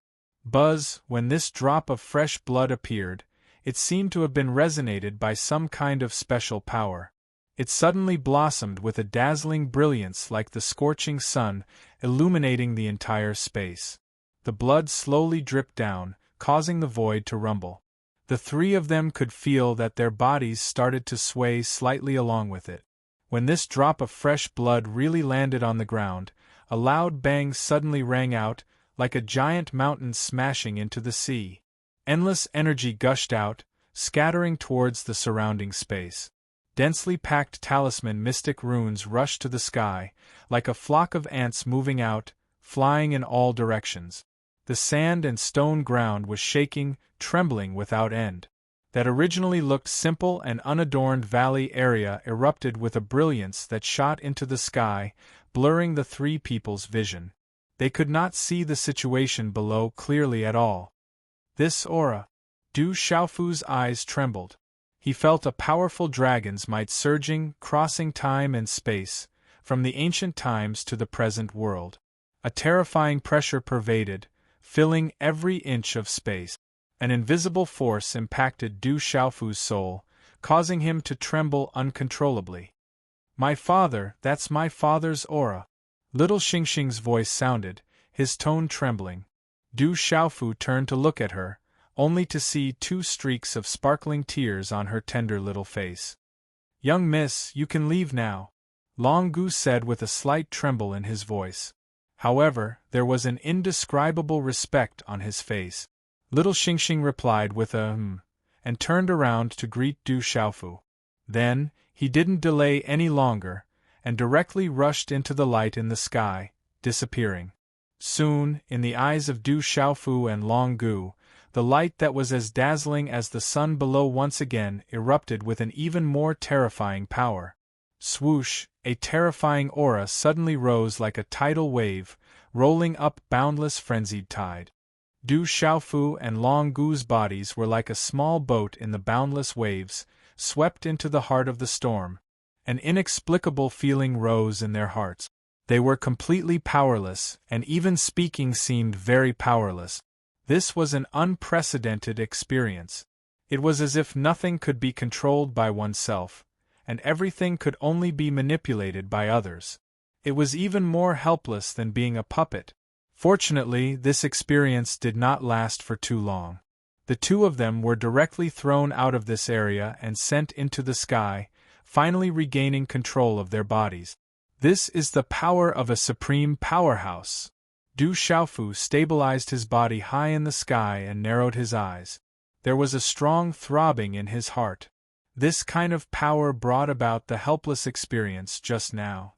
Buzz, when this drop of fresh blood appeared, it seemed to have been resonated by some kind of special power. It suddenly blossomed with a dazzling brilliance like the scorching sun, illuminating the entire space. The blood slowly dripped down, causing the void to rumble. The three of them could feel that their bodies started to sway slightly along with it. When this drop of fresh blood really landed on the ground, a loud bang suddenly rang out, like a giant mountain smashing into the sea. Endless energy gushed out, scattering towards the surrounding space. Densely packed talisman mystic runes rushed to the sky, like a flock of ants moving out, flying in all directions. The sand and stone ground was shaking, trembling without end. That originally looked simple and unadorned valley area erupted with a brilliance that shot into the sky, blurring the three people's vision. They could not see the situation below clearly at all. This aura. Du Xiaofu's eyes trembled. He felt a powerful dragon's might surging, crossing time and space, from the ancient times to the present world. A terrifying pressure pervaded, filling every inch of space. An invisible force impacted Du Xiaofu's soul, causing him to tremble uncontrollably. "My father, that's my father's aura." Little Xingxing's voice sounded, his tone trembling. Du Xiaofu turned to look at her, only to see two streaks of sparkling tears on her tender little face. "Young miss, you can leave now," Long Gu said with a slight tremble in his voice. However, there was an indescribable respect on his face. Little Xingxing replied with a and turned around to greet Du Xiaofu. Then, he didn't delay any longer, and directly rushed into the light in the sky, disappearing. Soon, in the eyes of Du Xiaofu and Long Gu, the light that was as dazzling as the sun below once again erupted with an even more terrifying power. Swoosh, a terrifying aura suddenly rose like a tidal wave, rolling up boundless frenzied tide. Du Xiaofu and Long Gu's bodies were like a small boat in the boundless waves, swept into the heart of the storm. An inexplicable feeling rose in their hearts. They were completely powerless, and even speaking seemed very powerless. This was an unprecedented experience. It was as if nothing could be controlled by oneself, and everything could only be manipulated by others. It was even more helpless than being a puppet. Fortunately, this experience did not last for too long. The two of them were directly thrown out of this area and sent into the sky, finally regaining control of their bodies. This is the power of a supreme powerhouse. Du Xiaofu stabilized his body high in the sky and narrowed his eyes. There was a strong throbbing in his heart. This kind of power brought about the helpless experience just now.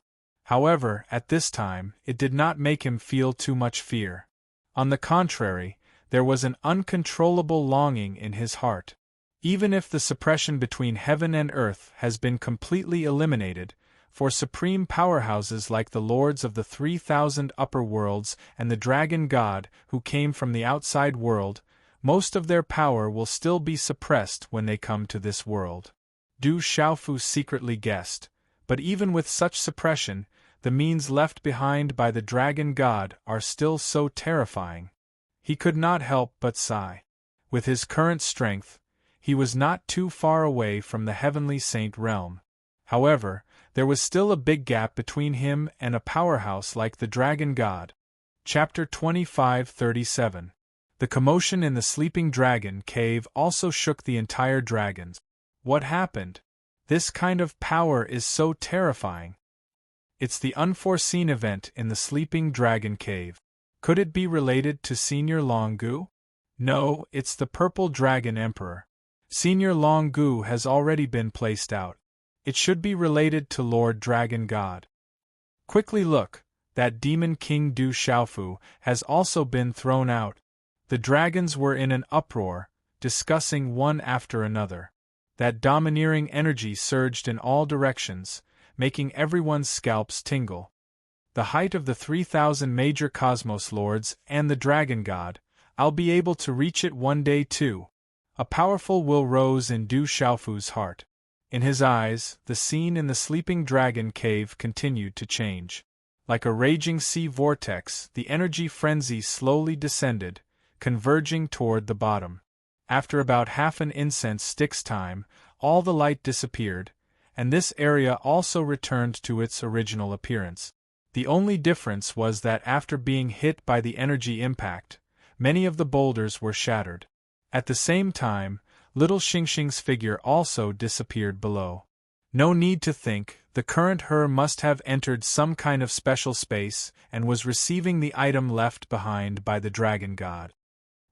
However, at this time, it did not make him feel too much fear. On the contrary, there was an uncontrollable longing in his heart. Even if the suppression between heaven and earth has been completely eliminated, for supreme powerhouses like the lords of the 3,000 upper worlds and the dragon god who came from the outside world, most of their power will still be suppressed when they come to this world. Du Xiaofu secretly guessed, but even with such suppression, the means left behind by the dragon god are still so terrifying. He could not help but sigh. With his current strength, he was not too far away from the heavenly saint realm. However, there was still a big gap between him and a powerhouse like the dragon god. Chapter 25:37. The commotion in the sleeping dragon cave also shook the entire dragons. What happened? This kind of power is so terrifying. It's the unforeseen event in the sleeping dragon cave. Could it be related to Senior Long Gu? No, it's the purple dragon emperor. Senior Long Gu has already been placed out. It should be related to Lord Dragon God. Quickly look, that demon king Du Xiaofu has also been thrown out. The dragons were in an uproar, discussing one after another. That domineering energy surged in all directions, making everyone's scalps tingle. The height of the 3,000 major cosmos lords and the dragon god, I'll be able to reach it one day too. A powerful will rose in Du Xiaofu's heart. In his eyes, the scene in the sleeping dragon cave continued to change. Like a raging sea vortex, the energy frenzy slowly descended, converging toward the bottom. After about half an incense stick's time, all the light disappeared, and this area also returned to its original appearance. The only difference was that after being hit by the energy impact, many of the boulders were shattered. At the same time, little Xingxing's figure also disappeared below. No need to think, the current her must have entered some kind of special space and was receiving the item left behind by the dragon god.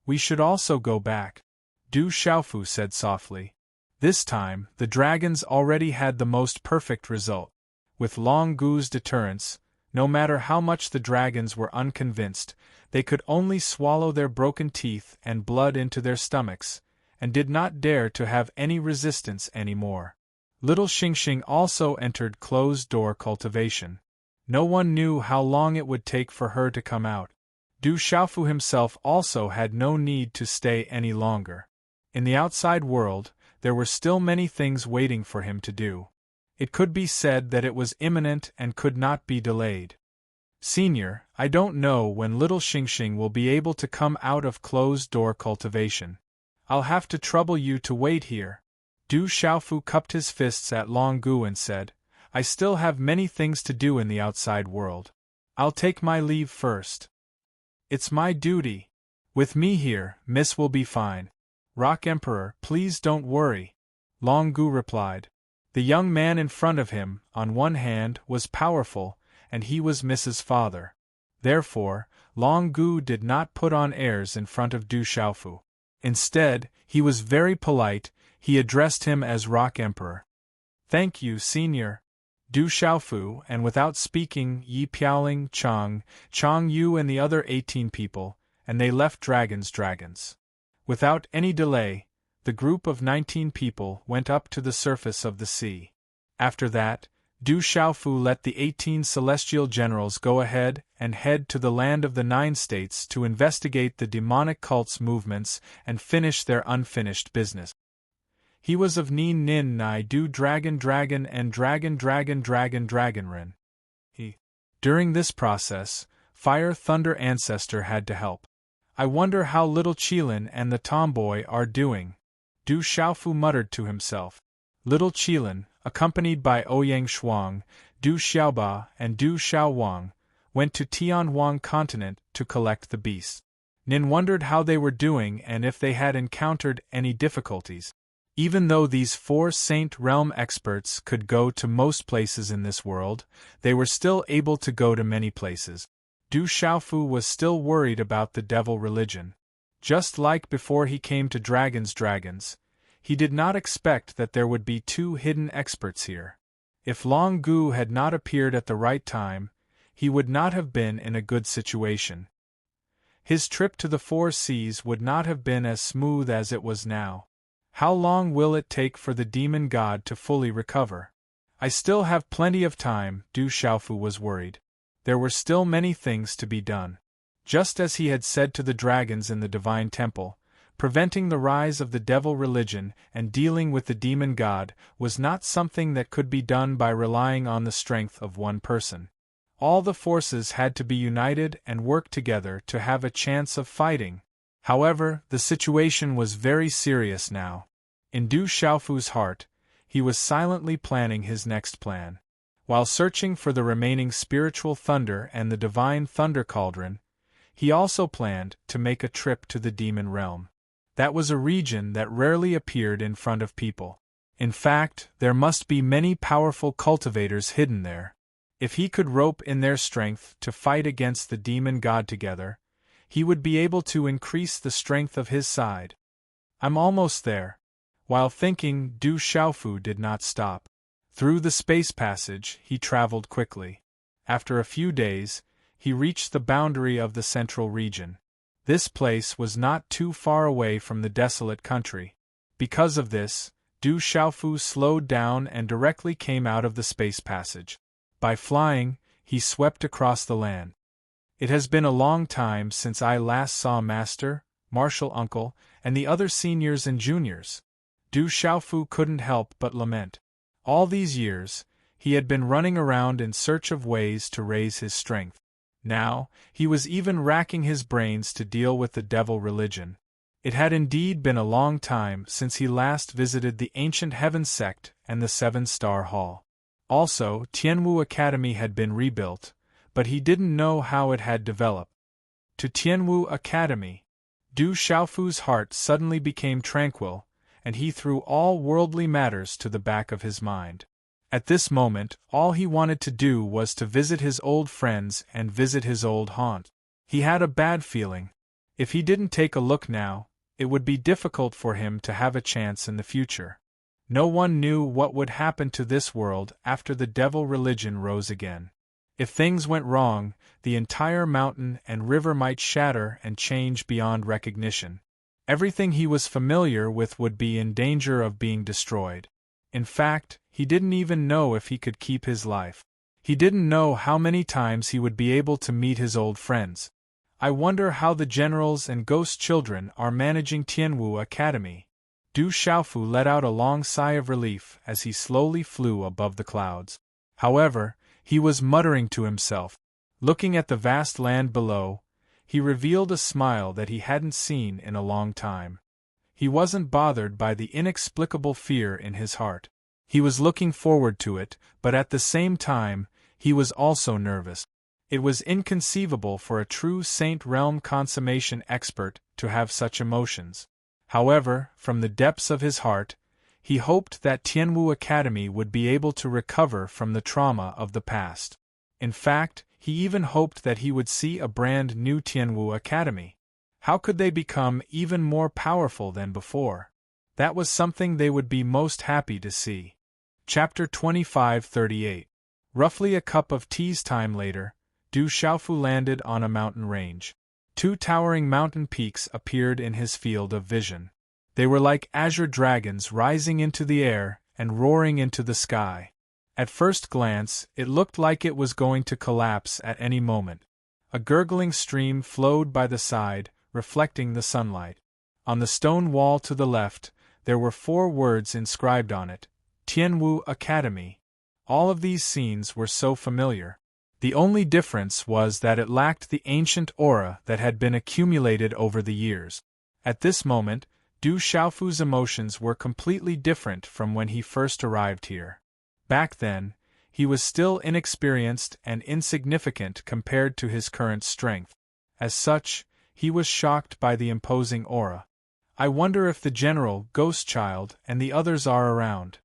We should also go back, Du Xiaofu said softly. This time, the dragons already had the most perfect result. With Long Gu's deterrence, no matter how much the dragons were unconvinced, they could only swallow their broken teeth and blood into their stomachs, and did not dare to have any resistance anymore. Little Xingxing also entered closed-door cultivation. No one knew how long it would take for her to come out. Du Xiaofu himself also had no need to stay any longer. In the outside world, there were still many things waiting for him to do. It could be said that it was imminent and could not be delayed. Senior, I don't know when little Xingxing will be able to come out of closed-door cultivation. I'll have to trouble you to wait here. Du Xiaofu cupped his fists at Long Gu and said, I still have many things to do in the outside world. I'll take my leave first. It's my duty. With me here, Miss will be fine. Rock Emperor, please don't worry. Long Gu replied. The young man in front of him, on one hand, was powerful, and he was Miss's father. Therefore, Long Gu did not put on airs in front of Du Xiaofu. Instead, he was very polite. He addressed him as Rock Emperor. Thank you, Senior. Du Xiaofu, and without speaking, Yi Piaoling, Chang Yu and the other 18 people, and they left dragons. Without any delay, the group of 19 people went up to the surface of the sea. After that, Du Xiaofu let the 18 celestial generals go ahead and head to the land of the 9 states to investigate the demonic cult's movements and finish their unfinished business. He was of Nin Nin Nai Du Dragon and Dragonren. During this process, Fire Thunder Ancestor had to help. I wonder how little Qilin and the tomboy are doing. Du Xiaofu muttered to himself. Little Qilin, accompanied by Ouyang Shuang, Du Xiaoba and Du Xiaowang, went to Tianhuang continent to collect the beasts. Nin wondered how they were doing and if they had encountered any difficulties. Even though these 4 Saint Realm experts could go to most places in this world, they were still able to go to many places. Du Xiaofu was still worried about the devil religion. Just like before he came to dragons, he did not expect that there would be 2 hidden experts here. If Long Gu had not appeared at the right time, he would not have been in a good situation. His trip to the 4 seas would not have been as smooth as it was now. How long will it take for the demon god to fully recover? I still have plenty of time, Du Xiaofu was worried. There were still many things to be done. Just as he had said to the dragons in the divine temple, preventing the rise of the devil religion and dealing with the demon god was not something that could be done by relying on the strength of one person. All the forces had to be united and work together to have a chance of fighting. However, the situation was very serious now. In Du Xiaofu's heart, he was silently planning his next plan. While searching for the remaining spiritual thunder and the divine thunder cauldron, he also planned to make a trip to the demon realm. That was a region that rarely appeared in front of people. In fact, there must be many powerful cultivators hidden there. If he could rope in their strength to fight against the demon god together, he would be able to increase the strength of his side. I'm almost there. While thinking, Du Xiaofu did not stop. Through the space passage, he traveled quickly. After a few days, he reached the boundary of the central region. This place was not too far away from the desolate country. Because of this, Du Xiaofu slowed down and directly came out of the space passage. By flying, he swept across the land. It has been a long time since I last saw Master, Martial Uncle, and the other seniors and juniors. Du Xiaofu couldn't help but lament. All these years, he had been running around in search of ways to raise his strength. Now, he was even racking his brains to deal with the devil religion. It had indeed been a long time since he last visited the ancient Heaven sect and the Seven-Star Hall. Also, Tianwu Academy had been rebuilt, but he didn't know how it had developed. To Tianwu Academy, Du Xiaofu's heart suddenly became tranquil, and he threw all worldly matters to the back of his mind. At this moment, all he wanted to do was to visit his old friends and visit his old haunt. He had a bad feeling. If he didn't take a look now, it would be difficult for him to have a chance in the future. No one knew what would happen to this world after the devil religion rose again. If things went wrong, the entire mountain and river might shatter and change beyond recognition. Everything he was familiar with would be in danger of being destroyed. In fact, he didn't even know if he could keep his life. He didn't know how many times he would be able to meet his old friends. I wonder how the generals and ghost children are managing Tianwu Academy. Du Xiaofu let out a long sigh of relief as he slowly flew above the clouds. However, he was muttering to himself. Looking at the vast land below, he revealed a smile that he hadn't seen in a long time. He wasn't bothered by the inexplicable fear in his heart. He was looking forward to it, but at the same time, he was also nervous. It was inconceivable for a true Saint Realm consummation expert to have such emotions. However, from the depths of his heart, he hoped that Tianwu Academy would be able to recover from the trauma of the past. In fact, he even hoped that he would see a brand new Tianwu Academy. How could they become even more powerful than before? That was something they would be most happy to see. Chapter 25-38. Roughly a cup of tea's time later, Du Xiaofu landed on a mountain range. Two towering mountain peaks appeared in his field of vision. They were like azure dragons rising into the air and roaring into the sky. At first glance, it looked like it was going to collapse at any moment. A gurgling stream flowed by the side, reflecting the sunlight. On the stone wall to the left, there were 4 words inscribed on it: Tianwu Academy. All of these scenes were so familiar. The only difference was that it lacked the ancient aura that had been accumulated over the years. At this moment, Du Xiaofu's emotions were completely different from when he first arrived here. Back then, he was still inexperienced and insignificant compared to his current strength. As such, he was shocked by the imposing aura. I wonder if the general, Ghost Child, and the others are around.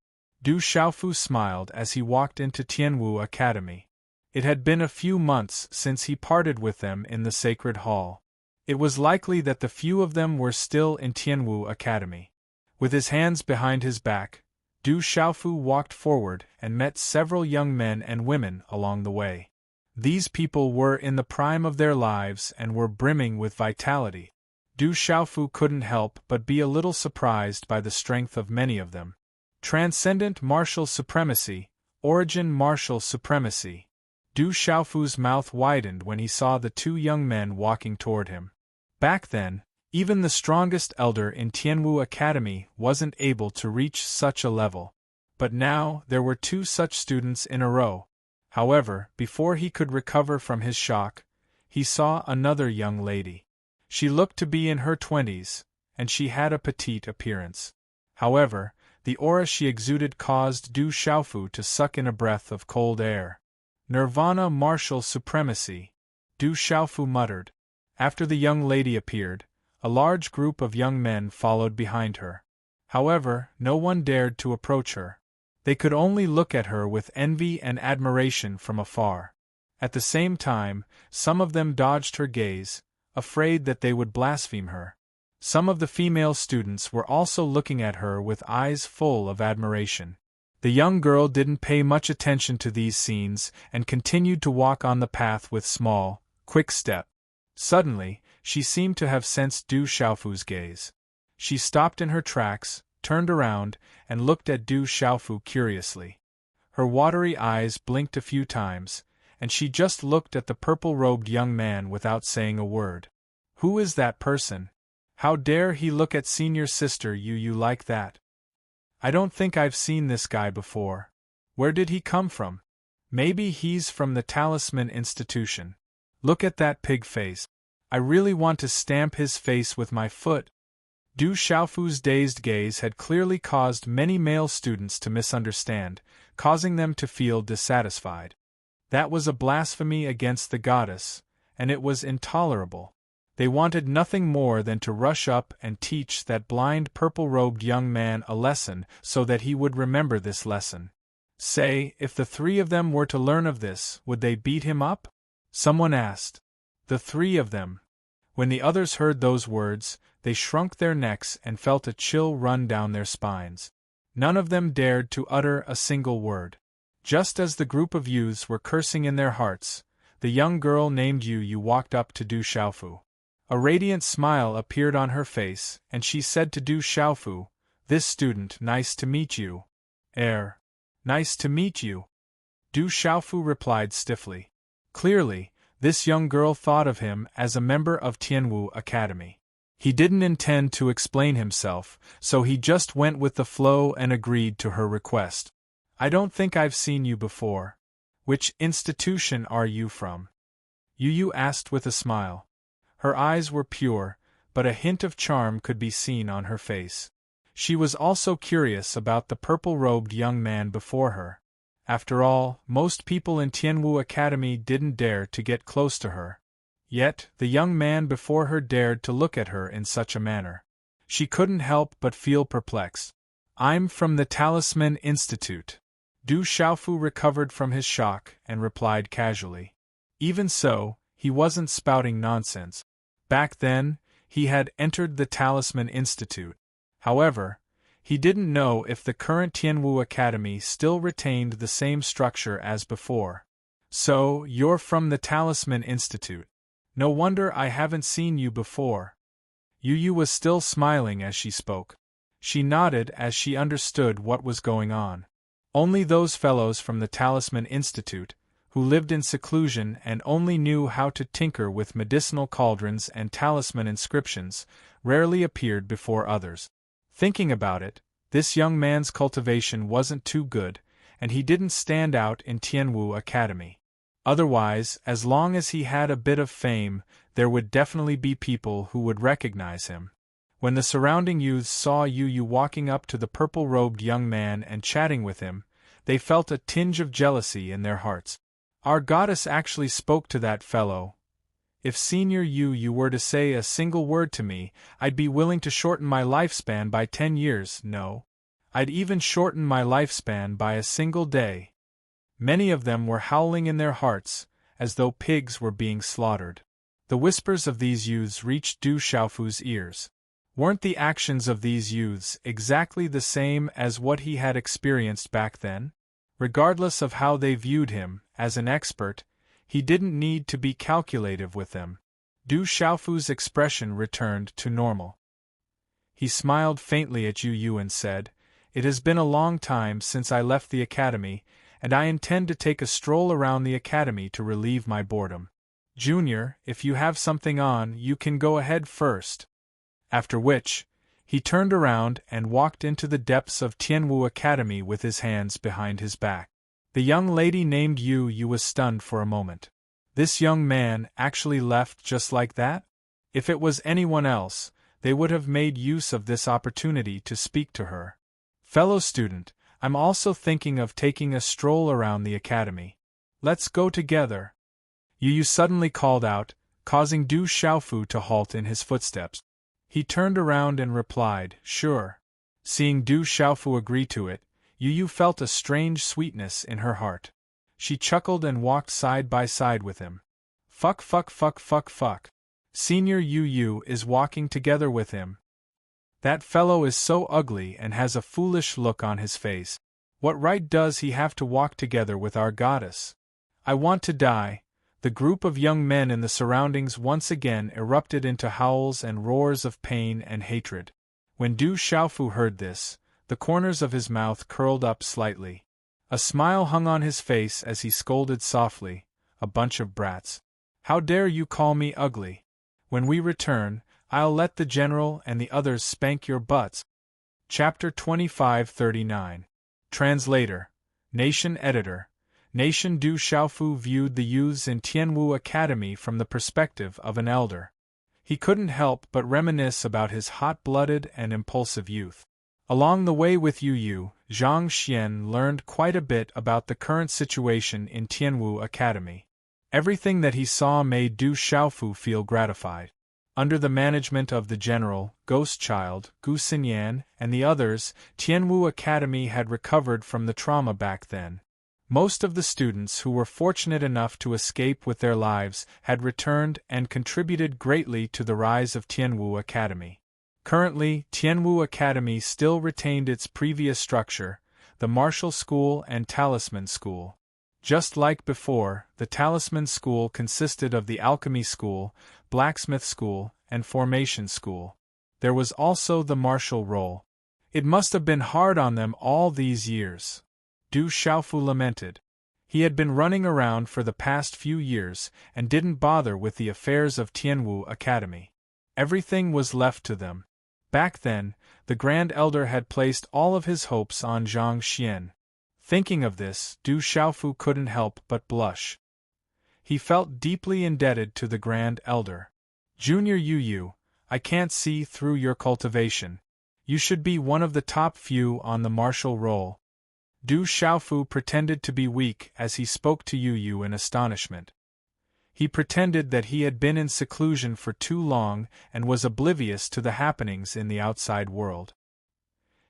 Du Xiaofu smiled as he walked into Tianwu Academy. It had been a few months since he parted with them in the Sacred Hall. It was likely that the few of them were still in Tianwu Academy. With his hands behind his back, Du Xiaofu walked forward and met several young men and women along the way. These people were in the prime of their lives and were brimming with vitality. Du Xiaofu couldn't help but be a little surprised by the strength of many of them. Transcendent martial supremacy, origin martial supremacy. Du Xiaofu's mouth widened when he saw the 2 young men walking toward him. Back then, even the strongest elder in Tianwu Academy wasn't able to reach such a level. But now, there were 2 such students in a row. However, before he could recover from his shock, he saw another young lady. She looked to be in her 20s, and she had a petite appearance. However, the aura she exuded caused Du Xiaofu to suck in a breath of cold air. Nirvana martial supremacy, Du Xiaofu muttered. After the young lady appeared, a large group of young men followed behind her. However, no one dared to approach her. They could only look at her with envy and admiration from afar. At the same time, some of them dodged her gaze, afraid that they would blaspheme her. Some of the female students were also looking at her with eyes full of admiration. The young girl didn't pay much attention to these scenes and continued to walk on the path with small, quick step. Suddenly, she seemed to have sensed Du Xiaofu's gaze. She stopped in her tracks, turned around, and looked at Du Xiaofu curiously. Her watery eyes blinked a few times, and she just looked at the purple-robed young man without saying a word. Who is that person? How dare he look at senior sister Yu like that? I don't think I've seen this guy before. Where did he come from? Maybe he's from the Talisman Institution. Look at that pig face. I really want to stamp his face with my foot. Du Xiaofu's dazed gaze had clearly caused many male students to misunderstand, causing them to feel dissatisfied. That was a blasphemy against the goddess, and it was intolerable. They wanted nothing more than to rush up and teach that blind purple-robed young man a lesson so that he would remember this lesson. Say, if the three of them were to learn of this, would they beat him up? Someone asked. The three of them. When the others heard those words, they shrunk their necks and felt a chill run down their spines. None of them dared to utter a single word. Just as the group of youths were cursing in their hearts, the young girl named Yu walked up to Du Xiaofu. A radiant smile appeared on her face, and she said to Du Xiaofu, "This student, nice to meet you." Nice to meet you." Du Xiaofu replied stiffly. Clearly, this young girl thought of him as a member of Tianwu Academy. He didn't intend to explain himself, so he just went with the flow and agreed to her request. "I don't think I've seen you before. Which institution are you from?" Yu asked with a smile. Her eyes were pure, but a hint of charm could be seen on her face. She was also curious about the purple-robed young man before her. After all, most people in Tianwu Academy didn't dare to get close to her. Yet, the young man before her dared to look at her in such a manner. She couldn't help but feel perplexed. "I'm from the Talisman Institute." Du Xiaofu recovered from his shock and replied casually. Even so, he wasn't spouting nonsense. Back then, he had entered the Talisman Institute. However, he didn't know if the current Tianwu Academy still retained the same structure as before. "So, you're from the Talisman Institute. No wonder I haven't seen you before." Yu was still smiling as she spoke. She nodded as she understood what was going on. Only those fellows from the Talisman Institute, who lived in seclusion and only knew how to tinker with medicinal cauldrons and talisman inscriptions, rarely appeared before others. Thinking about it, this young man's cultivation wasn't too good, and he didn't stand out in Tianwu Academy. Otherwise, as long as he had a bit of fame, there would definitely be people who would recognize him. When the surrounding youths saw Yu walking up to the purple-robed young man and chatting with him, they felt a tinge of jealousy in their hearts. Our goddess actually spoke to that fellow. If Senior Yu were to say a single word to me, I'd be willing to shorten my lifespan by 10 years, no. I'd even shorten my lifespan by a single day. Many of them were howling in their hearts, as though pigs were being slaughtered. The whispers of these youths reached Du Xiaofu's ears. Weren't the actions of these youths exactly the same as what he had experienced back then? Regardless of how they viewed him, as an expert, he didn't need to be calculative with them. Du Xiaofu's expression returned to normal. He smiled faintly at Yu and said, "It has been a long time since I left the academy, and I intend to take a stroll around the academy to relieve my boredom. Junior, if you have something on, you can go ahead first." After which, he turned around and walked into the depths of Tianwu Academy with his hands behind his back. The young lady named Yu was stunned for a moment. This young man actually left just like that? If it was anyone else, they would have made use of this opportunity to speak to her. "Fellow student, I'm also thinking of taking a stroll around the academy. Let's go together." Yu suddenly called out, causing Du Xiaofu to halt in his footsteps. He turned around and replied, "Sure." Seeing Du Xiaofu agree to it, Yu felt a strange sweetness in her heart. She chuckled and walked side by side with him. Fuck. Senior Yu is walking together with him. That fellow is so ugly and has a foolish look on his face. What right does he have to walk together with our goddess? I want to die. The group of young men in the surroundings once again erupted into howls and roars of pain and hatred. When Du Xiaofu heard this, the corners of his mouth curled up slightly. A smile hung on his face as he scolded softly, "A bunch of brats. How dare you call me ugly? When we return, I'll let the general and the others spank your butts." Chapter 2539. Translator. Nation Editor. Nation Du Xiaofu viewed the youths in Tianwu Academy from the perspective of an elder. He couldn't help but reminisce about his hot-blooded and impulsive youth. Along the way with Yu Yu, Zhang Xian learned quite a bit about the current situation in Tianwu Academy. Everything that he saw made Du Xiaofu feel gratified. Under the management of the general, Ghost Child, Gu Xinyan, and the others, Tianwu Academy had recovered from the trauma back then. Most of the students who were fortunate enough to escape with their lives had returned and contributed greatly to the rise of Tianwu Academy. Currently, Tianwu Academy still retained its previous structure, the Martial School and Talisman School. Just like before, the Talisman School consisted of the Alchemy School, Blacksmith School, and Formation School. There was also the Martial Role. It must have been hard on them all these years. Du Xiaofu lamented. He had been running around for the past few years and didn't bother with the affairs of Tianwu Academy. Everything was left to them. Back then, the Grand Elder had placed all of his hopes on Zhang Xian. Thinking of this, Du Xiaofu couldn't help but blush. He felt deeply indebted to the Grand Elder. Junior Yu Yu, I can't see through your cultivation. You should be one of the top few on the martial roll. Du Xiaofu pretended to be weak as he spoke to Yu Yu in astonishment. He pretended that he had been in seclusion for too long and was oblivious to the happenings in the outside world.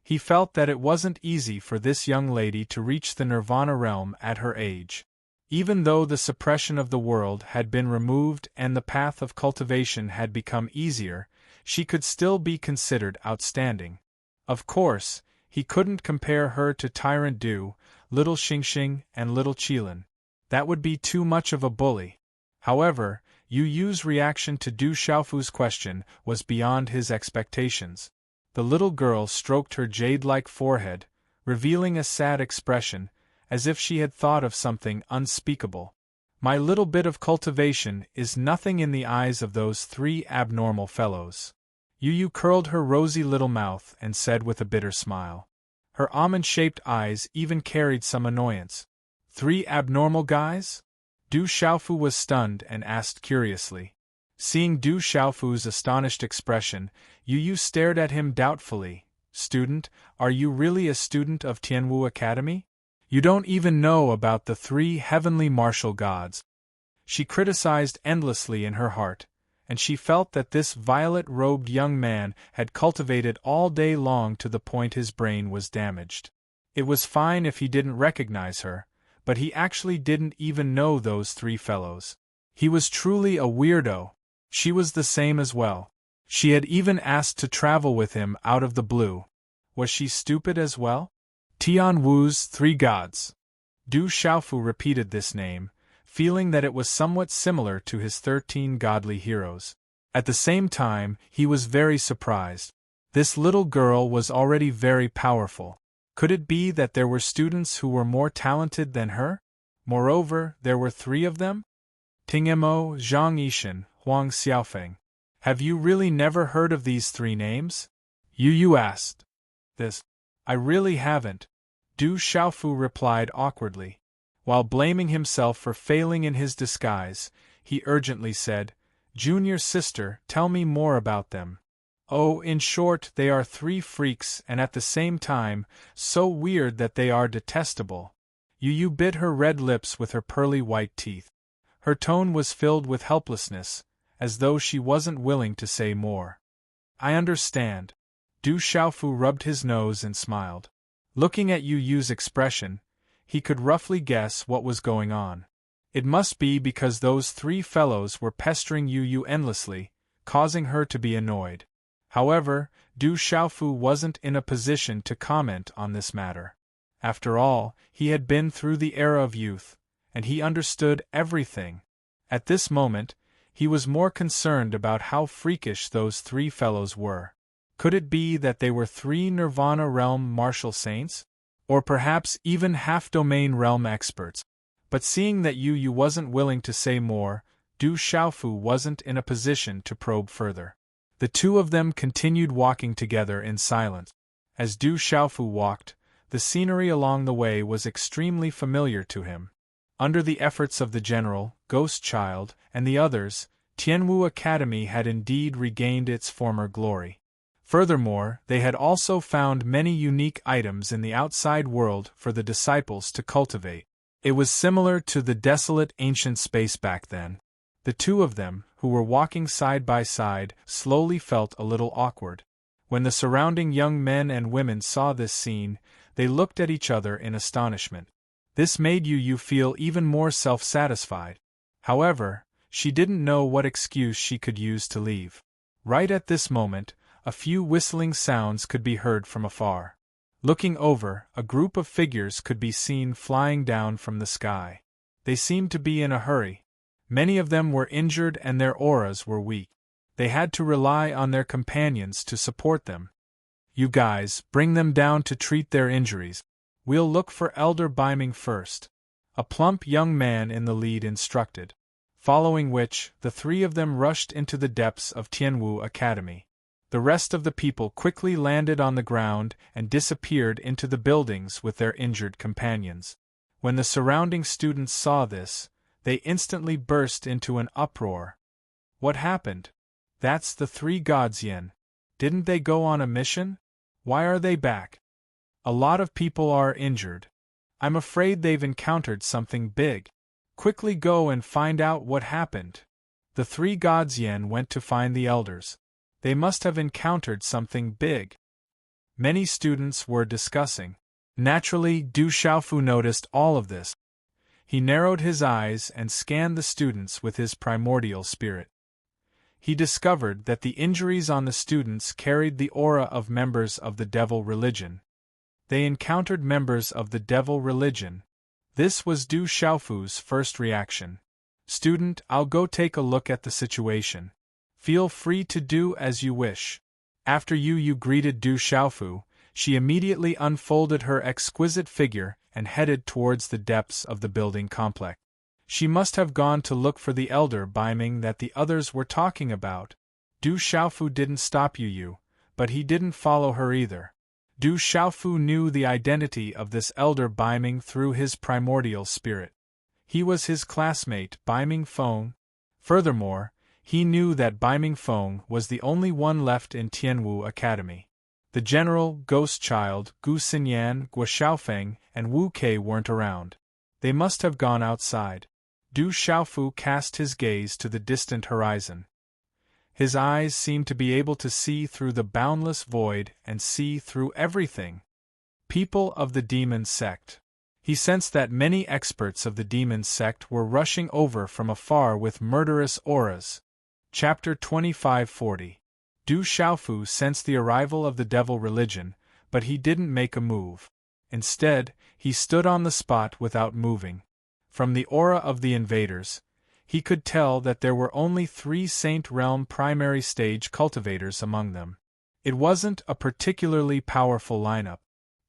He felt that it wasn't easy for this young lady to reach the Nirvana realm at her age. Even though the suppression of the world had been removed and the path of cultivation had become easier, she could still be considered outstanding. Of course, he couldn't compare her to Tyrant Du, Little Xingxing, and Little Qilin. That would be too much of a bully. However, Yu Yu's reaction to Du Xiaofu's question was beyond his expectations. The little girl stroked her jade-like forehead, revealing a sad expression, as if she had thought of something unspeakable. My little bit of cultivation is nothing in the eyes of those three abnormal fellows. Yu Yu curled her rosy little mouth and said with a bitter smile. Her almond-shaped eyes even carried some annoyance. 3 abnormal guys? Du Xiaofu was stunned and asked curiously. Seeing Du Xiaofu's astonished expression, Yu Yu stared at him doubtfully. Student, are you really a student of Tianwu Academy? You don't even know about the 3 heavenly martial gods. She criticized endlessly in her heart, and she felt that this violet-robed young man had cultivated all day long to the point his brain was damaged. It was fine if he didn't recognize her, but he actually didn't even know those 3 fellows. He was truly a weirdo. She was the same as well. She had even asked to travel with him out of the blue. Was she stupid as well? Tian Wu's 3 gods. Du Xiaofu repeated this name, feeling that it was somewhat similar to his 13 godly heroes. At the same time, he was very surprised. This little girl was already very powerful. Could it be that there were students who were more talented than her? Moreover, there were 3 of them? Tingmo, Zhang Yishan, Huang Xiaofeng. Have you really never heard of these 3 names? Yu Yu asked. This. I really haven't. Du Xiaofu replied awkwardly. While blaming himself for failing in his disguise, he urgently said, Junior sister, tell me more about them. Oh, in short, they are 3 freaks and at the same time, so weird that they are detestable. Yu Yu bit her red lips with her pearly white teeth. Her tone was filled with helplessness, as though she wasn't willing to say more. I understand. Du Xiaofu rubbed his nose and smiled. Looking at Yu Yu's expression, he could roughly guess what was going on. It must be because those 3 fellows were pestering Yu Yu endlessly, causing her to be annoyed. However, Du Xiaofu wasn't in a position to comment on this matter. After all, he had been through the era of youth, and he understood everything. At this moment, he was more concerned about how freakish those 3 fellows were. Could it be that they were 3 Nirvana realm martial saints? Or perhaps even half-domain realm experts? But seeing that Yu Yu wasn't willing to say more, Du Xiaofu wasn't in a position to probe further. The 2 of them continued walking together in silence. As Du Xiaofu walked, the scenery along the way was extremely familiar to him. Under the efforts of the general, Ghost Child, and the others, Tianwu Academy had indeed regained its former glory. Furthermore, they had also found many unique items in the outside world for the disciples to cultivate. It was similar to the desolate ancient space back then. The two of them, who were walking side by side, slowly felt a little awkward. When the surrounding young men and women saw this scene, they looked at each other in astonishment. This made Yu feel even more self-satisfied. However, she didn't know what excuse she could use to leave. Right at this moment, a few whistling sounds could be heard from afar. Looking over, a group of figures could be seen flying down from the sky. They seemed to be in a hurry. Many of them were injured and their auras were weak. They had to rely on their companions to support them. "You guys, bring them down to treat their injuries. We'll look for Elder Biming first," a plump young man in the lead instructed. Following which, the three of them rushed into the depths of Tianwu Academy. The rest of the people quickly landed on the ground and disappeared into the buildings with their injured companions. When the surrounding students saw this, they instantly burst into an uproar. "What happened? That's the three gods Yin. Didn't they go on a mission? Why are they back? A lot of people are injured. I'm afraid they've encountered something big. Quickly go and find out what happened." The three gods Yin went to find the elders. They must have encountered something big. Many students were discussing. Naturally, Du Xiaofu noticed all of this. He narrowed his eyes and scanned the students with his primordial spirit. He discovered that the injuries on the students carried the aura of members of the devil religion. They encountered members of the devil religion. This was Du Xiaofu's first reaction. "Student, I'll go take a look at the situation. Feel free to do as you wish." After Yu greeted Du Xiaofu, she immediately unfolded her exquisite figure and headed towards the depths of the building complex. She must have gone to look for the elder Biming that the others were talking about. Du Xiaofu didn't stop Yu, but he didn't follow her either. Du Xiaofu knew the identity of this elder Biming through his primordial spirit. He was his classmate, Biming Feng. Furthermore, he knew that Biming Feng was the only one left in Tianwu Academy. The general, Ghost Child, Gu Xinyan, Guo Xiaofeng, and Wu Kei weren't around. They must have gone outside. Du Xiaofu cast his gaze to the distant horizon. His eyes seemed to be able to see through the boundless void and see through everything. People of the demon sect. He sensed that many experts of the demon sect were rushing over from afar with murderous auras. Chapter 2540. Du Xiaofu sensed the arrival of the devil religion, but he didn't make a move. Instead, he stood on the spot without moving. From the aura of the invaders, he could tell that there were only 3 Saint Realm primary stage cultivators among them. It wasn't a particularly powerful lineup.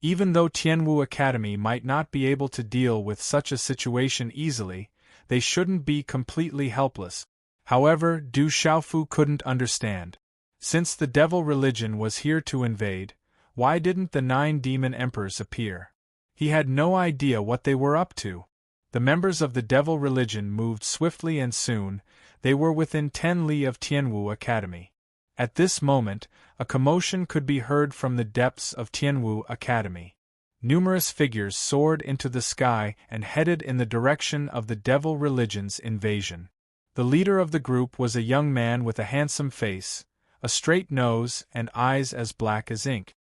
Even though Tianwu Academy might not be able to deal with such a situation easily, they shouldn't be completely helpless. However, Du Xiaofu couldn't understand. Since the devil religion was here to invade, why didn't the 9 demon emperors appear? He had no idea what they were up to. The members of the devil religion moved swiftly and soon, they were within 10 li of Tianwu Academy. At this moment, a commotion could be heard from the depths of Tianwu Academy. Numerous figures soared into the sky and headed in the direction of the devil religion's invasion. The leader of the group was a young man with a handsome face, a straight nose, and eyes as black as ink.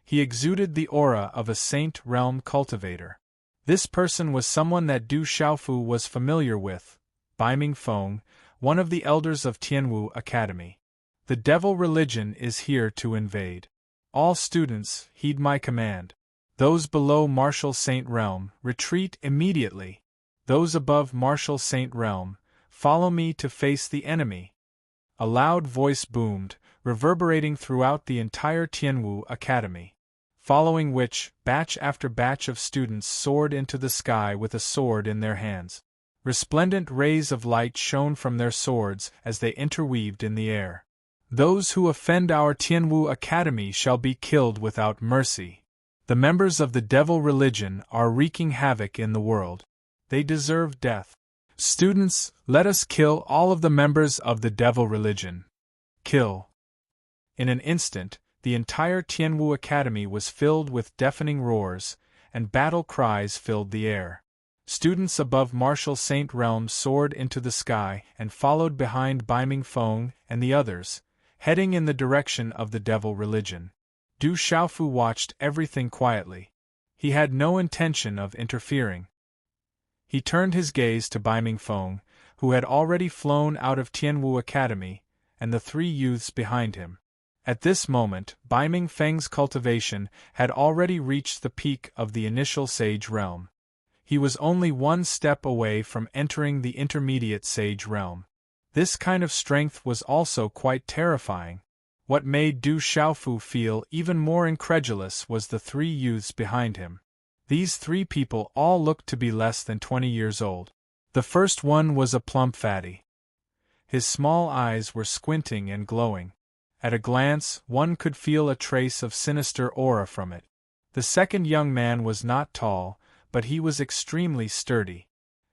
He exuded the aura of a Saint Realm cultivator. This person was someone that Du Xiaofu was familiar with, Biming Feng, one of the elders of Tianwu Academy. The devil religion is here to invade. All students, heed my command. Those below Martial Saint Realm, retreat immediately. Those above Martial Saint Realm, follow me to face the enemy. A loud voice boomed, reverberating throughout the entire Tianwu Academy. Following which, batch after batch of students soared into the sky with a sword in their hands. Resplendent rays of light shone from their swords as they interweaved in the air. Those who offend our Tianwu Academy shall be killed without mercy. The members of the devil religion are wreaking havoc in the world. They deserve death. Students, let us kill all of the members of the devil religion. Kill. In an instant, the entire Tianwu Academy was filled with deafening roars, and battle cries filled the air. Students above Martial Saint Realm soared into the sky and followed behind Baiming Feng and the others, heading in the direction of the devil religion. Du Xiaofu watched everything quietly. He had no intention of interfering. He turned his gaze to Baiming Feng, who had already flown out of Tianwu Academy, and the three youths behind him. At this moment, Baiming Feng's cultivation had already reached the peak of the initial sage realm. He was only one step away from entering the intermediate sage realm. This kind of strength was also quite terrifying. What made Du Xiaofu feel even more incredulous was the three youths behind him. These three people all looked to be less than 20 years old. The first one was a plump fatty. His small eyes were squinting and glowing. At a glance, one could feel a trace of sinister aura from it. The second young man was not tall, but he was extremely sturdy.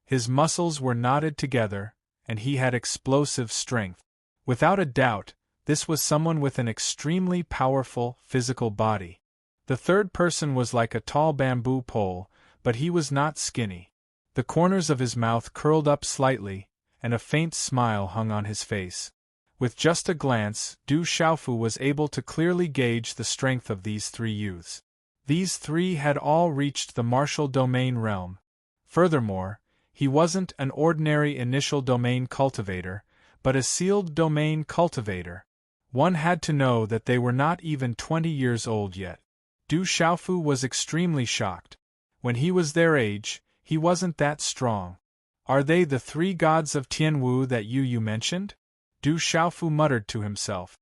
His muscles were knotted together, and he had explosive strength. Without a doubt, this was someone with an extremely powerful physical body. The third person was like a tall bamboo pole, but he was not skinny. The corners of his mouth curled up slightly, and a faint smile hung on his face. With just a glance, Du Xiaofu was able to clearly gauge the strength of these three youths. These three had all reached the martial domain realm. Furthermore, he wasn't an ordinary initial domain cultivator, but a sealed domain cultivator. One had to know that they were not even 20 years old yet. Du Xiaofu was extremely shocked. When he was their age, he wasn't that strong. Are they the three gods of Tianwu that you mentioned? Du Xiaofu muttered to himself.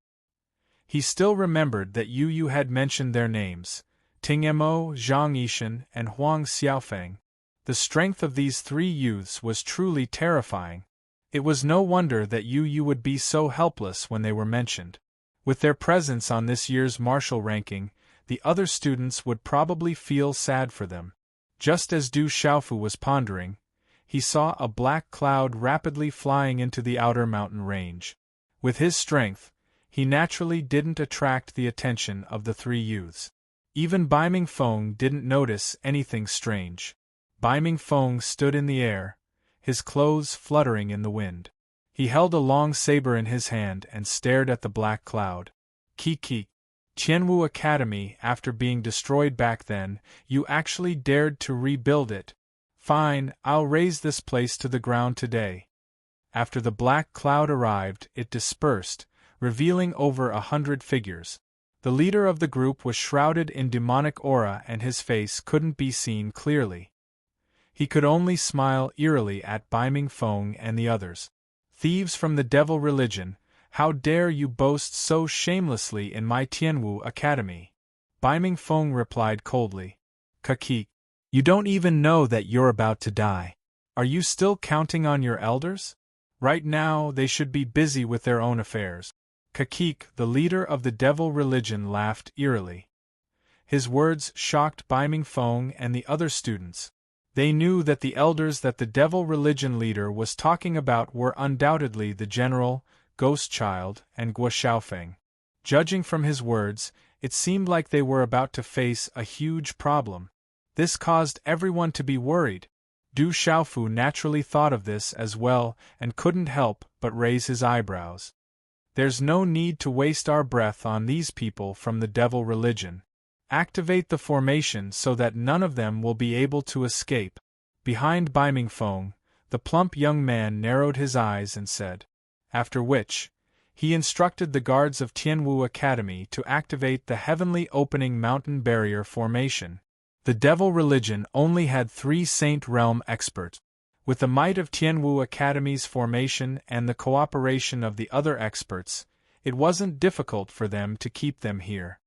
He still remembered that Yu had mentioned their names, Tingmo, Zhang Yishan, and Huang Xiaofeng. The strength of these three youths was truly terrifying. It was no wonder that Yu would be so helpless when they were mentioned. With their presence on this year's martial ranking, the other students would probably feel sad for them. Just as Du Xiaofu was pondering, he saw a black cloud rapidly flying into the outer mountain range. With his strength, he naturally didn't attract the attention of the three youths. Even Baiming Feng didn't notice anything strange. Baiming Feng stood in the air, his clothes fluttering in the wind. He held a long saber in his hand and stared at the black cloud. Kiki. Tianwu Academy, after being destroyed back then, you actually dared to rebuild it. Fine, I'll raise this place to the ground today. After the black cloud arrived, it dispersed, revealing over 100 figures. The leader of the group was shrouded in demonic aura and his face couldn't be seen clearly. He could only smile eerily at Baiming Feng and the others. Thieves from the devil religion, how dare you boast so shamelessly in my Tianwu Academy? Baiming Feng replied coldly. Kaki, you don't even know that you're about to die. Are you still counting on your elders? Right now, they should be busy with their own affairs. Kakik, the leader of the devil religion, laughed eerily. His words shocked Baiming Feng and the other students. They knew that the elders that the devil religion leader was talking about were undoubtedly the general, Ghost Child, and Guo Xiaofeng. Judging from his words, it seemed like they were about to face a huge problem. This caused everyone to be worried. Du Xiaofu naturally thought of this as well and couldn't help but raise his eyebrows. There's no need to waste our breath on these people from the devil religion. Activate the formation so that none of them will be able to escape. Behind Baiming Feng, the plump young man narrowed his eyes and said. After which, he instructed the guards of Tianwu Academy to activate the heavenly opening mountain barrier formation. The devil religion only had 3 Saint Realm experts. With the might of Tianwu Academy's formation and the cooperation of the other experts, it wasn't difficult for them to keep them here.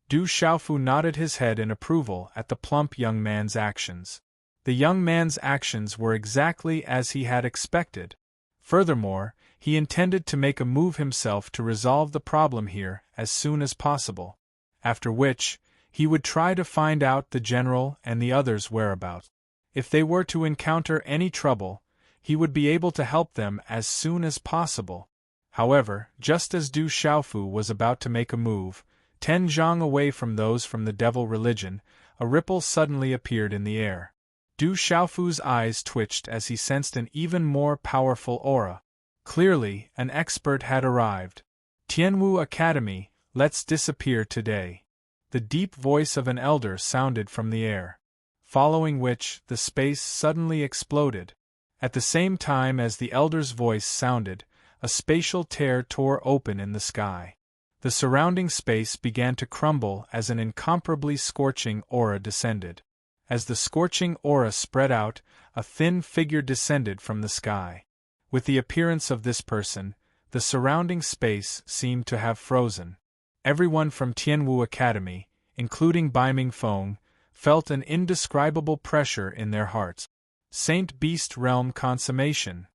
Du Xiaofu nodded his head in approval at the plump young man's actions. The young man's actions were exactly as he had expected. Furthermore, He intended to make a move himself to resolve the problem here as soon as possible, after which, he would try to find out the general and the others' whereabouts. If they were to encounter any trouble, he would be able to help them as soon as possible. However, just as Du Xiaofu was about to make a move, 10 zhang away from those from the devil religion, a ripple suddenly appeared in the air. Du Xiaofu's eyes twitched as he sensed an even more powerful aura. Clearly, an expert had arrived. Tianwu Academy, let's disappear today. The deep voice of an elder sounded from the air, following which the space suddenly exploded. At the same time as the elder's voice sounded, a spatial tear tore open in the sky. The surrounding space began to crumble as an incomparably scorching aura descended. As the scorching aura spread out, a thin figure descended from the sky. With the appearance of this person, the surrounding space seemed to have frozen. Everyone from Tianwu Academy, including Baiming Feng, felt an indescribable pressure in their hearts. Saint Beast Realm Consummation.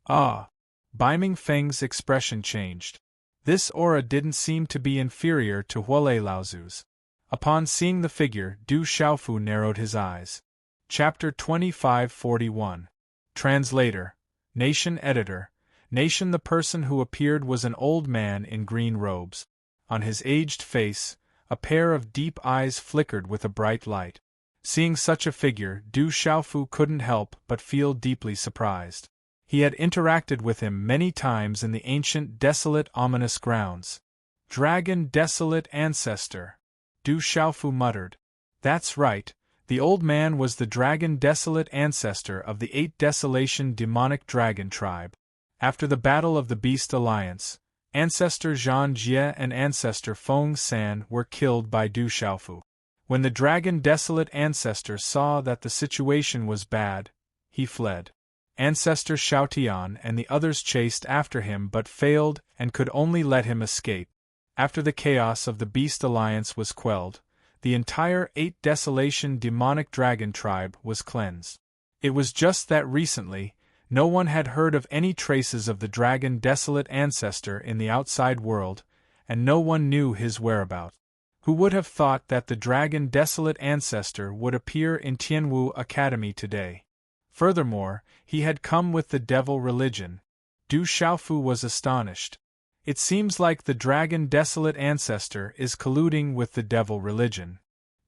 Ah! Baiming Feng's expression changed. This aura didn't seem to be inferior to Huolei Laozu's. Upon seeing the figure, Du Xiaofu narrowed his eyes. Chapter 2541. Translator. Nation Editor. Nation. The person who appeared was an old man in green robes. On his aged face, a pair of deep eyes flickered with a bright light. Seeing such a figure, Du Xiaofu couldn't help but feel deeply surprised. He had interacted with him many times in the ancient desolate ominous grounds. Dragon Desolate Ancestor. Du Xiaofu muttered. That's right, the old man was the Dragon Desolate Ancestor of the 8 Desolation demonic dragon tribe. After the Battle of the Beast Alliance, Ancestor Zhan Jie and Ancestor Feng San were killed by Du Xiaofu. When the Dragon Desolate Ancestor saw that the situation was bad, he fled. Ancestor Xiaotian and the others chased after him but failed and could only let him escape. After the chaos of the Beast Alliance was quelled, the entire 8 Desolation demonic dragon tribe was cleansed. It was just that recently, no one had heard of any traces of the Dragon Desolate Ancestor in the outside world, and no one knew his whereabouts. Who would have thought that the Dragon Desolate Ancestor would appear in Tianwu Academy today? Furthermore, he had come with the devil religion. Du Xiaofu was astonished. It seems like the Dragon Desolate Ancestor is colluding with the devil religion.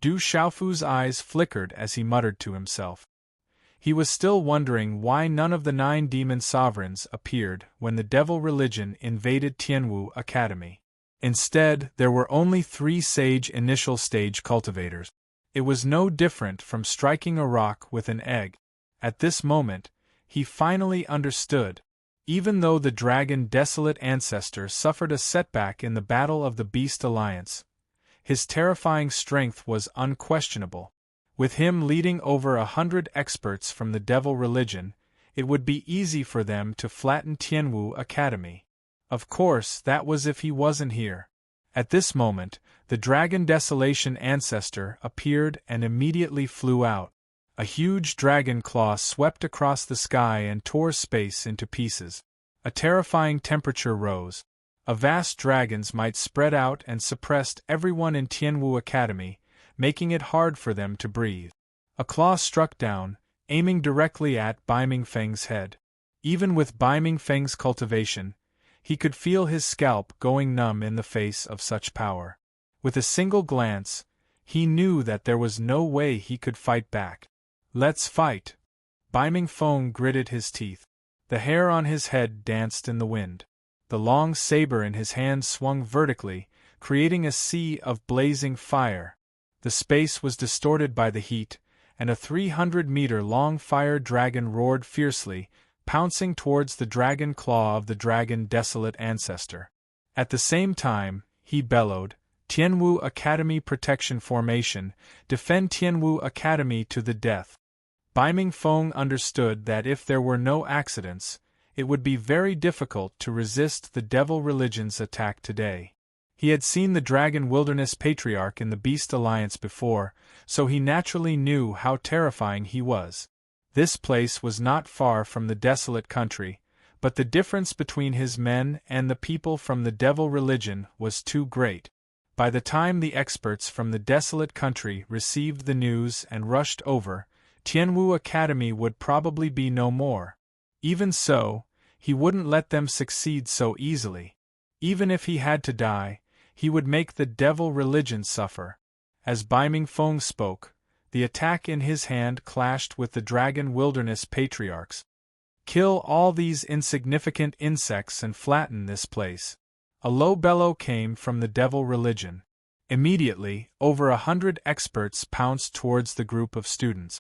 Du Xiaofu's eyes flickered as he muttered to himself. He was still wondering why none of the 9 demon sovereigns appeared when the devil religion invaded Tianwu Academy. Instead, there were only 3 sage initial stage cultivators. It was no different from striking a rock with an egg. At this moment, he finally understood. Even though the Dragon Desolate Ancestor suffered a setback in the Battle of the Beast Alliance, his terrifying strength was unquestionable. With him leading over 100 experts from the devil religion, it would be easy for them to flatten Tianwu Academy. Of course, that was if he wasn't here. At this moment, the Dragon Desolation Ancestor appeared and immediately flew out. A huge dragon claw swept across the sky and tore space into pieces. A terrifying temperature rose. A vast dragon's might spread out and suppressed everyone in Tianwu Academy, making it hard for them to breathe. A claw struck down, aiming directly at Baiming Feng's head. Even with Baiming Feng's cultivation, he could feel his scalp going numb in the face of such power. With a single glance, he knew that there was no way he could fight back. Let's fight! Baiming Feng gritted his teeth. The hair on his head danced in the wind. The long saber in his hand swung vertically, creating a sea of blazing fire. The space was distorted by the heat, and a 300-meter-long fire dragon roared fiercely, pouncing towards the dragon claw of the Dragon Desolate Ancestor. At the same time, he bellowed, "Tianwu Academy Protection Formation, defend Tianwu Academy to the death." Baiming Feng understood that if there were no accidents, it would be very difficult to resist the devil religion's attack today. He had seen the Dragon Wilderness Patriarch in the Beast Alliance before, so he naturally knew how terrifying he was. This place was not far from the desolate country, but the difference between his men and the people from the devil religion was too great. By the time the experts from the desolate country received the news and rushed over, Tianwu Academy would probably be no more. Even so, he wouldn't let them succeed so easily. Even if he had to die, he would make the devil religion suffer. As Baiming Feng spoke, the attack in his hand clashed with the Dragon Wilderness Patriarch's. Kill all these insignificant insects and flatten this place. A low bellow came from the devil religion. Immediately, over 100 experts pounced towards the group of students.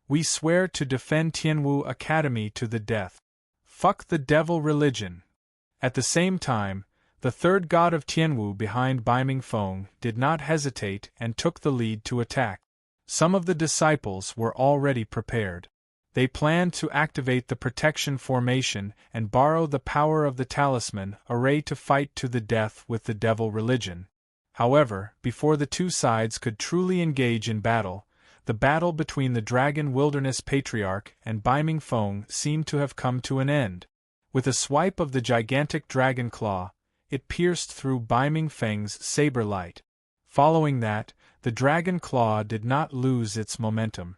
We swear to defend Tianwu Academy to the death. Fuck the devil religion. At the same time, the third god of Tianwu behind Baiming Feng did not hesitate and took the lead to attack. Some of the disciples were already prepared. They planned to activate the protection formation and borrow the power of the talisman array to fight to the death with the devil religion. However, before the two sides could truly engage in battle, the battle between the Dragon Wilderness Patriarch and Baiming Feng seemed to have come to an end. With a swipe of the gigantic dragon claw, it pierced through Baiming Feng's saber light. Following that, the dragon claw did not lose its momentum.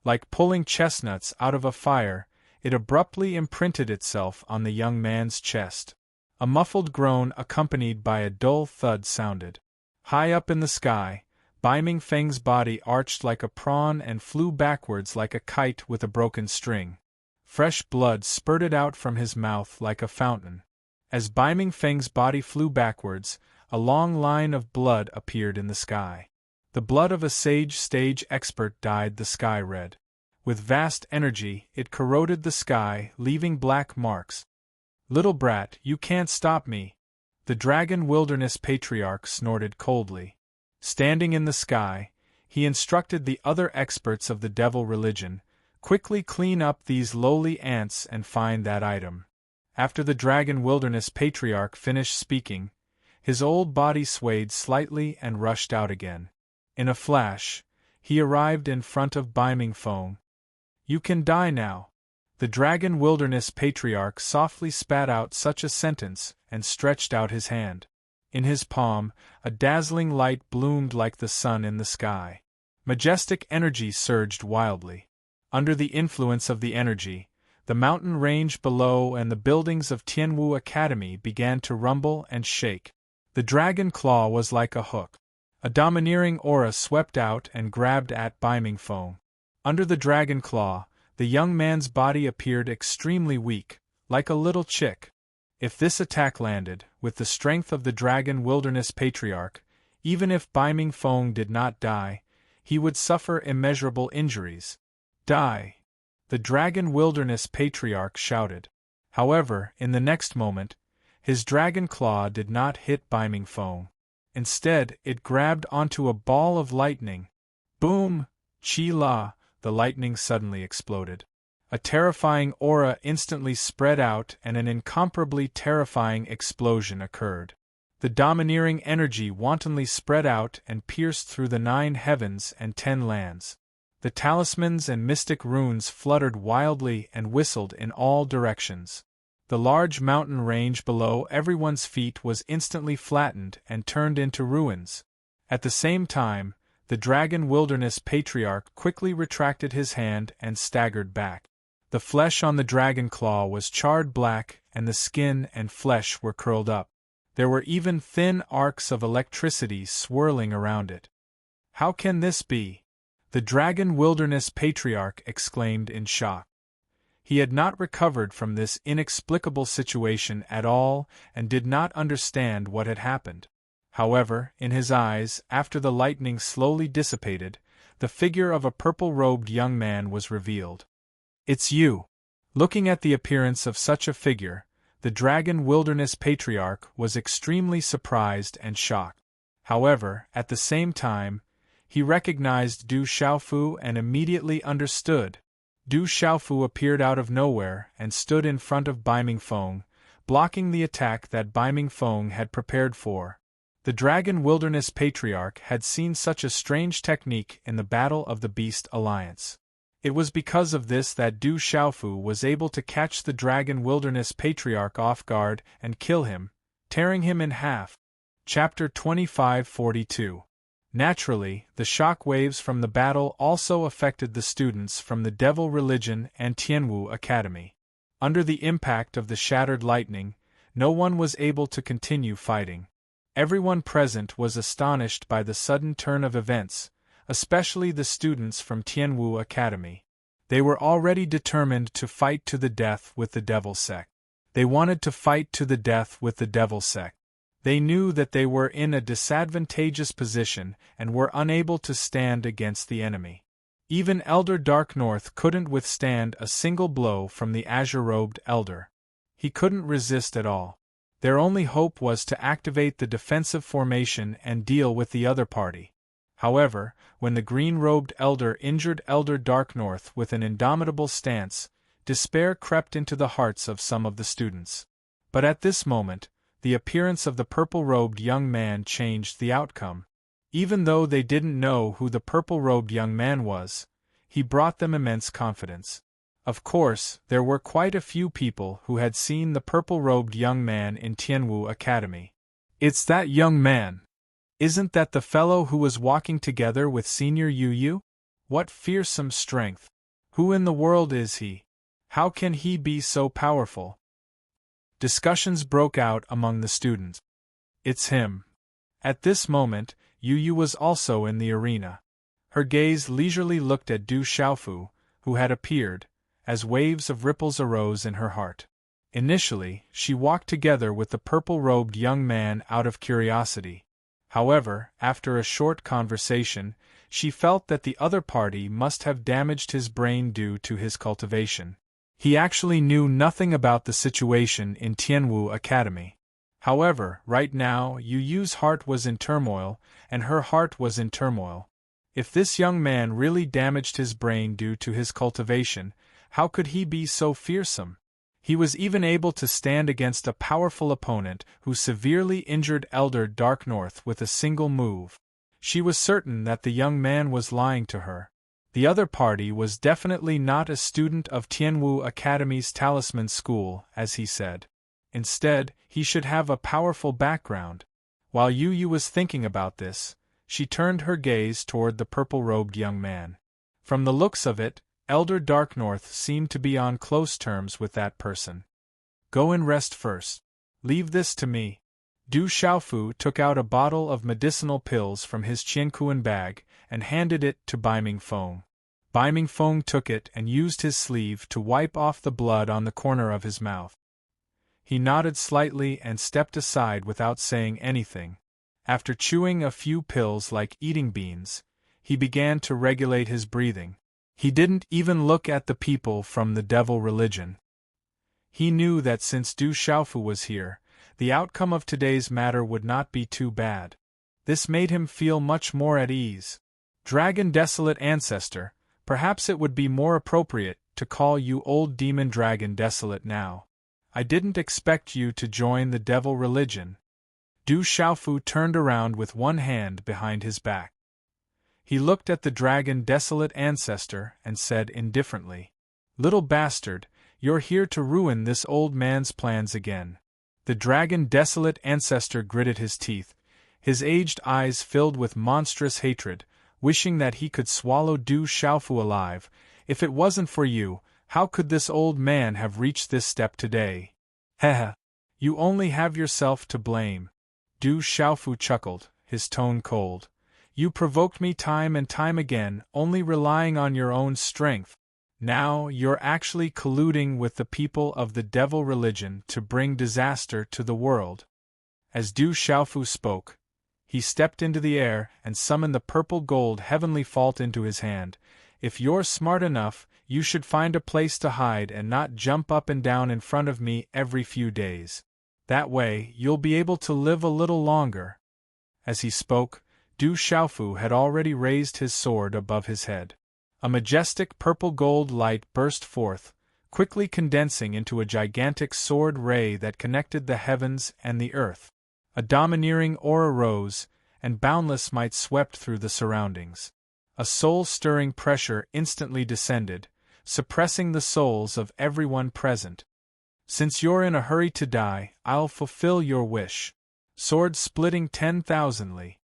Like pulling chestnuts out of a fire, it abruptly imprinted itself on the young man's chest. A muffled groan accompanied by a dull thud sounded. High up in the sky, Baiming Feng's body arched like a prawn and flew backwards like a kite with a broken string. Fresh blood spurted out from his mouth like a fountain. As Baiming Feng's body flew backwards, a long line of blood appeared in the sky. The blood of a stage expert dyed the sky red. With vast energy, it corroded the sky, leaving black marks. "Little brat, you can't stop me!" The Dragon Wilderness Patriarch snorted coldly. Standing in the sky, he instructed the other experts of the devil religion, "Quickly clean up these lowly ants and find that item." After the Dragon Wilderness Patriarch finished speaking, his old body swayed slightly and rushed out again. In a flash, he arrived in front of Baiming Feng. "You can die now." The Dragon Wilderness Patriarch softly spat out such a sentence and stretched out his hand. In his palm, a dazzling light bloomed like the sun in the sky. Majestic energy surged wildly. Under the influence of the energy, the mountain range below and the buildings of Tianwu Academy began to rumble and shake. The dragon claw was like a hook. A domineering aura swept out and grabbed at Baiming Feng. Under the dragon claw, the young man's body appeared extremely weak, like a little chick. If this attack landed, with the strength of the Dragon Wilderness Patriarch, even if Baiming Feng did not die, he would suffer immeasurable injuries. "Die!" the Dragon Wilderness Patriarch shouted. However, in the next moment, his dragon claw did not hit Baiming Feng. Instead, it grabbed onto a ball of lightning. Boom! Chi-la! The lightning suddenly exploded. A terrifying aura instantly spread out and an incomparably terrifying explosion occurred. The domineering energy wantonly spread out and pierced through the 9 heavens and 10 lands. The talismans and mystic runes fluttered wildly and whistled in all directions. The large mountain range below everyone's feet was instantly flattened and turned into ruins. At the same time, the Dragon Wilderness Patriarch quickly retracted his hand and staggered back. The flesh on the dragon claw was charred black and the skin and flesh were curled up. There were even thin arcs of electricity swirling around it. "How can this be?" the Dragon Wilderness Patriarch exclaimed in shock. He had not recovered from this inexplicable situation at all and did not understand what had happened. However, in his eyes, after the lightning slowly dissipated, the figure of a purple-robed young man was revealed. "It's you." Looking at the appearance of such a figure, the Dragon Wilderness Patriarch was extremely surprised and shocked. However, at the same time, he recognized Du Xiaofu and immediately understood. Du Xiaofu appeared out of nowhere and stood in front of Baiming Feng, blocking the attack that Baiming Feng had prepared for. The Dragon Wilderness Patriarch had seen such a strange technique in the Battle of the Beast Alliance. It was because of this that Du Xiaofu was able to catch the Dragon Wilderness Patriarch off guard and kill him, tearing him in half. Chapter 2542. Naturally, the shock waves from the battle also affected the students from the Devil Religion and Tianwu Academy. Under the impact of the shattered lightning, no one was able to continue fighting. Everyone present was astonished by the sudden turn of events, especially the students from Tianwu Academy. They were already determined to fight to the death with the Devil Sect. They wanted to fight to the death with the Devil Sect. They knew that they were in a disadvantageous position and were unable to stand against the enemy. Even Elder Dark North couldn't withstand a single blow from the azure-robed Elder. He couldn't resist at all. Their only hope was to activate the defensive formation and deal with the other party. However, when the green-robed Elder injured Elder Dark North with an indomitable stance, despair crept into the hearts of some of the students. But at this moment, the appearance of the purple-robed young man changed the outcome. Even though they didn't know who the purple-robed young man was, he brought them immense confidence. Of course, there were quite a few people who had seen the purple-robed young man in Tianwu Academy. "It's that young man! Isn't that the fellow who was walking together with Senior Yu Yu? What fearsome strength! Who in the world is he? How can he be so powerful?" Discussions broke out among the students. "It's him." At this moment, Yu Yu was also in the arena. Her gaze leisurely looked at Du Xiaofu, who had appeared, as waves of ripples arose in her heart. Initially, she walked together with the purple-robed young man out of curiosity. However, after a short conversation, she felt that the other party must have damaged his brain due to his cultivation. He actually knew nothing about the situation in Tianwu Academy. However, right now, Yu Yu's heart was in turmoil, and her heart was in turmoil. If this young man really damaged his brain due to his cultivation, how could he be so fearsome? He was even able to stand against a powerful opponent who severely injured Elder Dark North with a single move. She was certain that the young man was lying to her. The other party was definitely not a student of Tianwu Academy's Talisman School, as he said. Instead, he should have a powerful background. While Yu Yu was thinking about this, she turned her gaze toward the purple-robed young man. From the looks of it, Elder Dark North seemed to be on close terms with that person. "Go and rest first. Leave this to me." Du Xiaofu took out a bottle of medicinal pills from his Qiankuan bag and handed it to Bai Mingfeng. Bai Mingfeng took it and used his sleeve to wipe off the blood on the corner of his mouth. He nodded slightly and stepped aside without saying anything. After chewing a few pills like eating beans, he began to regulate his breathing. He didn't even look at the people from the Devil Religion. He knew that since Du Xiaofu was here, the outcome of today's matter would not be too bad. This made him feel much more at ease. "Dragon Desolate Ancestor, perhaps it would be more appropriate to call you Old Demon Dragon Desolate now. I didn't expect you to join the Devil Religion." Du Xiaofu turned around with one hand behind his back. He looked at the Dragon Desolate Ancestor and said indifferently, "Little bastard, you're here to ruin this old man's plans again." The Dragon Desolate Ancestor gritted his teeth, his aged eyes filled with monstrous hatred, wishing that he could swallow Du Xiaofu alive. "If it wasn't for you, how could this old man have reached this step today? Heh. You only have yourself to blame." Du Xiaofu chuckled, his tone cold. "You provoked me time and time again, only relying on your own strength. Now you're actually colluding with the people of the Devil Religion to bring disaster to the world." As Du Xiaofu spoke, he stepped into the air and summoned the purple gold heavenly fault into his hand. "If you're smart enough, you should find a place to hide and not jump up and down in front of me every few days. That way, you'll be able to live a little longer." As he spoke, Du Xiaofu had already raised his sword above his head. A majestic purple-gold light burst forth, quickly condensing into a gigantic sword ray that connected the heavens and the earth. A domineering aura rose, and boundless might swept through the surroundings. A soul-stirring pressure instantly descended, suppressing the souls of everyone present. Since you're in a hurry to die, I'll fulfill your wish. Sword splitting 10,000li.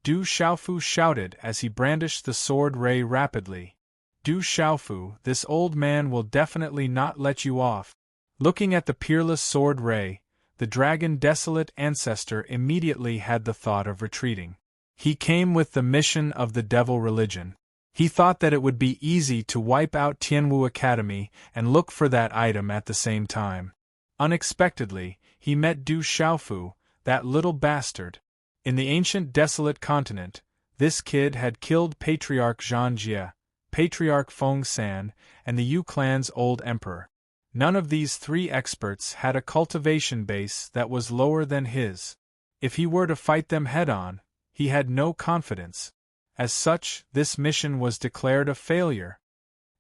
Du Xiaofu shouted as he brandished the sword ray rapidly. Du Xiaofu, this old man will definitely not let you off. Looking at the peerless sword ray, the dragon desolate ancestor immediately had the thought of retreating. He came with the mission of the devil religion. He thought that it would be easy to wipe out Tianwu Academy and look for that item at the same time. Unexpectedly, he met Du Xiaofu, that little bastard. In the ancient desolate continent, this kid had killed Patriarch Zhang Jie, Patriarch Feng San, and the Yu clan's old emperor. None of these three experts had a cultivation base that was lower than his. If he were to fight them head-on, he had no confidence. As such, this mission was declared a failure.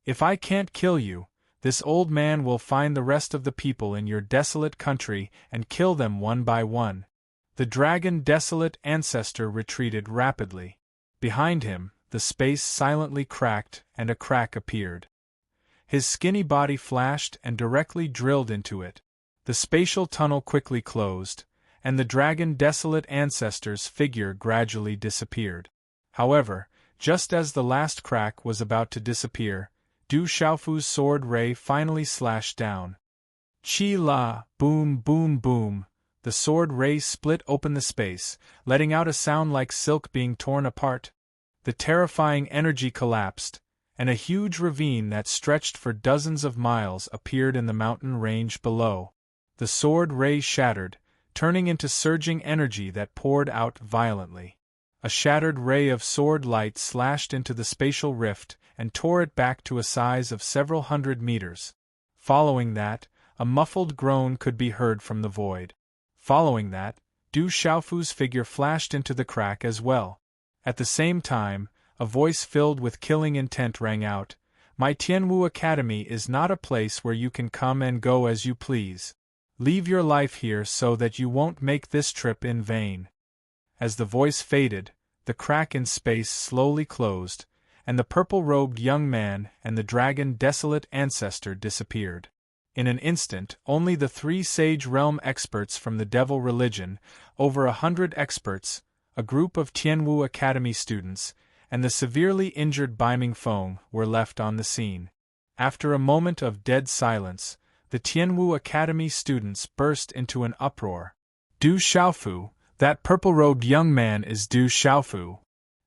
If I can't kill you, this old man will find the rest of the people in your desolate country and kill them one by one. The dragon desolate ancestor retreated rapidly. Behind him, the space silently cracked and a crack appeared. His skinny body flashed and directly drilled into it. The spatial tunnel quickly closed, and the dragon desolate ancestor's figure gradually disappeared. However, just as the last crack was about to disappear, Du Xiaofu's sword ray finally slashed down. Chi la, boom boom boom, the sword ray split open the space, letting out a sound like silk being torn apart. The terrifying energy collapsed, and a huge ravine that stretched for dozens of miles appeared in the mountain range below. The sword ray shattered, turning into surging energy that poured out violently. A shattered ray of sword light slashed into the spatial rift and tore it back to a size of several hundred meters. Following that, a muffled groan could be heard from the void. Following that, Du Xiaofu's figure flashed into the crack as well. At the same time, a voice filled with killing intent rang out, "My Tianwu Academy is not a place where you can come and go as you please. Leave your life here so that you won't make this trip in vain." As the voice faded, the crack in space slowly closed, and the purple-robed young man and the dragon desolate ancestor disappeared. In an instant, only the three Sage Realm experts from the Devil Religion, over 100 experts, a group of Tianwu Academy students, and the severely injured Baiming Feng were left on the scene. After a moment of dead silence, the Tianwu Academy students burst into an uproar. Du Xiaofu, that purple-robed young man is Du Xiaofu.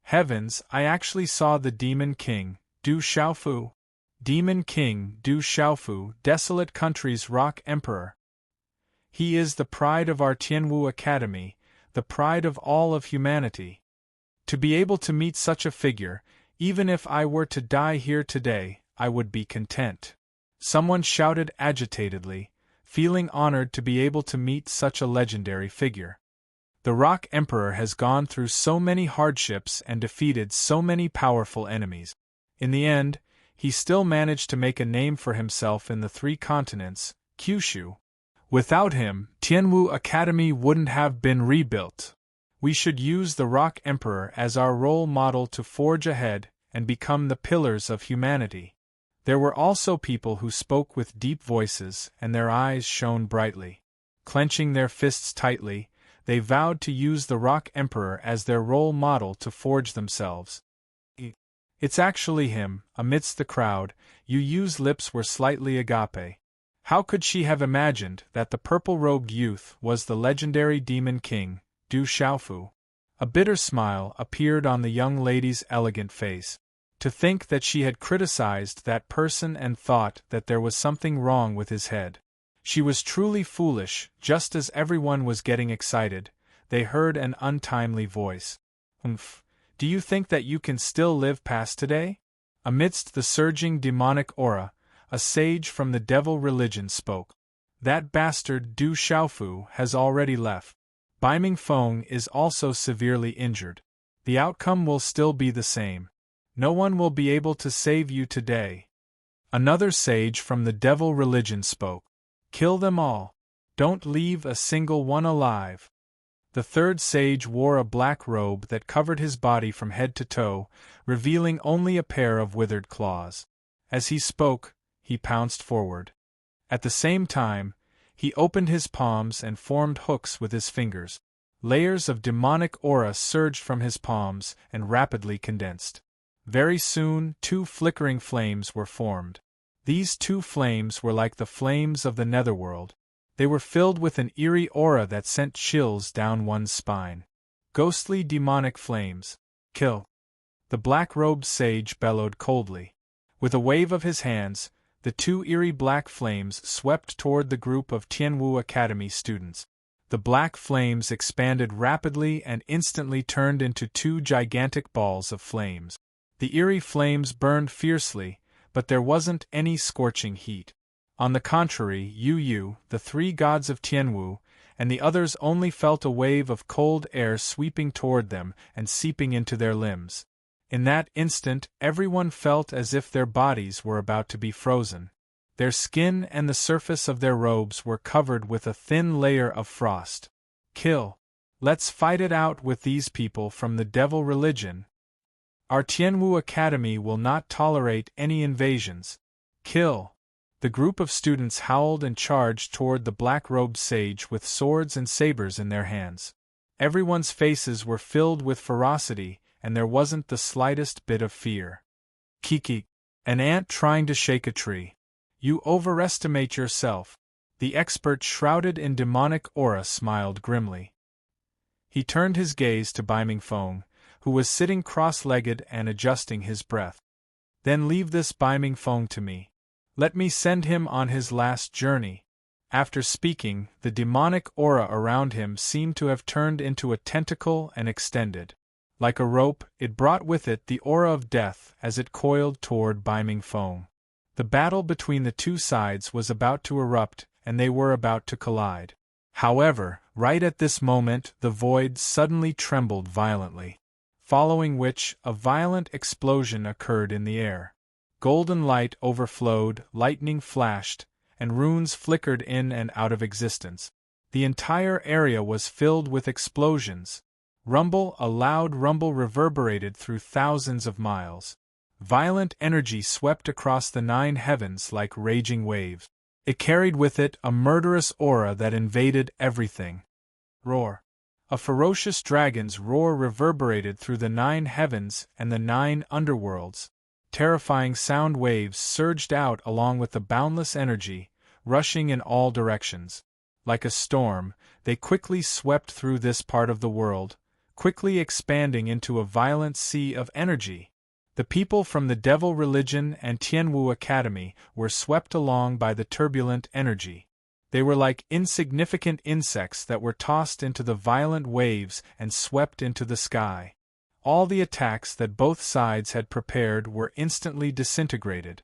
Heavens, I actually saw the Demon King, Du Xiaofu. Demon King Du Xiaofu, desolate country's rock emperor. He is the pride of our Tianwu Academy, the pride of all of humanity. To be able to meet such a figure, even if I were to die here today, I would be content. Someone shouted agitatedly, feeling honored to be able to meet such a legendary figure. The Rock Emperor has gone through so many hardships and defeated so many powerful enemies. In the end, he still managed to make a name for himself in the three continents, Kyushu. Without him, Tianwu Academy wouldn't have been rebuilt. We should use the Rock Emperor as our role model to forge ahead and become the pillars of humanity. There were also people who spoke with deep voices and their eyes shone brightly. Clenching their fists tightly, they vowed to use the Rock Emperor as their role model to forge themselves. It's actually him. Amidst the crowd, Yu Yu's lips were slightly agape. How could she have imagined that the purple-robed youth was the legendary Demon King, Du Xiaofu? A bitter smile appeared on the young lady's elegant face. To think that she had criticized that person and thought that there was something wrong with his head. She was truly foolish. Just as everyone was getting excited, they heard an untimely voice. Do you think that you can still live past today? Amidst the surging demonic aura, a sage from the Devil Religion spoke. That bastard Du Xiaofu has already left. Baiming Feng is also severely injured. The outcome will still be the same. No one will be able to save you today. Another sage from the Devil Religion spoke. Kill them all. Don't leave a single one alive. The third sage wore a black robe that covered his body from head to toe, revealing only a pair of withered claws. As he spoke, he pounced forward. At the same time, he opened his palms and formed hooks with his fingers. Layers of demonic aura surged from his palms and rapidly condensed. Very soon, 2 flickering flames were formed. These 2 flames were like the flames of the netherworld. They were filled with an eerie aura that sent chills down one's spine. Ghostly demonic flames. Kill! The black-robed sage bellowed coldly. With a wave of his hands, the 2 eerie black flames swept toward the group of Tianwu Academy students. The black flames expanded rapidly and instantly turned into 2 gigantic balls of flames. The eerie flames burned fiercely, but there wasn't any scorching heat. On the contrary, Yu, the 3 gods of Tianwu, and the others only felt a wave of cold air sweeping toward them and seeping into their limbs. In that instant, everyone felt as if their bodies were about to be frozen. Their skin and the surface of their robes were covered with a thin layer of frost. Kill! Let's fight it out with these people from the devil religion. Our Tianwu Academy will not tolerate any invasions. Kill! The group of students howled and charged toward the black-robed sage with swords and sabers in their hands. Everyone's faces were filled with ferocity, and there wasn't the slightest bit of fear. Kiki! An ant trying to shake a tree. You overestimate yourself. The expert shrouded in demonic aura smiled grimly. He turned his gaze to Bai Mingfeng, who was sitting cross-legged and adjusting his breath. Then leave this Bai Mingfeng to me. Let me send him on his last journey. After speaking, the demonic aura around him seemed to have turned into a tentacle and extended. Like a rope, it brought with it the aura of death as it coiled toward Bai Mingfeng. The battle between the 2 sides was about to erupt, and they were about to collide. However, right at this moment, the void suddenly trembled violently, following which a violent explosion occurred in the air. Golden light overflowed, lightning flashed, and runes flickered in and out of existence. The entire area was filled with explosions. A loud rumble reverberated through thousands of miles. Violent energy swept across the 9 heavens like raging waves. It carried with it a murderous aura that invaded everything. Roar! A ferocious dragon's roar reverberated through the 9 heavens and the 9 underworlds. Terrifying sound waves surged out along with the boundless energy, rushing in all directions. Like a storm, they quickly swept through this part of the world, quickly expanding into a violent sea of energy. The people from the devil religion and Tianwu Academy were swept along by the turbulent energy. They were like insignificant insects that were tossed into the violent waves and swept into the sky. All the attacks that both sides had prepared were instantly disintegrated.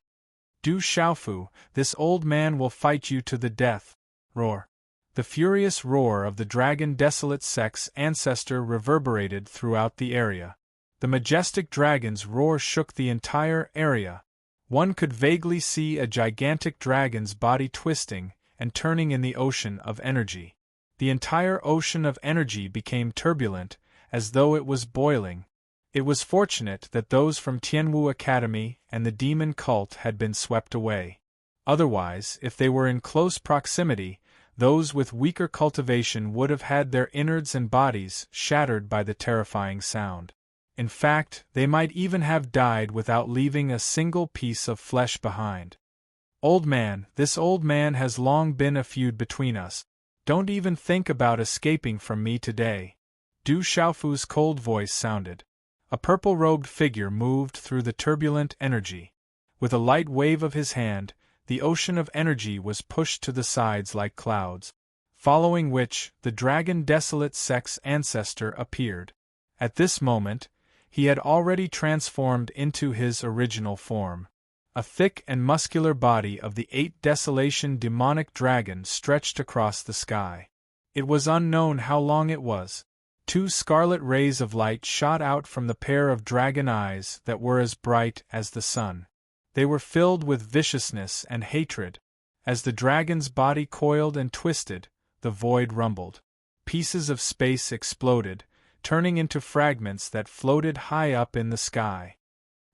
Du Xiaofu, this old man will fight you to the death. Roar! The furious roar of the dragon desolate sex ancestor reverberated throughout the area. The majestic dragon's roar shook the entire area. One could vaguely see a gigantic dragon's body twisting and turning in the ocean of energy. The entire ocean of energy became turbulent, as though it was boiling. It was fortunate that those from Tianwu Academy and the demon cult had been swept away. Otherwise, if they were in close proximity, those with weaker cultivation would have had their innards and bodies shattered by the terrifying sound. In fact, they might even have died without leaving a single piece of flesh behind. Old man, this old man has long been a feud between us. Don't even think about escaping from me today. Du Xiaofu's cold voice sounded. A purple-robed figure moved through the turbulent energy. With a light wave of his hand, the ocean of energy was pushed to the sides like clouds, following which the dragon desolate sex ancestor appeared. At this moment, he had already transformed into his original form. A thick and muscular body of the 8 desolation demonic dragon stretched across the sky. It was unknown how long it was. 2 scarlet rays of light shot out from the pair of dragon eyes that were as bright as the sun. They were filled with viciousness and hatred. As the dragon's body coiled and twisted, the void rumbled. Pieces of space exploded, turning into fragments that floated high up in the sky.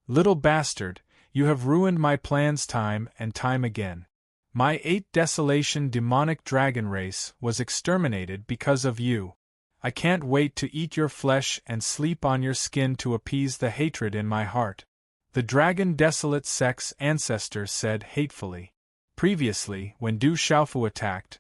Little bastard, you have ruined my plans time and time again. My 8 desolation demonic dragon race was exterminated because of you. I can't wait to eat your flesh and sleep on your skin to appease the hatred in my heart. The dragon desolate sex ancestor said hatefully. Previously, when Du Xiaofu attacked,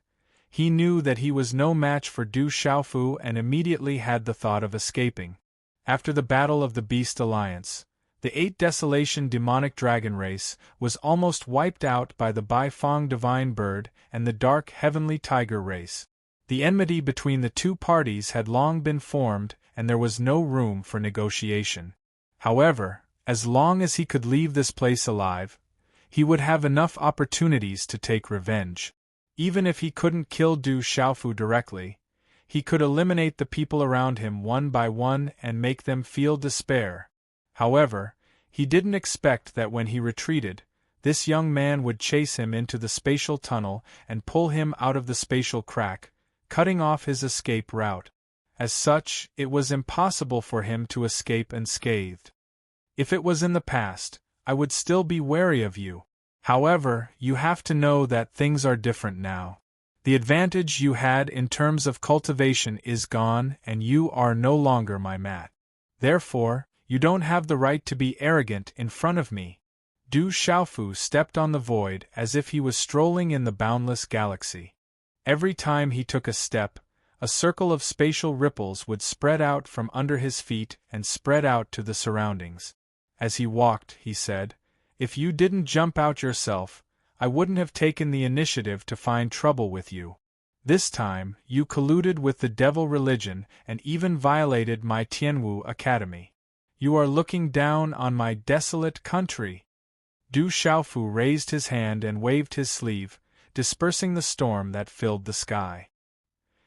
he knew that he was no match for Du Xiaofu and immediately had the thought of escaping. After the Battle of the Beast Alliance, the 8 desolation demonic dragon race was almost wiped out by the Baifeng divine bird and the dark heavenly tiger race. The enmity between the two parties had long been formed and there was no room for negotiation. However, as long as he could leave this place alive, he would have enough opportunities to take revenge. Even if he couldn't kill Du Xiaofu directly, he could eliminate the people around him one by one and make them feel despair. However, he didn't expect that when he retreated, this young man would chase him into the spatial tunnel and pull him out of the spatial crack, cutting off his escape route. As such, it was impossible for him to escape unscathed. If it was in the past, I would still be wary of you. However, you have to know that things are different now. The advantage you had in terms of cultivation is gone and you are no longer my mat. Therefore, you don't have the right to be arrogant in front of me. Du Xiaofu stepped on the void as if he was strolling in the boundless galaxy. Every time he took a step, a circle of spatial ripples would spread out from under his feet and spread out to the surroundings. As he walked, he said, "If you didn't jump out yourself, I wouldn't have taken the initiative to find trouble with you. This time, you colluded with the devil religion and even violated my Tianwu Academy. You are looking down on my desolate country." Du Xiaofu raised his hand and waved his sleeve, dispersing the storm that filled the sky.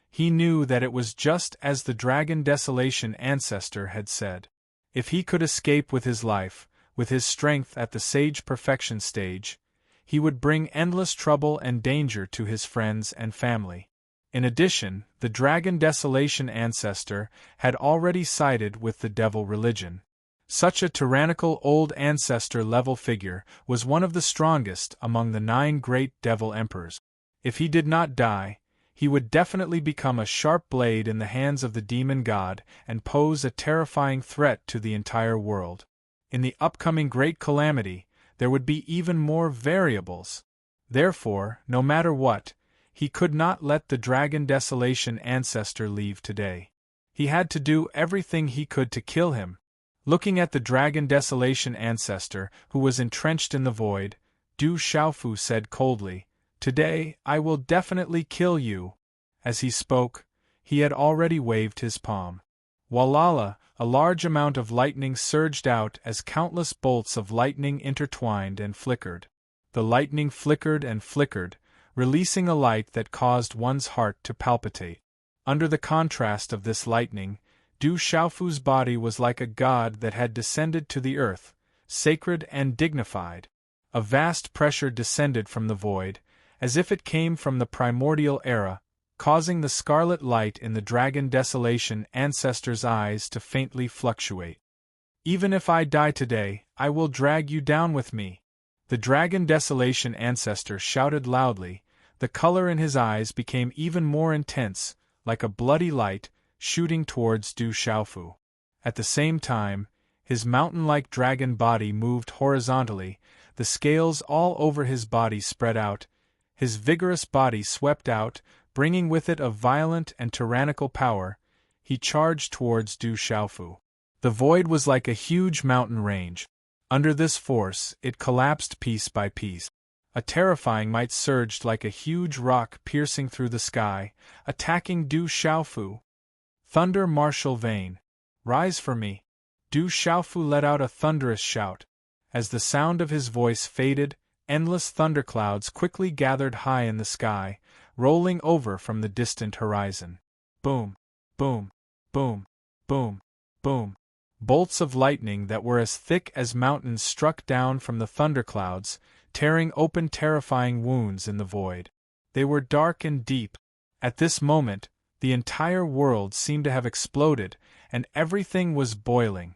He knew that it was just as the dragon desolation ancestor had said. If he could escape with his life, with his strength at the sage perfection stage, he would bring endless trouble and danger to his friends and family. In addition, the dragon desolation ancestor had already sided with the devil religion. Such a tyrannical old ancestor-level figure was one of the strongest among the 9 great devil emperors. If he did not die, he would definitely become a sharp blade in the hands of the demon god and pose a terrifying threat to the entire world. In the upcoming great calamity, there would be even more variables. Therefore, no matter what, he could not let the dragon desolation ancestor leave today. He had to do everything he could to kill him. Looking at the dragon desolation ancestor, who was entrenched in the void, Du Xiaofu said coldly, "Today, I will definitely kill you." As he spoke, he had already waved his palm. Walala, a large amount of lightning surged out as countless bolts of lightning intertwined and flickered. The lightning flickered and flickered, releasing a light that caused one's heart to palpitate. Under the contrast of this lightning, Du Xiaofu's body was like a god that had descended to the earth, sacred and dignified. A vast pressure descended from the void, as if it came from the primordial era, causing the scarlet light in the dragon desolation ancestor's eyes to faintly fluctuate. "Even if I die today, I will drag you down with me." The dragon desolation ancestor shouted loudly. The color in his eyes became even more intense, like a bloody light, shooting towards Du Xiaofu. At the same time, his mountain-like dragon body moved horizontally, the scales all over his body spread out, his vigorous body swept out, bringing with it a violent and tyrannical power. He charged towards Du Xiaofu. The void was like a huge mountain range. Under this force, it collapsed piece by piece. A terrifying might surged like a huge rock piercing through the sky, attacking Du Xiaofu. "Thunder martial vein! Rise for me!" Du Xiaofu let out a thunderous shout. As the sound of his voice faded, endless thunderclouds quickly gathered high in the sky, rolling over from the distant horizon. Boom! Boom! Boom! Boom! Boom! Bolts of lightning that were as thick as mountains struck down from the thunderclouds, tearing open terrifying wounds in the void. They were dark and deep. At this moment, The entire world seemed to have exploded, and everything was boiling.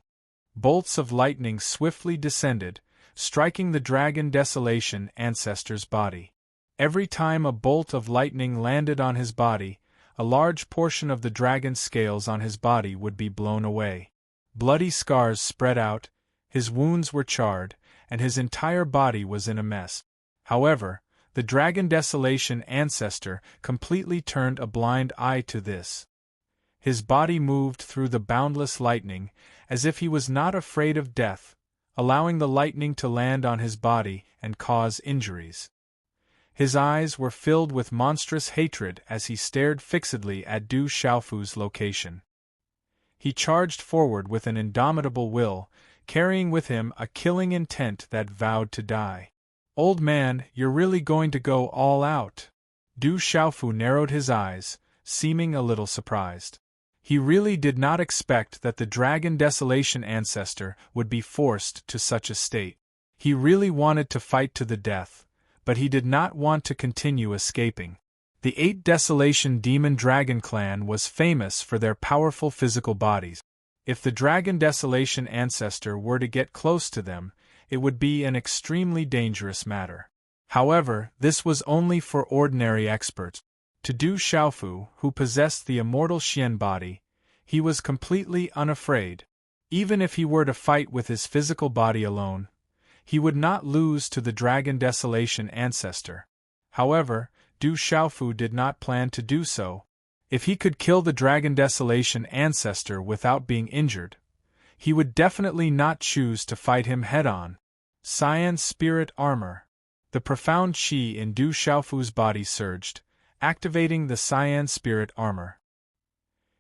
Bolts of lightning swiftly descended, striking the dragon desolation ancestor's body. Every time a bolt of lightning landed on his body, a large portion of the dragon's scales on his body would be blown away. Bloody scars spread out, his wounds were charred, and his entire body was in a mess. However, the dragon desolation ancestor completely turned a blind eye to this. His body moved through the boundless lightning, as if he was not afraid of death, allowing the lightning to land on his body and cause injuries. His eyes were filled with monstrous hatred as he stared fixedly at Du Xiaofu's location. He charged forward with an indomitable will, carrying with him a killing intent that vowed to die. "Old man, you're really going to go all out?" Du Xiaofu narrowed his eyes, seeming a little surprised. He really did not expect that the dragon desolation ancestor would be forced to such a state. He really wanted to fight to the death, but he did not want to continue escaping. The 8 Desolation Demon Dragon clan was famous for their powerful physical bodies. If the dragon desolation ancestor were to get close to them, it would be an extremely dangerous matter. However, this was only for ordinary experts. To Du Xiaofu, who possessed the immortal Xian body, he was completely unafraid. Even if he were to fight with his physical body alone, he would not lose to the dragon desolation ancestor. However, Du Xiaofu did not plan to do so. If he could kill the dragon desolation ancestor without being injured, he would definitely not choose to fight him head-on. Cyan Spirit Armor. The profound qi in Du Xiaofu's body surged, activating the Cyan Spirit Armor.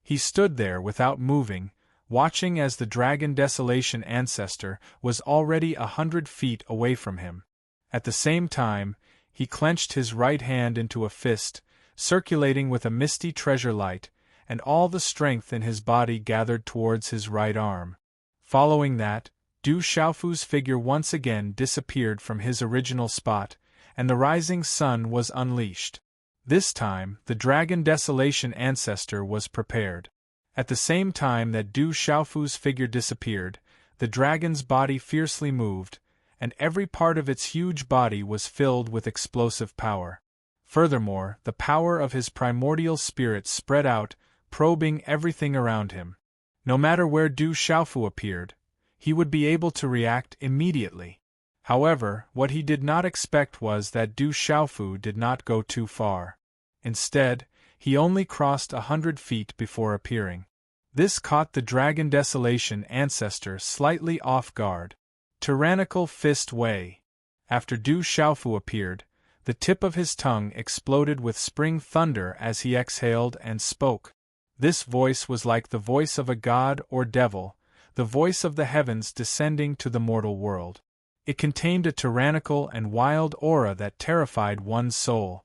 He stood there without moving, watching as the dragon desolation ancestor was already 100 feet away from him. At the same time, he clenched his right hand into a fist, circulating with a misty treasure light, and all the strength in his body gathered towards his right arm. Following that, Du Xiaofu's figure once again disappeared from his original spot, and the rising sun was unleashed. This time, the dragon desolation ancestor was prepared. At the same time that Du Xiaofu's figure disappeared, the dragon's body fiercely moved, and every part of its huge body was filled with explosive power. Furthermore, the power of his primordial spirit spread out, probing everything around him. No matter where Du Xiaofu appeared, he would be able to react immediately. However, what he did not expect was that Du Xiaofu did not go too far. Instead, he only crossed 100 feet before appearing. This caught the dragon desolation ancestor slightly off guard. Tyrannical Fist Wei. After Du Xiaofu appeared, the tip of his tongue exploded with spring thunder as he exhaled and spoke. This voice was like the voice of a god or devil, the voice of the heavens descending to the mortal world. It contained a tyrannical and wild aura that terrified one's soul.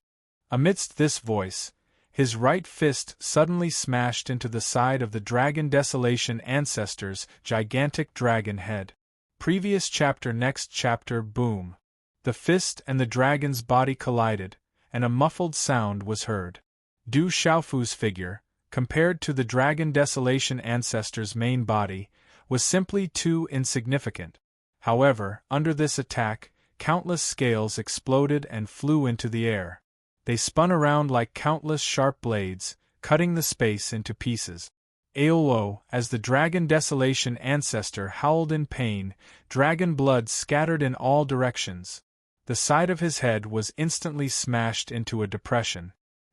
Amidst this voice, his right fist suddenly smashed into the side of the dragon desolation ancestor's gigantic dragon head. Previous chapter. Next chapter. Boom. The fist and the dragon's body collided, and a muffled sound was heard. Du Xiaofu's figure, compared to the dragon desolation ancestor's main body, was simply too insignificant. However, under this attack, countless scales exploded and flew into the air. They spun around like countless sharp blades, cutting the space into pieces. Aolo, as the dragon desolation ancestor howled in pain, dragon blood scattered in all directions. The side of his head was instantly smashed into a depression.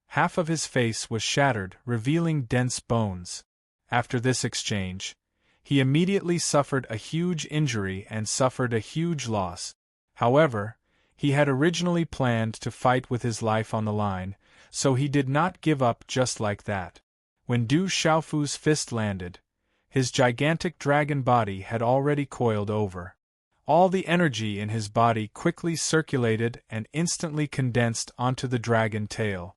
Half of his face was shattered, revealing dense bones. After this exchange, he immediately suffered a huge injury and suffered a huge loss. However, he had originally planned to fight with his life on the line, so he did not give up just like that. When Du Xiaofu's fist landed, his gigantic dragon body had already coiled over. All the energy in his body quickly circulated and instantly condensed onto the dragon tail.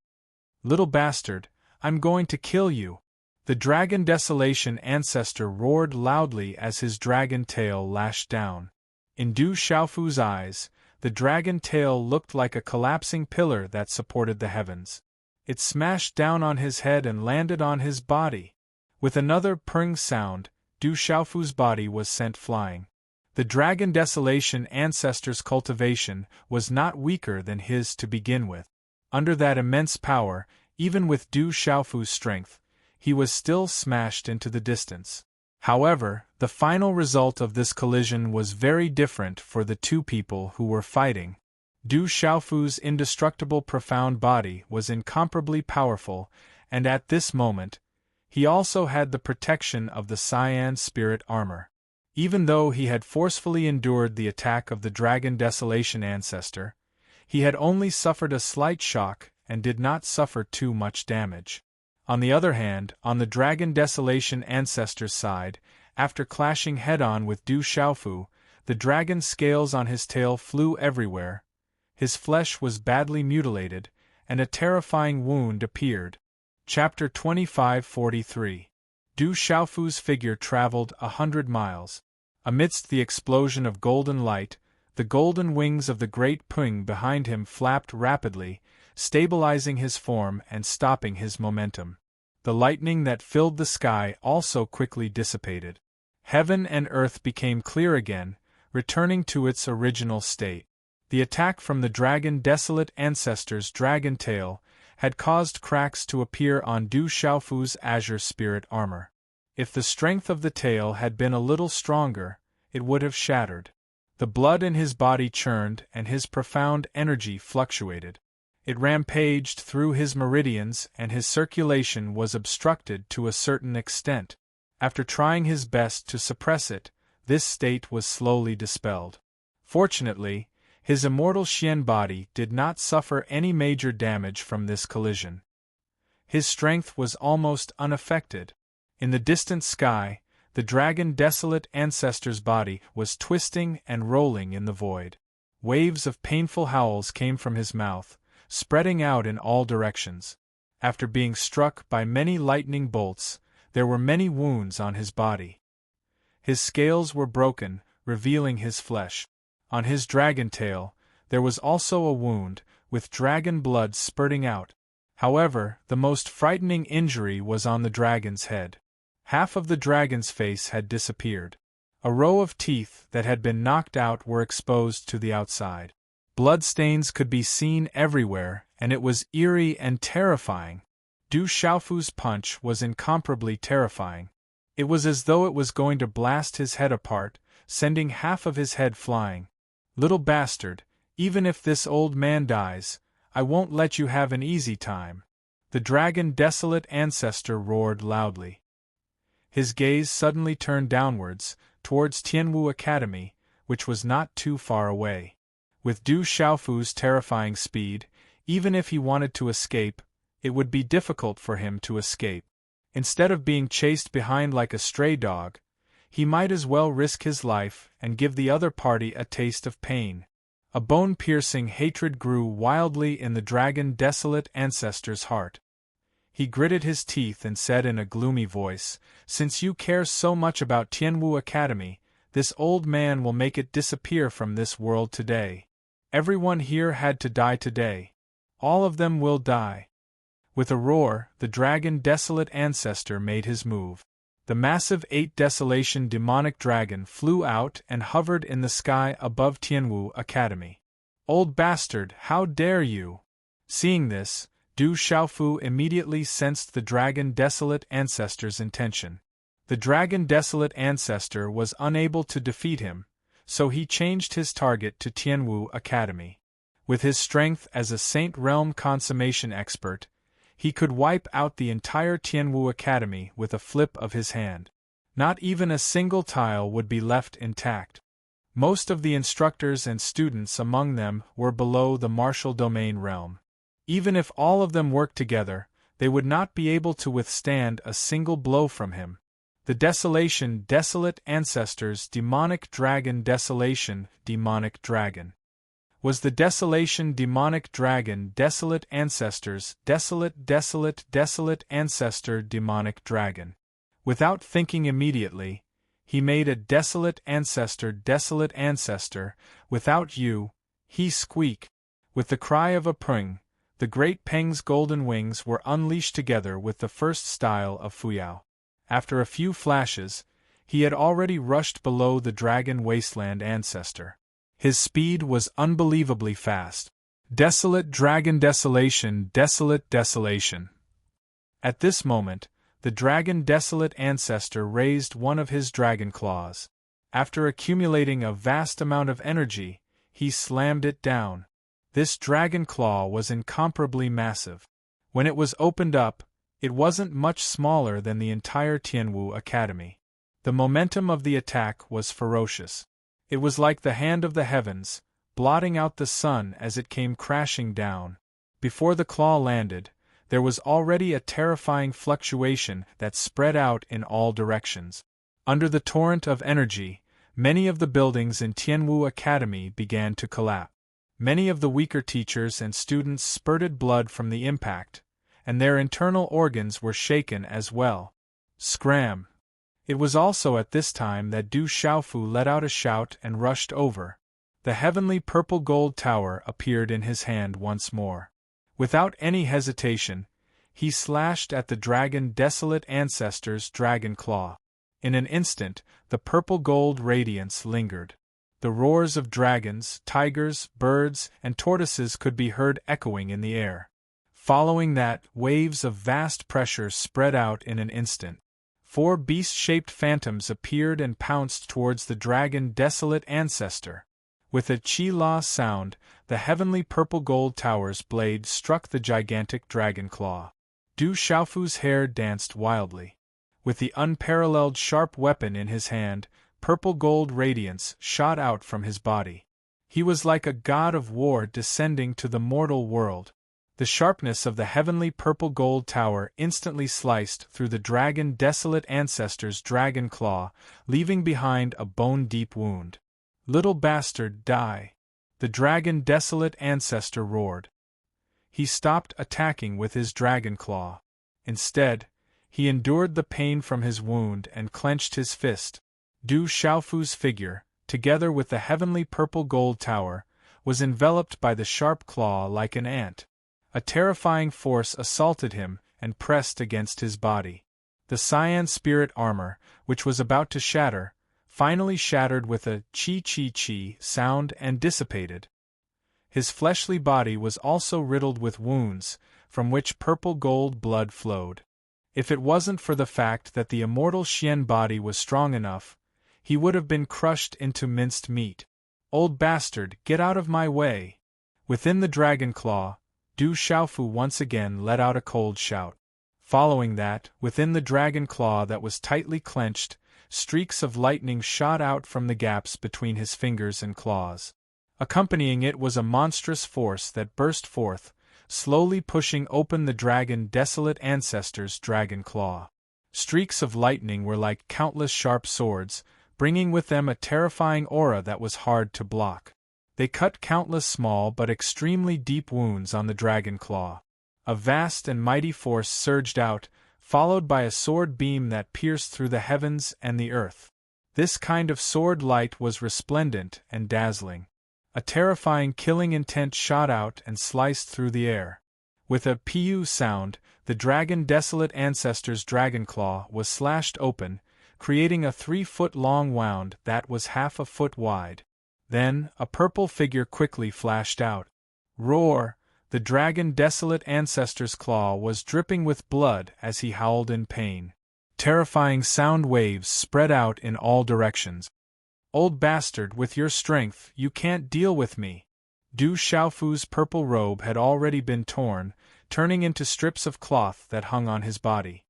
"Little bastard, I'm going to kill you!" The dragon desolation ancestor roared loudly as his dragon tail lashed down. In Du Xiaofu's eyes, the dragon tail looked like a collapsing pillar that supported the heavens. It smashed down on his head and landed on his body. With another purring sound, Du Xiaofu's body was sent flying. The Dragon Desolation ancestor's cultivation was not weaker than his to begin with. Under that immense power, even with Du Xiaofu's strength, he was still smashed into the distance. However, the final result of this collision was very different for the two people who were fighting. Du Xiaofu's indestructible profound body was incomparably powerful, and at this moment, he also had the protection of the Cyan Spirit armor. Even though he had forcefully endured the attack of the Dragon Desolation ancestor, he had only suffered a slight shock and did not suffer too much damage. On the other hand, on the Dragon Desolation ancestor's side, after clashing head-on with Du Xiaofu, the dragon scales on his tail flew everywhere, his flesh was badly mutilated, and a terrifying wound appeared. Chapter 2543. Du Xiaofu's figure traveled 100 miles. Amidst the explosion of golden light, the golden wings of the great Ping behind him flapped rapidly, stabilizing his form and stopping his momentum. The lightning that filled the sky also quickly dissipated. Heaven and earth became clear again, returning to its original state. The attack from the Dragon Desolate ancestor's dragon tail had caused cracks to appear on Du Xiaofu's azure spirit armor. If the strength of the tail had been a little stronger, it would have shattered. The blood in his body churned and his profound energy fluctuated. It rampaged through his meridians and his circulation was obstructed to a certain extent. After trying his best to suppress it, this state was slowly dispelled. Fortunately, his immortal Xian body did not suffer any major damage from this collision. His strength was almost unaffected. In the distant sky, the Dragon Desolate ancestor's body was twisting and rolling in the void. Waves of painful howls came from his mouth, spreading out in all directions. After being struck by many lightning bolts, there were many wounds on his body. His scales were broken, revealing his flesh. On his dragon tail, there was also a wound, with dragon blood spurting out. However, the most frightening injury was on the dragon's head. Half of the dragon's face had disappeared. A row of teeth that had been knocked out were exposed to the outside. Bloodstains could be seen everywhere, and it was eerie and terrifying. Du Xiaofu's punch was incomparably terrifying. It was as though it was going to blast his head apart, sending half of his head flying. "Little bastard, even if this old man dies, I won't let you have an easy time," the Dragon Desolate ancestor roared loudly. His gaze suddenly turned downwards, towards Tianwu Academy, which was not too far away. With Du Xiaofu's terrifying speed, even if he wanted to escape, it would be difficult for him to escape. Instead of being chased behind like a stray dog, he might as well risk his life and give the other party a taste of pain. A bone-piercing hatred grew wildly in the Dragon Desolate ancestor's heart. He gritted his teeth and said in a gloomy voice, "Since you care so much about Tianwu Academy, this old man will make it disappear from this world today. Everyone here had to die today. All of them will die." With a roar, the Dragon Desolate ancestor made his move. The massive 8 Desolation demonic dragon flew out and hovered in the sky above Tianwu Academy. "Old bastard, how dare you!" Seeing this, Du Xiaofu immediately sensed the Dragon Desolate ancestor's intention. The Dragon Desolate ancestor was unable to defeat him, so he changed his target to Tianwu Academy. With his strength as a Saint Realm consummation expert, he could wipe out the entire Tianwu Academy with a flip of his hand. Not even a single tile would be left intact. Most of the instructors and students among them were below the martial domain realm. Even if all of them worked together, they would not be able to withstand a single blow from him. The Desolation Desolate ancestors demonic dragon Desolation demonic dragon. Was the Desolation demonic dragon Desolate ancestors Desolate ancestor demonic dragon. Without thinking immediately, he made a Desolate ancestor without you, he squeak. With the cry of a pring, The great Peng's golden wings were unleashed together with the first style of Fuyao. After a few flashes, he had already rushed below the dragon wasteland ancestor. His speed was unbelievably fast. Desolate dragon desolation, desolate desolation. At this moment, the dragon desolate ancestor raised one of his dragon claws. After accumulating a vast amount of energy, he slammed it down. This dragon claw was incomparably massive. When it was opened up, it wasn't much smaller than the entire Tianwu Academy. The momentum of the attack was ferocious. It was like the hand of the heavens, blotting out the sun as it came crashing down. Before the claw landed, there was already a terrifying fluctuation that spread out in all directions. Under the torrent of energy, many of the buildings in Tianwu Academy began to collapse. Many of the weaker teachers and students spurted blood from the impact, and their internal organs were shaken as well. Scram! It was also at this time that Du Xiaofu let out a shout and rushed over. The heavenly purple gold tower appeared in his hand once more. Without any hesitation, he slashed at the dragon desolate ancestor's dragon claw. In an instant, the purple gold radiance lingered. The roars of dragons, tigers, birds, and tortoises could be heard echoing in the air. Following that, waves of vast pressure spread out in an instant. 4 beast-shaped phantoms appeared and pounced towards the dragon desolate ancestor. With a chi-la sound, the heavenly purple gold tower's blade struck the gigantic dragon claw. Du Xiaofu's hair danced wildly. With the unparalleled sharp weapon in his hand, purple gold radiance shot out from his body. He was like a god of war descending to the mortal world. The sharpness of the heavenly purple gold tower instantly sliced through the dragon desolate ancestor's dragon claw, leaving behind a bone-deep wound. "Little bastard, die!" the dragon desolate ancestor roared. He stopped attacking with his dragon claw. Instead, he endured the pain from his wound and clenched his fist. Du Xiaofu's figure, together with the heavenly purple gold tower, was enveloped by the sharp claw like an ant. A terrifying force assaulted him and pressed against his body. The cyan spirit armor, which was about to shatter, finally shattered with a chi-chi-chi sound and dissipated. His fleshly body was also riddled with wounds, from which purple gold blood flowed. If it wasn't for the fact that the immortal Xian body was strong enough, he would have been crushed into minced meat. "Old bastard, get out of my way!" Within the dragon claw, Du Xiaofu once again let out a cold shout. Following that, within the dragon claw that was tightly clenched, streaks of lightning shot out from the gaps between his fingers and claws. Accompanying it was a monstrous force that burst forth, slowly pushing open the dragon desolate ancestor's dragon claw. Streaks of lightning were like countless sharp swords, bringing with them a terrifying aura that was hard to block. They cut countless small but extremely deep wounds on the dragon claw. A vast and mighty force surged out, followed by a sword beam that pierced through the heavens and the earth. This kind of sword light was resplendent and dazzling. A terrifying killing intent shot out and sliced through the air. With a piu sound, the dragon desolate ancestor's dragon claw was slashed open, creating a 3-foot-long wound that was half a foot wide. Then, a purple figure quickly flashed out. Roar! The dragon desolate ancestor's claw was dripping with blood as he howled in pain. Terrifying sound waves spread out in all directions. "Old bastard, with your strength, you can't deal with me." Du Xiaofu's purple robe had already been torn, turning into strips of cloth that hung on his body.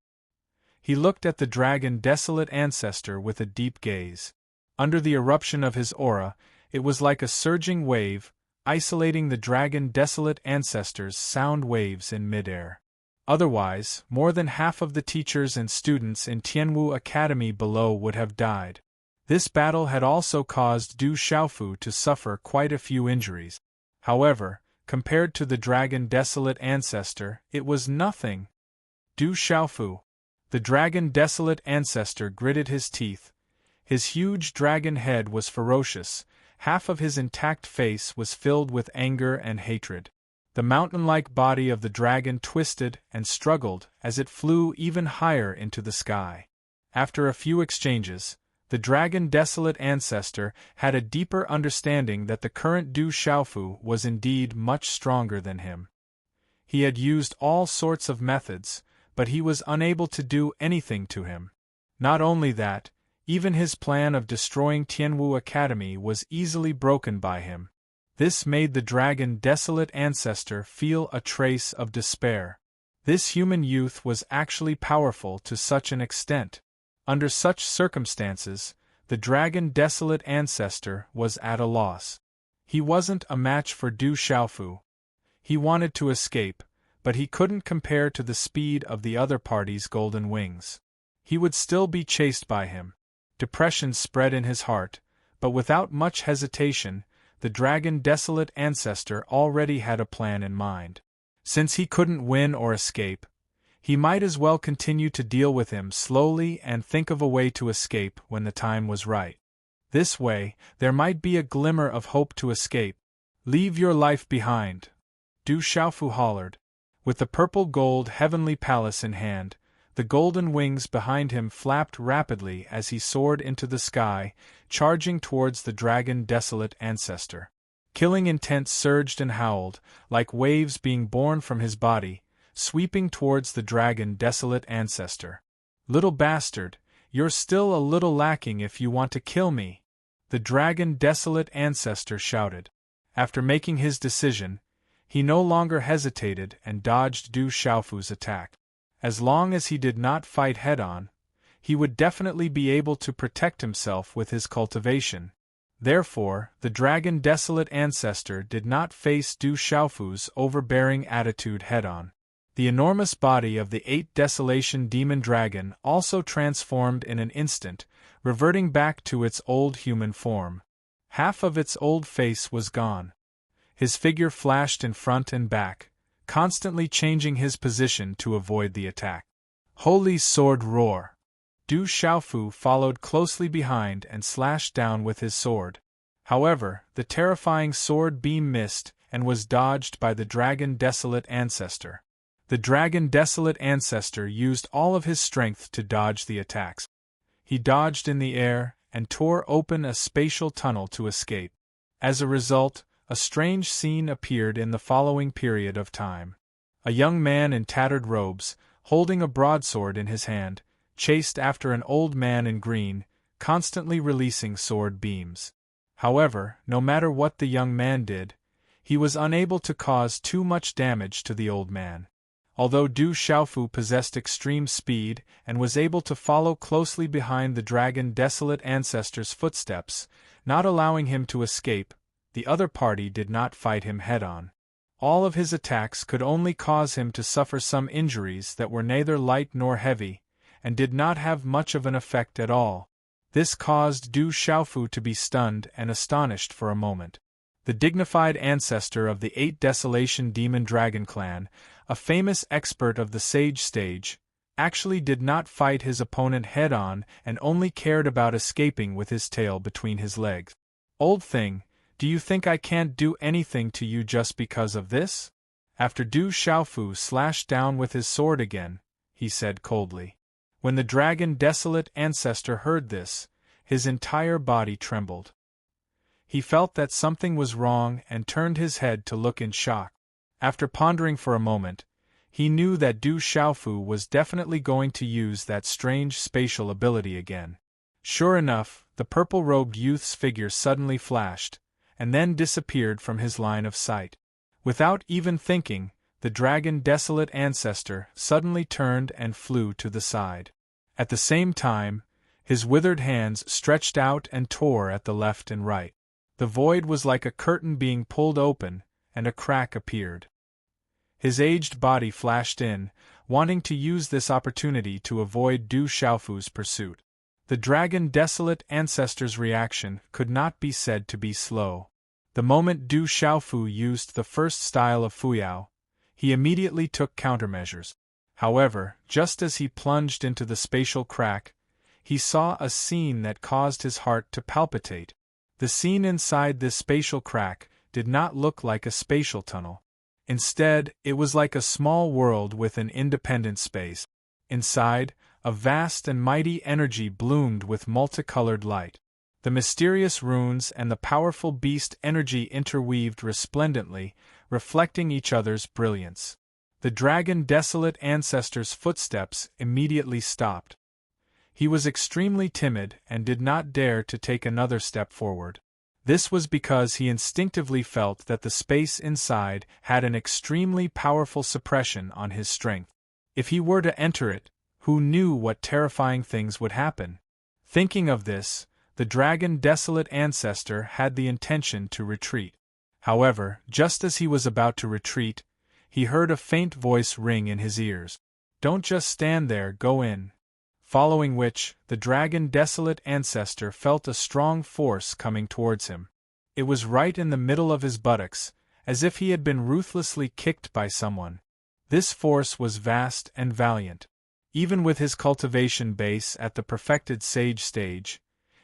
He looked at the dragon desolate ancestor with a deep gaze. Under the eruption of his aura, it was like a surging wave, isolating the dragon desolate ancestor's sound waves in midair. Otherwise, more than half of the teachers and students in Tianwu Academy below would have died. This battle had also caused Du Xiaofu to suffer quite a few injuries. However, compared to the dragon desolate ancestor, it was nothing. Du Xiaofu. The dragon desolate ancestor gritted his teeth. His huge dragon head was ferocious. Half of his intact face was filled with anger and hatred. The mountain-like body of the dragon twisted and struggled as it flew even higher into the sky. After a few exchanges, the dragon desolate ancestor had a deeper understanding that the current Du Xiaofu was indeed much stronger than him. He had used all sorts of methods, but he was unable to do anything to him. Not only that, even his plan of destroying Tianwu Academy was easily broken by him. This made the dragon desolate ancestor feel a trace of despair. This human youth was actually powerful to such an extent. Under such circumstances, the dragon desolate ancestor was at a loss. He wasn't a match for Du Xiaofu. He wanted to escape, but he couldn't compare to the speed of the other party's golden wings. He would still be chased by him. Depression spread in his heart, but without much hesitation, the dragon desolate ancestor already had a plan in mind. Since he couldn't win or escape, he might as well continue to deal with him slowly and think of a way to escape when the time was right. This way, there might be a glimmer of hope to escape. "Leave your life behind," Du Xiaofu hollered. With the purple gold heavenly palace in hand, the golden wings behind him flapped rapidly as he soared into the sky, charging towards the dragon desolate ancestor. Killing intent surged and howled, like waves being born from his body, sweeping towards the dragon desolate ancestor. "Little bastard, you're still a little lacking if you want to kill me," the dragon desolate ancestor shouted. After making his decision, he no longer hesitated and dodged Du Xiaofu's attack. As long as he did not fight head-on, he would definitely be able to protect himself with his cultivation. Therefore, the dragon desolate ancestor did not face Du Xiaofu's overbearing attitude head-on. The enormous body of the 8 Desolation Demon Dragon also transformed in an instant, reverting back to its old human form. Half of its old face was gone. His figure flashed in front and back, constantly changing his position to avoid the attack. Holy sword roar! Du Xiaofu followed closely behind and slashed down with his sword. However, the terrifying sword beam missed and was dodged by the dragon desolate ancestor. The dragon desolate ancestor used all of his strength to dodge the attacks. He dodged in the air and tore open a spatial tunnel to escape. As a result, a strange scene appeared in the following period of time. A young man in tattered robes, holding a broadsword in his hand, chased after an old man in green, constantly releasing sword beams. However, no matter what the young man did, he was unable to cause too much damage to the old man. Although Du Xiaofu possessed extreme speed and was able to follow closely behind the dragon desolate ancestor's footsteps, not allowing him to escape, the other party did not fight him head-on. All of his attacks could only cause him to suffer some injuries that were neither light nor heavy, and did not have much of an effect at all. This caused Du Xiaofu to be stunned and astonished for a moment. The dignified ancestor of the 8 Desolation Demon Dragon clan, a famous expert of the Sage stage, actually did not fight his opponent head-on and only cared about escaping with his tail between his legs. "Old thing, do you think I can't do anything to you just because of this?" After Du Xiaofu slashed down with his sword again, he said coldly. When the dragon desolate ancestor heard this, his entire body trembled. He felt that something was wrong and turned his head to look in shock. After pondering for a moment, he knew that Du Xiaofu was definitely going to use that strange spatial ability again. Sure enough, the purple-robed youth's figure suddenly flashed, and then disappeared from his line of sight. Without even thinking, the dragon desolate ancestor suddenly turned and flew to the side. At the same time, his withered hands stretched out and tore at the left and right. The void was like a curtain being pulled open, and a crack appeared. His aged body flashed in, wanting to use this opportunity to avoid Du Xiaofu's pursuit. The dragon desolate ancestor's reaction could not be said to be slow. The moment Du Xiaofu used the first style of Fuyao, he immediately took countermeasures. However, just as he plunged into the spatial crack, he saw a scene that caused his heart to palpitate. The scene inside this spatial crack did not look like a spatial tunnel. Instead, it was like a small world with an independent space. Inside, a vast and mighty energy bloomed with multicolored light. The mysterious runes and the powerful beast energy interweaved resplendently, reflecting each other's brilliance. The dragon desolate ancestor's footsteps immediately stopped. He was extremely timid and did not dare to take another step forward. This was because he instinctively felt that the space inside had an extremely powerful suppression on his strength. If he were to enter it, who knew what terrifying things would happen? Thinking of this, the dragon desolate ancestor had the intention to retreat. However, just as he was about to retreat, he heard a faint voice ring in his ears. "Don't just stand there, go in." Following which, the dragon desolate ancestor felt a strong force coming towards him. It was right in the middle of his buttocks, as if he had been ruthlessly kicked by someone. This force was vast and valiant. Even with his cultivation base at the perfected sage stage,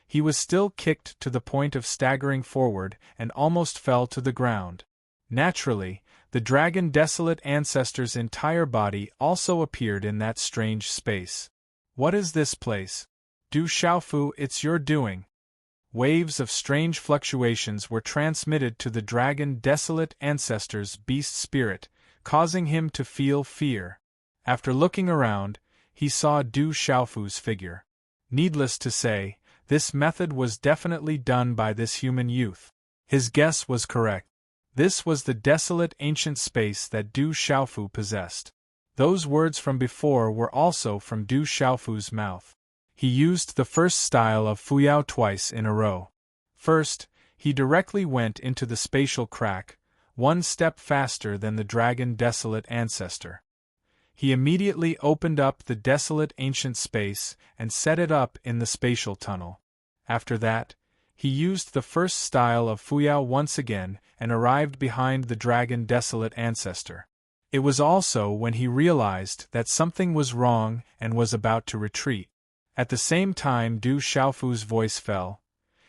he was still kicked to the point of staggering forward and almost fell to the ground. Naturally, the dragon desolate ancestor's entire body also appeared in that strange space. "What is this place? Du Xiaofu, it's your doing." Waves of strange fluctuations were transmitted to the dragon desolate ancestor's beast spirit, causing him to feel fear. After looking around, he saw Du Xiaofu's figure. Needless to say, this method was definitely done by this human youth. His guess was correct. This was the desolate ancient space that Du Xiaofu possessed. Those words from before were also from Du Xiaofu's mouth. He used the first style of Fuyao twice in a row. First, he directly went into the spatial crack, one step faster than the dragon desolate ancestor. He immediately opened up the desolate ancient space and set it up in the spatial tunnel. After that, he used the first style of Fuyao once again and arrived behind the dragon desolate ancestor. It was also when he realized that something was wrong and was about to retreat. At the same time Du Xiaofu's voice fell,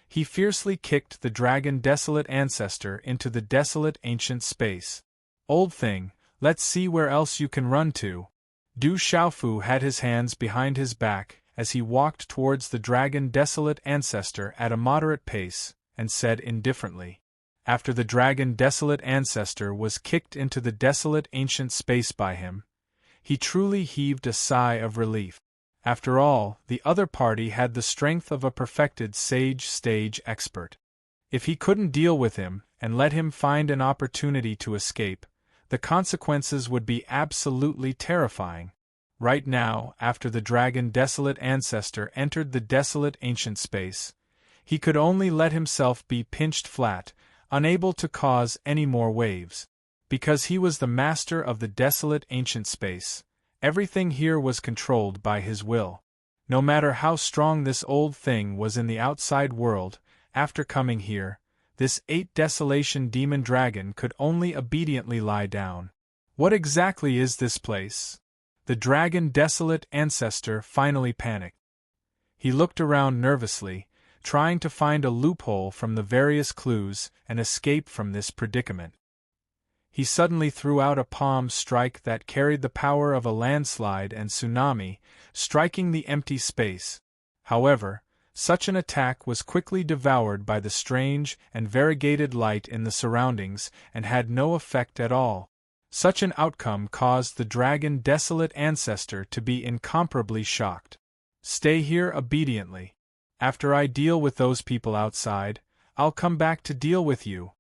he fiercely kicked the dragon desolate ancestor into the desolate ancient space. "Old thing, let's see where else you can run to." Du Xiaofu had his hands behind his back as he walked towards the dragon desolate ancestor at a moderate pace, and said indifferently. After the dragon desolate ancestor was kicked into the desolate ancient space by him, he truly heaved a sigh of relief. After all, the other party had the strength of a perfected sage stage expert. If he couldn't deal with him and let him find an opportunity to escape, the consequences would be absolutely terrifying. Right now, after the dragon desolate ancestor entered the desolate ancient space, he could only let himself be pinched flat, unable to cause any more waves. Because he was the master of the desolate ancient space, everything here was controlled by his will. No matter how strong this old thing was in the outside world, after coming here, this 8 desolation demon dragon could only obediently lie down. What exactly is this place? The dragon desolate ancestor finally panicked. He looked around nervously, trying to find a loophole from the various clues and escape from this predicament. He suddenly threw out a palm strike that carried the power of a landslide and tsunami, striking the empty space. However, such an attack was quickly devoured by the strange and variegated light in the surroundings and had no effect at all. Such an outcome caused the dragon desolate ancestor to be incomparably shocked. "Stay here obediently. After I deal with those people outside, I'll come back to deal with you."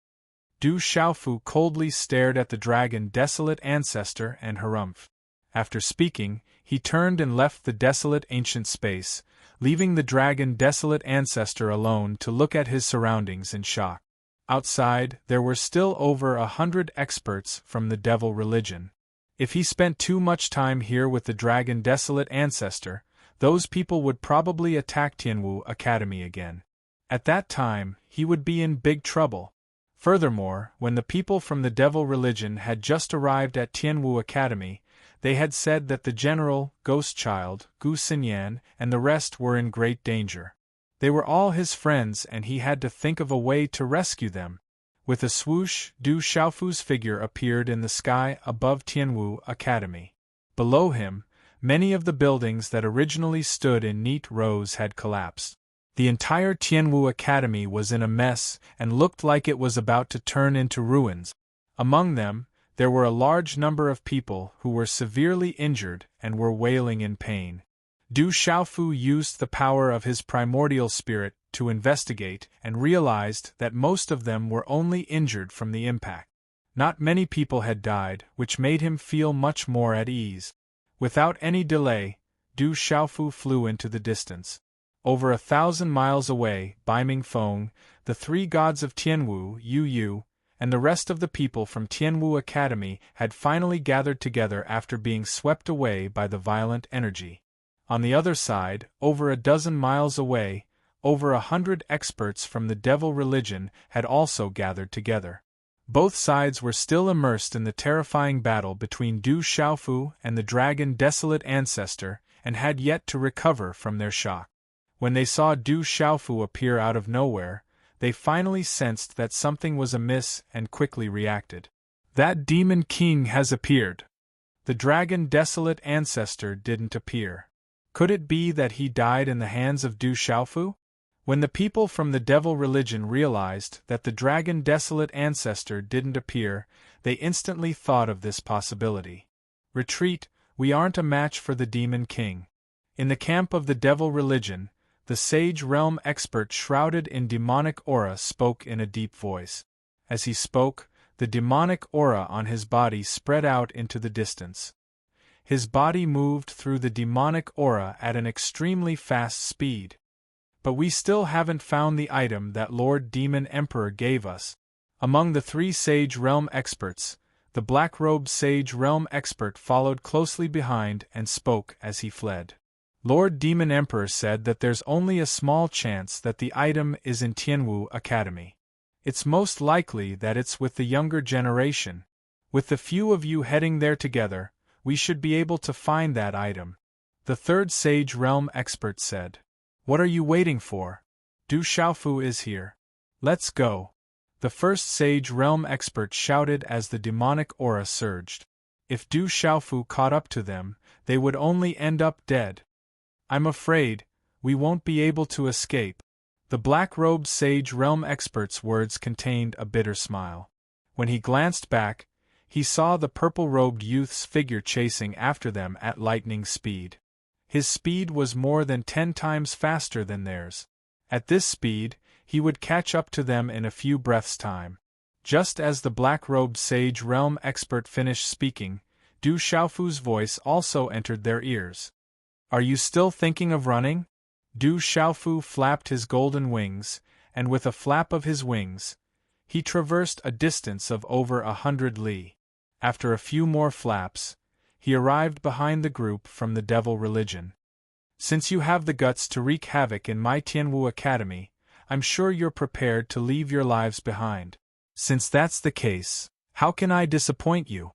Du Xiaofu coldly stared at the dragon desolate ancestor and harumphed. After speaking, he turned and left the desolate ancient space, leaving the dragon desolate ancestor alone to look at his surroundings in shock. Outside, there were still over 100 experts from the devil religion. If he spent too much time here with the dragon desolate ancestor, those people would probably attack Tianwu Academy again. At that time, he would be in big trouble. Furthermore, when the people from the devil religion had just arrived at Tianwu Academy, they had said that the general, Ghost Child, Gu Xinyan, and the rest were in great danger. They were all his friends and he had to think of a way to rescue them. With a swoosh, Du Xiaofu's figure appeared in the sky above Tianwu Academy. Below him, many of the buildings that originally stood in neat rows had collapsed. The entire Tianwu Academy was in a mess and looked like it was about to turn into ruins. Among them, there were a large number of people who were severely injured and were wailing in pain. Du Xiaofu used the power of his primordial spirit to investigate and realized that most of them were only injured from the impact. Not many people had died, which made him feel much more at ease. Without any delay, Du Xiaofu flew into the distance. Over 1,000 miles away, Bai Mingfeng, the three gods of Tianwu, Yu Yu, and the rest of the people from Tianwu Academy had finally gathered together after being swept away by the violent energy. On the other side, over a dozen miles away, over 100 experts from the devil religion had also gathered together. Both sides were still immersed in the terrifying battle between Du Xiaofu and the dragon Desolate Ancestor, and had yet to recover from their shock. When they saw Du Xiaofu appear out of nowhere, they finally sensed that something was amiss and quickly reacted. That demon king has appeared. The dragon Desolate Ancestor didn't appear. Could it be that he died in the hands of Du Xiaofu? When the people from the devil religion realized that the dragon Desolate Ancestor didn't appear, they instantly thought of this possibility. Retreat, we aren't a match for the demon king. In the camp of the devil religion, the sage realm expert shrouded in demonic aura spoke in a deep voice. As he spoke, the demonic aura on his body spread out into the distance. His body moved through the demonic aura at an extremely fast speed. But we still haven't found the item that Lord Demon Emperor gave us. Among the three Sage Realm experts, the black-robed Sage Realm expert followed closely behind and spoke as he fled. Lord Demon Emperor said that there's only a small chance that the item is in Tianwu Academy. It's most likely that it's with the younger generation. With the few of you heading there together, we should be able to find that item. The third Sage Realm expert said. What are you waiting for? Du Xiaofu is here. Let's go. The first Sage Realm expert shouted as the demonic aura surged. If Du Xiaofu caught up to them, they would only end up dead. I'm afraid we won't be able to escape. The black-robed Sage Realm expert's words contained a bitter smile. When he glanced back, he saw the purple-robed youth's figure chasing after them at lightning speed. His speed was more than 10 times faster than theirs. At this speed, he would catch up to them in a few breaths' time. Just as the black-robed Sage Realm expert finished speaking, Du Xiaofu's voice also entered their ears. Are you still thinking of running? Du Xiaofu flapped his golden wings, and with a flap of his wings, he traversed a distance of over 100 li. After a few more flaps, he arrived behind the group from the devil religion. Since you have the guts to wreak havoc in my Tianwu Academy, I'm sure you're prepared to leave your lives behind. Since that's the case, how can I disappoint you?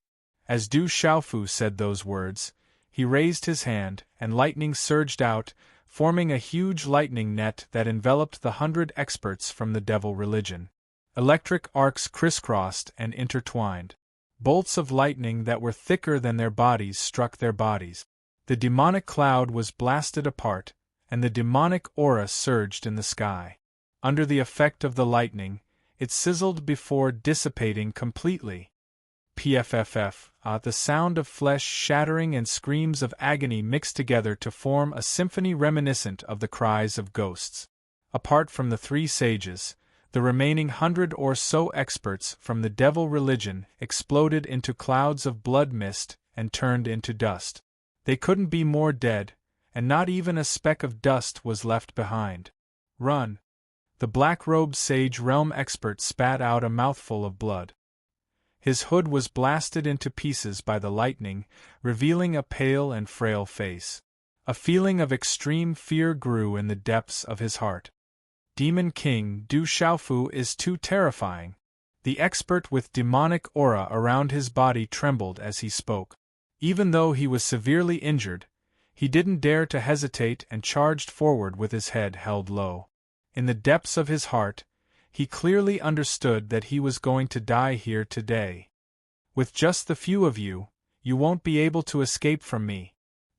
As Du Xiaofu said those words, he raised his hand, and lightning surged out, forming a huge lightning net that enveloped the 100 experts from the devil religion. Electric arcs crisscrossed and intertwined. Bolts of lightning that were thicker than their bodies struck their bodies. The demonic cloud was blasted apart, and the demonic aura surged in the sky. Under the effect of the lightning, it sizzled before dissipating completely. PFFF, the sound of flesh shattering and screams of agony mixed together to form a symphony reminiscent of the cries of ghosts. Apart from the three sages, the remaining 100 or so experts from the devil religion exploded into clouds of blood mist and turned into dust. They couldn't be more dead, and not even a speck of dust was left behind. Run! The black-robed Sage Realm expert spat out a mouthful of blood. His hood was blasted into pieces by the lightning, revealing a pale and frail face. A feeling of extreme fear grew in the depths of his heart. Demon King Du Xiaofu is too terrifying. The expert with demonic aura around his body trembled as he spoke. Even though he was severely injured, he didn't dare to hesitate and charged forward with his head held low. In the depths of his heart, he clearly understood that he was going to die here today. With just the few of you, you won't be able to escape from me.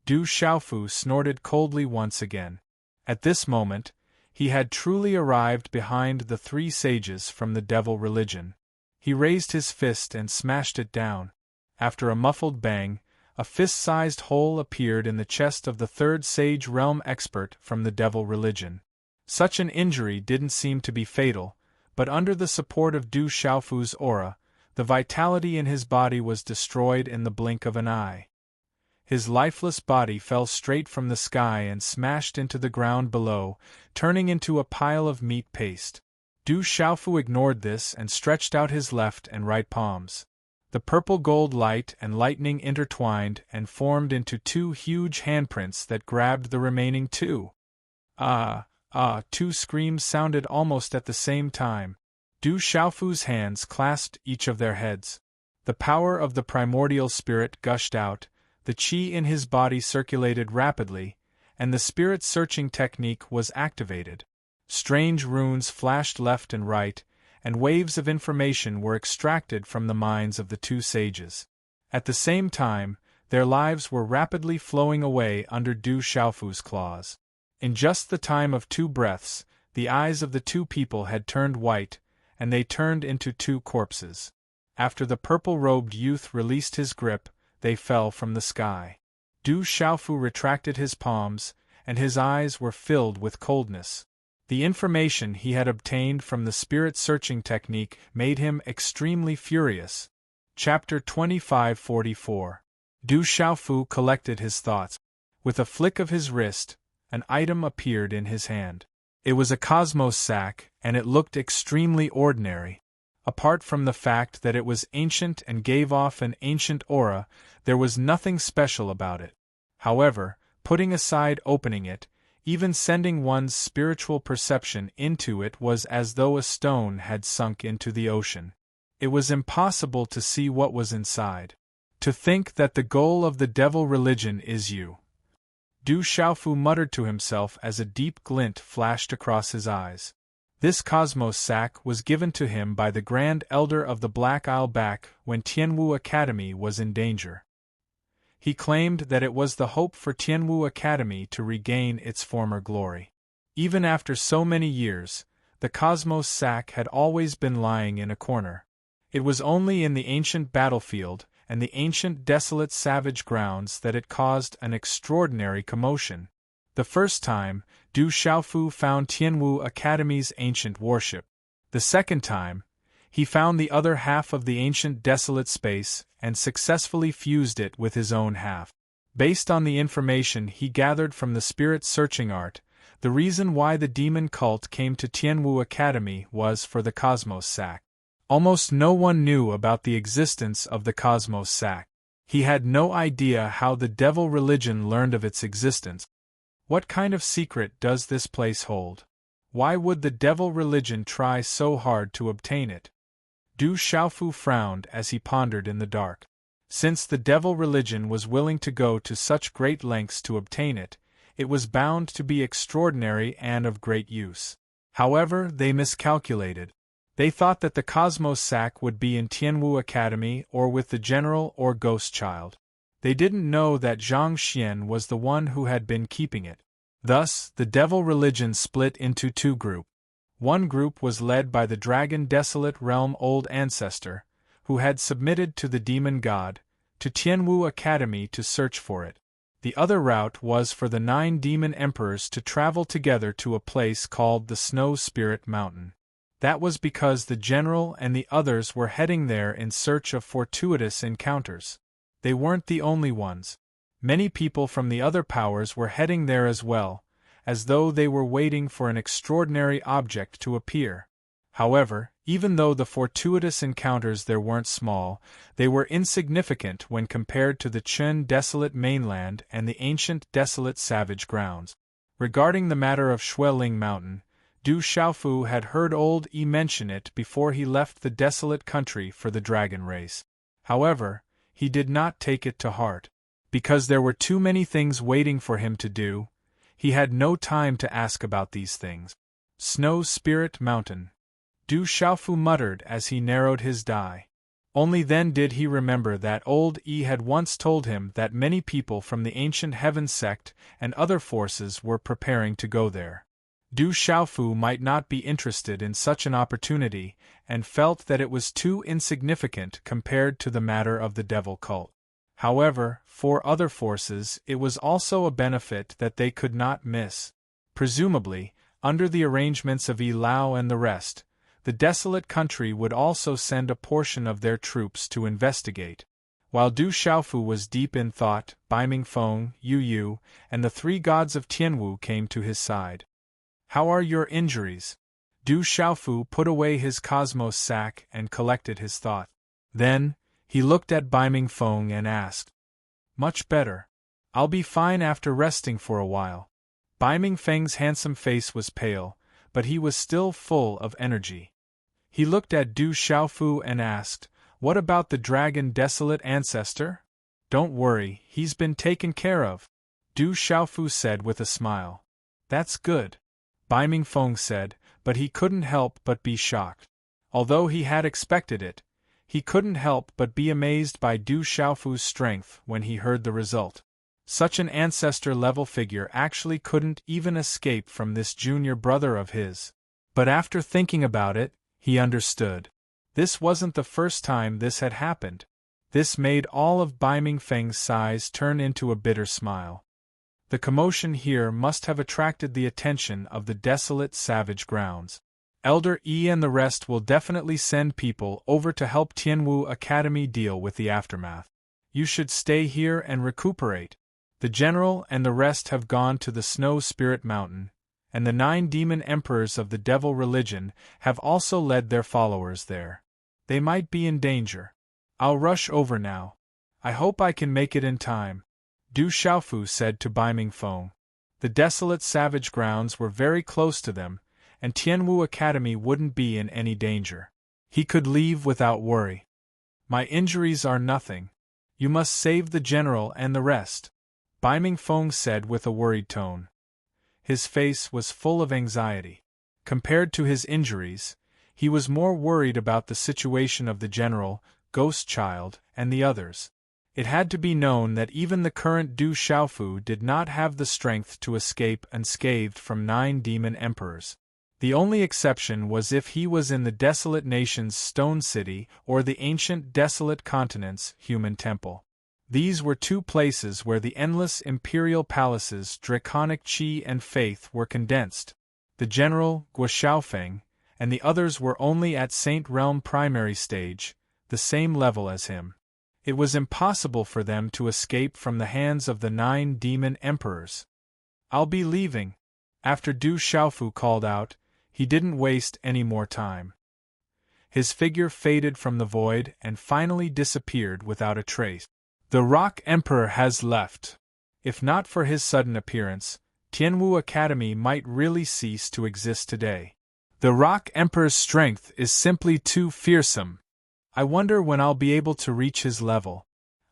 Du Xiaofu snorted coldly once again. At this moment, he had truly arrived behind the 3 sages from the devil religion. He raised his fist and smashed it down. After a muffled bang, a fist-sized hole appeared in the chest of the 3rd sage realm expert from the devil religion. Such an injury didn't seem to be fatal, but under the support of Du Xiaofu's aura, the vitality in his body was destroyed in the blink of an eye. His lifeless body fell straight from the sky and smashed into the ground below, turning into a pile of meat paste. Du Xiaofu ignored this and stretched out his left and right palms. The purple gold light and lightning intertwined and formed into 2 huge handprints that grabbed the remaining 2. Ah! 2 screams sounded almost at the same time. Du Xiaofu's hands clasped each of their heads. The power of the primordial spirit gushed out, the qi in his body circulated rapidly, and the spirit-searching technique was activated. Strange runes flashed left and right, and waves of information were extracted from the minds of the 2 sages. At the same time, their lives were rapidly flowing away under Du Xiaofu's claws. In just the time of 2 breaths, the eyes of the 2 people had turned white, and they turned into 2 corpses. After the purple-robed youth released his grip, they fell from the sky. Du Xiaofu retracted his palms, and his eyes were filled with coldness. The information he had obtained from the spirit-searching technique made him extremely furious. Chapter 2544. Du Xiaofu collected his thoughts. With a flick of his wrist, an item appeared in his hand. It was a cosmos sack, and it looked extremely ordinary. Apart from the fact that it was ancient and gave off an ancient aura, there was nothing special about it. However, putting aside opening it, even sending one's spiritual perception into it was as though a stone had sunk into the ocean. It was impossible to see what was inside. To think that the goal of the devil religion is you. Du Xiaofu muttered to himself as a deep glint flashed across his eyes. This cosmos sack was given to him by the Grand Elder of the Black Isle back when Tianwu Academy was in danger. He claimed that it was the hope for Tianwu Academy to regain its former glory. Even after so many years, the cosmos sack had always been lying in a corner. It was only in the ancient battlefield and the ancient desolate savage grounds that it caused an extraordinary commotion. The first time, Du Xiaofu found Tianwu Academy's ancient warship. The second time, he found the other half of the ancient desolate space and successfully fused it with his own half. Based on the information he gathered from the spirit-searching art, the reason why the demon cult came to Tianwu Academy was for the cosmos sack. Almost no one knew about the existence of the cosmos sack. He had no idea how the devil religion learned of its existence. What kind of secret does this place hold? Why would the devil religion try so hard to obtain it? Du Xiaofu frowned as he pondered in the dark. Since the devil religion was willing to go to such great lengths to obtain it, it was bound to be extraordinary and of great use. However, they miscalculated. They thought that the cosmos sack would be in Tianwu Academy or with the general or ghost child. They didn't know that Zhang Xian was the one who had been keeping it. Thus, the devil religion split into 2 groups. One group was led by the dragon desolate realm old ancestor, who had submitted to the demon god, to Tianwu Academy to search for it. The other route was for the 9 demon emperors to travel together to a place called the Snow Spirit Mountain. That was because the general and the others were heading there in search of fortuitous encounters. They weren't the only ones. Many people from the other powers were heading there as well, as though they were waiting for an extraordinary object to appear. However, even though the fortuitous encounters there weren't small, they were insignificant when compared to the Chen desolate mainland and the ancient desolate savage grounds. Regarding the matter of Xueling Mountain, Du Xiaofu had heard old Yi mention it before he left the desolate country for the dragon race. However, he did not take it to heart. Because there were too many things waiting for him to do, he had no time to ask about these things. Snow Spirit Mountain. Du Xiaofu muttered as he narrowed his die. Only then did he remember that old Yi had once told him that many people from the ancient heaven sect and other forces were preparing to go there. Du Xiaofu might not be interested in such an opportunity, and felt that it was too insignificant compared to the matter of the devil cult. However, for other forces it was also a benefit that they could not miss. Presumably, under the arrangements of Yi Lao and the rest, the desolate country would also send a portion of their troops to investigate. While Du Xiaofu was deep in thought, Bai Mingfeng, Yu Yu, and the three gods of Tianwu came to his side. "How are your injuries?" Du Xiaofu put away his cosmos sack and collected his thought. Then, he looked at Bai Mingfeng and asked, "Much better. I'll be fine after resting for a while." Bai Mingfeng's handsome face was pale, but he was still full of energy. He looked at Du Xiaofu and asked, "What about the dragon desolate ancestor?" "Don't worry, he's been taken care of," Du Xiaofu said with a smile. "That's good," Bai Mingfeng said, but he couldn't help but be shocked. Although he had expected it, he couldn't help but be amazed by Du Xiaofu's strength when he heard the result. Such an ancestor-level figure actually couldn't even escape from this junior brother of his. But after thinking about it, he understood. This wasn't the first time this had happened. This made all of Bai Mingfeng's sighs turn into a bitter smile. The commotion here must have attracted the attention of the desolate savage grounds. Elder Yi and the rest will definitely send people over to help Tianwu Academy deal with the aftermath. You should stay here and recuperate. The general and the rest have gone to the Snow Spirit Mountain, and the 9 demon emperors of the devil religion have also led their followers there. They might be in danger. I'll rush over now. I hope I can make it in time," Du Xiaofu said to Bai Mingfeng. The desolate savage grounds were very close to them, and Tianwu Academy wouldn't be in any danger. He could leave without worry. "My injuries are nothing. You must save the general and the rest," Bai Mingfeng said with a worried tone. His face was full of anxiety. Compared to his injuries, he was more worried about the situation of the general, Ghost Child, and the others. It had to be known that even the current Du Xiaofu did not have the strength to escape unscathed from 9 demon emperors. The only exception was if he was in the desolate nation's Stone City or the ancient desolate continent's human temple. These were 2 places where the endless imperial palaces' draconic qi and faith were condensed. The general, Guo Xiaofeng, and the others were only at Saint Realm primary stage, the same level as him. It was impossible for them to escape from the hands of the 9 demon emperors. "I'll be leaving." After Du Xiaofu called out, he didn't waste any more time. His figure faded from the void and finally disappeared without a trace. The Rock Emperor has left. If not for his sudden appearance, Tianwu Academy might really cease to exist today. The Rock Emperor's strength is simply too fearsome. I wonder when I'll be able to reach his level.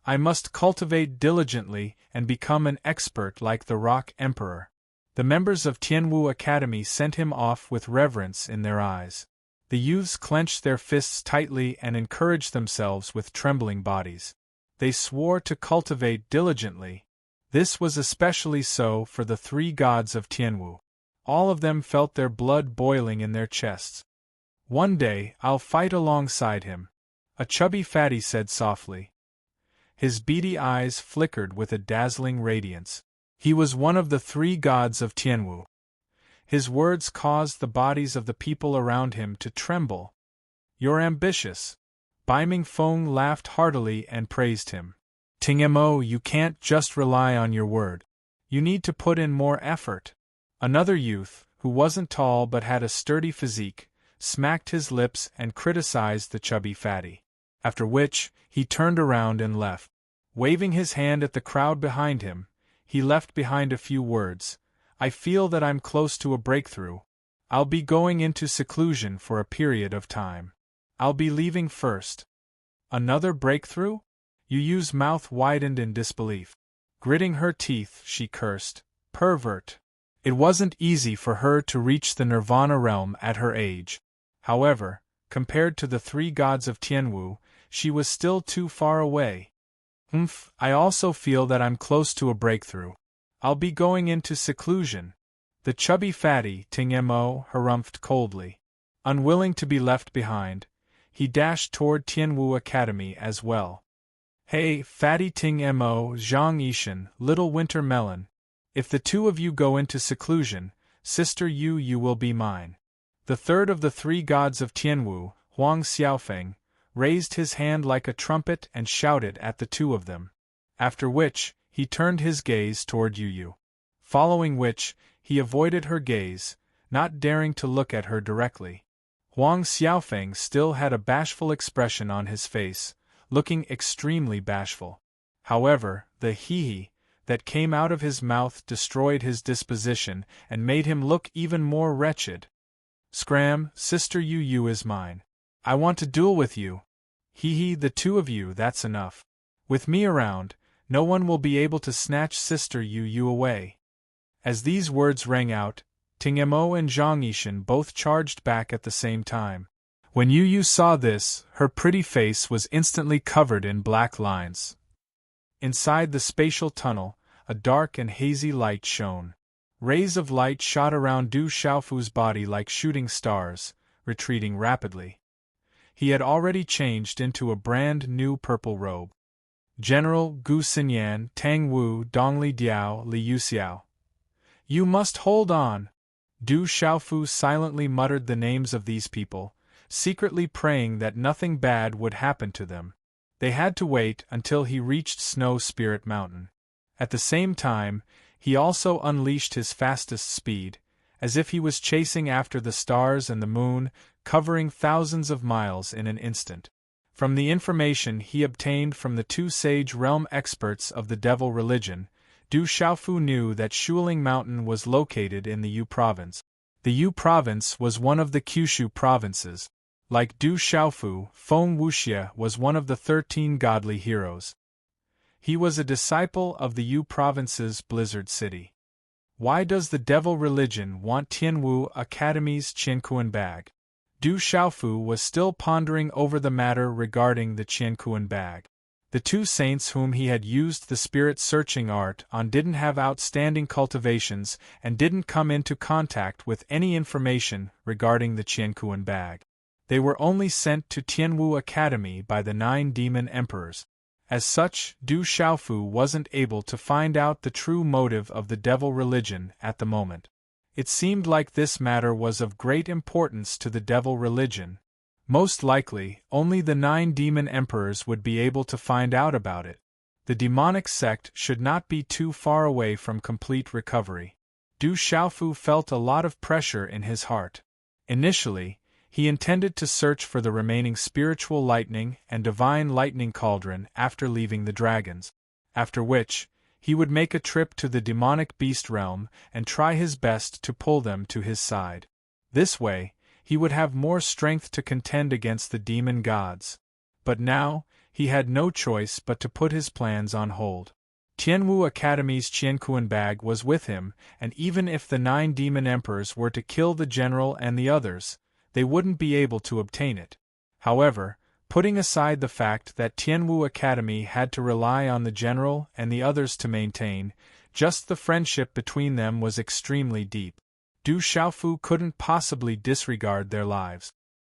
I must cultivate diligently and become an expert like the Rock Emperor. The members of Tianwu Academy sent him off with reverence in their eyes. The youths clenched their fists tightly and encouraged themselves with trembling bodies. They swore to cultivate diligently. This was especially so for the 3 gods of Tianwu. All of them felt their blood boiling in their chests. "One day, I'll fight alongside him," a chubby fatty said softly. His beady eyes flickered with a dazzling radiance. He was one of the 3 gods of Tianwu. His words caused the bodies of the people around him to tremble. "You're ambitious." Bai Mingfeng laughed heartily and praised him. "Tingmo, you can't just rely on your word. You need to put in more effort." Another youth, who wasn't tall but had a sturdy physique, smacked his lips and criticized the chubby fatty. After which, he turned around and left. Waving his hand at the crowd behind him, he left behind a few words. "I feel that I'm close to a breakthrough. I'll be going into seclusion for a period of time. I'll be leaving first." "Another breakthrough?" Yu Yu's mouth widened in disbelief. Gritting her teeth, she cursed, "Pervert." It wasn't easy for her to reach the Nirvana realm at her age. However, compared to the 3 gods of Tianwu, she was still too far away. I also feel that I'm close to a breakthrough. I'll be going into seclusion. The chubby fatty Ting Mo harumphed coldly. Unwilling to be left behind, he dashed toward Tianwu Academy as well. Hey, fatty Ting Mo, Zhang Yishan, little winter melon. If the 2 of you go into seclusion, sister you will be mine. The 3rd of the 3 gods of Tianwu, Huang Xiaofeng, raised his hand like a trumpet and shouted at the 2 of them. After which, he turned his gaze toward Yu. Following which, he avoided her gaze, not daring to look at her directly. Huang Xiaofeng still had a bashful expression on his face, looking extremely bashful. However, the hee-hee that came out of his mouth destroyed his disposition and made him look even more wretched. Scram, sister Yu is mine. I want to duel with you. Hee-hee, the 2 of you, that's enough. With me around, no one will be able to snatch sister Yu away. As these words rang out, Ting Mo and Zhang Yishan both charged back at the same time. When Yu saw this, her pretty face was instantly covered in black lines. Inside the spatial tunnel, a dark and hazy light shone. Rays of light shot around Du Xiaofu's body like shooting stars, retreating rapidly. He had already changed into a brand new purple robe. General Gu Xinyan, Tang Wu, Dongli Diao, Li Yuxiao. You must hold on! Du Xiaofu silently muttered the names of these people, secretly praying that nothing bad would happen to them. They had to wait until he reached Snow Spirit Mountain. At the same time, he also unleashed his fastest speed, as if he was chasing after the stars and the moon, covering thousands of miles in an instant. From the information he obtained from the 2 sage realm experts of the devil religion, Du Xiaofu knew that Shuling Mountain was located in the Yu province. The Yu province was one of the Kyushu provinces. Like Du Xiaofu, Feng Wuxia was one of the 13 godly heroes. He was a disciple of the Yu province's Blizzard City. Why does the devil religion want Tianwu Academy's Qiankuan bag? Du Xiaofu was still pondering over the matter regarding the Qiankuan bag. The 2 saints whom he had used the spirit-searching art on didn't have outstanding cultivations and didn't come into contact with any information regarding the Qiankuan bag. They were only sent to Tianwu Academy by the 9 demon emperors. As such, Du Xiaofu wasn't able to find out the true motive of the devil religion at the moment. It seemed like this matter was of great importance to the devil religion. Most likely, only the 9 demon emperors would be able to find out about it. The demonic sect should not be too far away from complete recovery. Du Xiaofu felt a lot of pressure in his heart. Initially, he intended to search for the remaining spiritual lightning and divine lightning cauldron after leaving the dragons. After which, he would make a trip to the demonic beast realm and try his best to pull them to his side. This way, he would have more strength to contend against the demon gods. But now, he had no choice but to put his plans on hold. Tianwu Academy's Qiankuan bag was with him, and even if the 9 demon emperors were to kill the general and the others, they wouldn't be able to obtain it. However, putting aside the fact that Tianwu Academy had to rely on the general and the others to maintain, just the friendship between them was extremely deep. Du Xiaofu couldn't possibly disregard their lives.